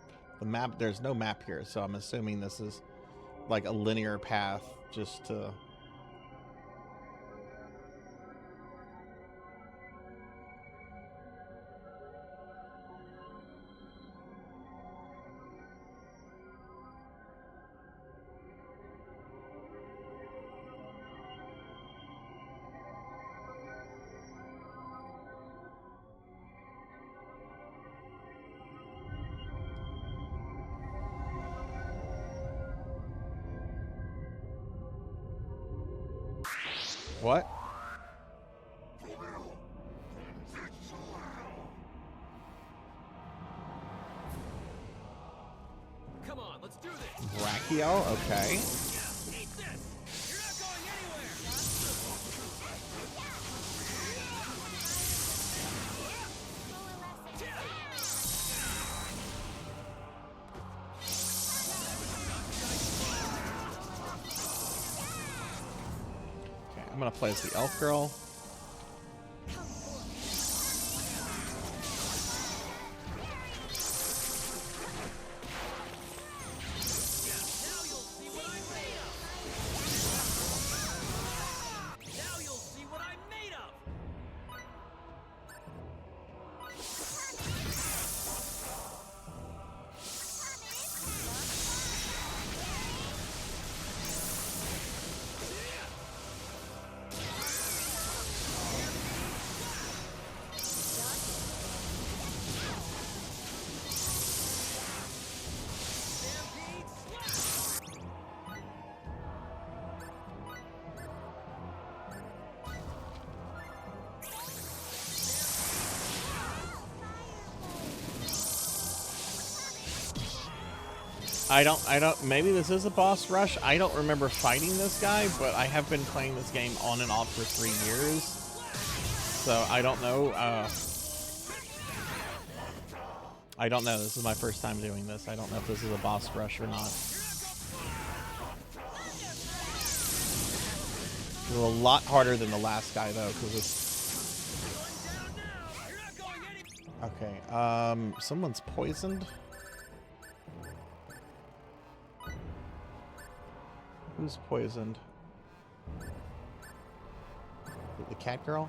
There's no map here, so I'm assuming this is like a linear path just to... What? Come on, let's do this. Brachio? Okay. Eat this. You're not going anywhere. Okay, I'm gonna play as the elf girl. I don't, maybe this is a boss rush. I don't remember fighting this guy, but I have been playing this game on and off for 3 years. So I don't know, I don't know. This is my first time doing this. I don't know if this is a boss rush or not. It's a lot harder than the last guy though, because it's Okay, someone's poisoned. Who's poisoned? The cat girl?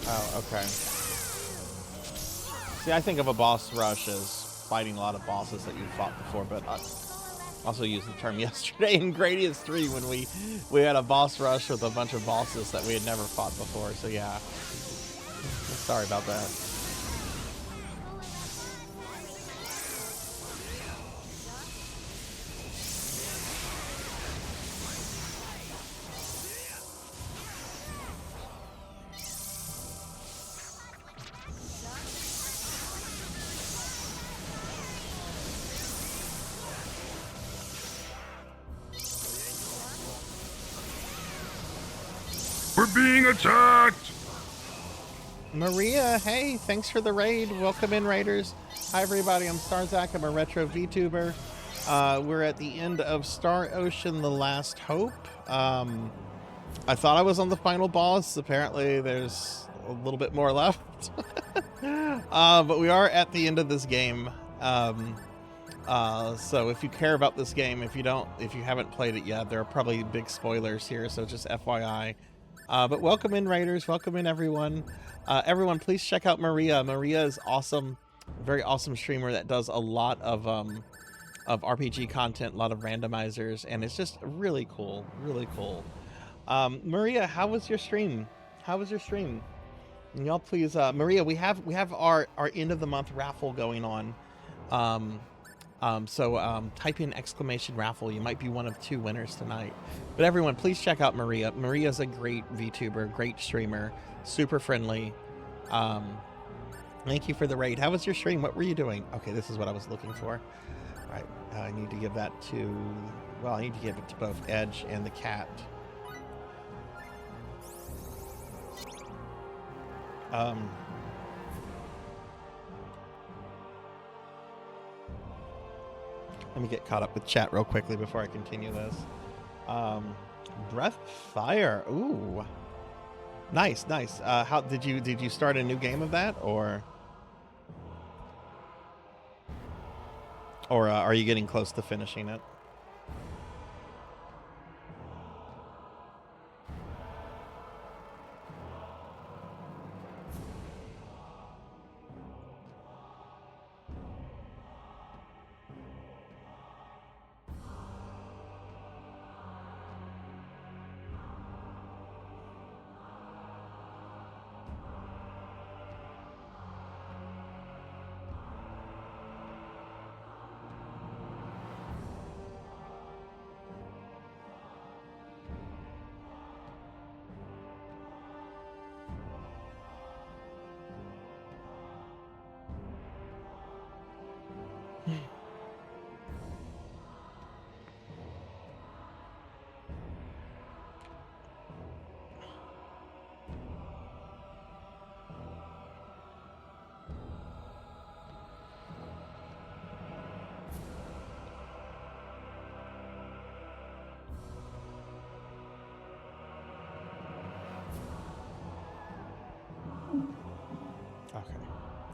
Oh, okay. See, I think of a boss rush as fighting a lot of bosses that you've fought before, but I also used the term yesterday in Gradius 3 when we had a boss rush with a bunch of bosses that we had never fought before, so yeah. Sorry about that. We're being attacked! Maria, hey, thanks for the raid. Welcome in, raiders. Hi, everybody. I'm Sarzac. I'm a retro VTuber. We're at the end of Star Ocean: The Last Hope. I thought I was on the final boss. Apparently, there's a little bit more left. But we are at the end of this game. So if you care about this game, if you haven't played it yet, there are probably big spoilers here. So just FYI. But welcome in, raiders. Welcome in, everyone. Everyone, please check out Maria. Maria is awesome, very awesome streamer that does a lot of RPG content, a lot of randomizers, and it's just really cool, really cool. Maria, how was your stream? How was your stream? And y'all, please, Maria, we have our end of the month raffle going on. So type in !raffle. You might be one of 2 winners tonight. But everyone, please check out Maria. Maria's a great VTuber, great streamer, super friendly. Thank you for the raid. How was your stream? What were you doing? Okay, this is what I was looking for. All right, I need to give that to, well, I need to give it to both Edge and the cat. Let me get caught up with chat real quickly before I continue this. Breath of Fire. Ooh, nice. How did you start a new game of that, or are you getting close to finishing it?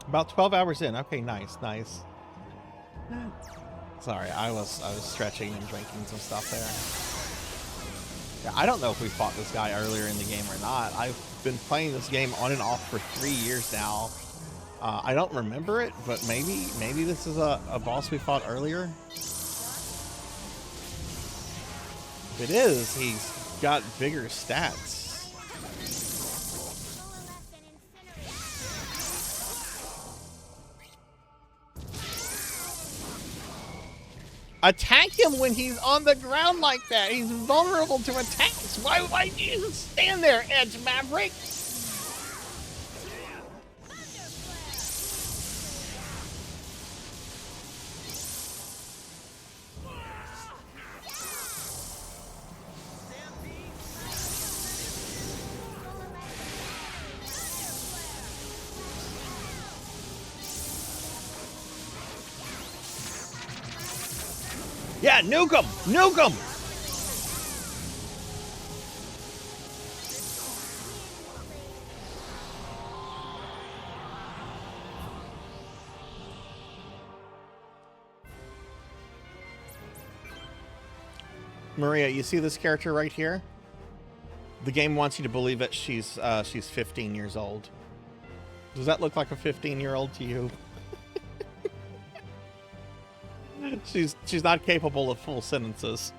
About 12 hours in. Okay, nice. Sorry, I was stretching and drinking some stuff there. Yeah, I don't know if we fought this guy earlier in the game or not. I've been playing this game on and off for 3 years now. I don't remember it, but maybe this is a boss we fought earlier. If it is, he's got bigger stats. Attack him when he's on the ground like that. He's vulnerable to attacks. Why do you just stand there, Edge Maverick? Yeah, nuke him! Nuke him! Maria, you see this character right here? The game wants you to believe that she's 15 years old. Does that look like a 15-year-old to you? She's not capable of full sentences.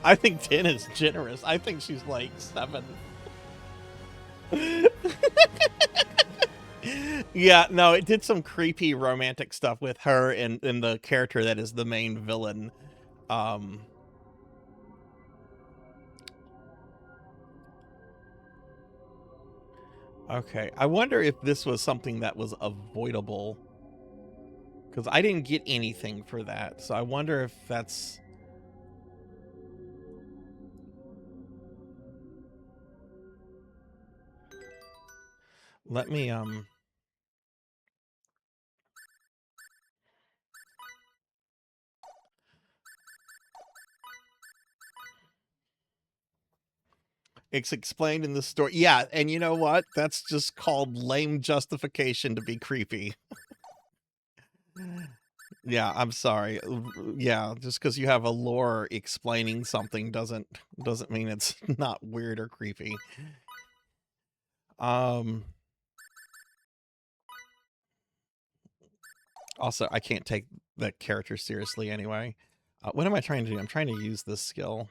I think 10 is generous. I think she's like 7. Yeah, no, it did some creepy romantic stuff with her and the character that is the main villain. Okay, I wonder if this was something that was avoidable. Because I didn't get anything for that, so I wonder if that's... Let me, It's explained in the story. Yeah, and you know what? That's just called lame justification to be creepy. Yeah, I'm sorry. Yeah, just because you have a lore explaining something doesn't mean it's not weird or creepy. Also, I can't take that character seriously anyway. What am I trying to do? I'm trying to use this skill.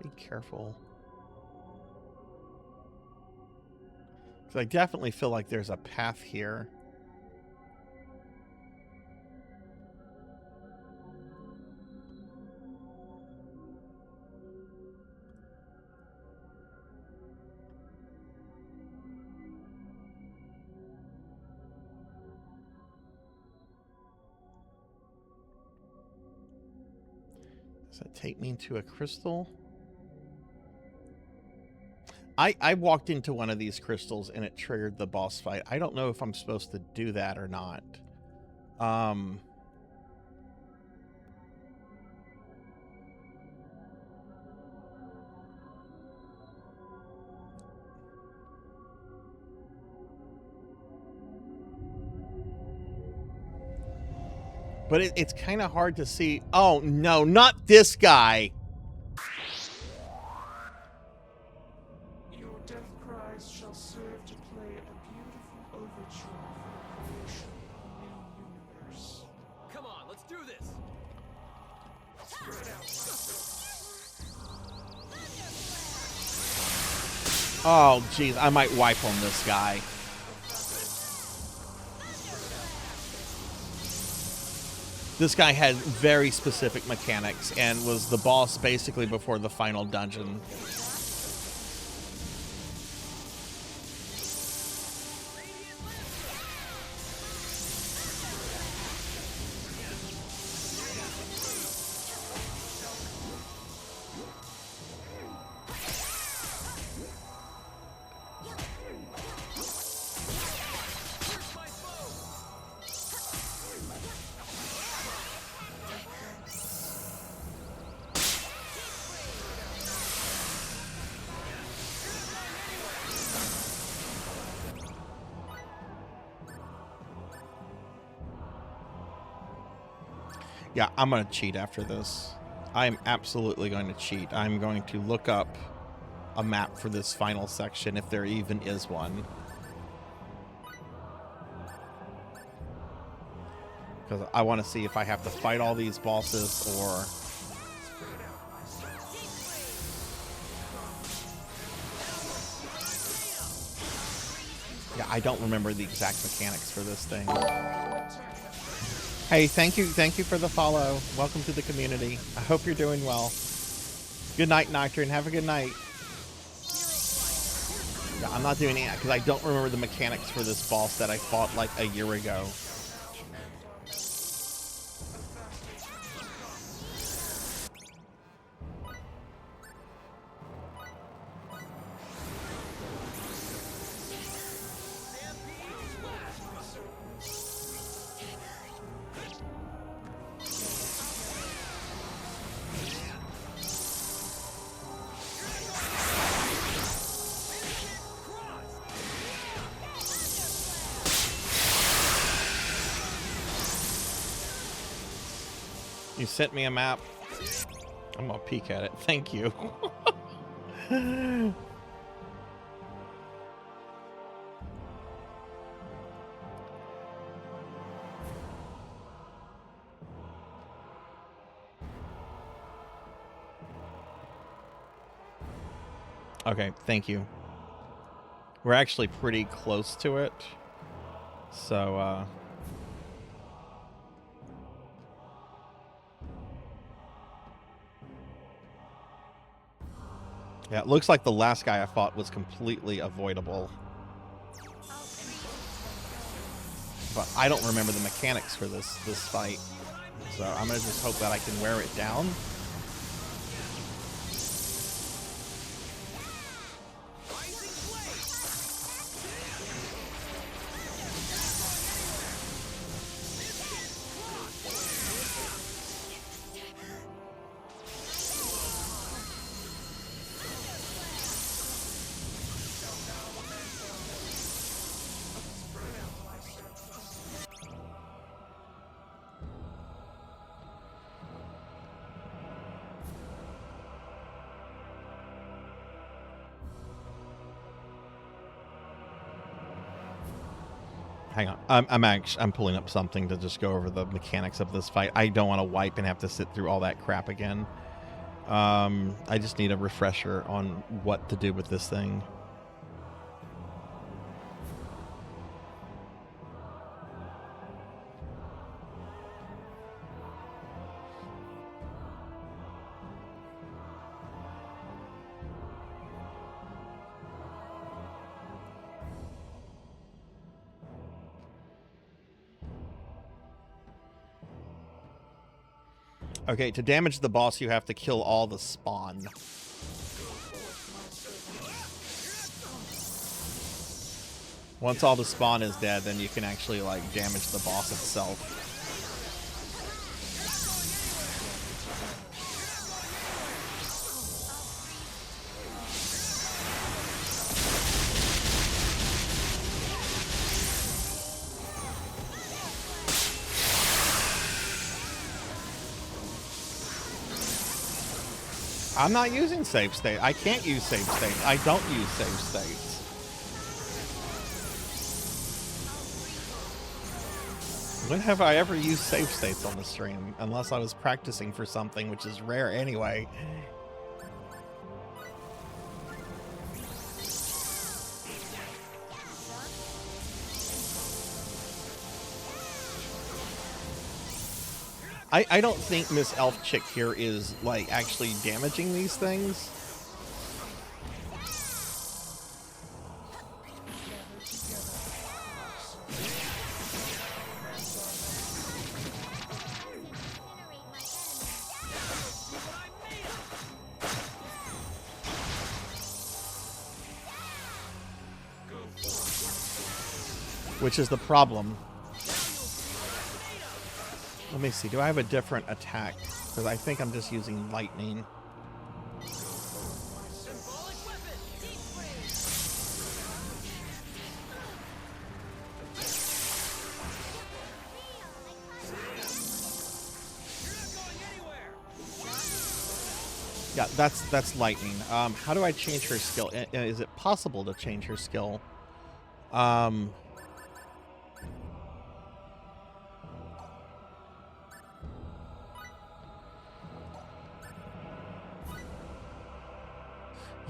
Be careful. Because I definitely feel like there's a path here. Does that take me into a crystal? I walked into one of these crystals and it triggered the boss fight. I don't know if I'm supposed to do that or not. But it's kind of hard to see. Oh, no, not this guy. Your death cries shall serve to play a beautiful overture for the creation of a new universe. Come on, let's do this. Spread out, Oh, geez, I might wipe on this guy. This guy had very specific mechanics and was the boss basically before the final dungeon. Yeah, I'm going to cheat after this. I'm absolutely going to cheat. I'm going to look up a map for this final section, if there even is one. Because I want to see if I have to fight all these bosses or... Yeah, I don't remember the exact mechanics for this thing. Hey, thank you for the follow. Welcome to the community. I hope you're doing well. Good night, Nocturne. Have a good night. Yeah, I'm not doing it because I don't remember the mechanics for this boss that I fought like a year ago. You sent me a map. I'm gonna peek at it. Thank you. Okay, thank you. We're actually pretty close to it. So, yeah, it looks like the last guy I fought was completely avoidable. But I don't remember the mechanics for this fight. So I'm gonna just hope that I can wear it down. Hang on, I'm pulling up something to just go over the mechanics of this fight. I don't want to wipe and have to sit through all that crap again. I just need a refresher on what to do with this thing. Okay, to damage the boss, you have to kill all the spawn. Once all the spawn is dead, then you can actually, like, damage the boss itself. I'm not using save state. I can't use save state. I don't use save states. When have I ever used save states on the stream? Unless I was practicing for something, which is rare anyway. I don't think Miss Elf Chick here is, like, actually damaging these things. Which is the problem. Let me see, do I have a different attack? Because I think I'm just using lightning. Yeah, that's lightning. How do I change her skill? Is it possible to change her skill?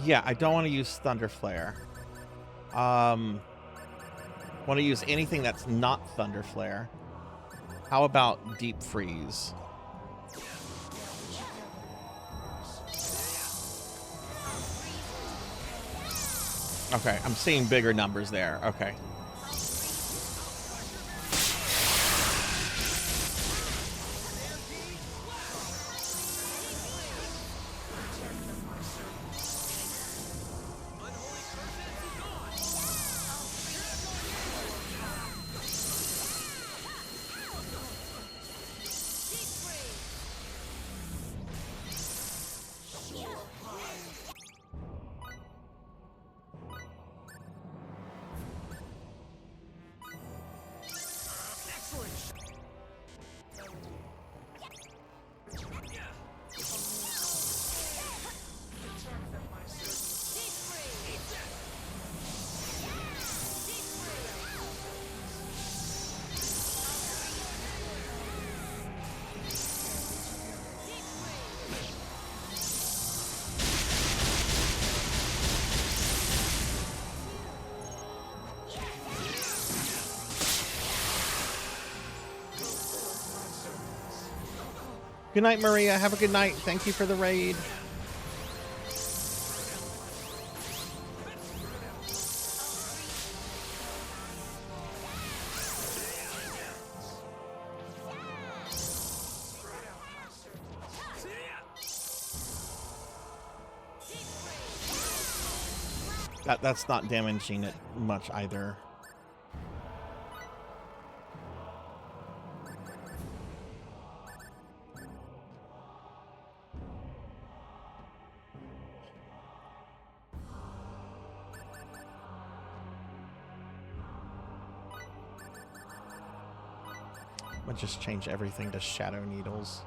Yeah, I don't want to use Thunder Flare. Want to use anything that's not Thunder Flare. How about Deep Freeze? Okay, I'm seeing bigger numbers there. Okay. Good night, Maria. Have a good night. Thank you for the raid. That's not damaging it much either. I'll just change everything to Shadow Needles.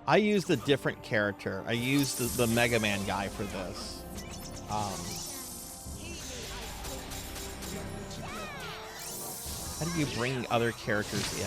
I used a different character. I used the Mega Man guy for this. How do you bring other characters in?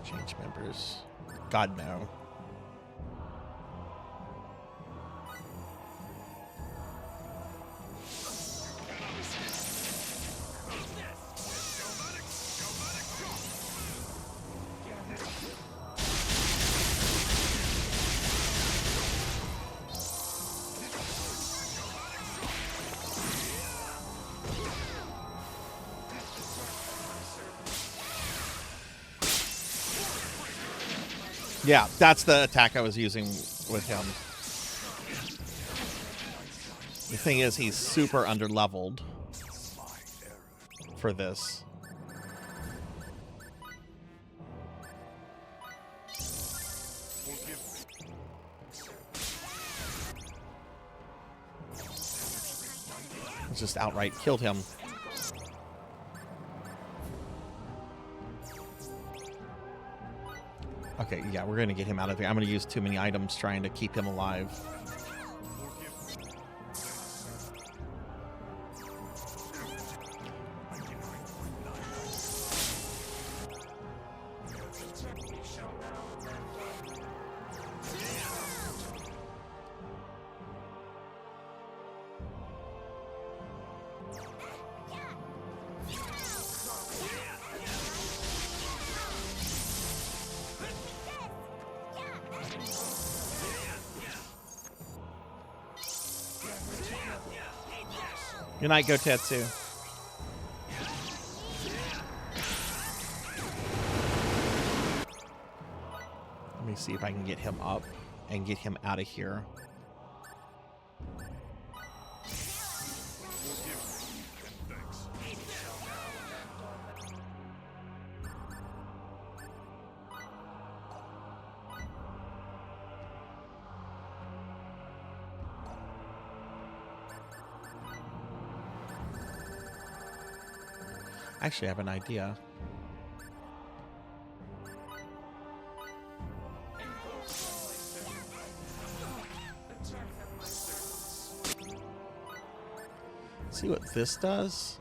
Change members. God, no. Yeah, that's the attack I was using with him. The thing is, he's super underleveled for this. Just outright killed him. Okay, yeah, we're going to get him out of here. I'm going to use too many items trying to keep him alive. Good night, Gotetsu. Let me see if I can get him up and get him out of here. Actually, I have an idea. See what this does?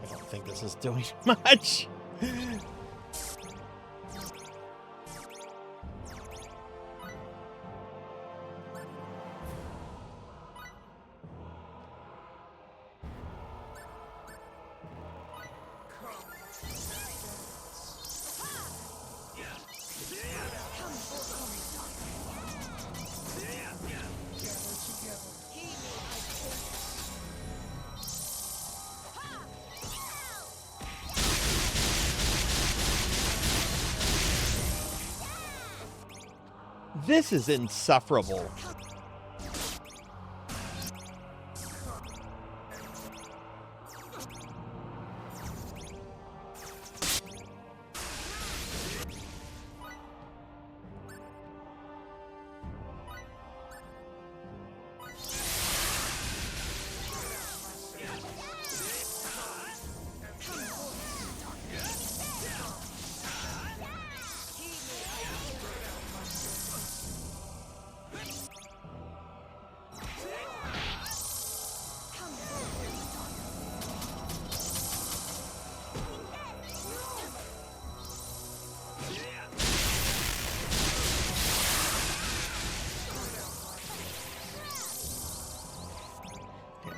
I don't think this is doing much. This is insufferable.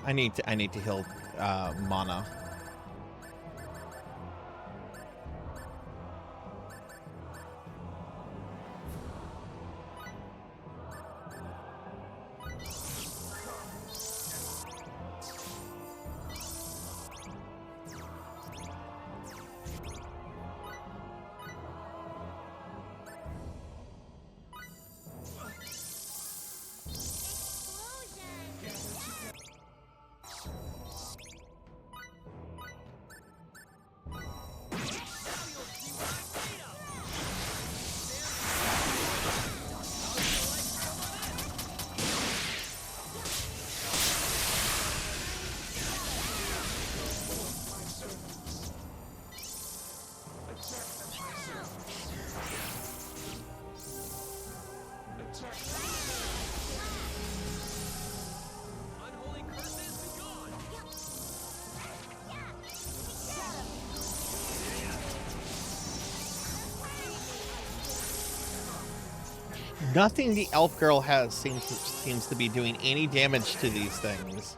I need to heal mana. Nothing the elf girl has seems to be doing any damage to these things.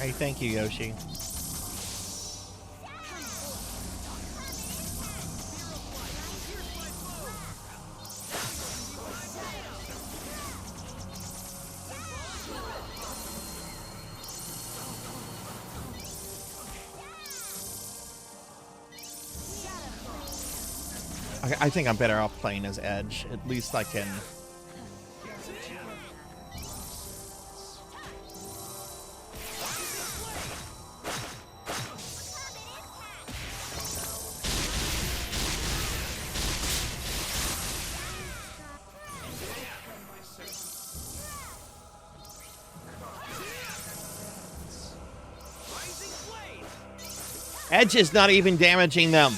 Hey, thank you, Yoshi. I think I'm better off playing as Edge. At least I can... Edge is not even damaging them.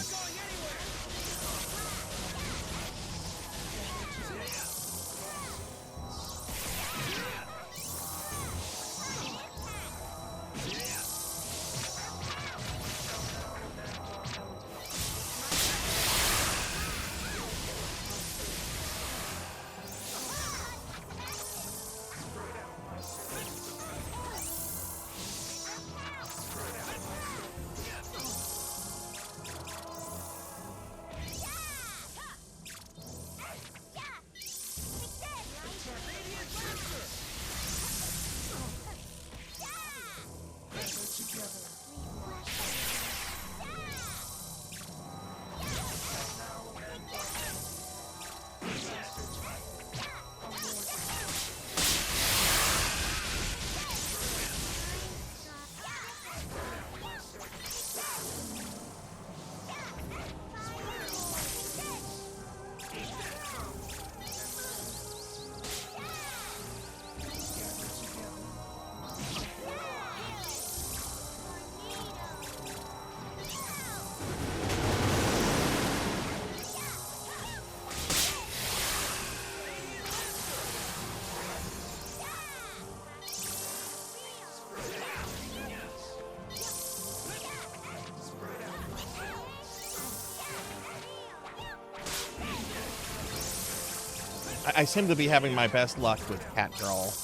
I seem to be having my best luck with Catgirl.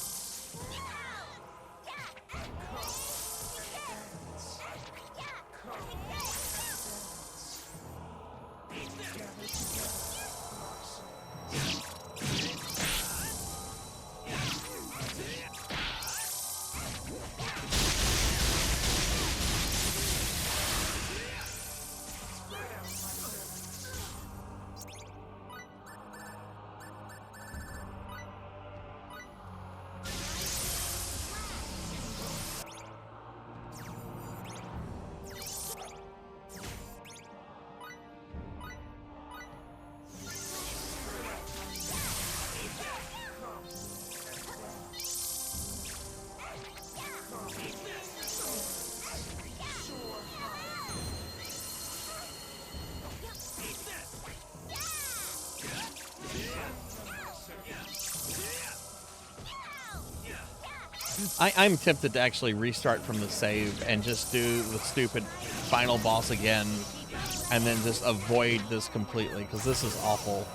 I'm tempted to actually restart from the save and just do the stupid final boss again and then just avoid this completely, because this is awful.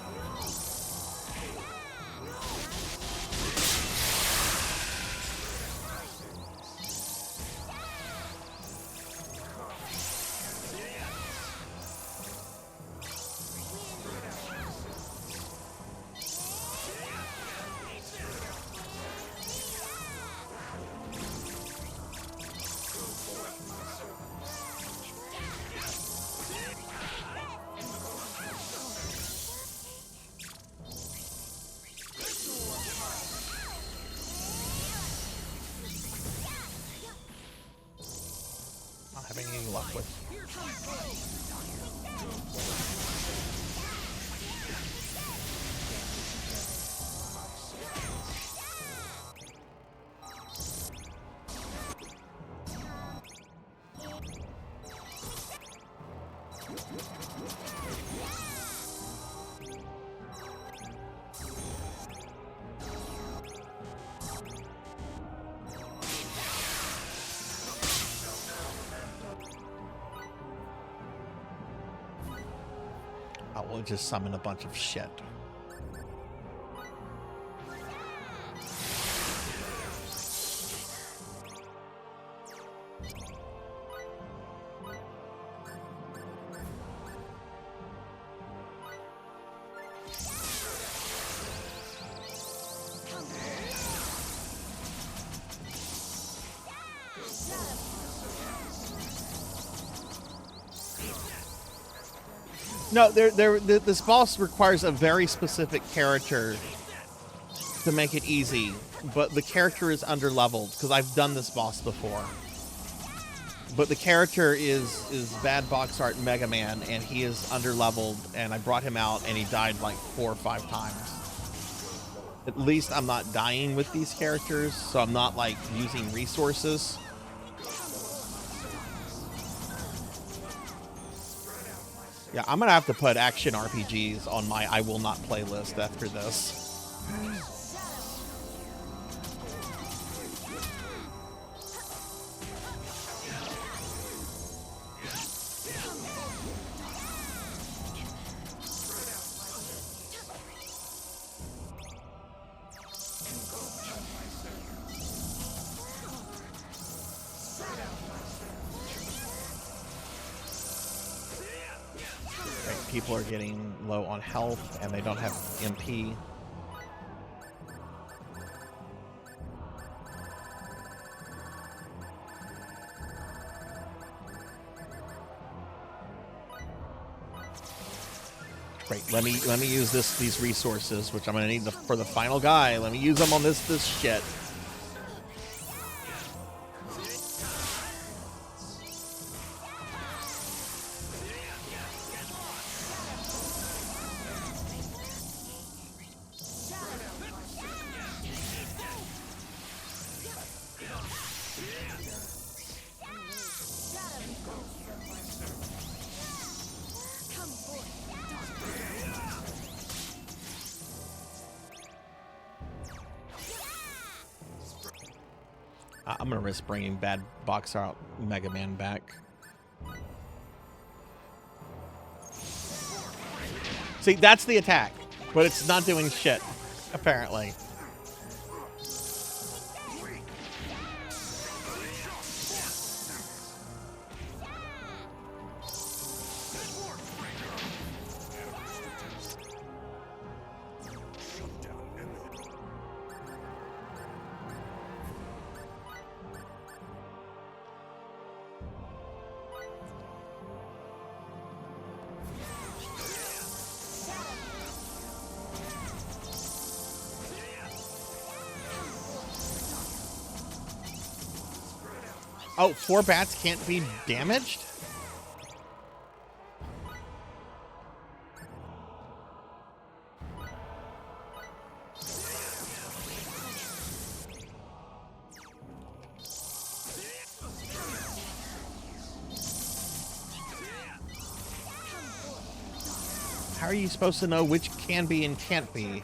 We'll just summon a bunch of shit. No, this boss requires a very specific character to make it easy, but the character is underleveled because I've done this boss before. But the character is Bad Box Art Mega Man, and he is underleveled, and I brought him out, and he died like 4 or 5 times. At least I'm not dying with these characters, so I'm not like using resources. Yeah, I'm gonna have to put action RPGs on my I will not playlist after this. People are getting low on health and they don't have MP. Great. Let me use these resources, which I'm gonna need for the final guy. Let me use them on this shit. I'm gonna risk bringing Bad Box Art Mega Man back. See, that's the attack, but it's not doing shit, apparently. Oh, 4 bats can't be damaged? How are you supposed to know which can be and can't be?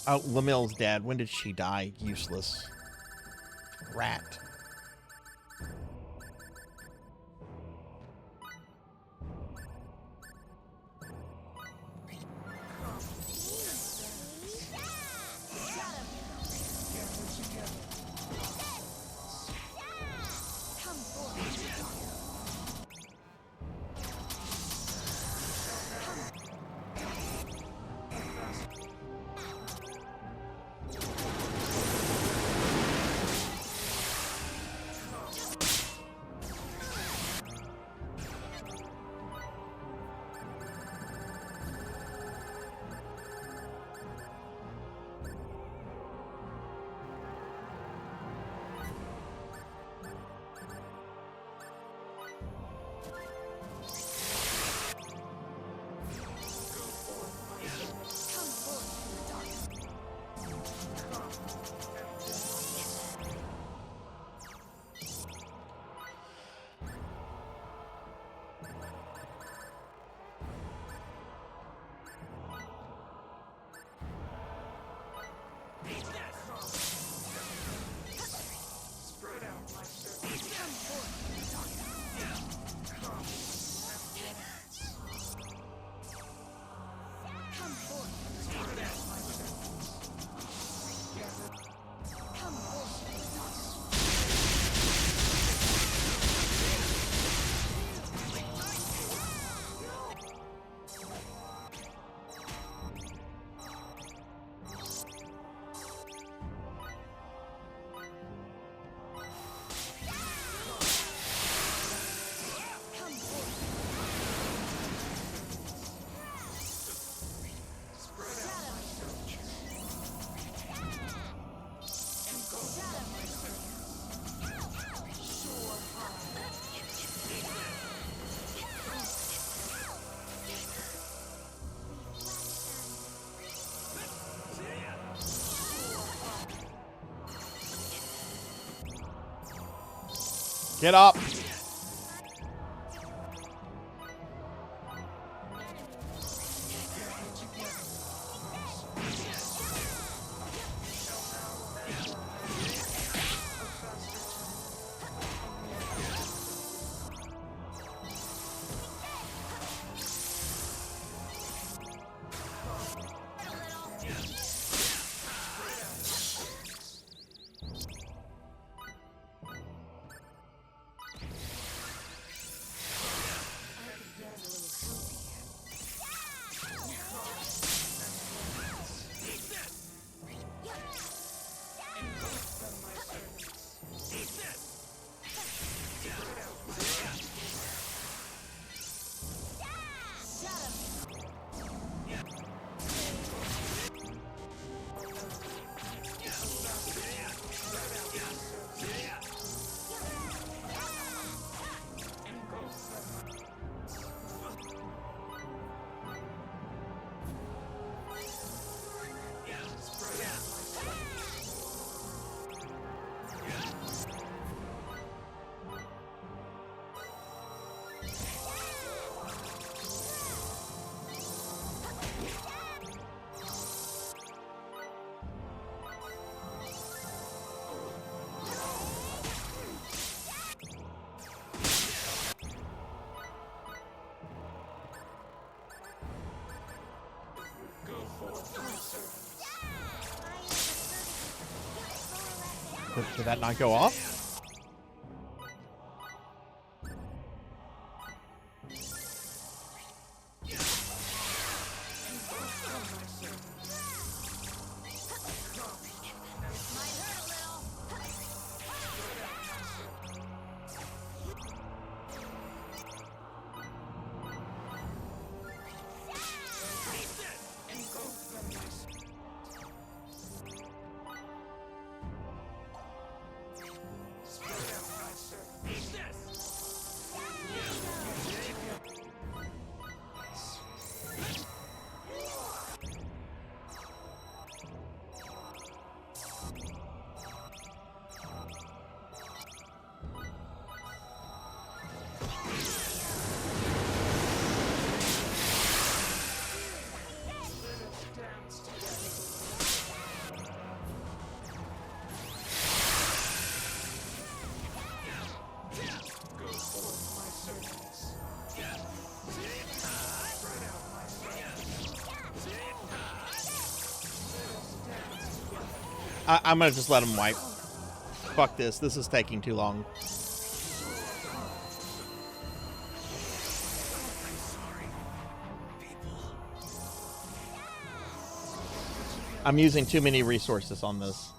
Oh, Lamille's dead. When did she die? Useless. Rat. Get up. Did that not go off? I'm gonna just let him wipe. Fuck this. This is taking too long. I'm using too many resources on this.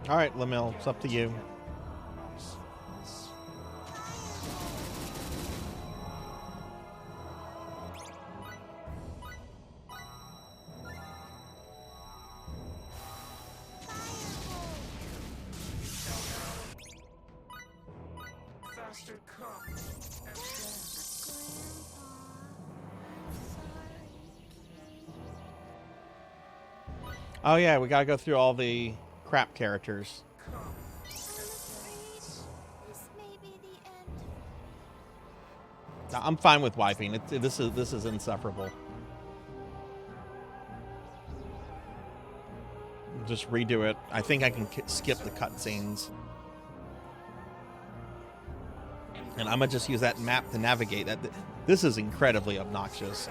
All right, Lamil, it's up to you. Faster come and dance. Oh yeah, we gotta go through all the crap characters. This may be the end. I'm fine with wiping. This is insufferable. Just redo it. I think I can skip the cutscenes. And I'm gonna just use that map to navigate. This is incredibly obnoxious.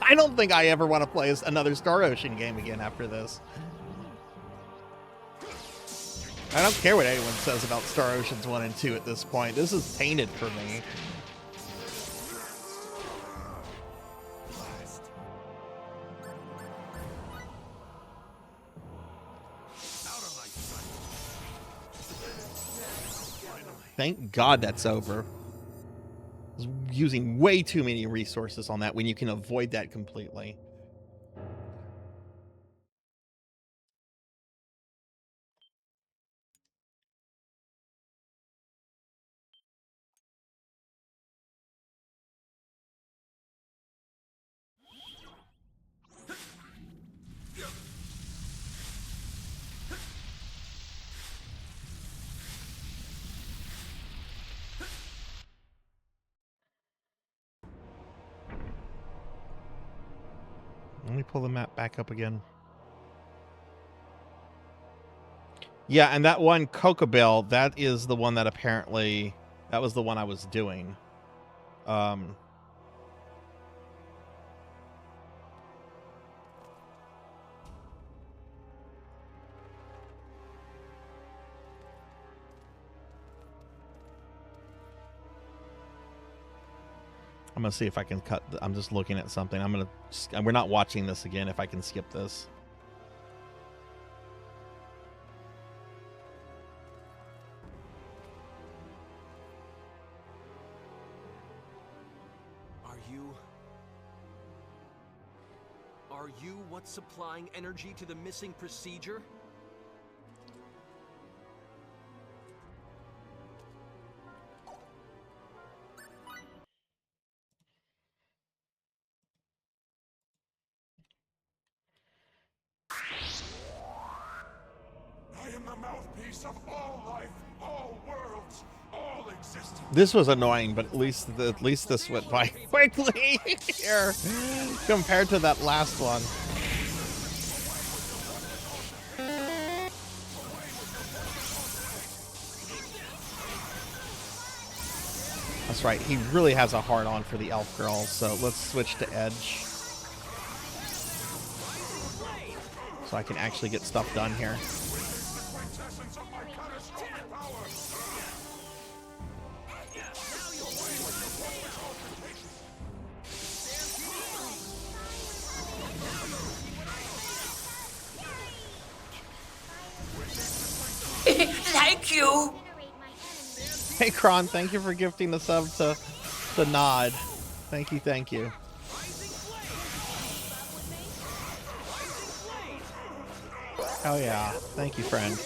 I don't think I ever want to play another Star Ocean game again after this. I don't care what anyone says about Star Oceans 1 and 2 at this point. This is tainted for me. Thank God that's over. I was using way too many resources on that when you can avoid that completely. Let me pull the map back up again. Yeah, and that one Cocobell, that is the one that apparently that was the one I was doing. I'm gonna see if I can cut. I'm just looking at something. We're not watching this again. If I can skip this. Are you what's supplying energy to the missing procedure? I am the mouthpiece of all life, all worlds, all existence. This was annoying, but at least this went by quickly here compared to that last one. That's right. He really has a hard-on for the elf girl, so let's switch to Edge. So I can actually get stuff done here. Thank you! Hey, Kron, thank you for gifting the sub to the Nod. Thank you, thank you. Oh yeah, thank you, friend.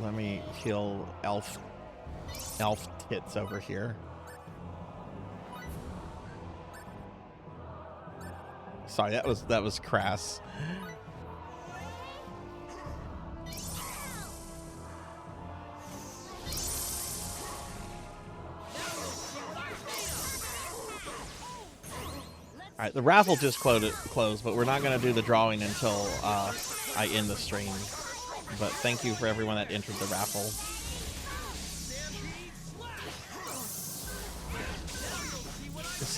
Let me heal elf tits over here. Sorry, that was crass. All right, the raffle just closed, but we're not going to do the drawing until I end the stream. But thank you for everyone that entered the raffle.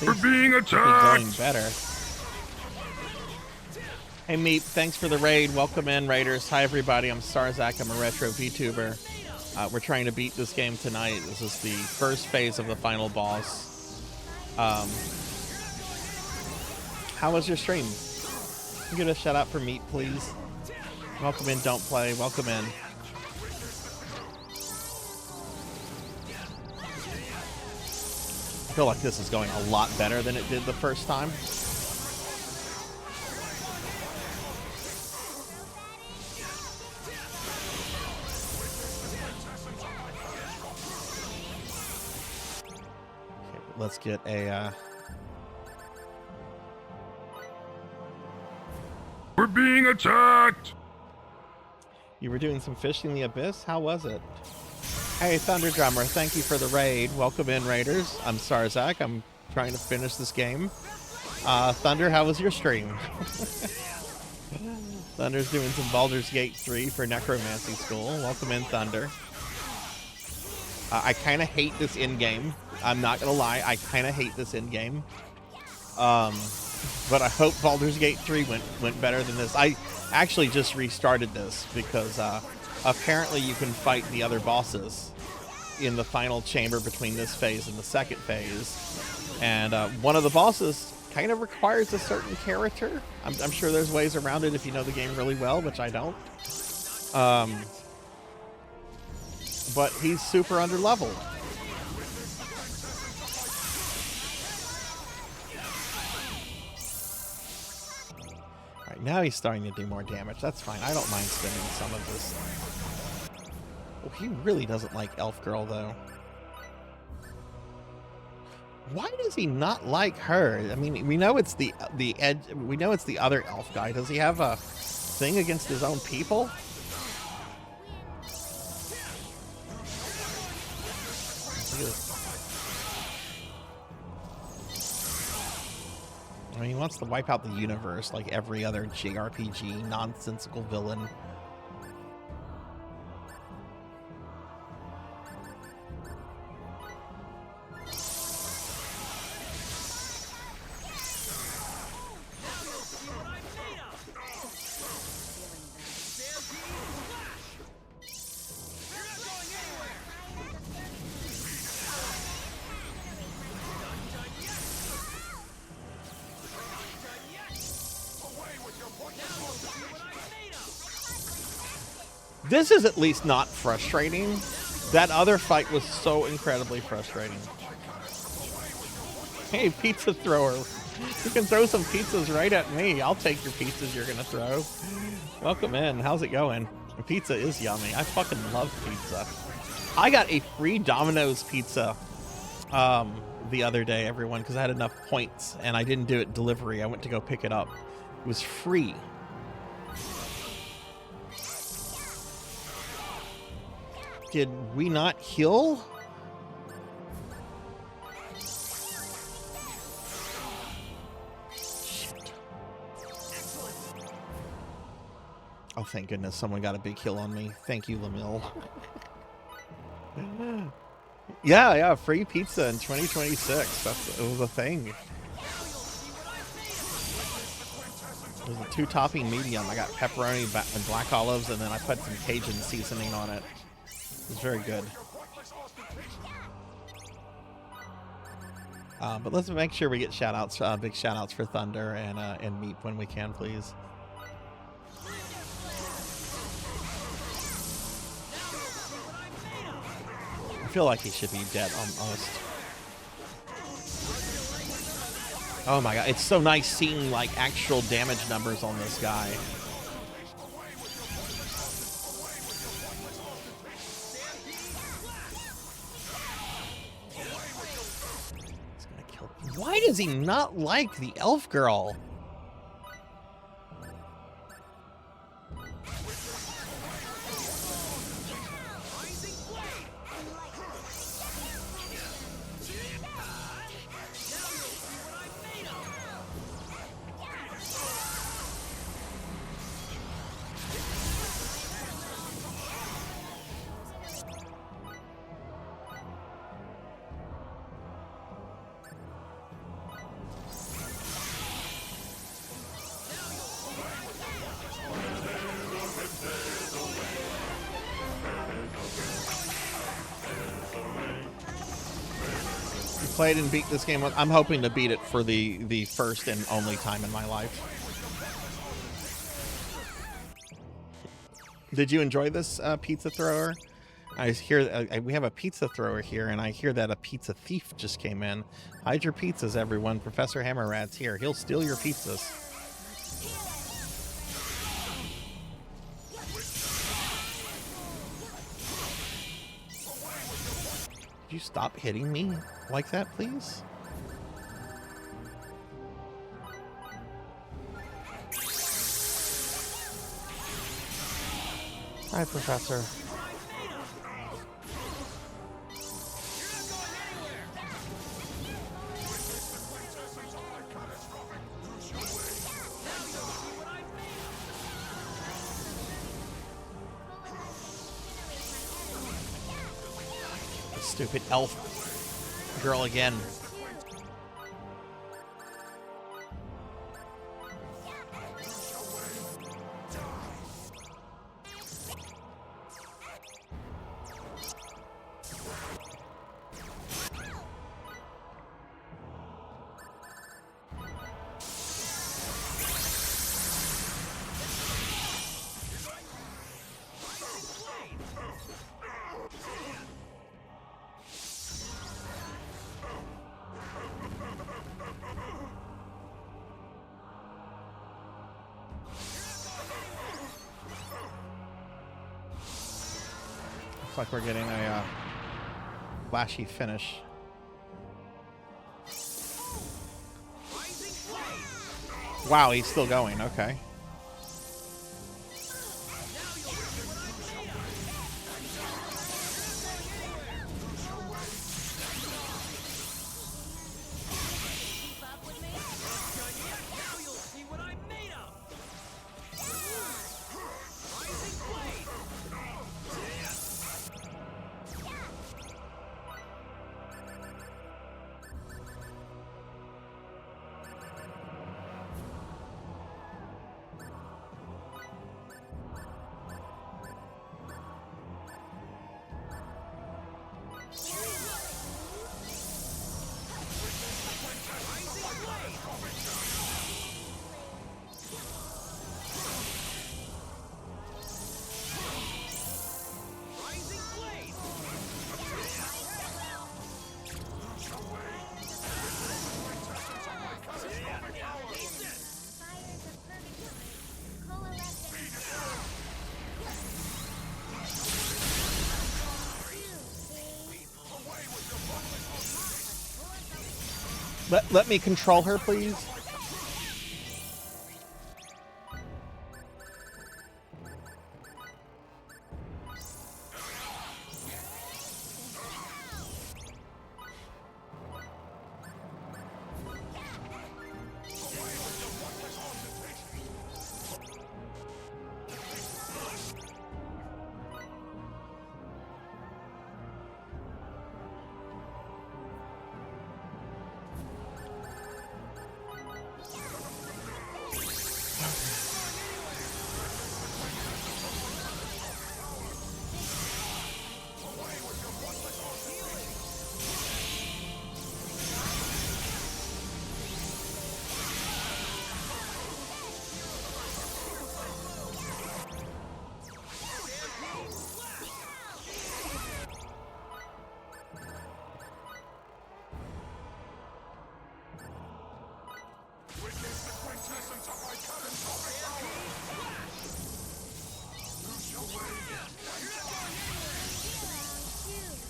We're being attacked! Going better. Hey Meep, thanks for the raid. Welcome in, Raiders. Hi everybody, I'm Sarzac. I'm a retro VTuber. We're trying to beat this game tonight. This is the first phase of the final boss. How was your stream? Can you get a shout out for Meat, please? Welcome in, don't play. Welcome in. I feel like this is going a lot better than it did the first time. Okay, let's get a... We're being attacked! You were doing some fishing in the abyss? How was it? Hey, Thunder Drummer, thank you for the raid. Welcome in, Raiders. I'm Sarzac. I'm trying to finish this game. Thunder, how was your stream? Thunder's doing some Baldur's Gate 3 for Necromancy School. Welcome in, Thunder. I kind of hate this in-game. I'm not going to lie. I kind of hate this in-game. But I hope Baldur's Gate 3 went better than this. I actually just restarted this because apparently you can fight the other bosses in the final chamber between this phase and the second phase. And one of the bosses kind of requires a certain character. I'm sure there's ways around it if you know the game really well, which I don't. But he's super underleveled. Alright, now he's starting to do more damage. That's fine. I don't mind spending some of this. Oh, he really doesn't like Elf Girl, though. Why does he not like her? I mean, we know it's the edge. We know it's the other elf guy. Does he have a thing against his own people? I mean, he wants to wipe out the universe like every other JRPG nonsensical villain. This is at least not frustrating. That other fight was so incredibly frustrating. Hey, pizza thrower. You can throw some pizzas right at me. I'll take your pizzas you're gonna throw. Welcome in. How's it going? The pizza is yummy. I fucking love pizza. I got a free Domino's pizza the other day, everyone, because I had enough points and I didn't do it delivery. I went to go pick it up. It was free. Did we not heal? Shit. Oh, thank goodness someone got a big heal on me. Thank you, Lamille. Yeah, free pizza in 2026. It was a thing. It was a 2-topping medium. I got pepperoni and black olives, and then I put some Cajun seasoning on it. It's very good. But let's make sure we get shout-outs, big shout-outs for Thunder and Meat when we can, please. I feel like he should be dead almost. Oh my god, it's so nice seeing like actual damage numbers on this guy. Why does he not like the elf girl? played and beat this game. I'm hoping to beat it for the first and only time in my life. Did you enjoy this pizza thrower? I hear we have a pizza thrower here, and I hear that a pizza thief just came in. Hide your pizzas, everyone. Professor Hammerrad's here. He'll steal your pizzas. Could you stop hitting me like that, please? Hi, Professor. Stupid elf girl again. Looks like we're getting a flashy finish. Wow, he's still going. Okay. Let me control her, please.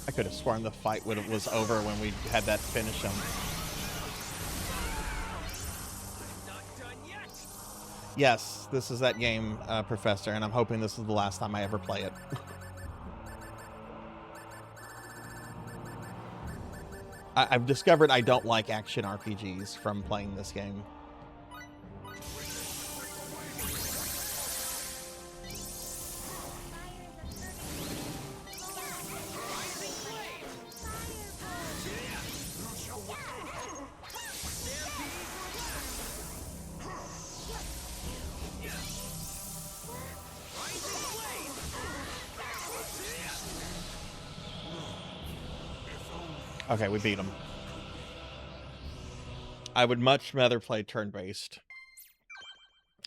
I could have sworn the fight was over when we had that finish him. Yes, this is that game, Professor, and I'm hoping this is the last time I ever play it. I've discovered I don't like action RPGs from playing this game. Okay, we beat him. I would much rather play turn-based.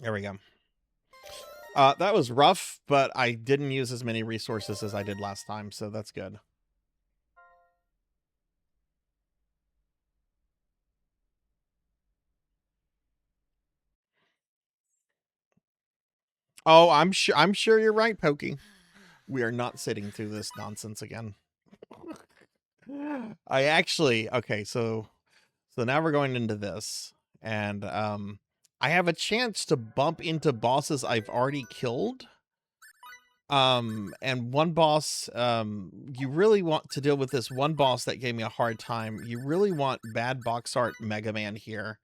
There we go. That was rough, but I didn't use as many resources as I did last time, so that's good. Oh, I'm sure you're right, Pokey. We are not sitting through this nonsense again. I actually, okay, so now we're going into this, and I have a chance to bump into bosses I've already killed. And one boss, you really want to deal with this one boss that gave me a hard time. You really want Bad Box Art Mega Man here.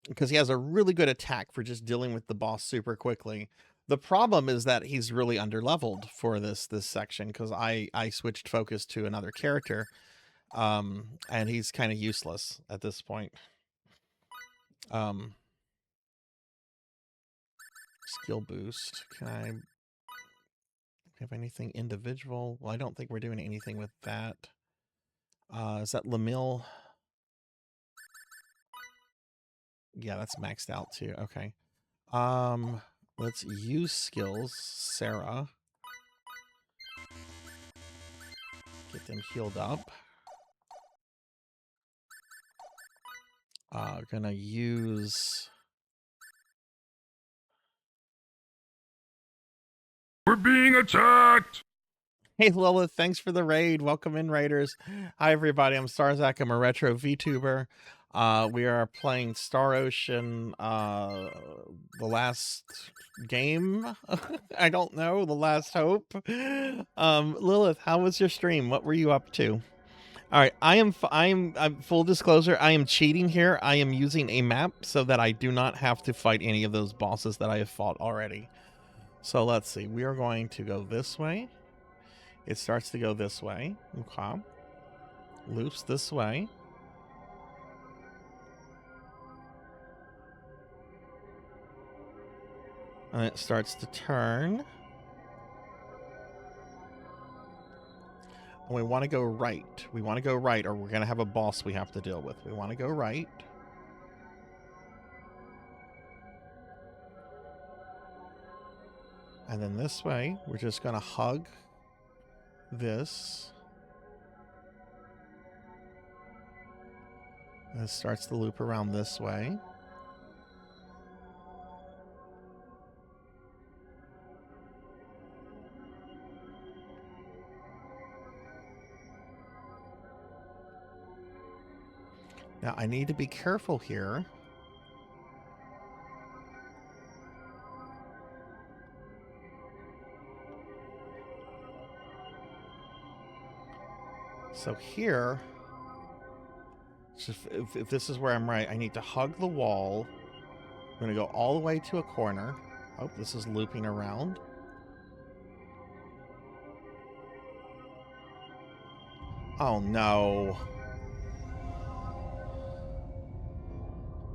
Because he has a really good attack for just dealing with the boss super quickly. The problem is that he's really underleveled for this section, because I switched focus to another character. And he's kind of useless at this point. Skill boost. Can I have anything individual? Well, I don't think we're doing anything with that. Is that Lamille? Yeah, that's maxed out too. Okay. Let's use skills. Sarah. Get them healed up. Gonna use... We're being attacked! Hey Lilith, thanks for the raid. Welcome in, raiders. Hi everybody, I'm Sarzac. I'm a retro VTuber. We are playing Star Ocean, the last game. I don't know, the last hope. Lilith, how was your stream? What were you up to? All right, I'm full disclosure. I am cheating here. I am using a map so that I do not have to fight any of those bosses that I have fought already. So let's see. We are going to go this way. It starts to go this way. Okay. Loops this way. And it starts to turn. And we want to go right. We want to go right, or we're going to have a boss we have to deal with. We want to go right. And then this way, we're just going to hug this. And it starts to loop around this way. Now, I need to be careful here. So here, if this is where I'm right, I need to hug the wall. I'm going to go all the way to a corner. Oh, this is looping around. Oh, no.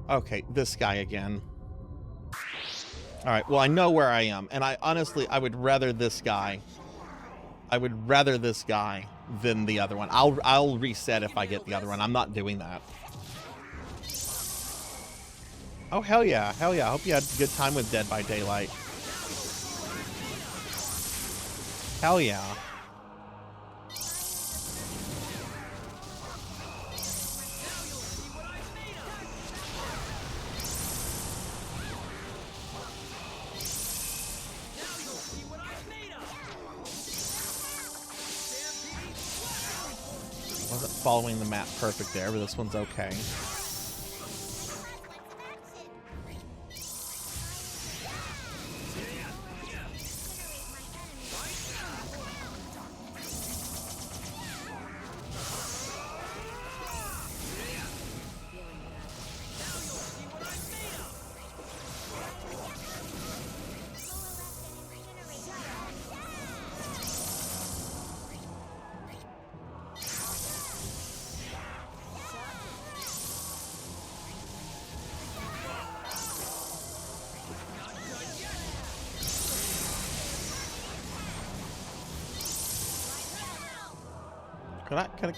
Okay, this guy again. All right, well, I know where I am. And I honestly, I would rather this guy. I would rather this guy than the other one. I'll reset if I get the other one. I'm not doing that. Oh, hell yeah. Hell yeah. I hope you had a good time with Dead by Daylight. Hell yeah. Wasn't following the map perfect there, but this one's okay.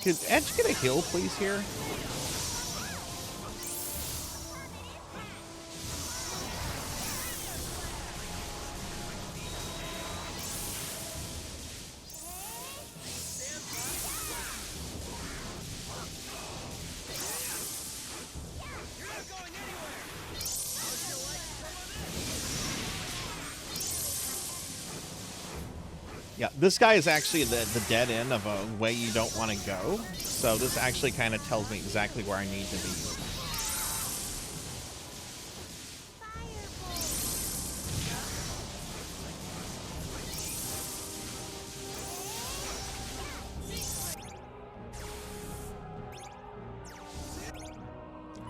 Could Edge get a heal, please, here? Yeah, this guy is actually the dead end of a way you don't want to go. So this actually kind of tells me exactly where I need to be.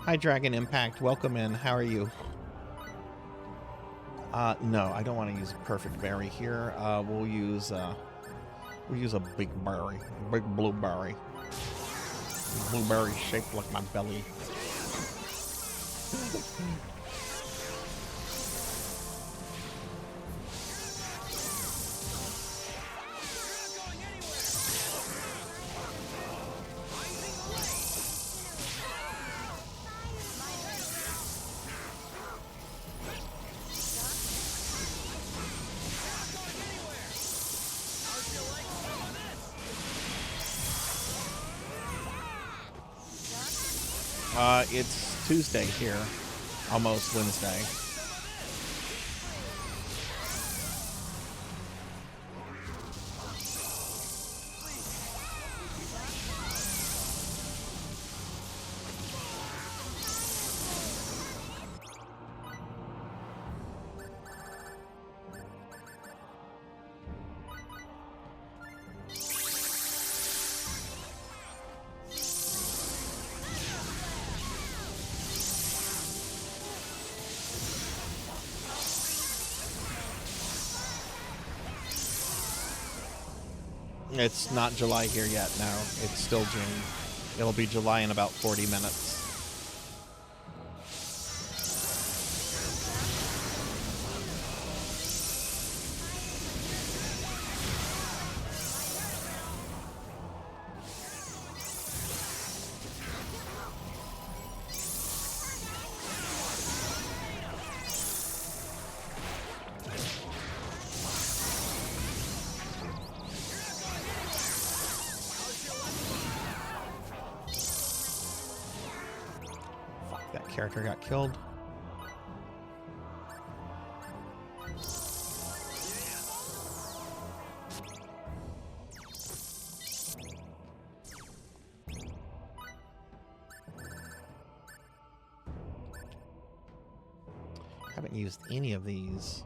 Hi, Dragon Impact. Welcome in. How are you? No, I don't want to use a perfect berry here. We'll use a big berry, big blueberry. Blueberry shaped like my belly. It's Tuesday here, almost Wednesday. It's not July here yet, no. It's still June. It'll be July in about 40 minutes. Character got killed. Haven't used any of these.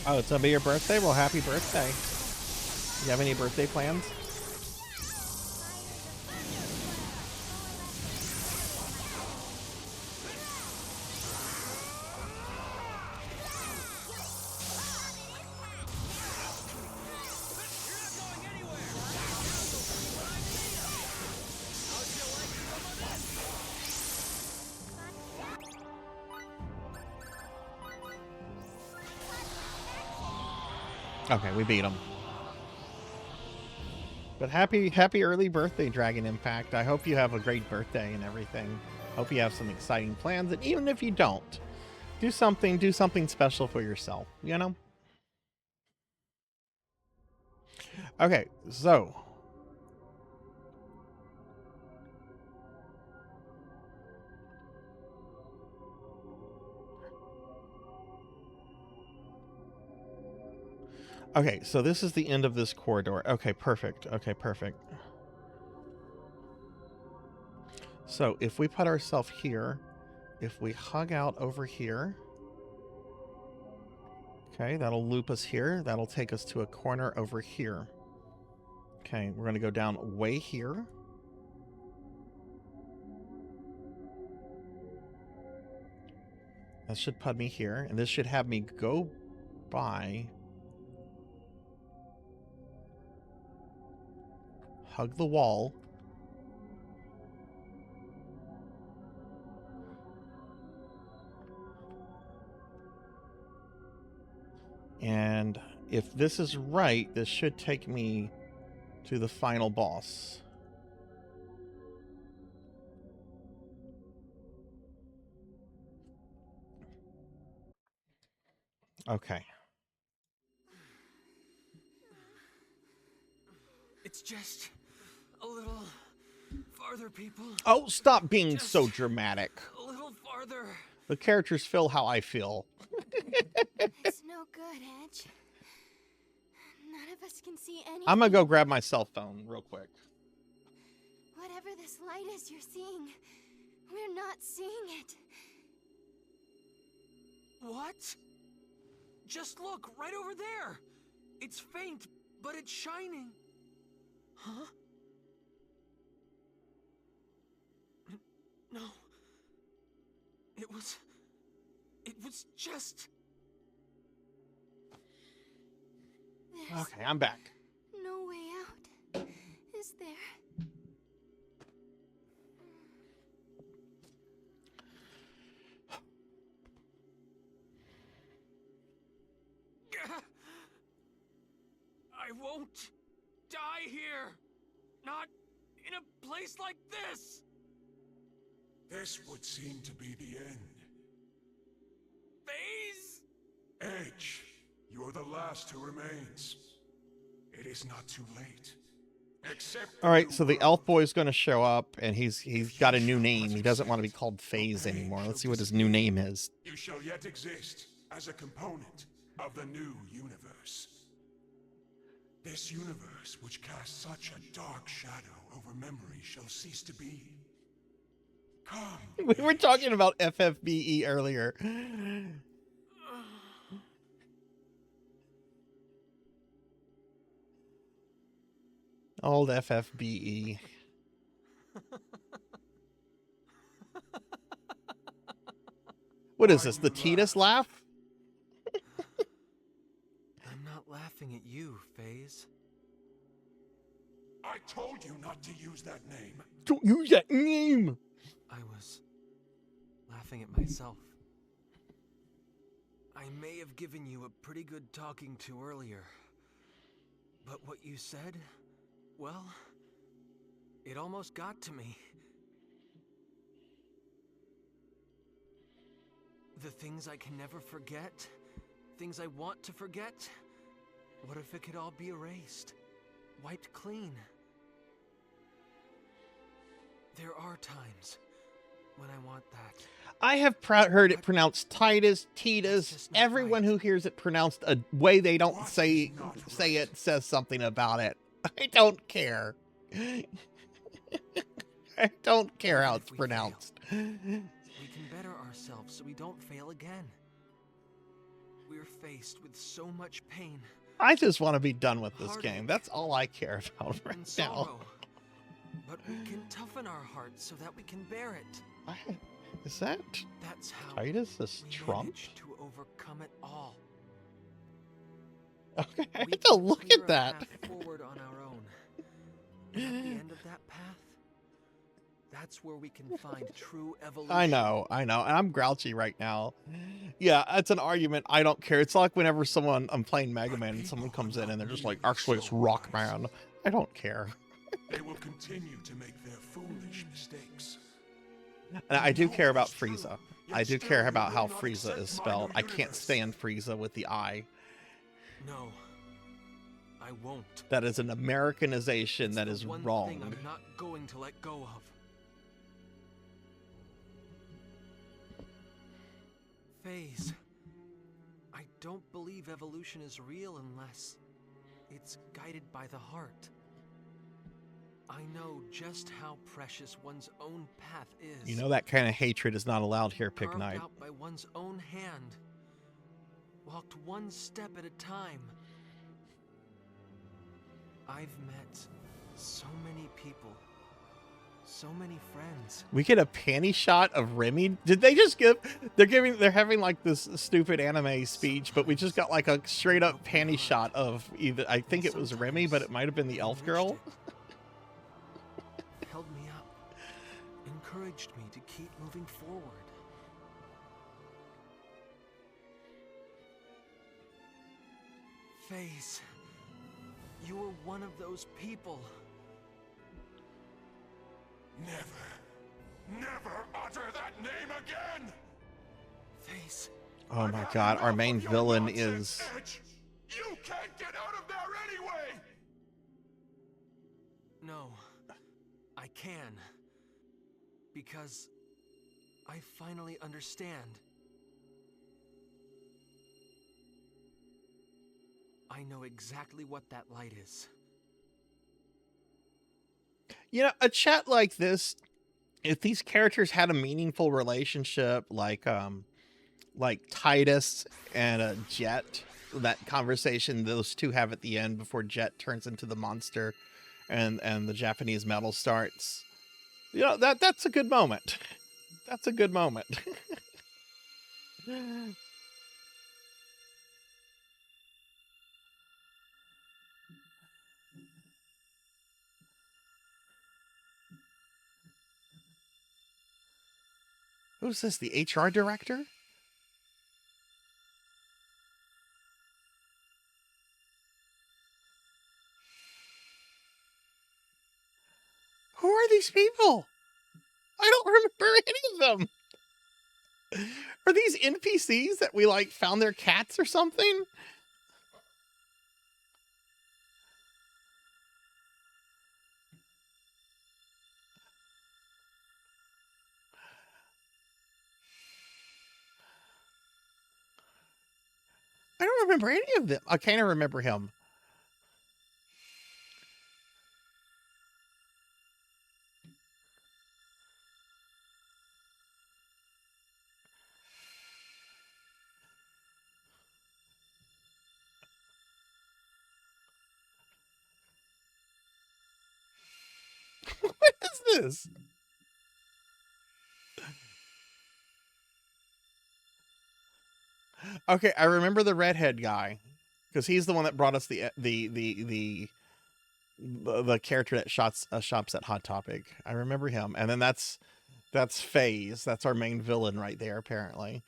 Oh, it's gonna be your birthday? Well, happy birthday. You have any birthday plans? Okay, we beat him. But happy early birthday, Dragon Impact. I hope you have a great birthday and everything. Hope you have some exciting plans, and even if you don't, do something special for yourself, you know? Okay, so okay, so this is the end of this corridor. Okay, perfect. Okay, perfect. So if we put ourselves here, if we hug out over here, okay, that'll loop us here. That'll take us to a corner over here. Okay, we're going to go down way here. That should put me here, and this should have me go by, hug the wall, and if this is right, this should take me to the final boss. Okay. It's just a little farther, people. Oh, stop being so dramatic. A little farther. The characters feel how I feel. It's no good, Edge. None of us can see anything. I'm gonna go grab my cell phone real quick. Whatever this light is you're seeing, we're not seeing it. What? Just look, right over there. It's faint, but it's shining. Huh? No. It was just... There's Okay, I'm back. no way out, is there? I won't die here. Not in a place like this. This would seem to be the end. Phase? Edge, you're the last who remains. It is not too late. Accept. All right, so the elf boy's going to show up, and he's got a new name. He doesn't want to be called Phase anymore. Let's see what his new name is. You shall yet exist as a component of the new universe. This universe, which casts such a dark shadow over memory, shall cease to be. Come. We were talking about FFBE earlier. Old FFBE. What is this, the Titus laugh? I'm not laughing at you, Phase. I told you not to use that name. Don't use that name! I was laughing at myself. I may have given you a pretty good talking to earlier, but what you said, well, it almost got to me. The things I can never forget, things I want to forget, what if it could all be erased, wiped clean? There are times when I want that. I have heard it pronounced Titus, Titus. Everyone who hears it pronounced a way they don't say it says something about it. I don't care. I don't care how it's pronounced. We can better ourselves so we don't fail again. We're faced with so much pain. I just want to be done with this game. That's all I care about right now. Sorrow. But we can toughen our hearts so that we can bear it. Is that That's how Titus? This Trump? manage to overcome it all. Okay, I We have to can look clear at a that. path forward on our own. And at the end of that path, that's where we can find true evolution. I know, and I'm grouchy right now. Yeah, it's an argument. I don't care. It's like whenever I'm playing Mega Man and someone comes in and they're just like, actually, it's Rockman. I don't care. They will continue to make their foolish mistakes. And I do care about Frieza. I do care about how Frieza is spelled. I can't stand Frieza with the I. No, I won't. That is an Americanization It's that the is one wrong. thing I'm not going to let go of. Phase. I don't believe evolution is real unless it's guided by the heart. I know just how precious one's own path is. You know that kind of hatred is not allowed here, Pig Carved Knight. out by one's own hand. Walked one step at a time. I've met so many people. So many friends. We get a panty shot of Remy. Did they just give... They're having like this stupid anime speech, but we just got like a straight up panty shot of either... I think it was Remy, but it might have been the elf girl. Held me up. Encouraged me to keep moving forward. FaZe, you were one of those people. Never utter that name again! FaZe. Oh my god, our main villain is... Edge. You can't get out of there anyway! No, I can. Because I finally understand. I know exactly what that light is. You know, a chat like this, if these characters had a meaningful relationship, like Titus and Jet, that conversation those two have at the end before Jet turns into the monster and the Japanese metal starts, you know, that's a good moment. That's a good moment. Who's this, the HR director? Who are these people? I don't remember any of them. Are these NPCs that we like found their cats or something? I don't remember any of them. I kind of remember him. What is this? Okay, I remember the redhead guy because he's the one that brought us the character that shops at Hot Topic. I remember him, and then that's FaZe. That's our main villain right there, apparently.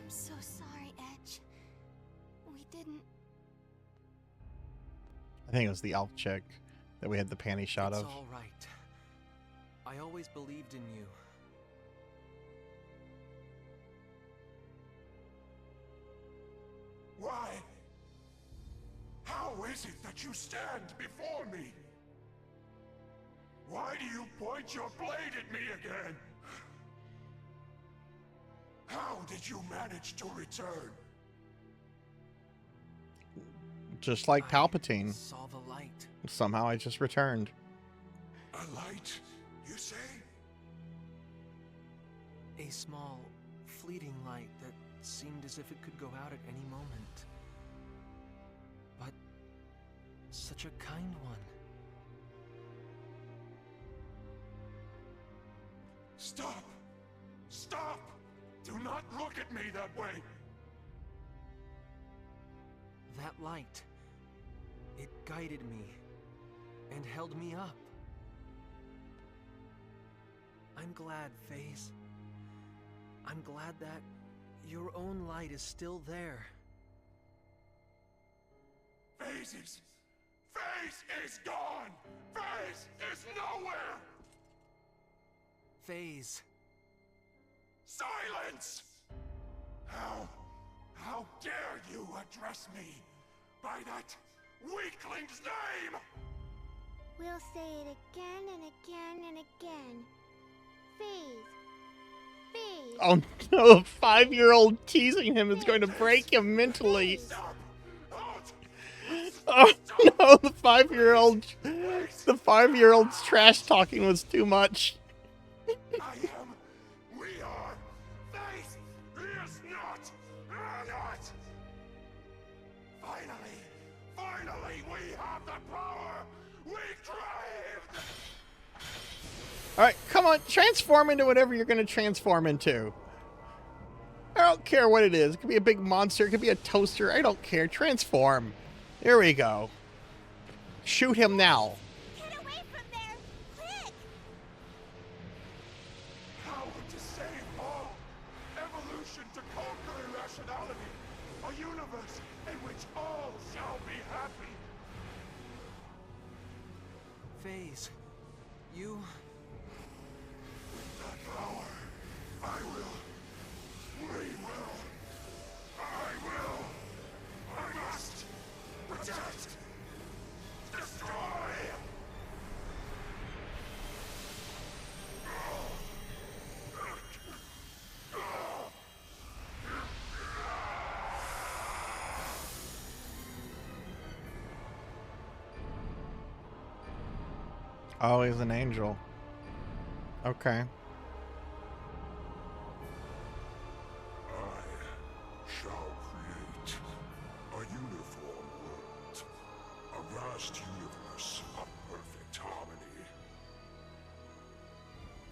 I'm so sorry, Edge. We didn't... I think it was the elf chick that we had the panty shot of. It's all right. I always believed in you. Why? How is it that you stand before me? Why do you point your blade at me again? How did you manage to return? Just like Palpatine. Saw the light. Somehow I just returned. A light, you say? A small, fleeting light that seemed as if it could go out at any moment. But such a kind one. Stop! Stop! Do not look at me that way! That light, it guided me and held me up. I'm glad, FaZe. I'm glad that your own light is still there. phases. Phase is gone. Phase is nowhere. Phase. Silence! How dare you address me by that weakling's name? We'll say it again and again and again. Phase. Phase. Oh no, a 5-year-old teasing him is going to break him mentally. Oh no, the 5-year-old's trash talking was too much. We are. Phase is not. Finally, we have the power we craved. Alright, come on, transform into whatever you're going to transform into. I don't care what it is. It could be a big monster, it could be a toaster, I don't care. Transform. There we go. Shoot him now. Get away from there! Quick! Power to save all. Evolution to conquer irrationality. A universe in which all shall be happy. Phase. You... That power. I will. We will. I will. I must. Protect. Destroy. Oh, he's an angel. Okay. Shall create a uniform world, a vast universe of perfect harmony.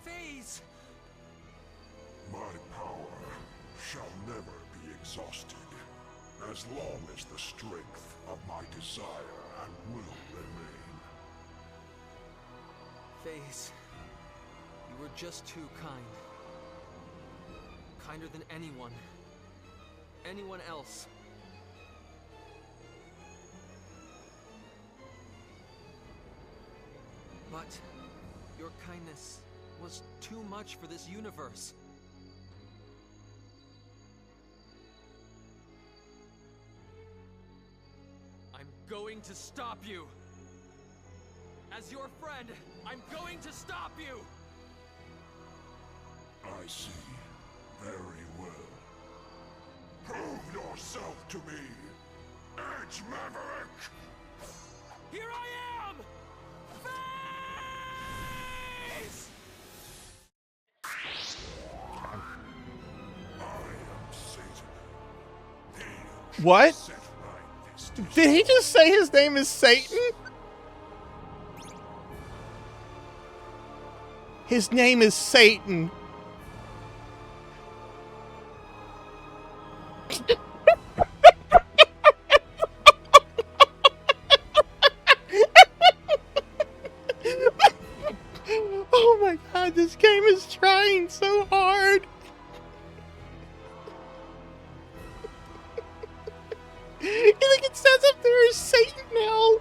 Phase! My power shall never be exhausted, as long as the strength of my desire and will remain. Phase. You were just too kind. Kinder than anyone. Anyone else. But your kindness was too much for this universe. I'm going to stop you. As your friend, I'm going to stop you. I see. Very well. Prove yourself to me, Edge Maverick! Here I am! Phase! What? Did he just say his name is Satan? His name is Satan. Oh my god, this game is trying so hard. You think it says up there is Satan now?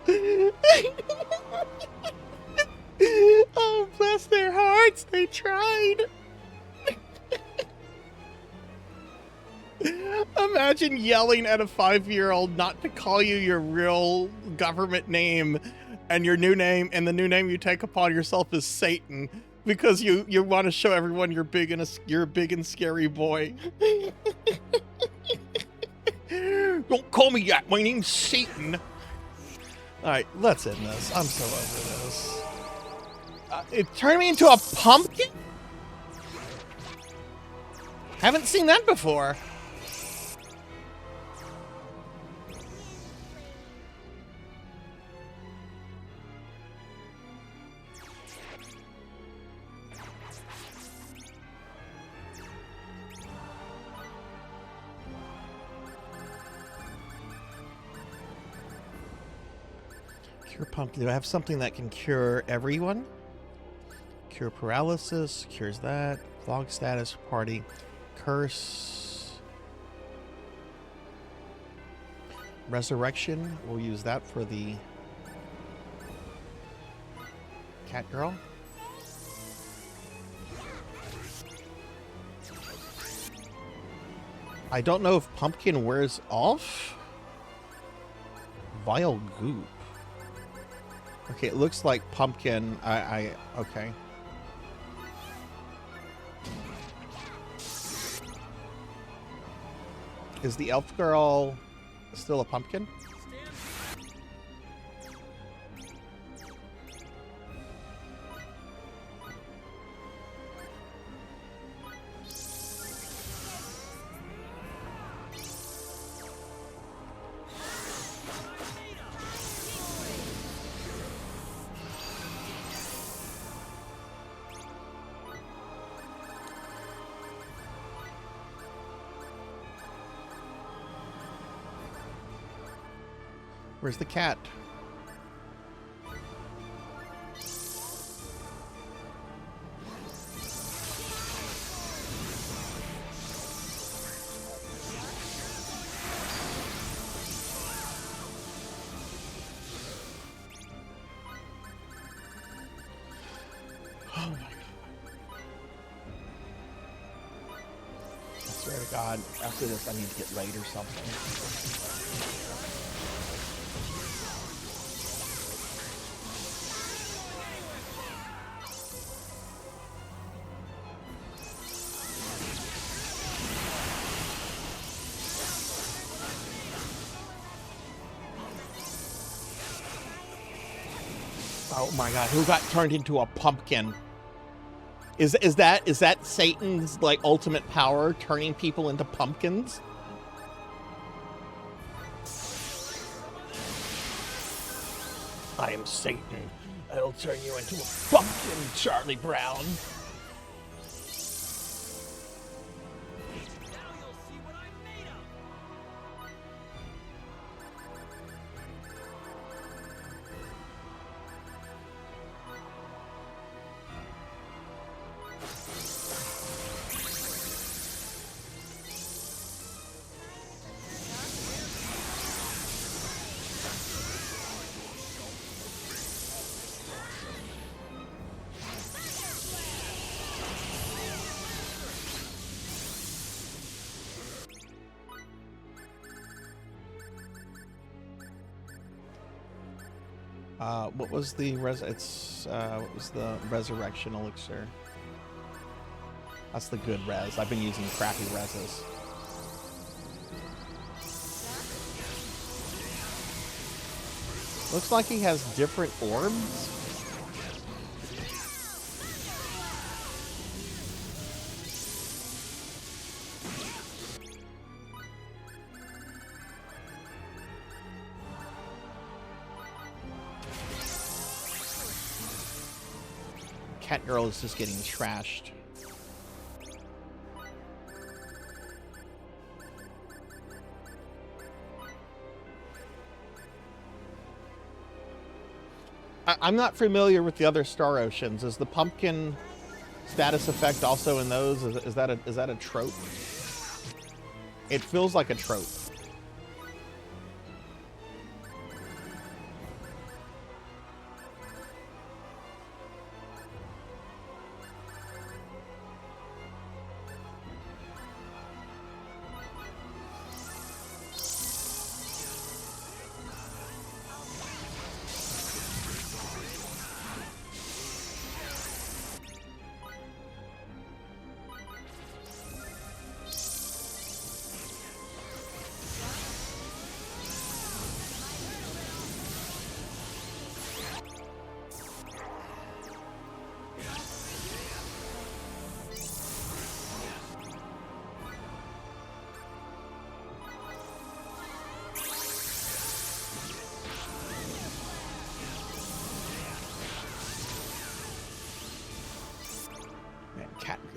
Oh, bless their hearts, they tried. Imagine yelling at a 5-year-old not to call you your real government name, and your new name, and the new name you take upon yourself is Satan, because you want to show everyone you're a big and scary boy. Don't call me that. My name's Satan. All right, let's end this. I'm so over this. It turned me into a pumpkin? Haven't seen that before. Cure pumpkin. Do I have something that can cure everyone? Cure paralysis, cures that. Log status, party. Curse. Resurrection, we'll use that for the cat girl. I don't know if pumpkin wears off. Vile goop. Okay, it looks like pumpkin. Okay. Is the elf girl still a pumpkin? Where's the cat? Oh my God. I swear to God, after this I need to get laid or something. Oh my God, who got turned into a pumpkin? Is that Satan's like ultimate power, turning people into pumpkins? I am Satan. I'll turn you into a pumpkin, Charlie Brown. What was the what was the resurrection elixir? That's the good res. I've been using crappy reses. Looks like he has different orbs. Cat girl is just getting trashed. I'm not familiar with the other Star Oceans. Is the pumpkin status effect also in those? Is that a trope? It feels like a trope.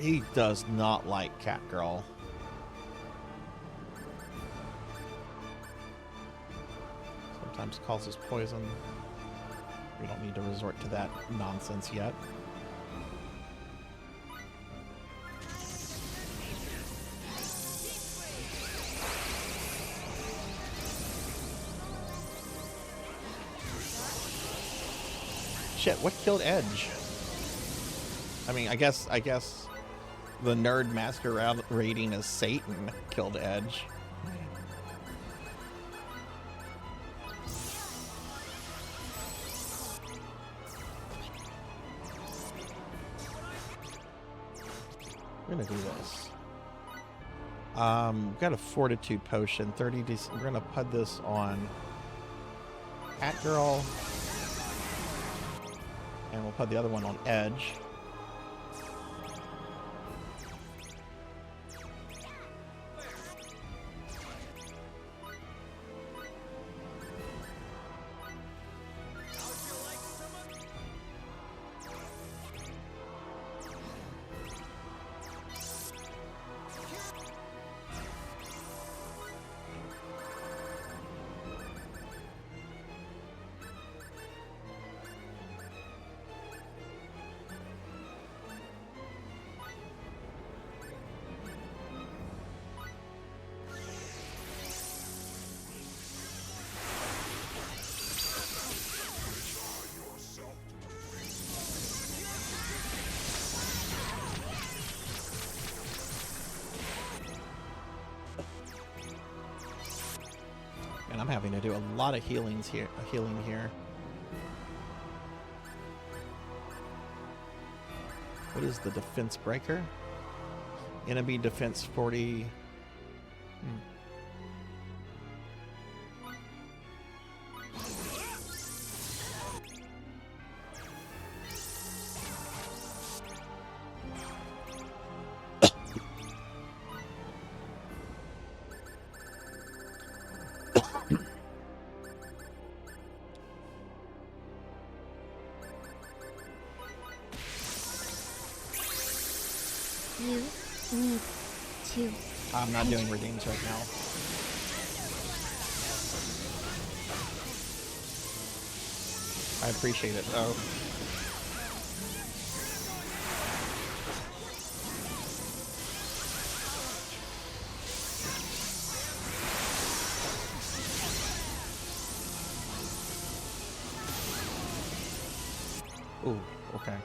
He does not like Cat Girl. Sometimes causes poison. We don't need to resort to that nonsense yet. shit, what killed Edge? I mean, I guess the nerd masquerading as Satan killed Edge. We're gonna do this. Got a fortitude potion, 30 DC. We're gonna put this on Cat Girl, and we'll put the other one on Edge. And I'm having to do a lot of healing here. What is the defense breaker? Enemy defense 40. You need to. I'm not doing redeems right now. I appreciate it though. Ooh, okay.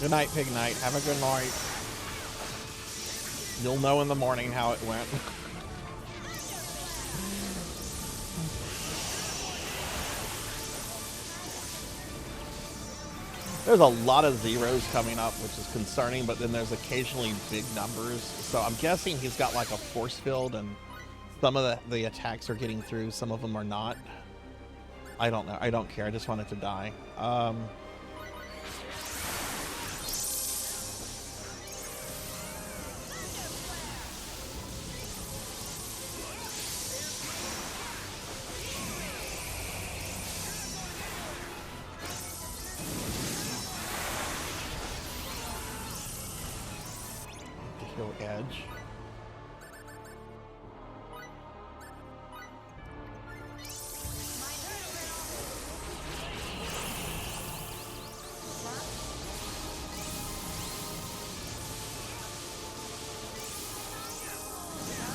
Good night, Pig Knight. Have a good night. You'll know in the morning how it went. There's a lot of zeros coming up, which is concerning, but then there's occasionally big numbers. So I'm guessing he's got like a force field, and some of the attacks are getting through, some of them are not. I don't know. I don't care. I just want it to die. Edge.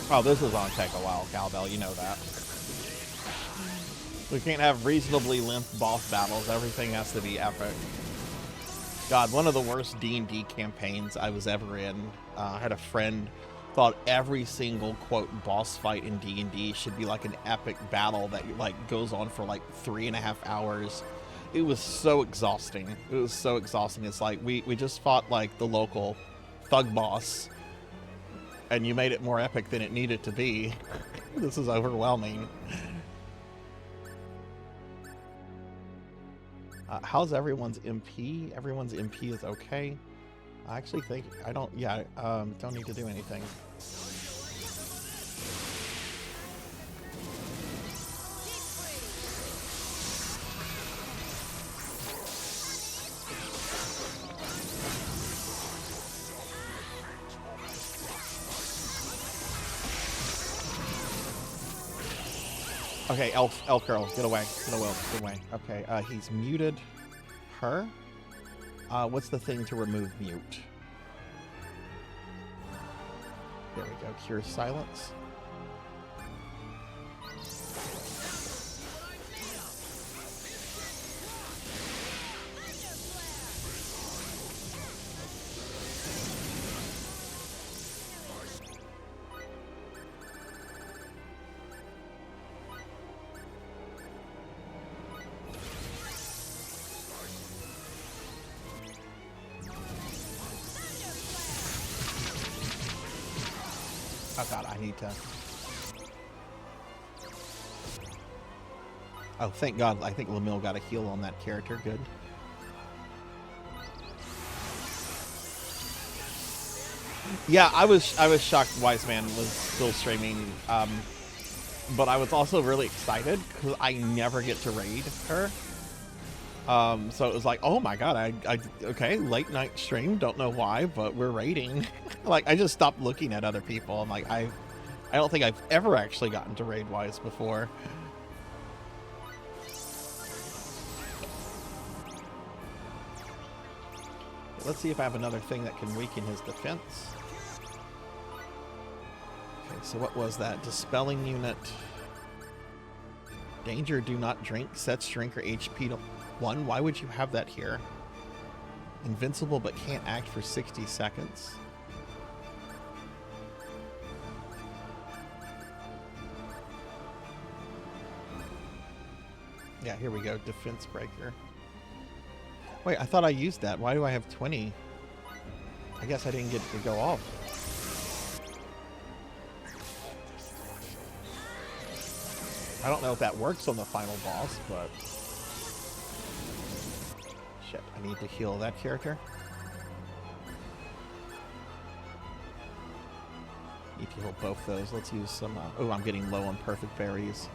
Oh, this is gonna take a while, Cowbell, you know that. We can't have reasonably limp boss battles. Everything has to be epic. God, one of the worst D&D campaigns I was ever in. I had a friend thought every single, quote, boss fight in D&D should be like an epic battle that like goes on for like 3.5 hours. It was so exhausting. It was so exhausting. It's like we just fought like the local thug boss, and you made it more epic than it needed to be. This is overwhelming. How's everyone's MP? Everyone's MP is okay. I actually think I don't. Yeah, don't need to do anything. Okay, elf girl, get away, get away. Okay, he's muted her. What's the thing to remove mute? There we go, cure silence. Oh god, I need to... Oh, thank god, I think Lamille got a heal on that character, good. Yeah, I was shocked Wise Man was still streaming, but I was also really excited because I never get to raid her. So it was like, oh my god, okay, late night stream, don't know why, but we're raiding. Like, I just stopped looking at other people. I'm like, I don't think I've ever actually gotten to raid Wise before. Let's see if I have another thing that can weaken his defense. Okay, so what was that? Dispelling unit. Danger, do not drink. Sets drink or HP to 1. Why would you have that here? Invincible but can't act for 60 seconds. Yeah, here we go. Defense breaker. Wait, I thought I used that. Why do I have 20? I guess I didn't get to go off. I don't know if that works on the final boss, but... Shit, I need to heal that character. Need to heal both those. Let's use some... oh, I'm getting low on perfect berries.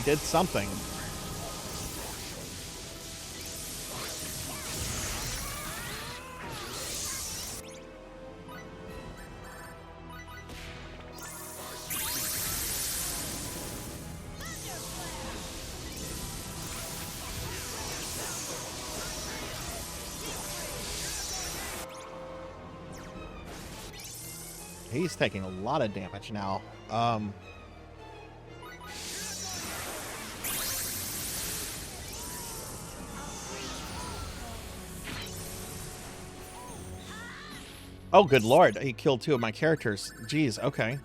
Did something. He's taking a lot of damage now. Oh, good lord. He killed 2 of my characters. Jeez, okay.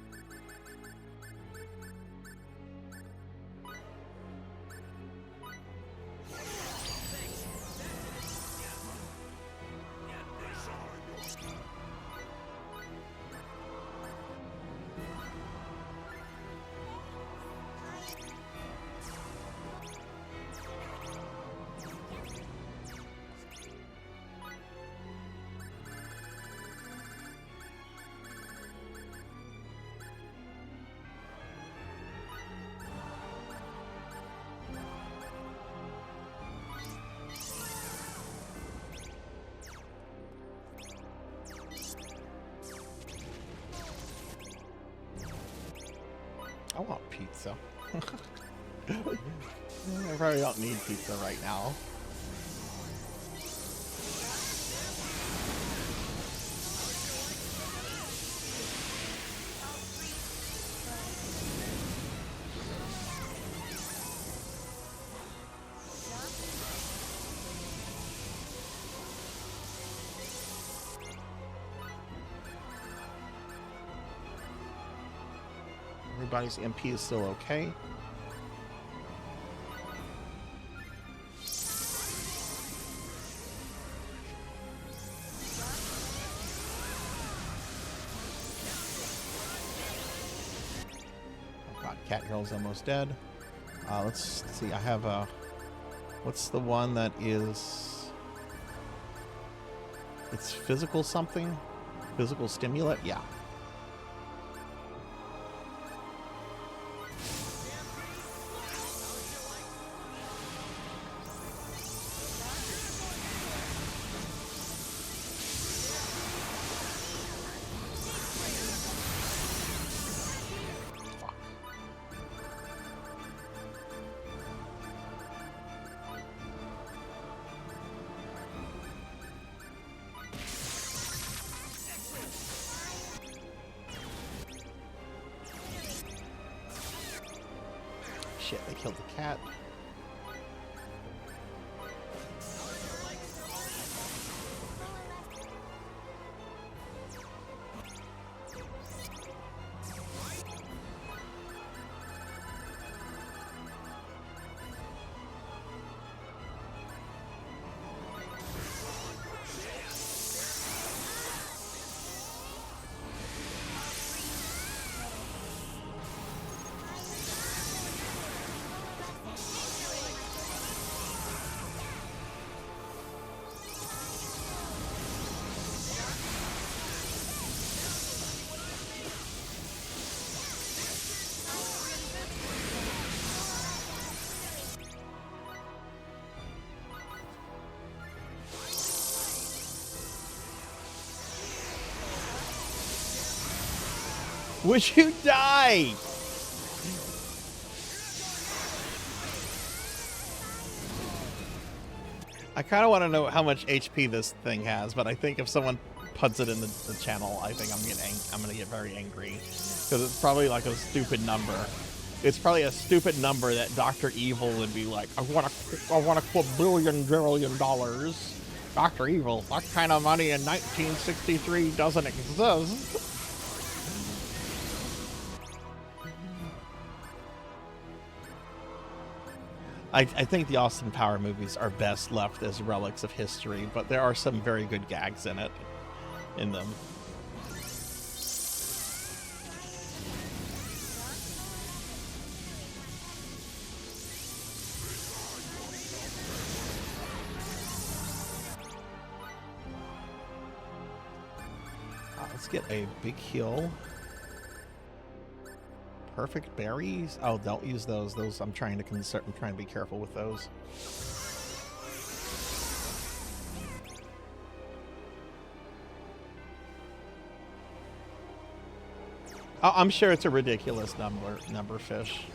I want pizza. I probably don't need pizza right now. Everybody's MP is still okay. Oh god, Cat Girl's almost dead. Let's see, I have a... What's the one that is... It's physical something? Physical stimulant? Yeah. shit, they killed the cat. Would you die? I kind of want to know how much HP this thing has, but I think if someone puts it in the channel, I think I'm gonna get very angry because it's probably like a stupid number. It's probably a stupid number that Dr. Evil would be like, I want a quadrillion dollars. Dr. Evil, that kind of money in 1963 doesn't exist. I think the Austin Power movies are best left as relics of history, but there are some very good gags in them. Let's get a big heal. Perfect berries? Oh, don't use those. Those I'm trying to be careful with those. Oh, I'm sure it's a ridiculous number fish.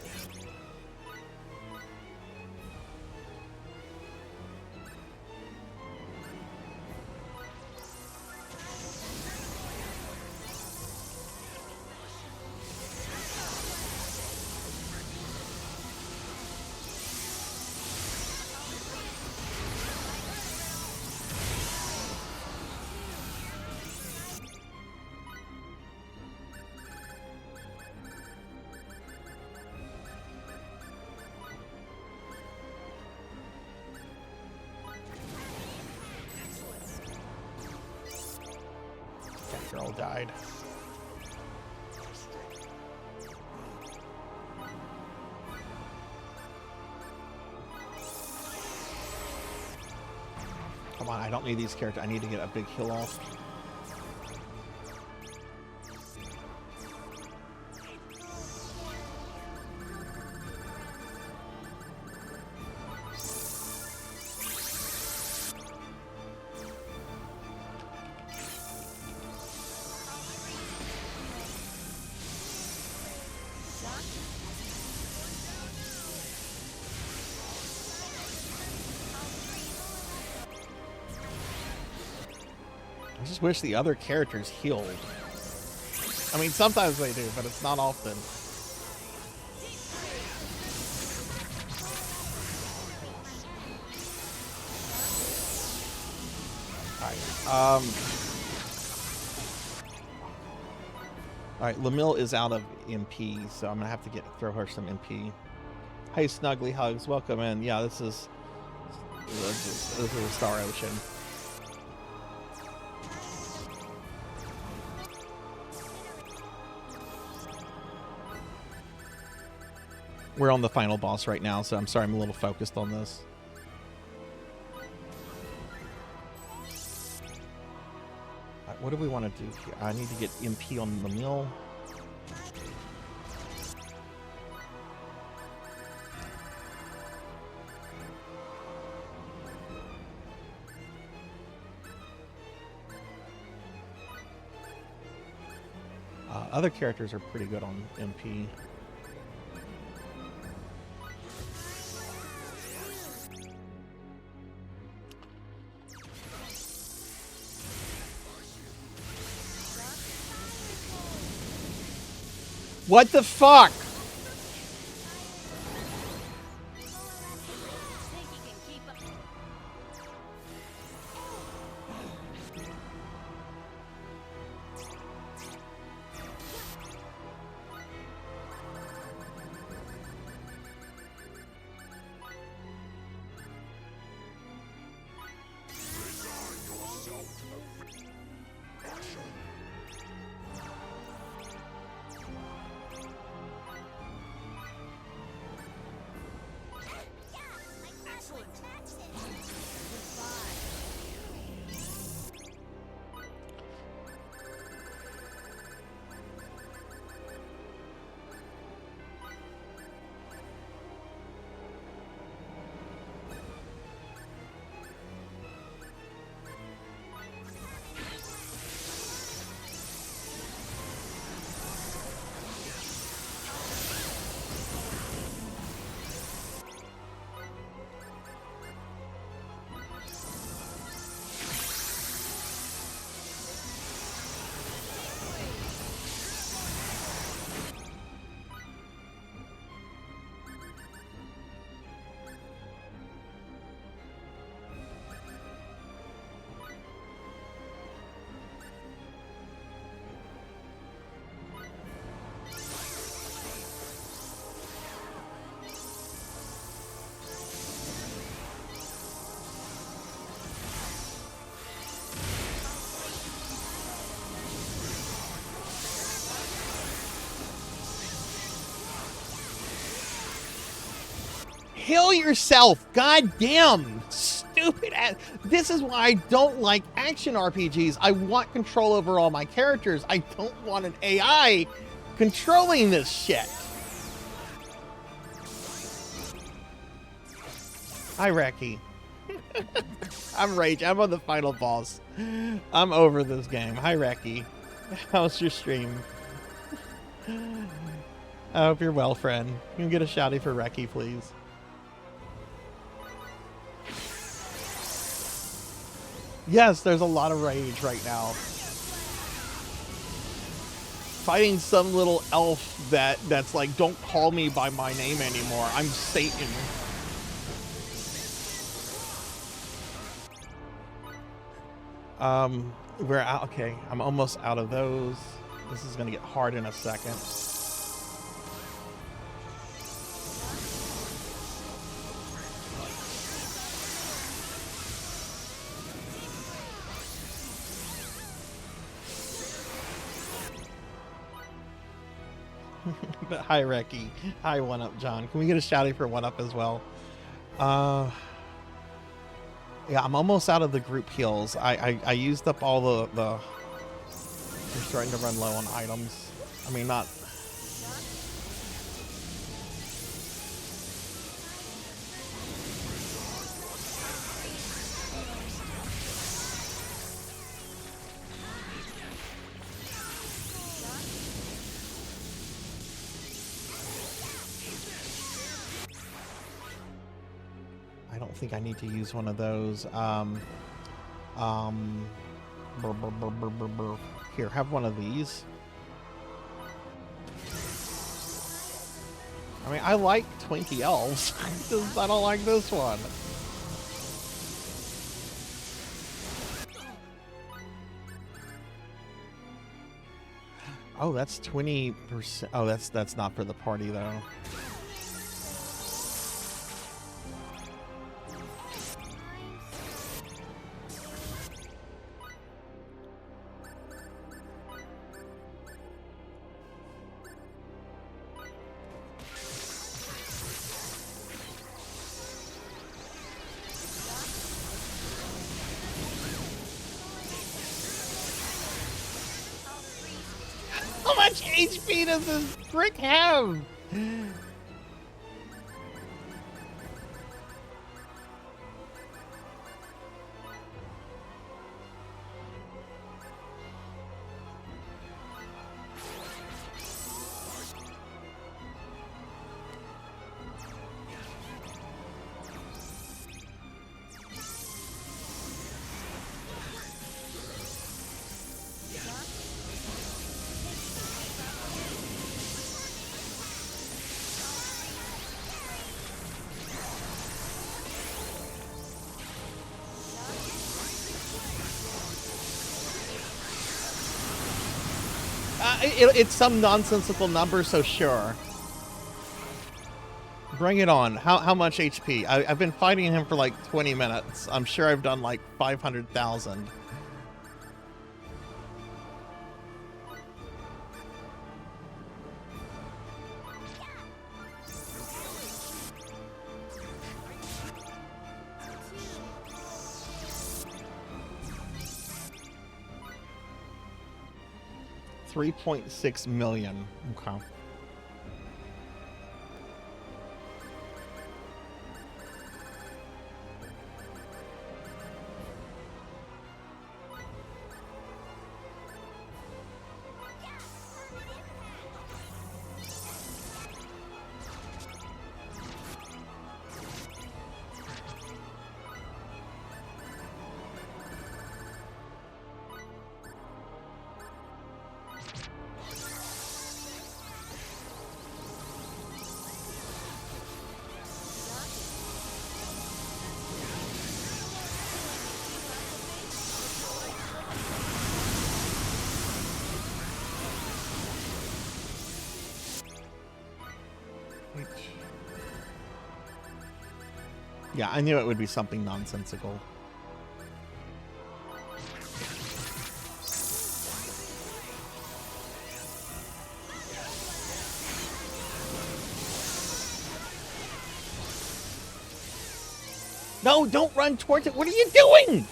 Girl died. Come on, I don't need these characters. I need to get a big heal off. I just wish the other characters healed. I mean, sometimes they do, but it's not often. Alright, Lamille is out of MP, so I'm gonna have to throw her some MP. Hey, Snuggly Hugs, welcome in. Yeah, this is a Star Ocean. We're on the final boss right now, so I'm sorry I'm a little focused on this. Right, what do we want to do here? I need to get MP on the mill. Other characters are pretty good on MP. What the fuck? Kill yourself! God damn! Stupid ass. This is why I don't like action RPGs. I want control over all my characters. I don't want an AI controlling this shit. Hi, Reki. I'm Rage. I'm on the final boss. I'm over this game. Hi, Reki. How's your stream? I hope you're well, friend. You can get a shouty for Reki, please. Yes, there's a lot of rage right now. Fighting some little elf that's like, don't call me by my name anymore. I'm Satan. We're out. Okay, I'm almost out of those. This is gonna get hard in a second. But hi, Reki. Hi, 1UP John. Can we get a shouty for 1UP as well? Yeah, I'm almost out of the group heals. I used up all the we're starting to run low on items. I mean, not. I don't think I need to use one of those. Here, have one of these. I mean, I like 20 elves. Just, I don't like this one. Oh, that's 20%. Oh, that's not for the party though. How much HP does this brick have? It's some nonsensical number, so sure. Bring it on. How much HP? I've been fighting him for like 20 minutes. I'm sure I've done like 500,000. $3.6 million. Okay. Yeah, I knew it would be something nonsensical. No, don't run towards it. What are you doing?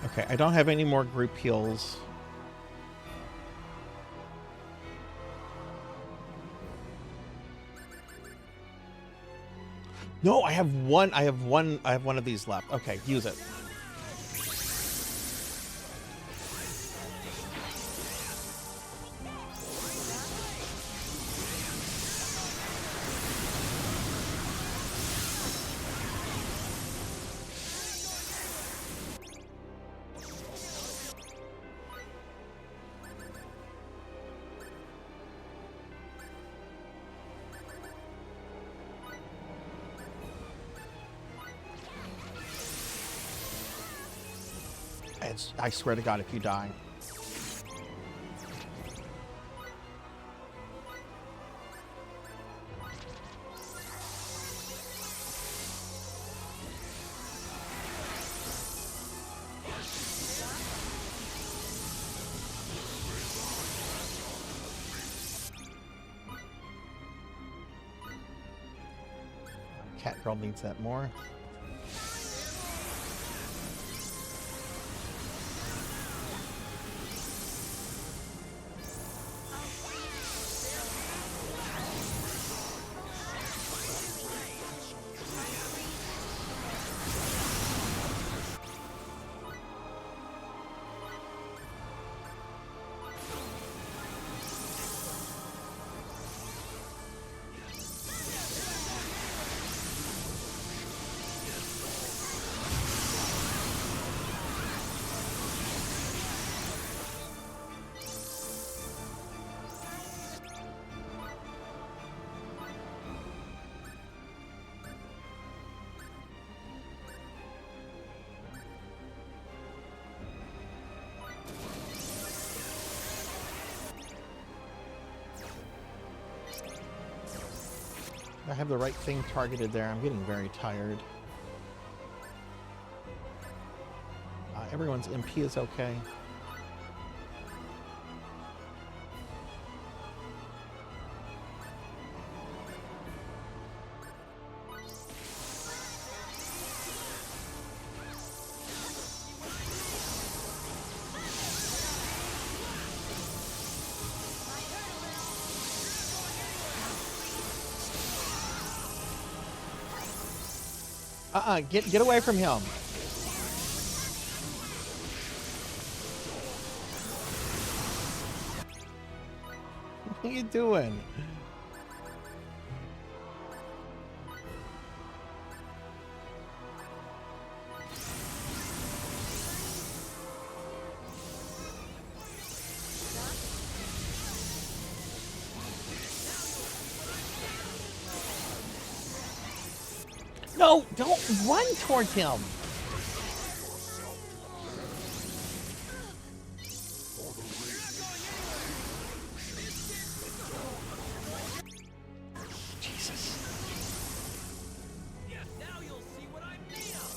Okay, I don't have any more group heals. No, I have one of these left. Okay, use it. I swear to God, if you die. Cat girl needs that more. I have the right thing targeted there. I'm getting very tired. Everyone's MP is okay. Get away from him. What are you doing? No, don't run towards him. Jesus. Now you'll see what I'm made of.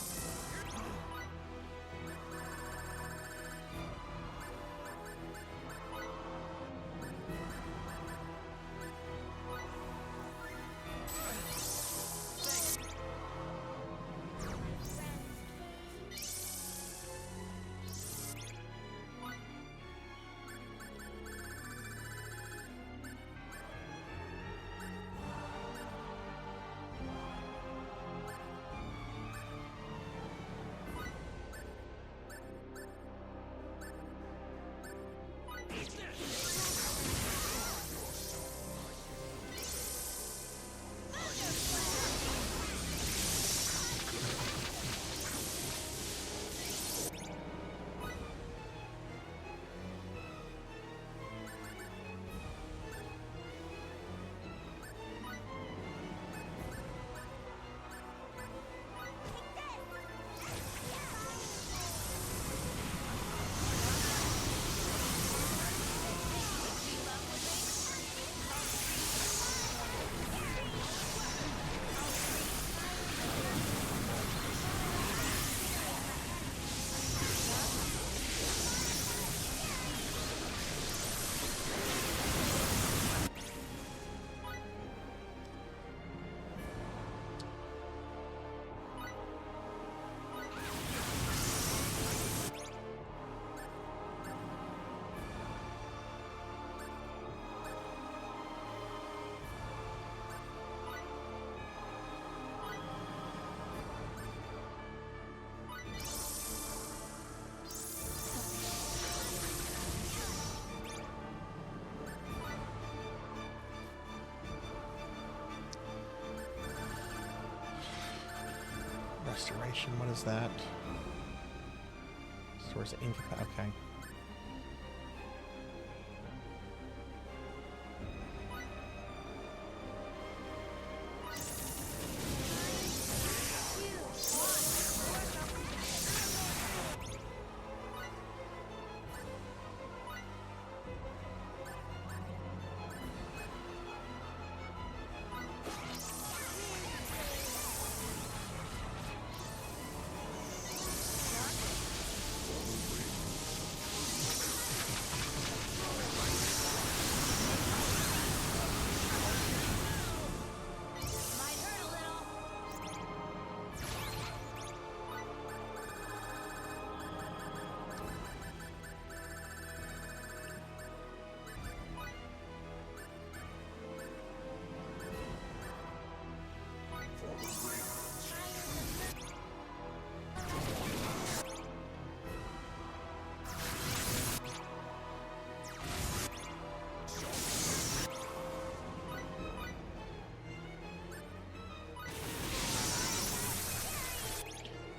Restoration, what is that? Source ink, okay.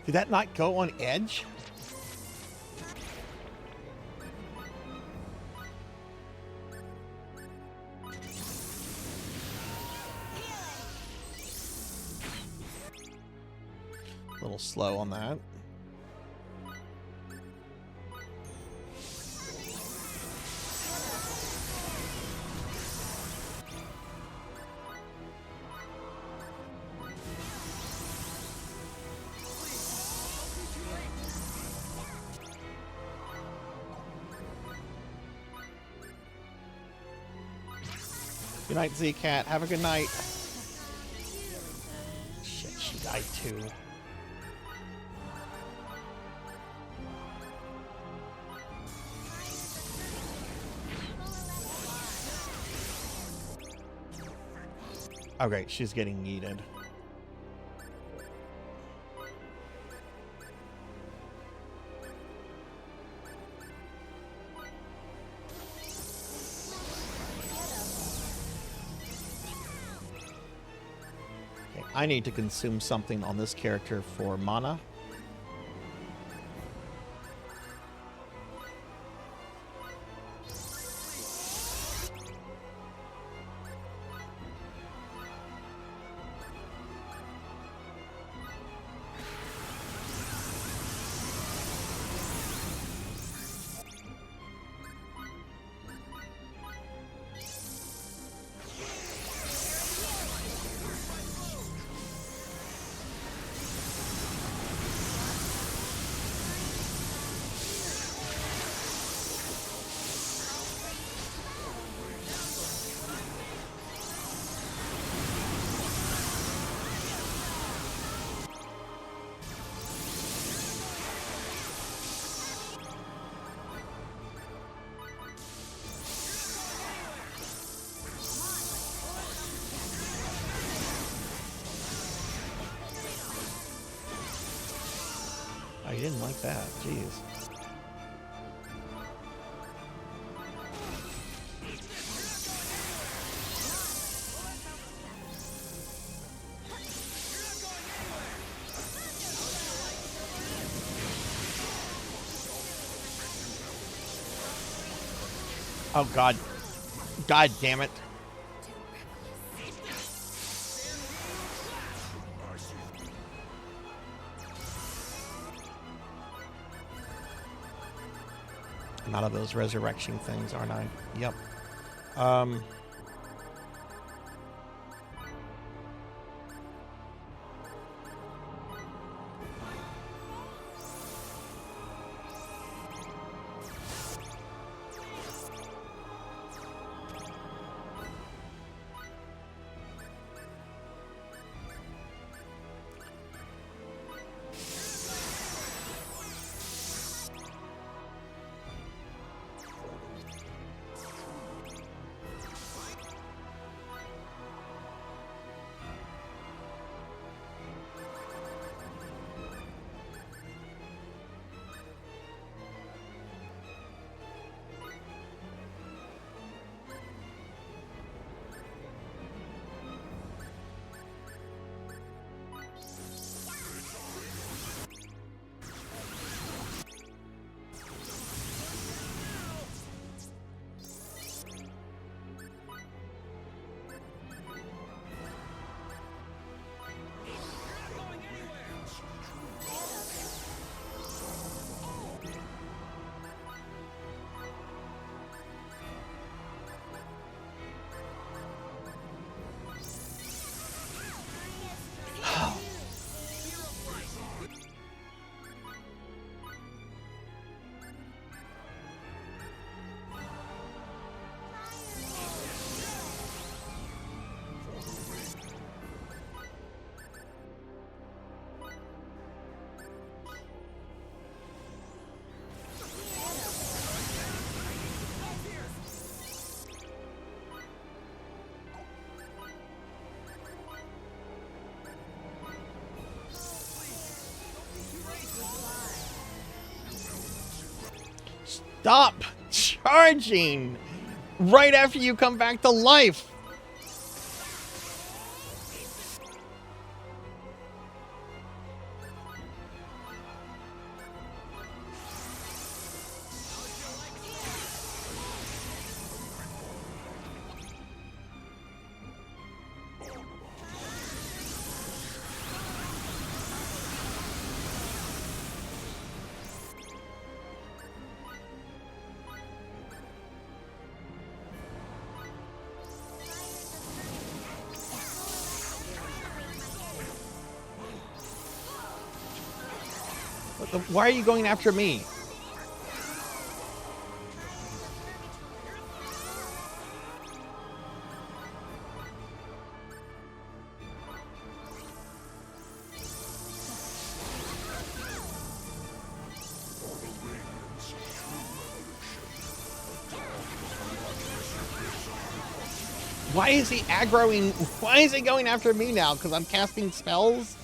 Did that not go on edge? A little slow on that. Good night, Z-Cat. Have a good night. Shit, she died too. Okay, she's getting yeeted. I need to consume something on this character for mana. Oh, you didn't like that. Jeez. Oh, God. God damn it. I'm out of those resurrection things, aren't I? Yep. Stop charging right after you come back to life. Why are you going after me? Why is he aggroing? Why is he going after me now? Because I'm casting spells?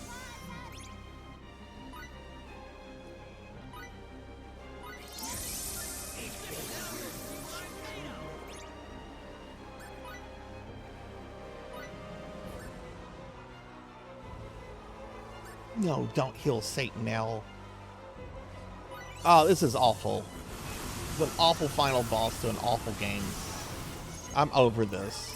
No, don't heal Satan now. Oh, this is awful. It's an awful final boss to an awful game. I'm over this.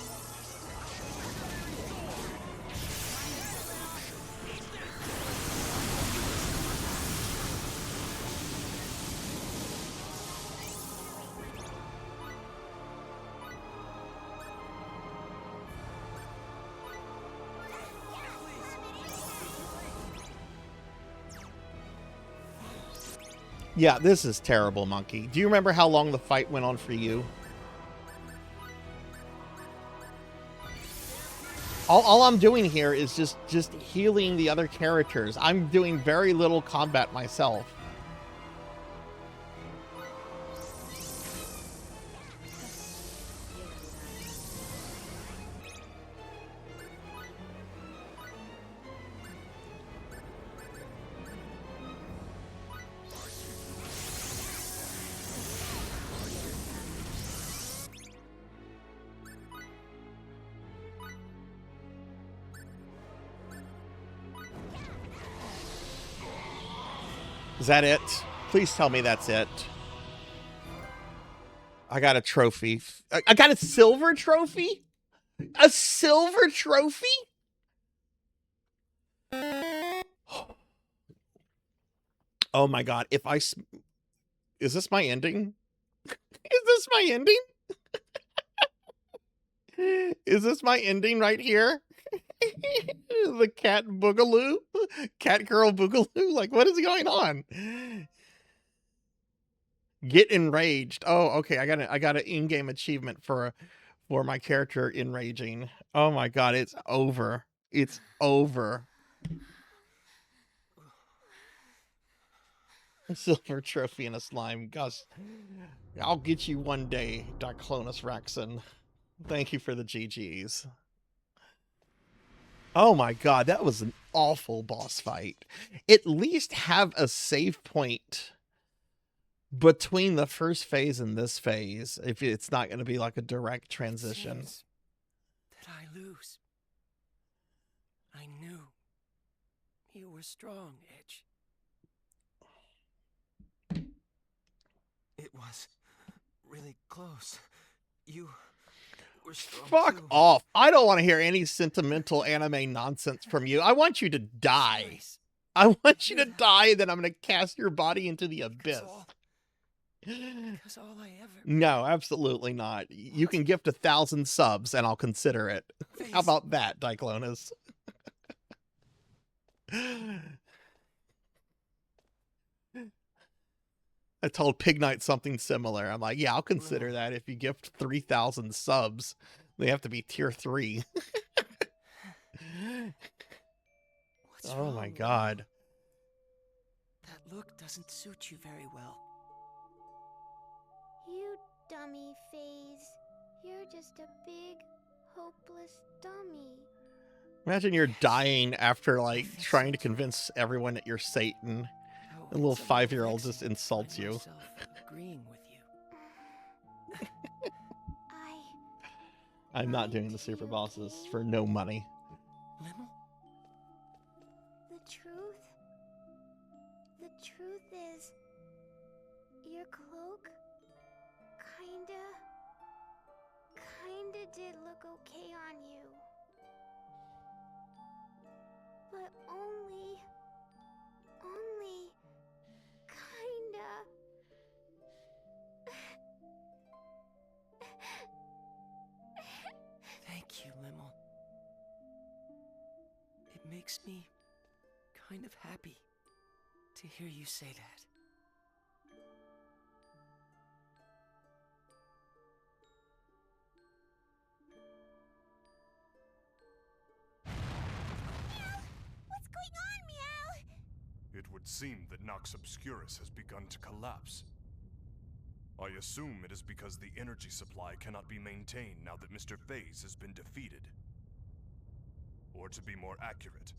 Yeah, this is terrible, Monkey. Do you remember how long the fight went on for you? All I'm doing here is just healing the other characters. I'm doing very little combat myself. Is that it? Please tell me that's it. I got a trophy. I got a silver trophy? A silver trophy? Oh my god. If I... Is this my ending? Is this my ending? Is this my ending right here? The cat boogaloo? Cat girl boogaloo? Like, what is going on? Get enraged. Oh, okay. I got an in-game achievement for my character enraging. Oh my god, it's over. It's over. A silver trophy and a slime. Gosh, I'll get you one day, Diclonus Raxon. Thank you for the GGs. Oh my god, that was an awful boss fight. At least have a save point between the first phase and this phase, if it's not going to be like a direct transition. Did I lose? I knew you were strong, Edge. It was really close. You were strong Fuck too. off. I don't want to hear any sentimental anime nonsense from you. I want you to die. Nice. I want you to die, and then I'm going to cast your body into the abyss. Because all I ever... No, absolutely not. You can gift 1,000 subs, and I'll consider it. How about that, Diclonus? I told Pig Knight something similar. I'm like, yeah, I'll consider that if you gift 3,000 subs. They have to be tier 3. Oh my god. That look doesn't suit you very well. You dummy phase. You're just a big, hopeless dummy. Imagine you're dying after, like, trying to convince everyone that you're Satan. A little 5-year-old just insults you. Agreeing with you. I'm not doing the super bosses for no money. Lemel? The truth is, your cloak kinda did look okay on you. But only kinda. Thank you, Lemel. It makes me kind of happy to hear you say that. What's going on, Meow? It would seem that Nox Obscurus has begun to collapse. I assume it is because the energy supply cannot be maintained now that Mr. Phase has been defeated. Or to be more accurate,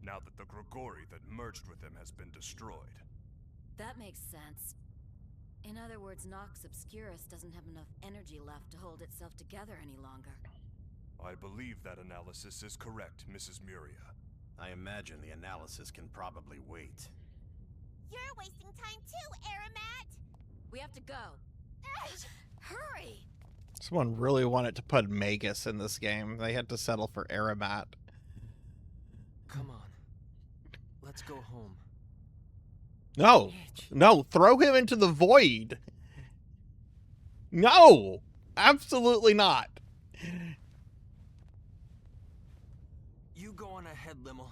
now that the Grigori that merged with him has been destroyed. That makes sense. In other words, Nox Obscurus doesn't have enough energy left to hold itself together any longer. I believe that analysis is correct, Mrs. Muria. I imagine the analysis can probably wait. You're wasting time too, Aramat! We have to go. Hurry! Someone really wanted to put Magus in this game. They had to settle for Aramat. Come on. Let's go home. No! No! Throw him into the void! No! Absolutely not! You go on ahead, Lemel.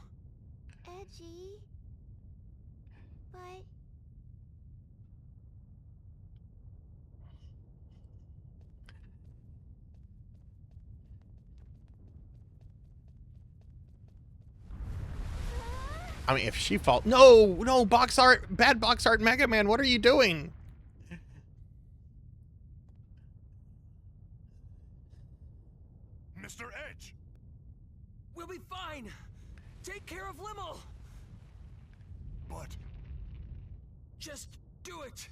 Edgy. But... I mean, if she falls... No! No! Box art! Bad box art Mega Man! What are you doing? Mr. Edge! We'll be fine! Take care of Lemel! But... Just do it!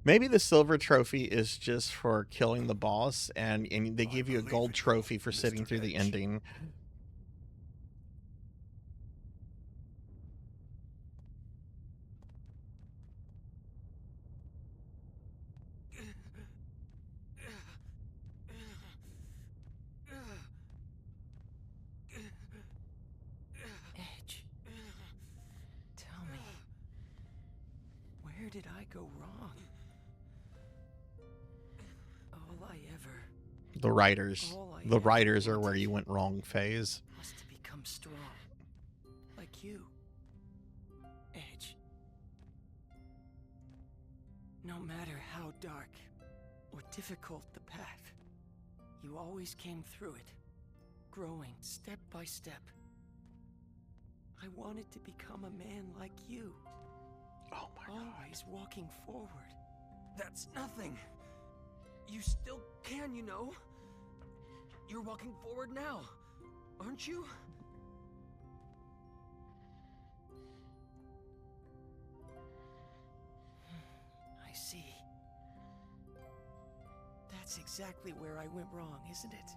Maybe the silver trophy is just for killing the boss, and they give you a gold trophy for sitting through the ending. Edge. Tell me. Where did I go wrong? All I ever... The writers are where you went wrong, Phase. was to become strong. Like you. Edge. No matter how dark or difficult the path, you always came through it, growing step by step. I wanted to become a man like you. Oh my God. Always walking forward. That's nothing. You still can, you know. You're walking forward now, aren't you? I see. That's exactly where I went wrong, isn't it?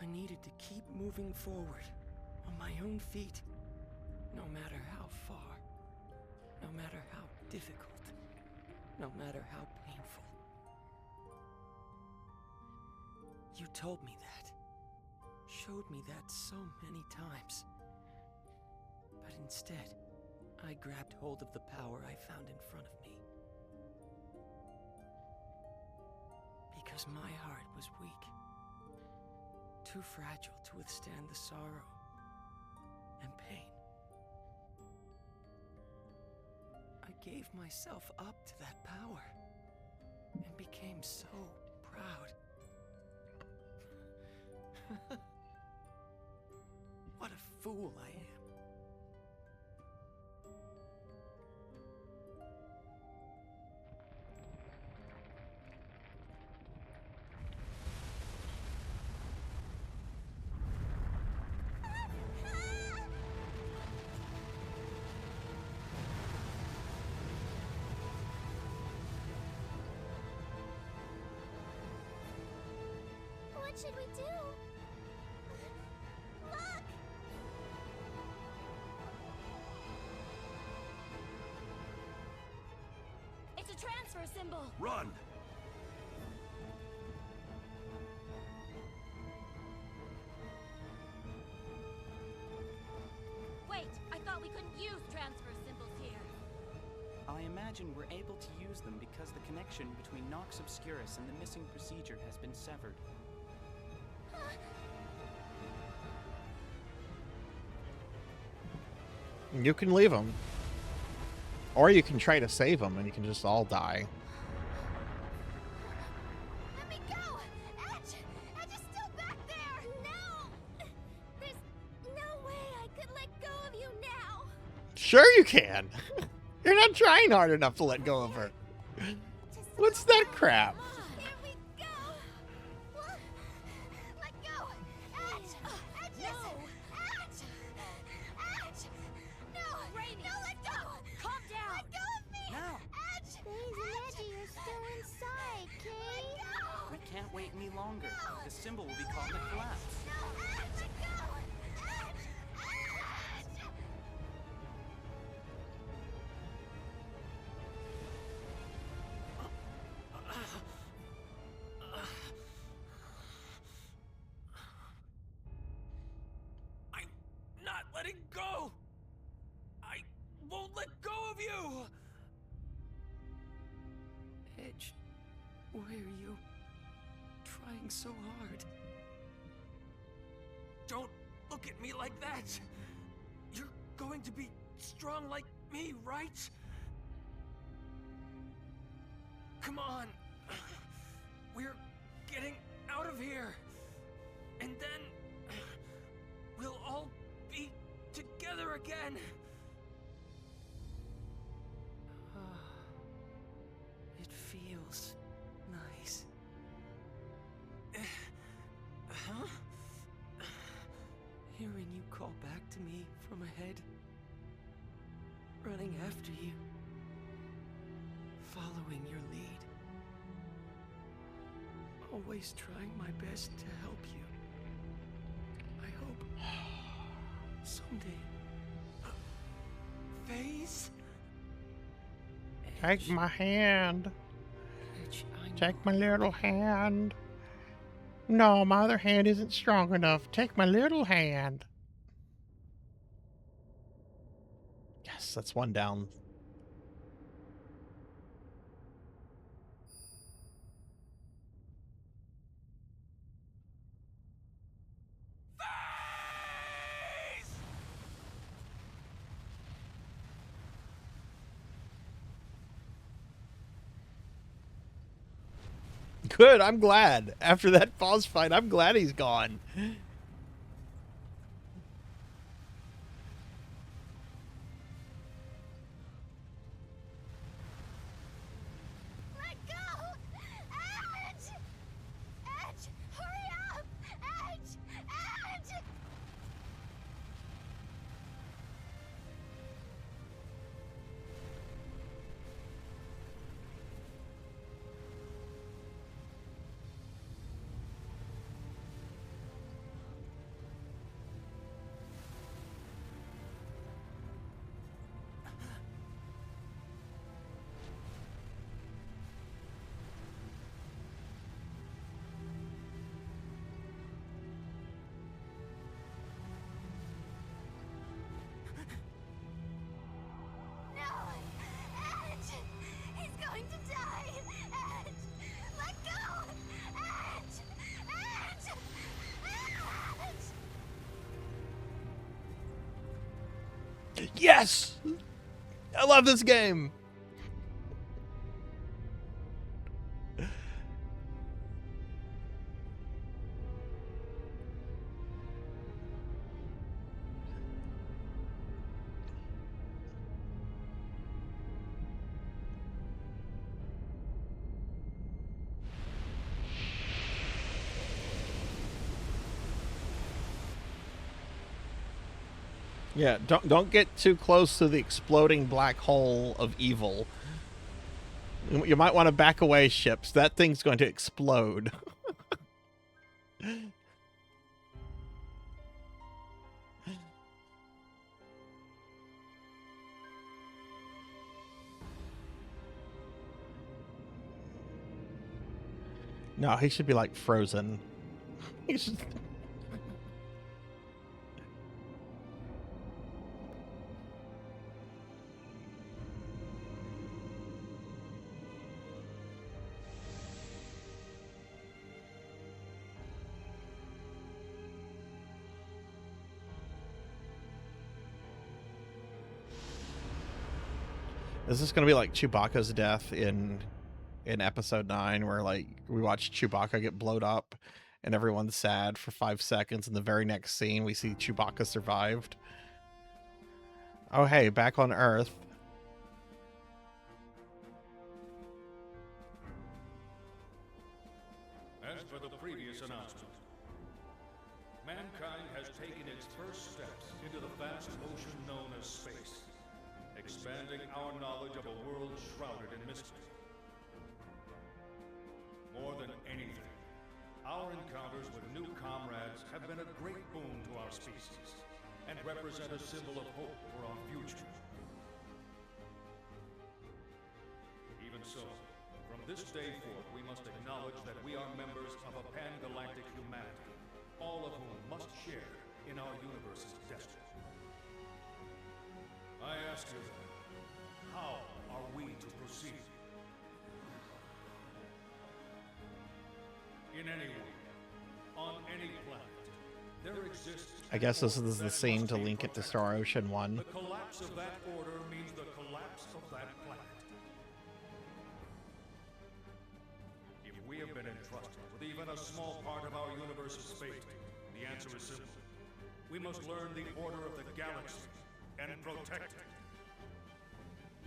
I needed to keep moving forward on my own feet, no matter how far, no matter how difficult, no matter how painful. You told me that, showed me that so many times. But instead, I grabbed hold of the power I found in front of me. Because my heart was weak. Too fragile to withstand the sorrow and pain. I gave myself up to that power and became so proud. What a fool I am. What should we do? Look! It's a transfer symbol. Run! Wait, I thought we couldn't use transfer symbols here. I imagine we're able to use them because the connection between Nox Obscurus and the missing procedure has been severed. You can leave them. Or you can try to save them and you can just all die. Let me go! Edge! Edge is still back there! No! There's no way I could let go of you now! Sure you can! You're not trying hard enough to let go of her. What's that crap? Here we go! Let go! Edge! Edge! No! Edge! Edge! No! Raimi, No, let go! calm down. Let go of me! Now. Edge! Faze and Edgy are still inside, Kay. Let go! We can't wait any longer. The symbol will be caught in the collapse. No! Edge! Let go! Edge! Edge! I'm not letting go! I won't let go of you! Edge, why are you trying so hard? Don't look at me like that! You're going to be strong like me, right? Come on! We're getting out of here! And then we'll all be together again! It feels nice. Huh? Hearing you call back to me from ahead. Running after you. Following your lead. Always trying my best to help you. I hope someday. Faze? Take my hand. Edge, I know. Take my little hand. No, my other hand isn't strong enough. Take my little hand. Yes, that's one down. Good, I'm glad. After that boss fight, I'm glad he's gone. Let go! Edge! Edge! Hurry up! Edge! Edge! No! Edge! He's going to die! Edge! Let go! Edge! Edge! Edge! Yes! I love this game. Yeah, don't get too close to the exploding black hole of evil. You might want to back away, ships. That thing's going to explode. No, he should be like frozen. He should... Is this going to be like Chewbacca's death in episode 9, where like we watch Chewbacca get blowed up and everyone's sad for 5 seconds, and the very next scene we see Chewbacca survived? Oh hey, back on Earth. As for the previous announcement, mankind has taken its first steps into the vast ocean known as space, expanding our knowledge of a world shrouded in mystery. More than anything, our encounters with new comrades have been a great boon to our species and represent a symbol of hope for our future. Even so, from this day forth, we must acknowledge that we are members of a pan-galactic humanity, all of whom must share in our universe's destiny. I ask you then, how are we to proceed? In any way, on any planet, there exists... I guess this is the scene to link it to Star Ocean 1. The collapse of that order means the collapse of that planet. If we have been entrusted with even a small part of our universe's fate, the answer is simple. We must learn the order of the galaxy and protect it.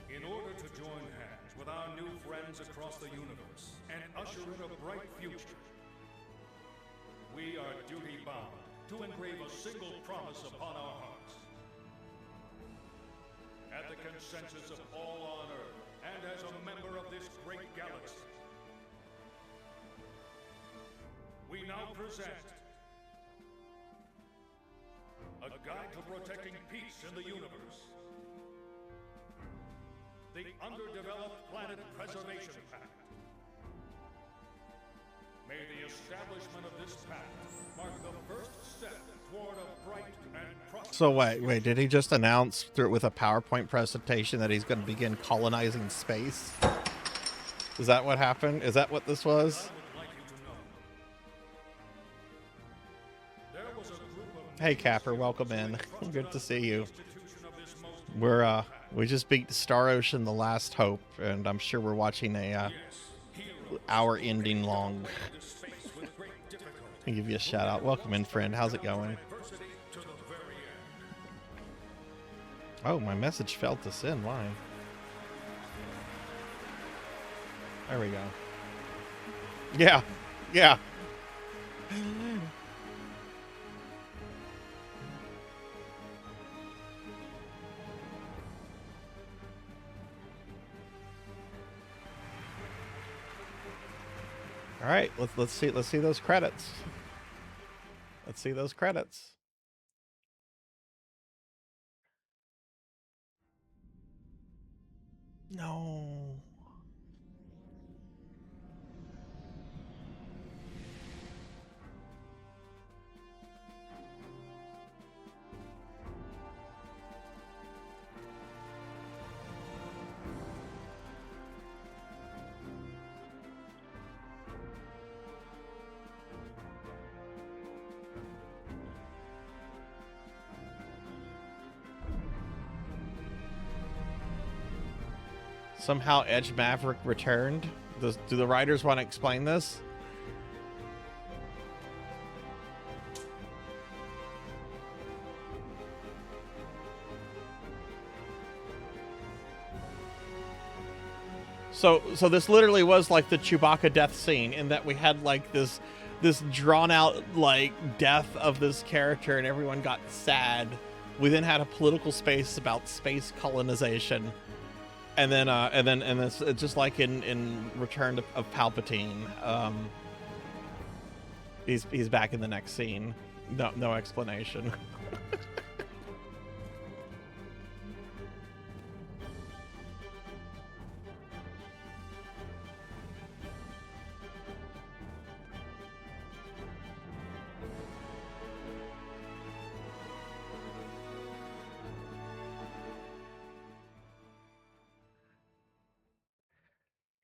In order to join hands with our new friends across the universe and usher in a bright future, we are duty-bound to engrave a single promise upon our hearts. At the consensus of all on Earth, and as a member of this great galaxy, we now present a guide to protecting peace in the universe. The Underdeveloped Planet Preservation Pact. May the establishment of this pact mark the first step toward a bright and prosperous... So wait, did he just announce through with a PowerPoint presentation that he's going to begin colonizing space? Is that what happened? Is that what this was? Hey Capper, welcome in. Good to see you. We just beat Star Ocean: The Last Hope, and I'm sure we're watching a hour ending long. I'll give you a shout out. Welcome in, friend. How's it going? Oh, my message failed to send. Why? There we go. Yeah. Yeah. All right, let's see those credits. Let's see those credits. No. Somehow Edge Maverick returned. Do the writers want to explain this? So this literally was like the Chewbacca death scene, in that we had like this drawn out like death of this character and everyone got sad. We then had a political space about space colonization. And then it's just like in Return of Palpatine. He's back in the next scene. No explanation.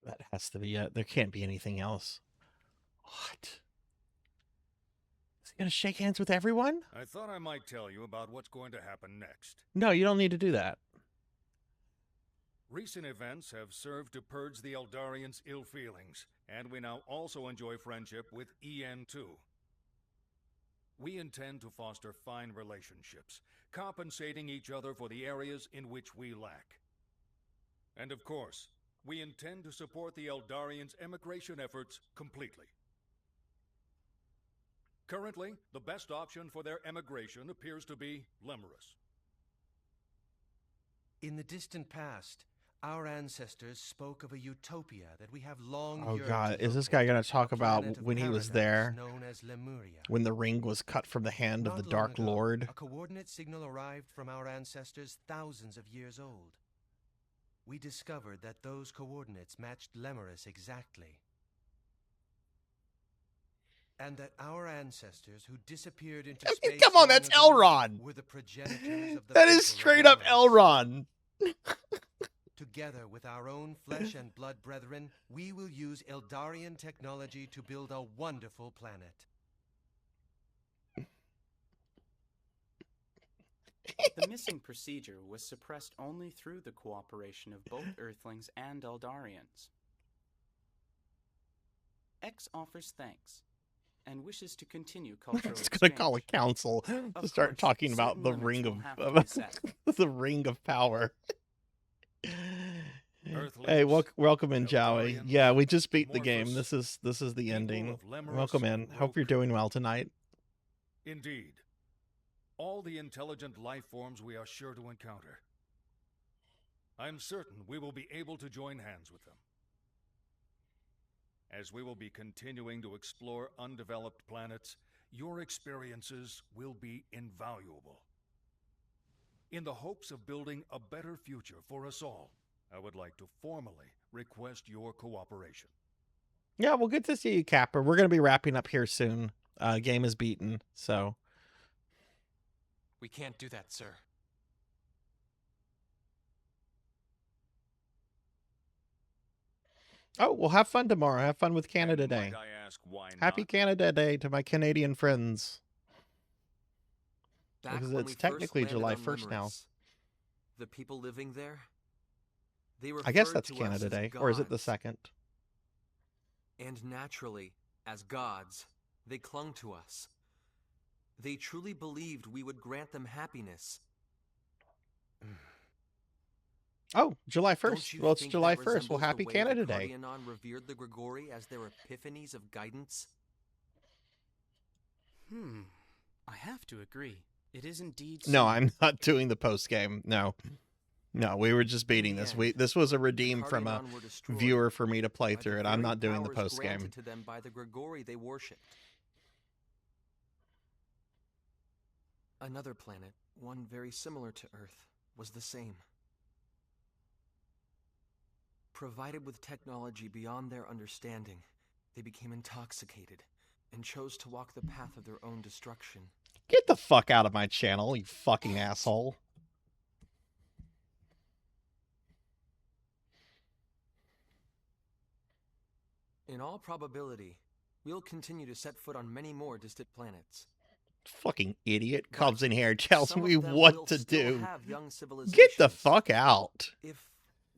That has to be it. There can't be anything else. What? Is he gonna shake hands with everyone? I thought I might tell you about what's going to happen next. No, you don't need to do that. Recent events have served to purge the Eldarians' ill feelings, and we now also enjoy friendship with EN2. We intend to foster fine relationships, compensating each other for the areas in which we lack. And of course, we intend to support the Eldarians' emigration efforts completely. Currently, the best option for their emigration appears to be Lemurus. In the distant past, our ancestors spoke of a utopia that we have long Oh yearned god, to is this locate, guy gonna a talk about planet of when he was paradise there? known as Lemuria. When the ring was cut from the hand of Not the long Dark ago, Lord? A coordinate signal arrived from our ancestors thousands of years old. We discovered that those coordinates matched Lemurus exactly. And that our ancestors who disappeared into space Come on, long that's ago Elrond! were the progenitors of the That is people of straight up Lemurus. Elrond! Together with our own flesh and blood brethren, we will use Eldarian technology to build a wonderful planet. The missing procedure was suppressed only through the cooperation of both Earthlings and Eldarians. X offers thanks and wishes to continue cultural It's gonna exchange. call a council to Of start course, talking about certain the limits ring will of have to be set. the ring of power. Earthlings, Hey, welcome in, Joey. Eldarians, Yeah, we just beat the game. Amorphous, This is the people ending. of Lemurus Welcome in. and Hope you're Roke. doing well tonight. Indeed. All the intelligent life forms we are sure to encounter. I'm certain we will be able to join hands with them. As we will be continuing to explore undeveloped planets, your experiences will be invaluable. In the hopes of building a better future for us all, I would like to formally request your cooperation. Yeah, well, good to see you, Capper. We're gonna be wrapping up here soon. Game is beaten, so. We can't do that, sir. Oh, well, have fun tomorrow. Have fun with Canada Day. Might I ask why Happy not? Canada Day to my Canadian friends. Back Because when it's we first technically landed July on 1st now. Lemurus, the people living there, they I guess referred that's to us Canada as Day. Or is it the gods. 2nd? And naturally, as gods, they clung to us. They truly believed we would grant them happiness. Oh, July Don't 1st. you Well, it's think July that 1st. Well, resembles happy the way Canada the Day. Cardianon revered the Grigori as their epiphanies of guidance? I have to agree. It is indeed No, similar. I'm not doing the post game. No. No, we were just beating this. This was a redeem from a Cardianon were destroyed viewer for me to play by through the it. I'm very not doing the powers post game. granted to them by the Grigori they worshipped. Another planet, one very similar to Earth, was the same. Provided with technology beyond their understanding, they became intoxicated and chose to walk the path of their own destruction. Get the fuck out of my channel, you fucking asshole. In all probability, we'll continue to set foot on many more distant planets. Fucking idiot comes in here and tells Some of me them what will to still do. have young Get the civilizations. fuck out. If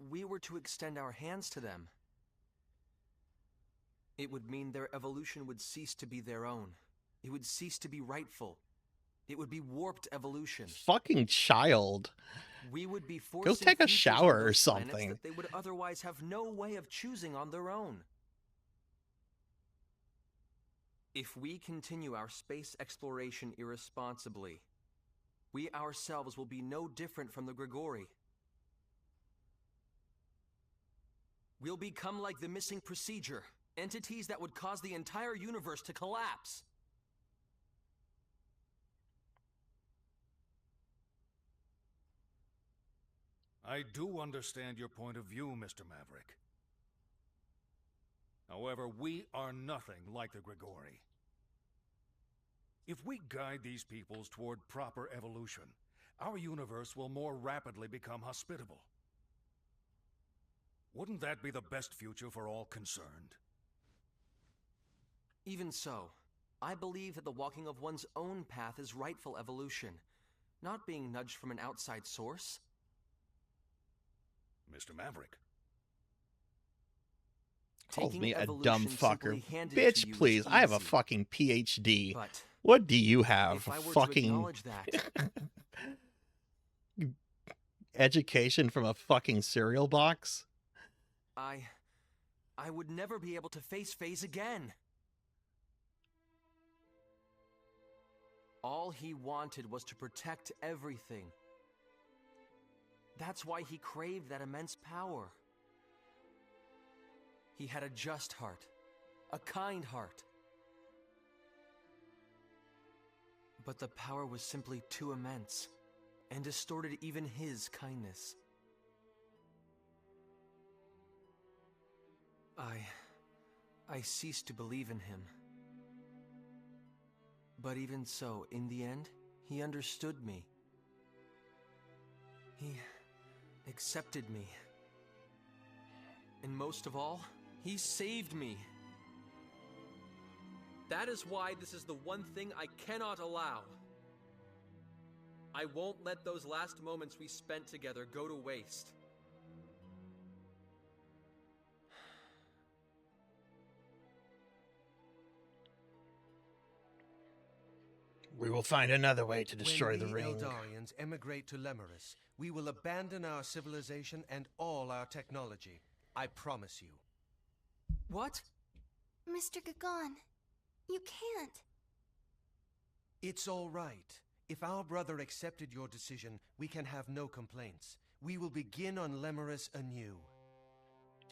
we were to extend our hands to them, it would mean their evolution would cease to be their own. It would cease to be rightful. It would be warped evolution. Fucking child. We would be forcing take a futures shower on or those planets something. that they would otherwise have no way of choosing on their own. If we continue our space exploration irresponsibly, we ourselves will be no different from the Grigori. We'll become like the missing procedure, entities that would cause the entire universe to collapse. I do understand your point of view, Mr. Maverick. However, we are nothing like the Grigori. If we guide these peoples toward proper evolution, our universe will more rapidly become hospitable. Wouldn't that be the best future for all concerned? Even so, I believe that the walking of one's own path is rightful evolution, not being nudged from an outside source. Mr. Maverick. Calls Taking me a evolution dumb fucker. simply handed Bitch, to you is please. I have a easy. fucking PhD. But what do you have? if I were Fucking to acknowledge that, education from a fucking cereal box? I would never be able to face Phase again. All he wanted was to protect everything. That's why he craved that immense power. He had a just heart, a kind heart. But the power was simply too immense, and distorted even his kindness. I ceased to believe in him. But even so, in the end, he understood me. He accepted me. And most of all, he saved me. That is why this is the one thing I cannot allow. I won't let those last moments we spent together go to waste. We will find another way to destroy the When ring. we Eldarians emigrate to Lemurus, we will abandon our civilization and all our technology. I promise you. What? Mr. Gagon, you can't. It's all right. If our brother accepted your decision, we can have no complaints. We will begin on Lemurus anew.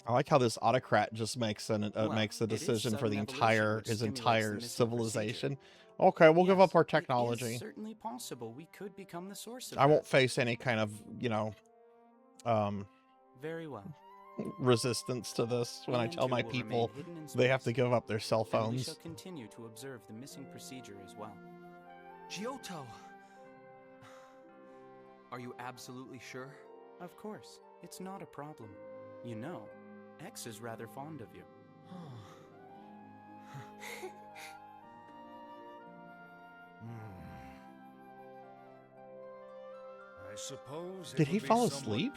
I like how this autocrat just makes makes a it is decision for the sudden evolution entire which his stimulates the entire missing civilization. Okay, we'll give up our It technology. is certainly possible we could become the source of I won't that. face any kind of, you know, Very well. resistance to this when I tell my EN2 will people remain hidden in they have to space, give up their cell and we phones. shall continue to observe the missing procedure as well. Giotto! Are you absolutely sure? Of course, it's not a problem. You know, X is rather fond of you. I suppose. Did he fall asleep?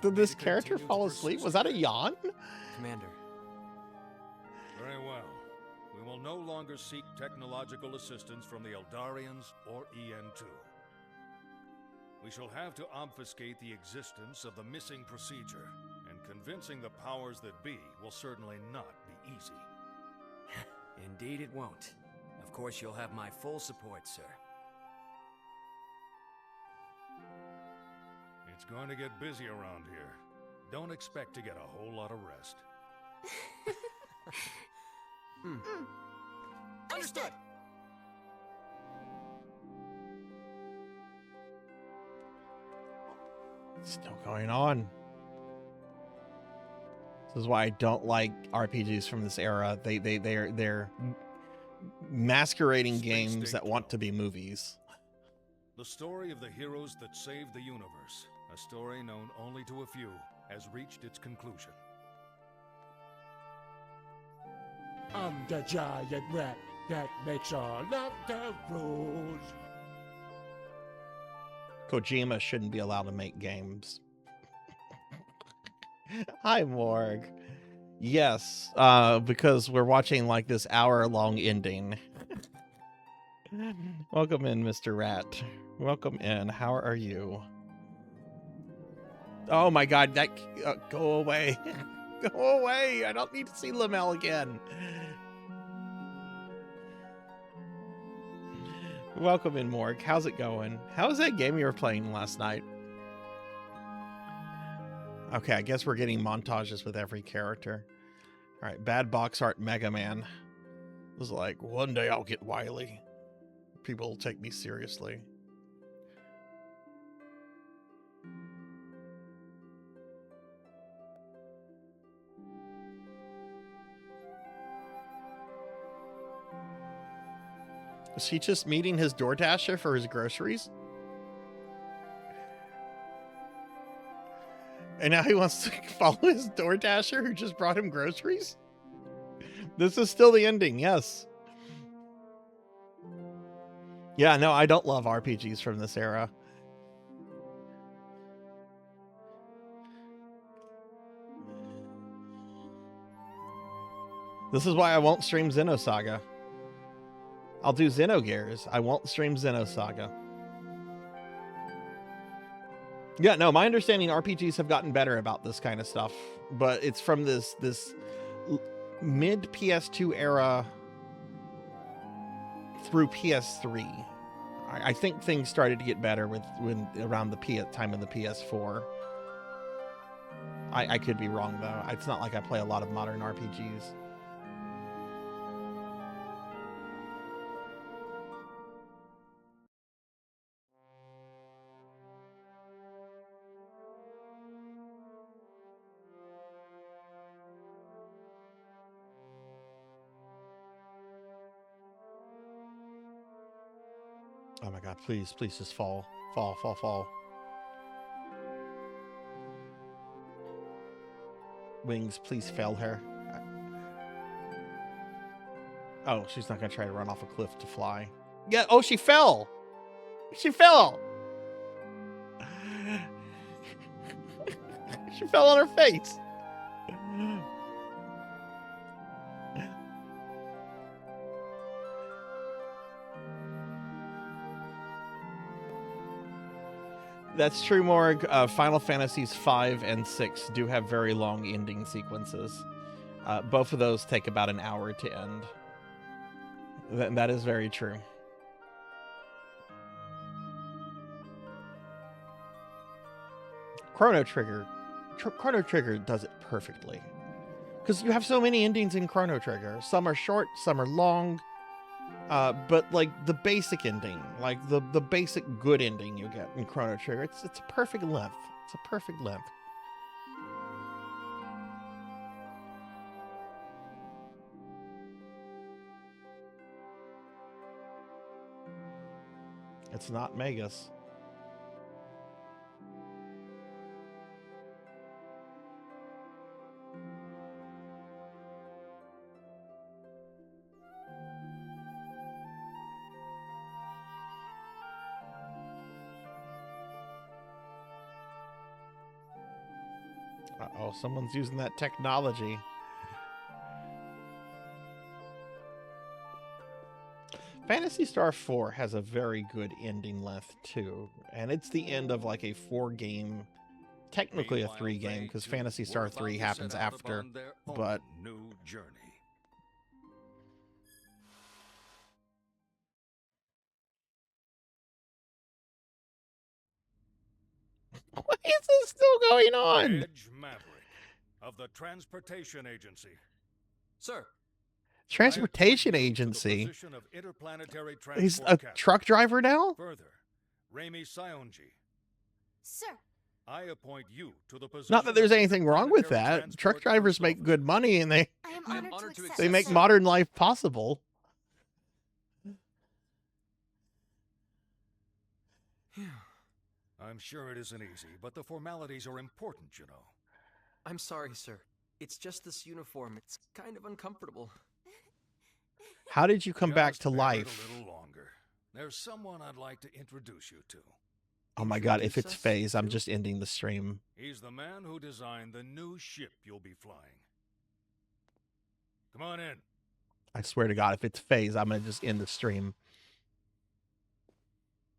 Did this character fall asleep? Was that a yawn? Commander. Very well. We will no longer seek technological assistance from the Eldarians or EN2. We shall have to obfuscate the existence of the missing procedure, and convincing the powers that be will certainly not be easy. Indeed it won't. Of course you'll have my full support, sir. It's going to get busy around here. Don't expect to get a whole lot of rest. Understood! Still going on. This is why I don't like RPGs from this era. They're masquerading games that want to be movies. The story of the heroes that saved the universe, a story known only to a few, has reached its conclusion. I'm the giant rat that makes all of the rules. Kojima shouldn't be allowed to make games. Hi, Morg. Yes, because we're watching like this hour-long ending. Welcome in, Mr. Rat. Welcome in. How are you? Oh my god, that go away. Go away. I don't need to see Lamel again. Welcome in, Morg. How's it going? How was that game you were playing last night? Okay, I guess we're getting montages with every character. All right, bad box art Mega Man. It was like, one day I'll get Wily. People will take me seriously. Is he just meeting his DoorDasher for his groceries? And now he wants to follow his DoorDasher who just brought him groceries? This is still the ending, yes. Yeah, no, I don't love RPGs from this era. This is why I won't stream Xenosaga. I'll do Xenogears. I won't stream Xenosaga. Yeah, no, my understanding RPGs have gotten better about this kind of stuff, but it's from this mid PS2 era through PS3. I think things started to get better when around the time of the PS4. I could be wrong though. It's not like I play a lot of modern RPGs. Oh my god, please, please just fall. Fall, fall, fall. Wings, please fail her. Oh, she's not gonna try to run off a cliff to fly. Yeah, oh, she fell! She fell! She fell on her face! That's true, Morg. Final Fantasies 5 and 6 do have very long ending sequences. Both of those take about an hour to end. That is very true. Chrono Trigger. Chrono Trigger does it perfectly. Because you have so many endings in Chrono Trigger. Some are short, some are long. But like the basic ending, like the basic good ending you get in Chrono Trigger, it's a perfect length. It's a perfect length. It's not Magus. Uh-oh, someone's using that technology. Phantasy Star 4 has a very good ending length too, and it's the end of like a 4-game, technically a 3-game, because Phantasy Star 3 happens after, but new journey. Why is this still going on? Edge Maverick of the Transportation Agency. Sir. Transportation Agency? Of interplanetary He's transport a truck driver now? Further, Rami Sionji. Sir. I appoint you to the position. Not that there's anything wrong with that. Truck drivers make good money and they make modern life possible. I'm sure it isn't easy, but the formalities are important, you know. I'm sorry, sir. It's just this uniform. It's kind of uncomfortable. How did you come back to Just bear it life? a little longer. There's someone I'd like to introduce you to. Oh my god, if it's FaZe, I'm just ending the stream. He's the man who designed the new ship you'll be flying. Come on in. I swear to god, if it's FaZe, I'm gonna just end the stream.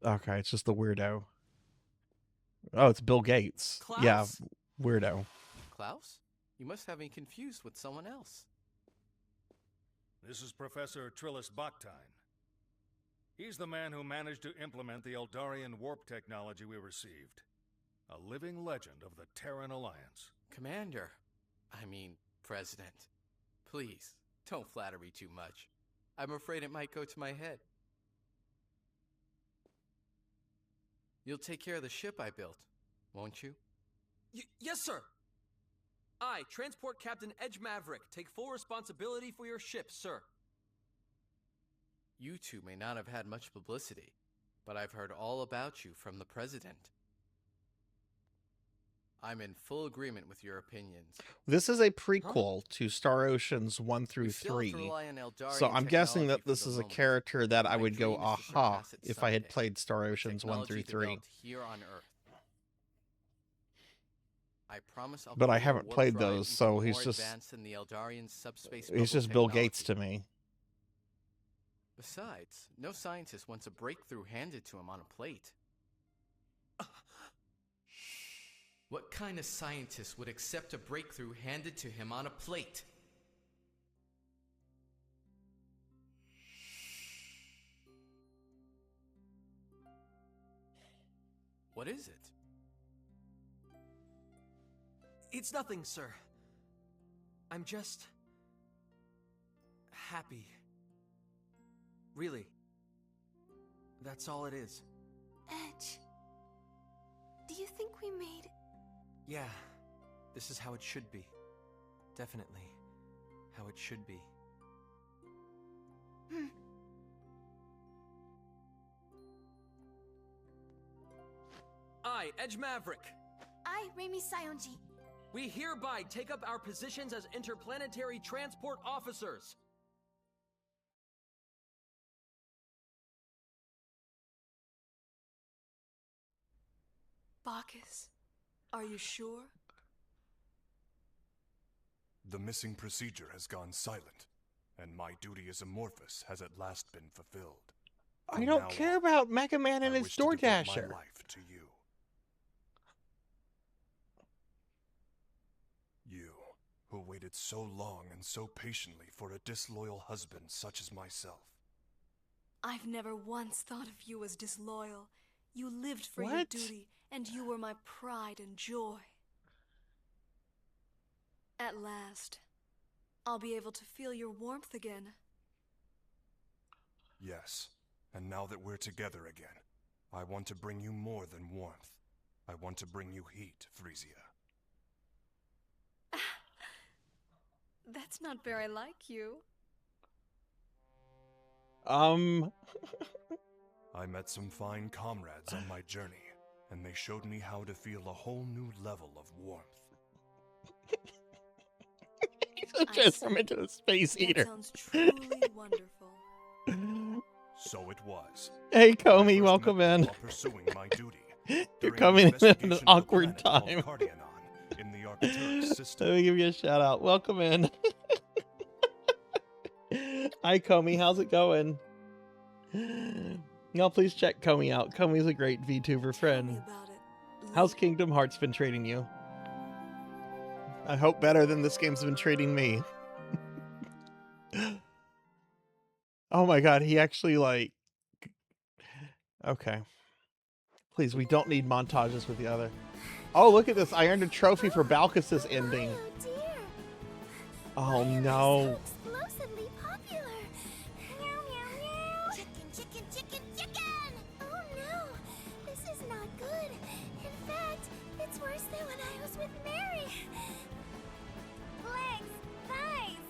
Okay, it's just the weirdo. Oh, it's Bill Gates. Klaus? Yeah, weirdo. Klaus? You must have me confused with someone else. This is Professor Trillis Baktine. He's the man who managed to implement the Eldarian warp technology we received. A living legend of the Terran Alliance. Commander. I mean, President. Please, don't flatter me too much. I'm afraid it might go to my head. You'll take care of the ship I built, won't you? Yes, sir. I, Transport Captain Edge Maverick, take full responsibility for your ship, sir. You two may not have had much publicity, but I've heard all about you from the President. I'm in full agreement with your opinions. This is a prequel to Star Oceans 1 through 3. So I'm guessing that this is a character that I would go aha if I had played Star Oceans 1 through 3. Here on Earth. I promise I'll But I haven't played those, so he's just Bill Gates to me. Besides, no scientist wants a breakthrough handed to him on a plate. What kind of scientist would accept a breakthrough handed to him on a plate? What is it? It's nothing, sir. I'm just happy. Really. That's all it is. Edge, do you think we made... Yeah, this is how it should be. Definitely how it should be. I, Edge Maverick. I, Reimi Sayonji. We hereby take up our positions as interplanetary transport officers. Bacchus, are you sure? The missing procedure has gone silent, and my duty as Amorphous has at last been fulfilled. I don't care about Mega Man and his DoorDasher. My life to you. You, who waited so long and so patiently for a disloyal husband such as myself. I've never once thought of you as disloyal. You lived for your duty, and you were my pride and joy. At last, I'll be able to feel your warmth again. Yes, and now that we're together again, I want to bring you more than warmth. I want to bring you heat, Frisia. That's not very like you. I met some fine comrades on my journey, and they showed me how to feel a whole new level of warmth. He's transformed into a space eater. That sounds truly wonderful. So it was. Hey, Comey, welcome in. While pursuing my duty. You're coming in at an awkward time. In the Arcturus system. Let me give you a shout out. Welcome in. Hi, Comey. How's it going? Y'all, please check Comey out. Comey's a great VTuber friend. How's Kingdom Hearts been treating you? I hope better than this game's been treating me. Oh my god, he actually, like... Okay. Please, we don't need montages with the other. Oh, look at this. I earned a trophy for Balkus's ending. Oh no. Explosively popular. Meow, meow, meow. Chicken, chicken, chicken, chicken. Oh no, this is not good. In fact, it's worse than when I was with Mary. Legs, thighs,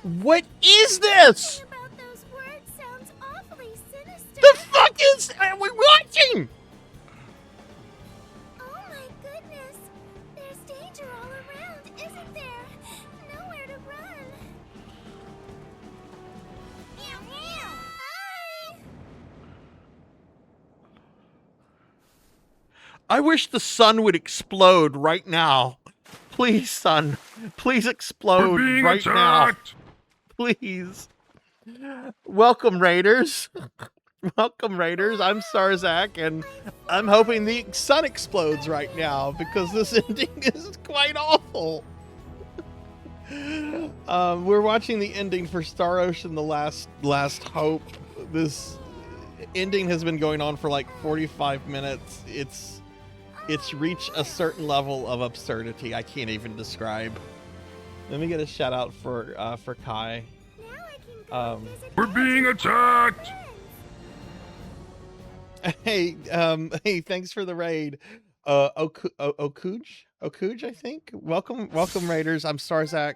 wings. What is this? Something about those words sounds awfully sinister. The fuck is we watching? Oh my goodness! There's danger all around, isn't there? Nowhere to run. Meow meow! I wish the sun would explode right now. Please, sun. Please explode right now. Please. Welcome, Raiders. Welcome, Raiders. I'm Sarzac, and I'm hoping the sun explodes right now because this ending is quite awful. We're watching the ending for Star Ocean: The Last Hope. This ending has been going on for like 45 minutes. It's reached a certain level of absurdity I can't even describe. Let me get a shout out for Kai. We're being attacked. Hey, hey, thanks for the raid. Okuj, I think. Welcome, Raiders. I'm Sarzac.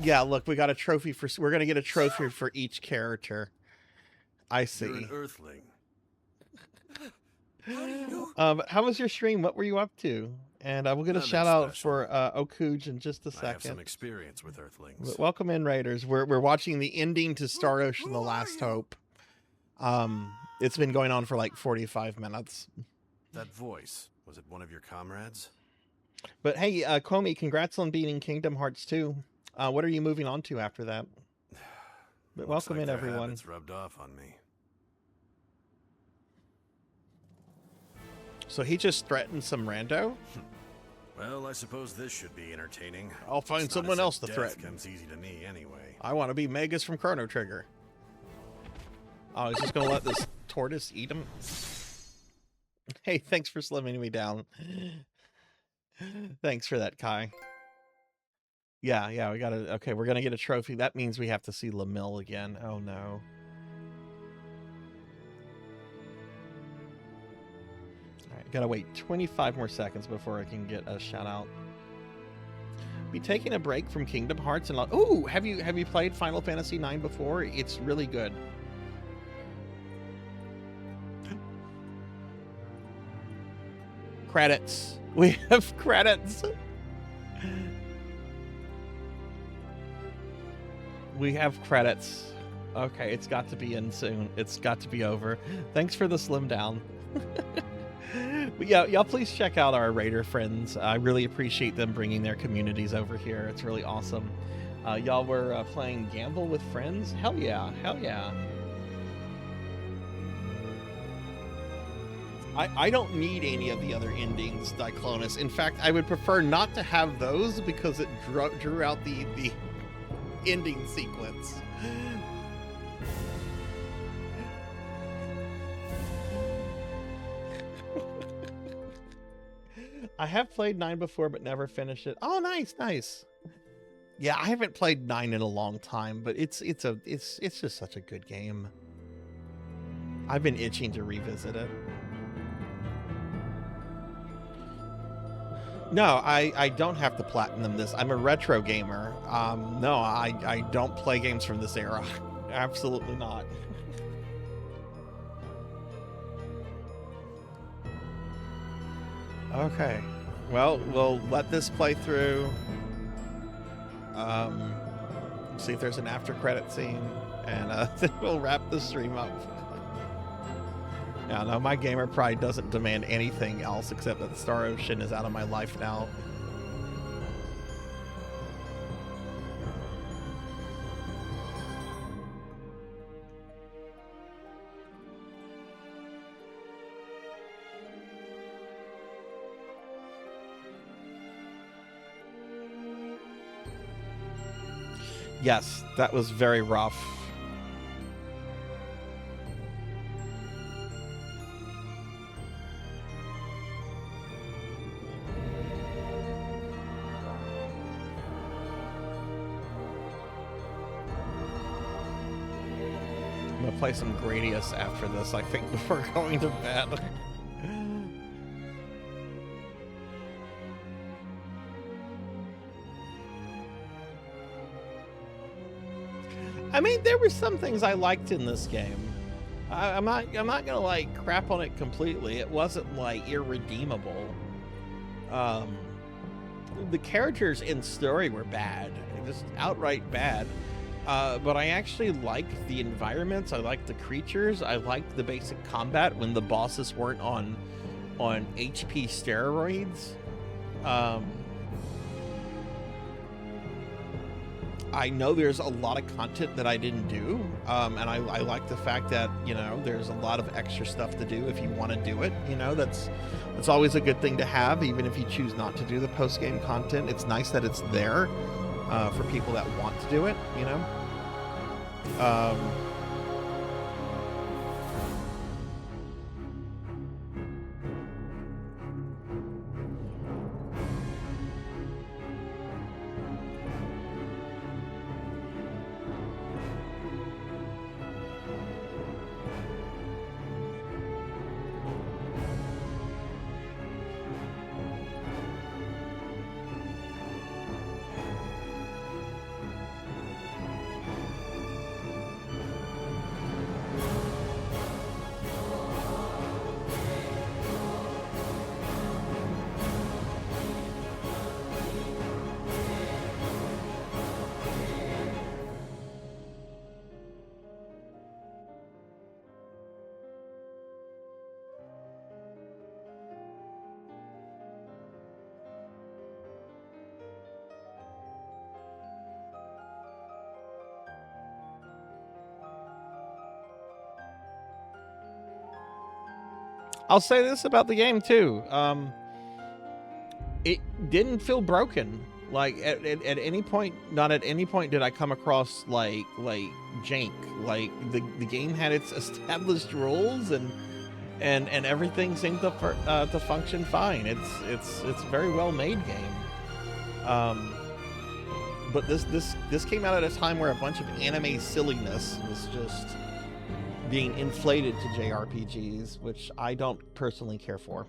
Yeah, look, we got a trophy for. We're gonna get a trophy for each character. I see. You're an Earthling. How was your stream? What were you up to? And we'll get a Nothing shout out special. for Okuj in just a second. I have some experience with Earthlings. Welcome in, Raiders. We're watching the ending to Star Ocean: The Last Hope. It's been going on for like 45 minutes. That voice, was it one of your comrades? But hey, Komi, congrats on beating Kingdom Hearts 2. What are you moving on to after that? But welcome in, everyone. It's rubbed off on me. So he just threatened some rando? Well, I suppose this should be entertaining. I'll find It's not someone as if else to death threaten. Comes easy to me anyway. I want to be Magus from Chrono Trigger. Oh, he's just going to let this tortoise eat him? Hey, thanks for slimming me down. Thanks for that, Kai. Yeah, we gotta... Okay, we're gonna get a trophy. That means we have to see Lamille again. Oh, no. Alright, gotta wait 25 more seconds before I can get a shout-out. Be taking a break from Kingdom Hearts and... Ooh! Have you played Final Fantasy IX before? It's really good. Credits. We have credits. We have credits. Okay, it's got to be in soon. It's got to be over. Thanks for the slim down. But yeah, y'all please check out our Raider friends. I really appreciate them bringing their communities over here. It's really awesome. Y'all were playing Gamble with Friends? Hell yeah, hell yeah. I don't need any of the other endings, Diclonus. In fact, I would prefer not to have those because it drew out the ending sequence. I have played 9 before, but never finished it. Oh, nice. Yeah, I haven't played 9 in a long time, but it's just such a good game. I've been itching to revisit it. No, I don't have to platinum this. I'm a retro gamer. No, I don't play games from this era. Absolutely not. Okay. Well, we'll let this play through. See if there's an after credit scene, and then we'll wrap the stream up. Yeah, no, my gamer pride doesn't demand anything else except that Star Ocean is out of my life now. Yes, that was very rough. I'm gonna play some Gradius after this, I think, before going to bed. I mean, there were some things I liked in this game. I'm not gonna like crap on it completely. It wasn't like irredeemable. The characters in story were bad, just outright bad. But I actually liked the environments. I liked the creatures. I liked the basic combat when the bosses weren't on HP steroids. I know there's a lot of content that I didn't do, and I like the fact that, you know, there's a lot of extra stuff to do if you want to do it. You know, that's always a good thing to have, even if you choose not to do the post-game content. It's nice that it's there for people that want to do it, you know. I'll say this about the game too. It didn't feel broken. Like at any point, not at any point did I come across like jank. Like the game had its established rules and everything seemed to function fine. It's a very well made game. But this came out at a time where a bunch of anime silliness was just being inflated to JRPGs, which I don't personally care for.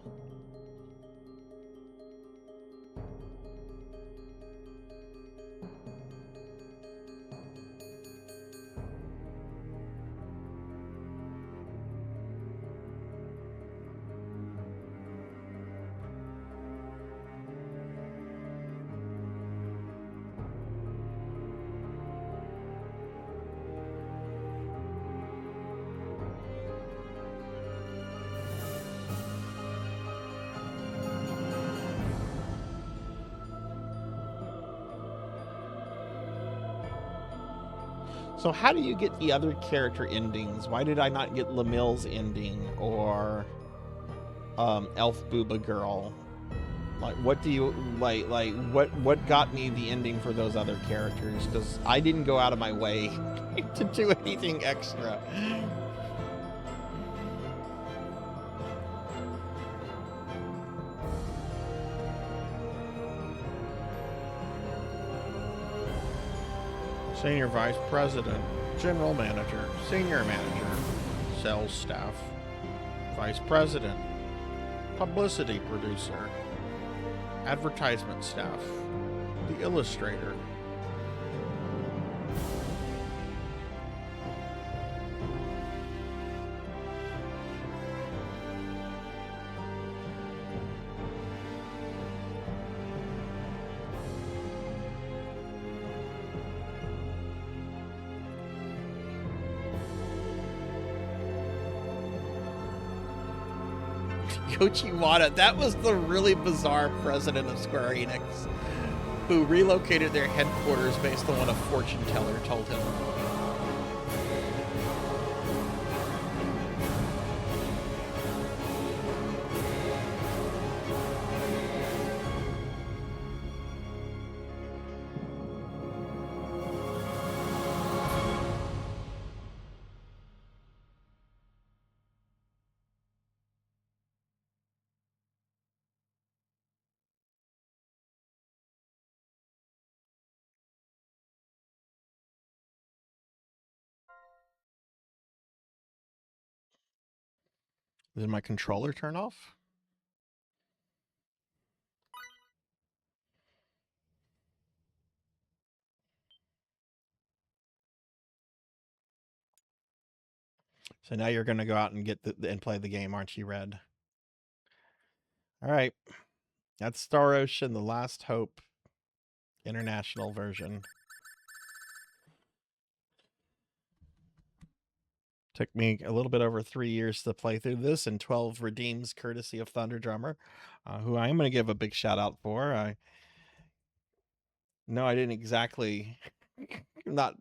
So how do you get the other character endings? Why did I not get Lamille's ending or Elf Booba Girl? Like, what do you like? What got me the ending for those other characters? Because I didn't go out of my way to do anything extra. Senior Vice President, General Manager, Senior Manager, Sales Staff, Vice President, Publicity Producer, Advertisement Staff, the Illustrator. Yoichi Wada, that was the really bizarre president of Square Enix who relocated their headquarters based on what a fortune teller told him. Did my controller turn off? So now you're going to go out and get and play the game, aren't you, Red? All right. That's Star Ocean, The Last Hope International version. Took me a little bit over 3 years to play through this, and 12 redeems courtesy of Thunder Drummer, who I am going to give a big shout out for. No, I didn't exactly, not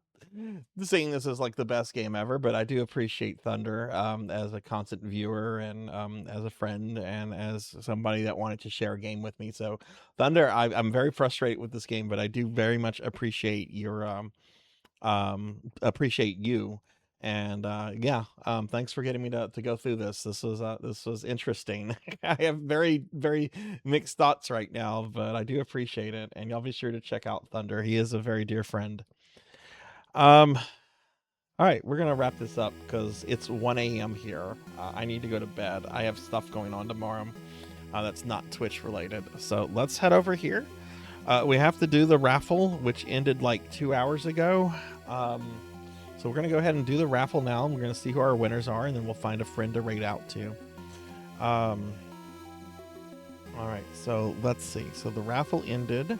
saying this is like the best game ever, but I do appreciate Thunder as a constant viewer and as a friend and as somebody that wanted to share a game with me. So Thunder, I'm very frustrated with this game, but I do very much appreciate your appreciate you. And yeah, thanks for getting me to go through this. This was interesting. I have very, very mixed thoughts right now, but I do appreciate it. And y'all be sure to check out Thunder. He is a very dear friend. All right, we're gonna wrap this up because it's 1 a.m. here. I need to go to bed. I have stuff going on tomorrow that's not Twitch related. So let's head over here. We have to do the raffle, which ended like 2 hours ago. So we're going to go ahead and do the raffle now. And we're going to see who our winners are, and then we'll find a friend to raid out to. All right, so let's see. So the raffle ended.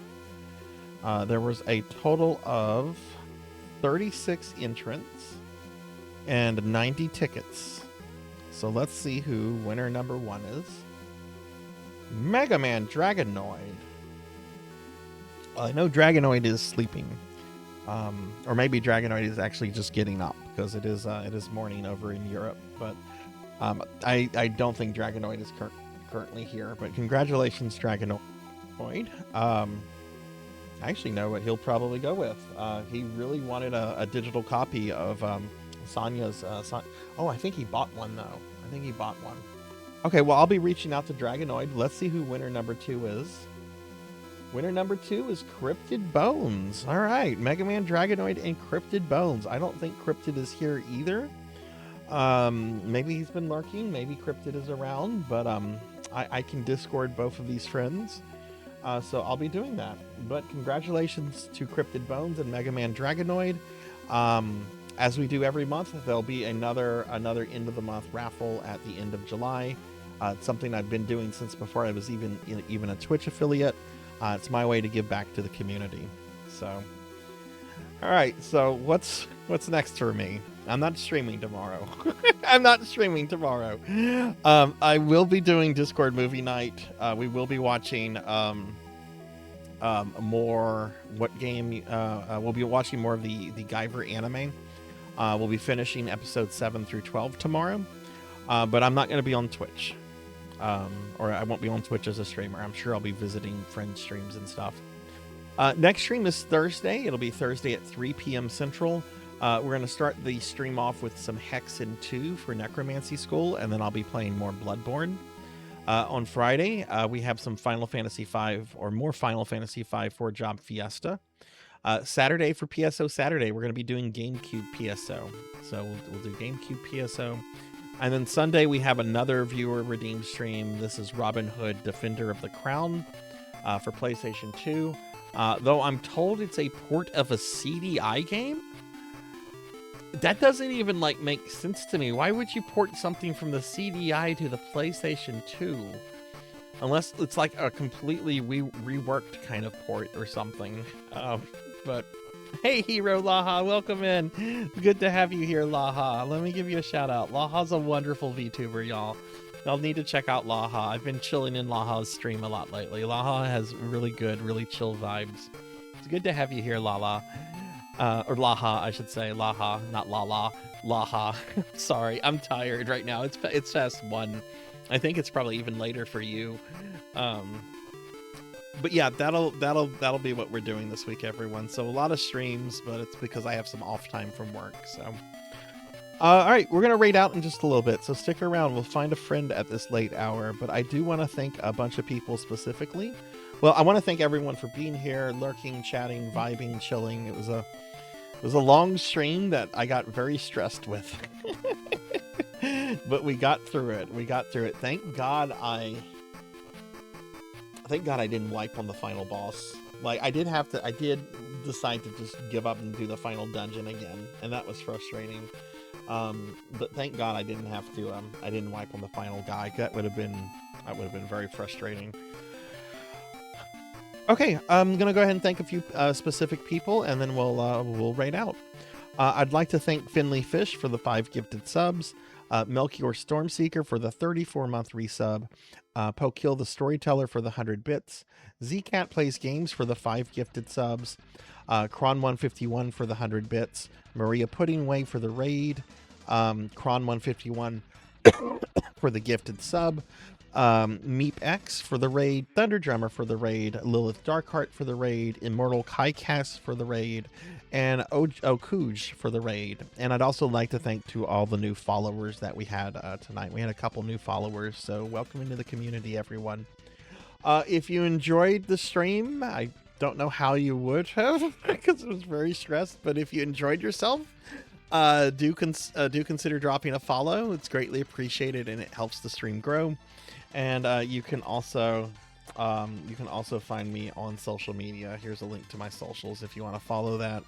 There was a total of 36 entrants and 90 tickets. So let's see who winner number 1 is. Mega Man Dragonoid. I know Dragonoid is sleeping. Or maybe Dragonoid is actually just getting up because it is morning over in Europe. But I don't think Dragonoid is currently here, but congratulations, Dragonoid. I actually know what he'll probably go with. He really wanted a digital copy of Sonya's. Oh, I think he bought one, though. I think he bought one. Okay, well, I'll be reaching out to Dragonoid. Let's see who winner number 2 is. Winner number 2 is Cryptid Bones. All right, Mega Man, Dragonoid, and Cryptid Bones. I don't think Cryptid is here either. Maybe he's been lurking. Maybe Cryptid is around, but I can Discord both of these friends. So I'll be doing that. But congratulations to Cryptid Bones and Mega Man Dragonoid. As we do every month, there'll be another end of the month raffle at the end of July. It's something I've been doing since before I was even a Twitch affiliate. It's my way to give back to the community. So, all right. So what's next for me? I'm not streaming tomorrow. I'm not streaming tomorrow. I will be doing Discord movie night. We will be watching more. What game? We'll be watching more of the Guyver anime. We'll be finishing episodes 7 through 12 tomorrow. But I'm not going to be on Twitch. Or I won't be on Twitch as a streamer. I'm sure I'll be visiting friend streams and stuff. Next stream is Thursday. It'll be Thursday at 3 p.m. Central. We're going to start the stream off with some Hexen 2 for Necromancy School, and then I'll be playing more Bloodborne. On Friday, we have some Final Fantasy V or more Final Fantasy V 4-Job Fiesta. Saturday for PSO Saturday, we're going to be doing GameCube PSO. So we'll do GameCube PSO. And then Sunday, we have another viewer redeemed stream. This is Robin Hood, Defender of the Crown for PlayStation 2. Though I'm told it's a port of a CDI game. That doesn't even make sense to me. Why would you port something from the CDI to the PlayStation 2? Unless it's like a completely reworked kind of port or something. But hey, Hero Laha, welcome in. Good to have you here, Laha. Let me give you a shout out. Laha's a wonderful VTuber, y'all. Y'all need to check out Laha. I've been chilling in Laha's stream a lot lately. Laha has really good, really chill vibes. It's good to have you here, Lala. Or Laha, I should say. Laha, not Lala. Laha. Sorry, I'm tired right now. It's past 1. I think it's probably even later for you. But yeah, that'll be what we're doing this week, everyone. So a lot of streams, but it's because I have some off time from work. So, all right, we're gonna raid out in just a little bit. So stick around. We'll find a friend at this late hour. But I do want to thank a bunch of people specifically. Well, I want to thank everyone for being here, lurking, chatting, vibing, chilling. It was a long stream that I got very stressed with. But we got through it. Thank God I didn't wipe on the final boss. Like I did decide to just give up and do the final dungeon again, and that was frustrating. But thank God I didn't have to. I didn't wipe on the final guy. That would have been very frustrating. Okay, I'm gonna go ahead and thank a few specific people, and then we'll raid out. I'd like to thank Finley Fish for the 5 gifted subs. Melchior Stormseeker for the 34-month resub, Pokill the Storyteller for the 100 bits, Zcat Plays Games for the 5 gifted subs, Kron151 for the 100 bits, Maria Puddingway for the raid, Kron151 for the gifted sub, MeepX for the raid, Thunder Drummer for the raid, Lilith Darkheart for the raid, Immortal Kaikas for the raid, and Okuj for the raid. And I'd also like to thank to all the new followers that we had tonight. We had a couple new followers, so welcome into the community, everyone. If you enjoyed the stream, I don't know how you would have because it was very stressed, but if you enjoyed yourself, do consider dropping a follow. It's greatly appreciated and it helps the stream grow. And you can also find me on social media. Here's a link to my socials if you want to follow that.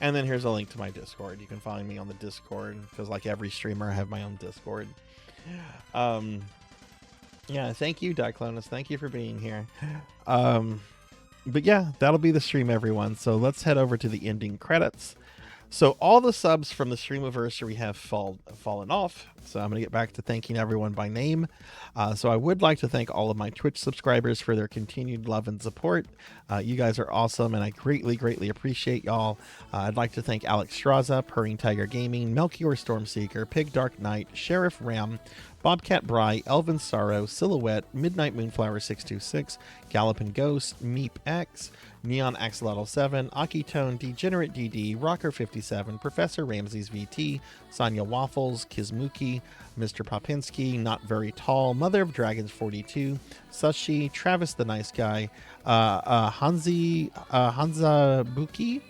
And then here's a link to my Discord. You can find me on the Discord because like every streamer, I have my own Discord. Yeah, thank you, Diclonus. Thank you for being here. But yeah, that'll be the stream, everyone. So let's head over to the ending credits. So all the subs from the Streamiversary have fallen off. So I'm going to get back to thanking everyone by name. So I would like to thank all of my Twitch subscribers for their continued love and support. You guys are awesome, and I greatly, greatly appreciate y'all. I'd like to thank Alex Straza, Purring Tiger Gaming, Melchior Stormseeker, Pig Dark Knight, Sheriff Ram, Bobcat Bry, Elvin Sorrow, Silhouette, Midnight Moonflower 626, Gallopin' Ghost, Meep X, Neon Axolotl 7, Akitone, Degenerate DD, Rocker 57, Professor Ramses VT, Sonia Waffles, Kizmuki, Mr. Popinski, Not Very Tall, Mother of Dragons 42, Sushi, Travis the Nice Guy, Hansa Buki,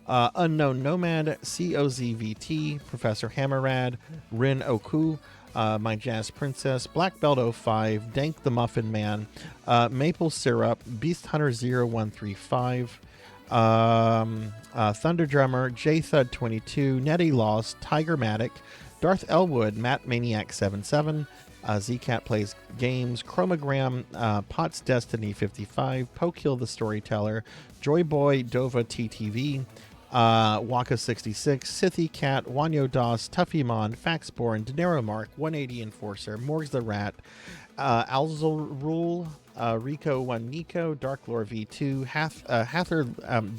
Unknown Nomad, COZVT, Professor Hammerrad, Rin Oku, My Jazz Princess, Black Belt 05, Dank the Muffin Man, Maple Syrup, Beast Hunter 0135, Thunder Drummer, J Thud 22, Nettie Lost, Tiger Matic, Darth Elwood, Matt Maniac 77, Zcat Plays Games, Chromogram, Potts Destiny 55, Pokehill the Storyteller, Joy Boy Dova TTV, Waka 66, Sithy Cat, Wanyo Das, Tuffymon, Faxborn, Dinero Mark, 180 Enforcer, Morgs the Rat, Alzal Rule, Rico 1 Nico, Dark Lore V2, Hather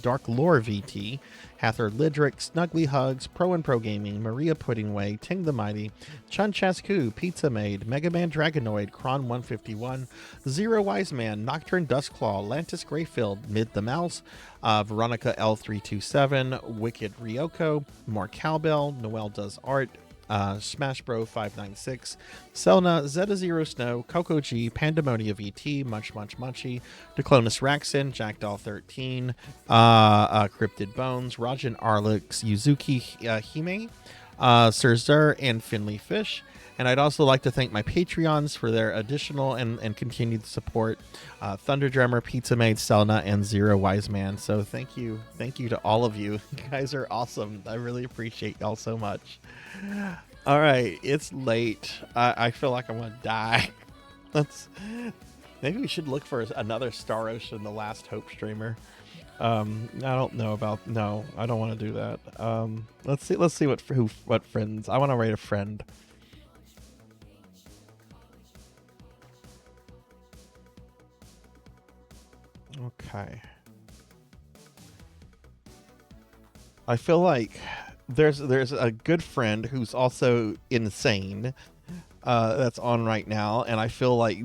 Dark Lore VT, Hather Lidric, Snuggly Hugs, Pro and Pro Gaming, Maria Puddingway, Ting the Mighty, Chun Chasku, Pizza Maid, Mega Man Dragonoid, Kron 151, Zero Wise Man, Nocturne Dustclaw, Lantis Greyfield, Mid the Mouse, Veronica L327, Wicked Ryoko, More Cowbell, Noel Does Art, Smash Bro 596, Selna, Zeta Zero Snow, Coco G, Pandemonia VT, Munch Munchy, Declonus Raxin, Jackdaw 13, Cryptid Bones, Rajan Arlix, Yuzuki Hime, Sir Zur, and Finley Fish. And I'd also like to thank my Patreons for their additional and continued support. Thunder Drummer, Pizza Maid, Selna, and Zero Wise Man. So thank you to all of you. You guys are awesome. I really appreciate y'all so much. All right, it's late. I feel like I'm gonna die. Maybe we should look for another Star Ocean, the Last Hope streamer. I don't know about. No, I don't want to do that. Let's see what friends. I want to rate a friend. Okay. I feel like there's a good friend who's also insane that's on right now, and I feel like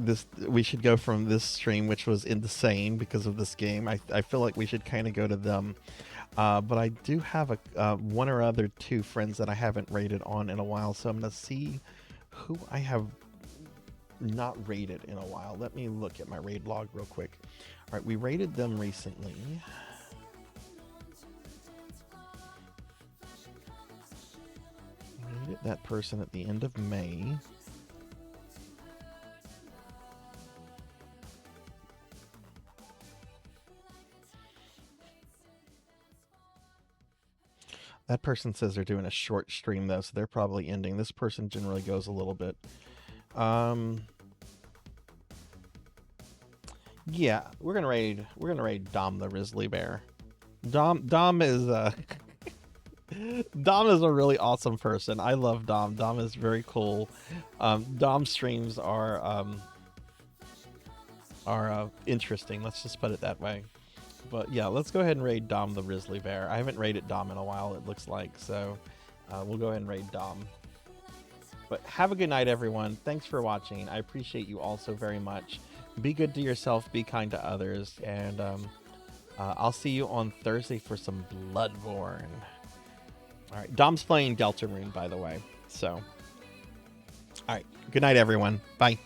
we should go from this stream, which was insane because of this game. I feel like we should kind of go to them. But I do have one or other two friends that I haven't rated on in a while, so I'm gonna see who I have not rated in a while. Let me look at my raid log real quick. All right, we rated them recently. Rated that person at the end of May. That person says they're doing a short stream though, so they're probably ending. This person generally goes a little bit. Yeah, we're gonna raid Dom the Grizzly Bear. Dom is Dom is a really awesome person. I love Dom. Dom is very cool. Dom streams are interesting. Let's just put it that way. But yeah, let's go ahead and raid Dom the Grizzly Bear. I haven't raided Dom in a while, it looks like, so we'll go ahead and raid Dom. But have a good night, everyone. Thanks for watching. I appreciate you all so very much. Be good to yourself, be kind to others, and I'll see you on Thursday for some Bloodborne. All right, Dom's playing Deltarune, by the way. So, all right, good night, everyone. Bye.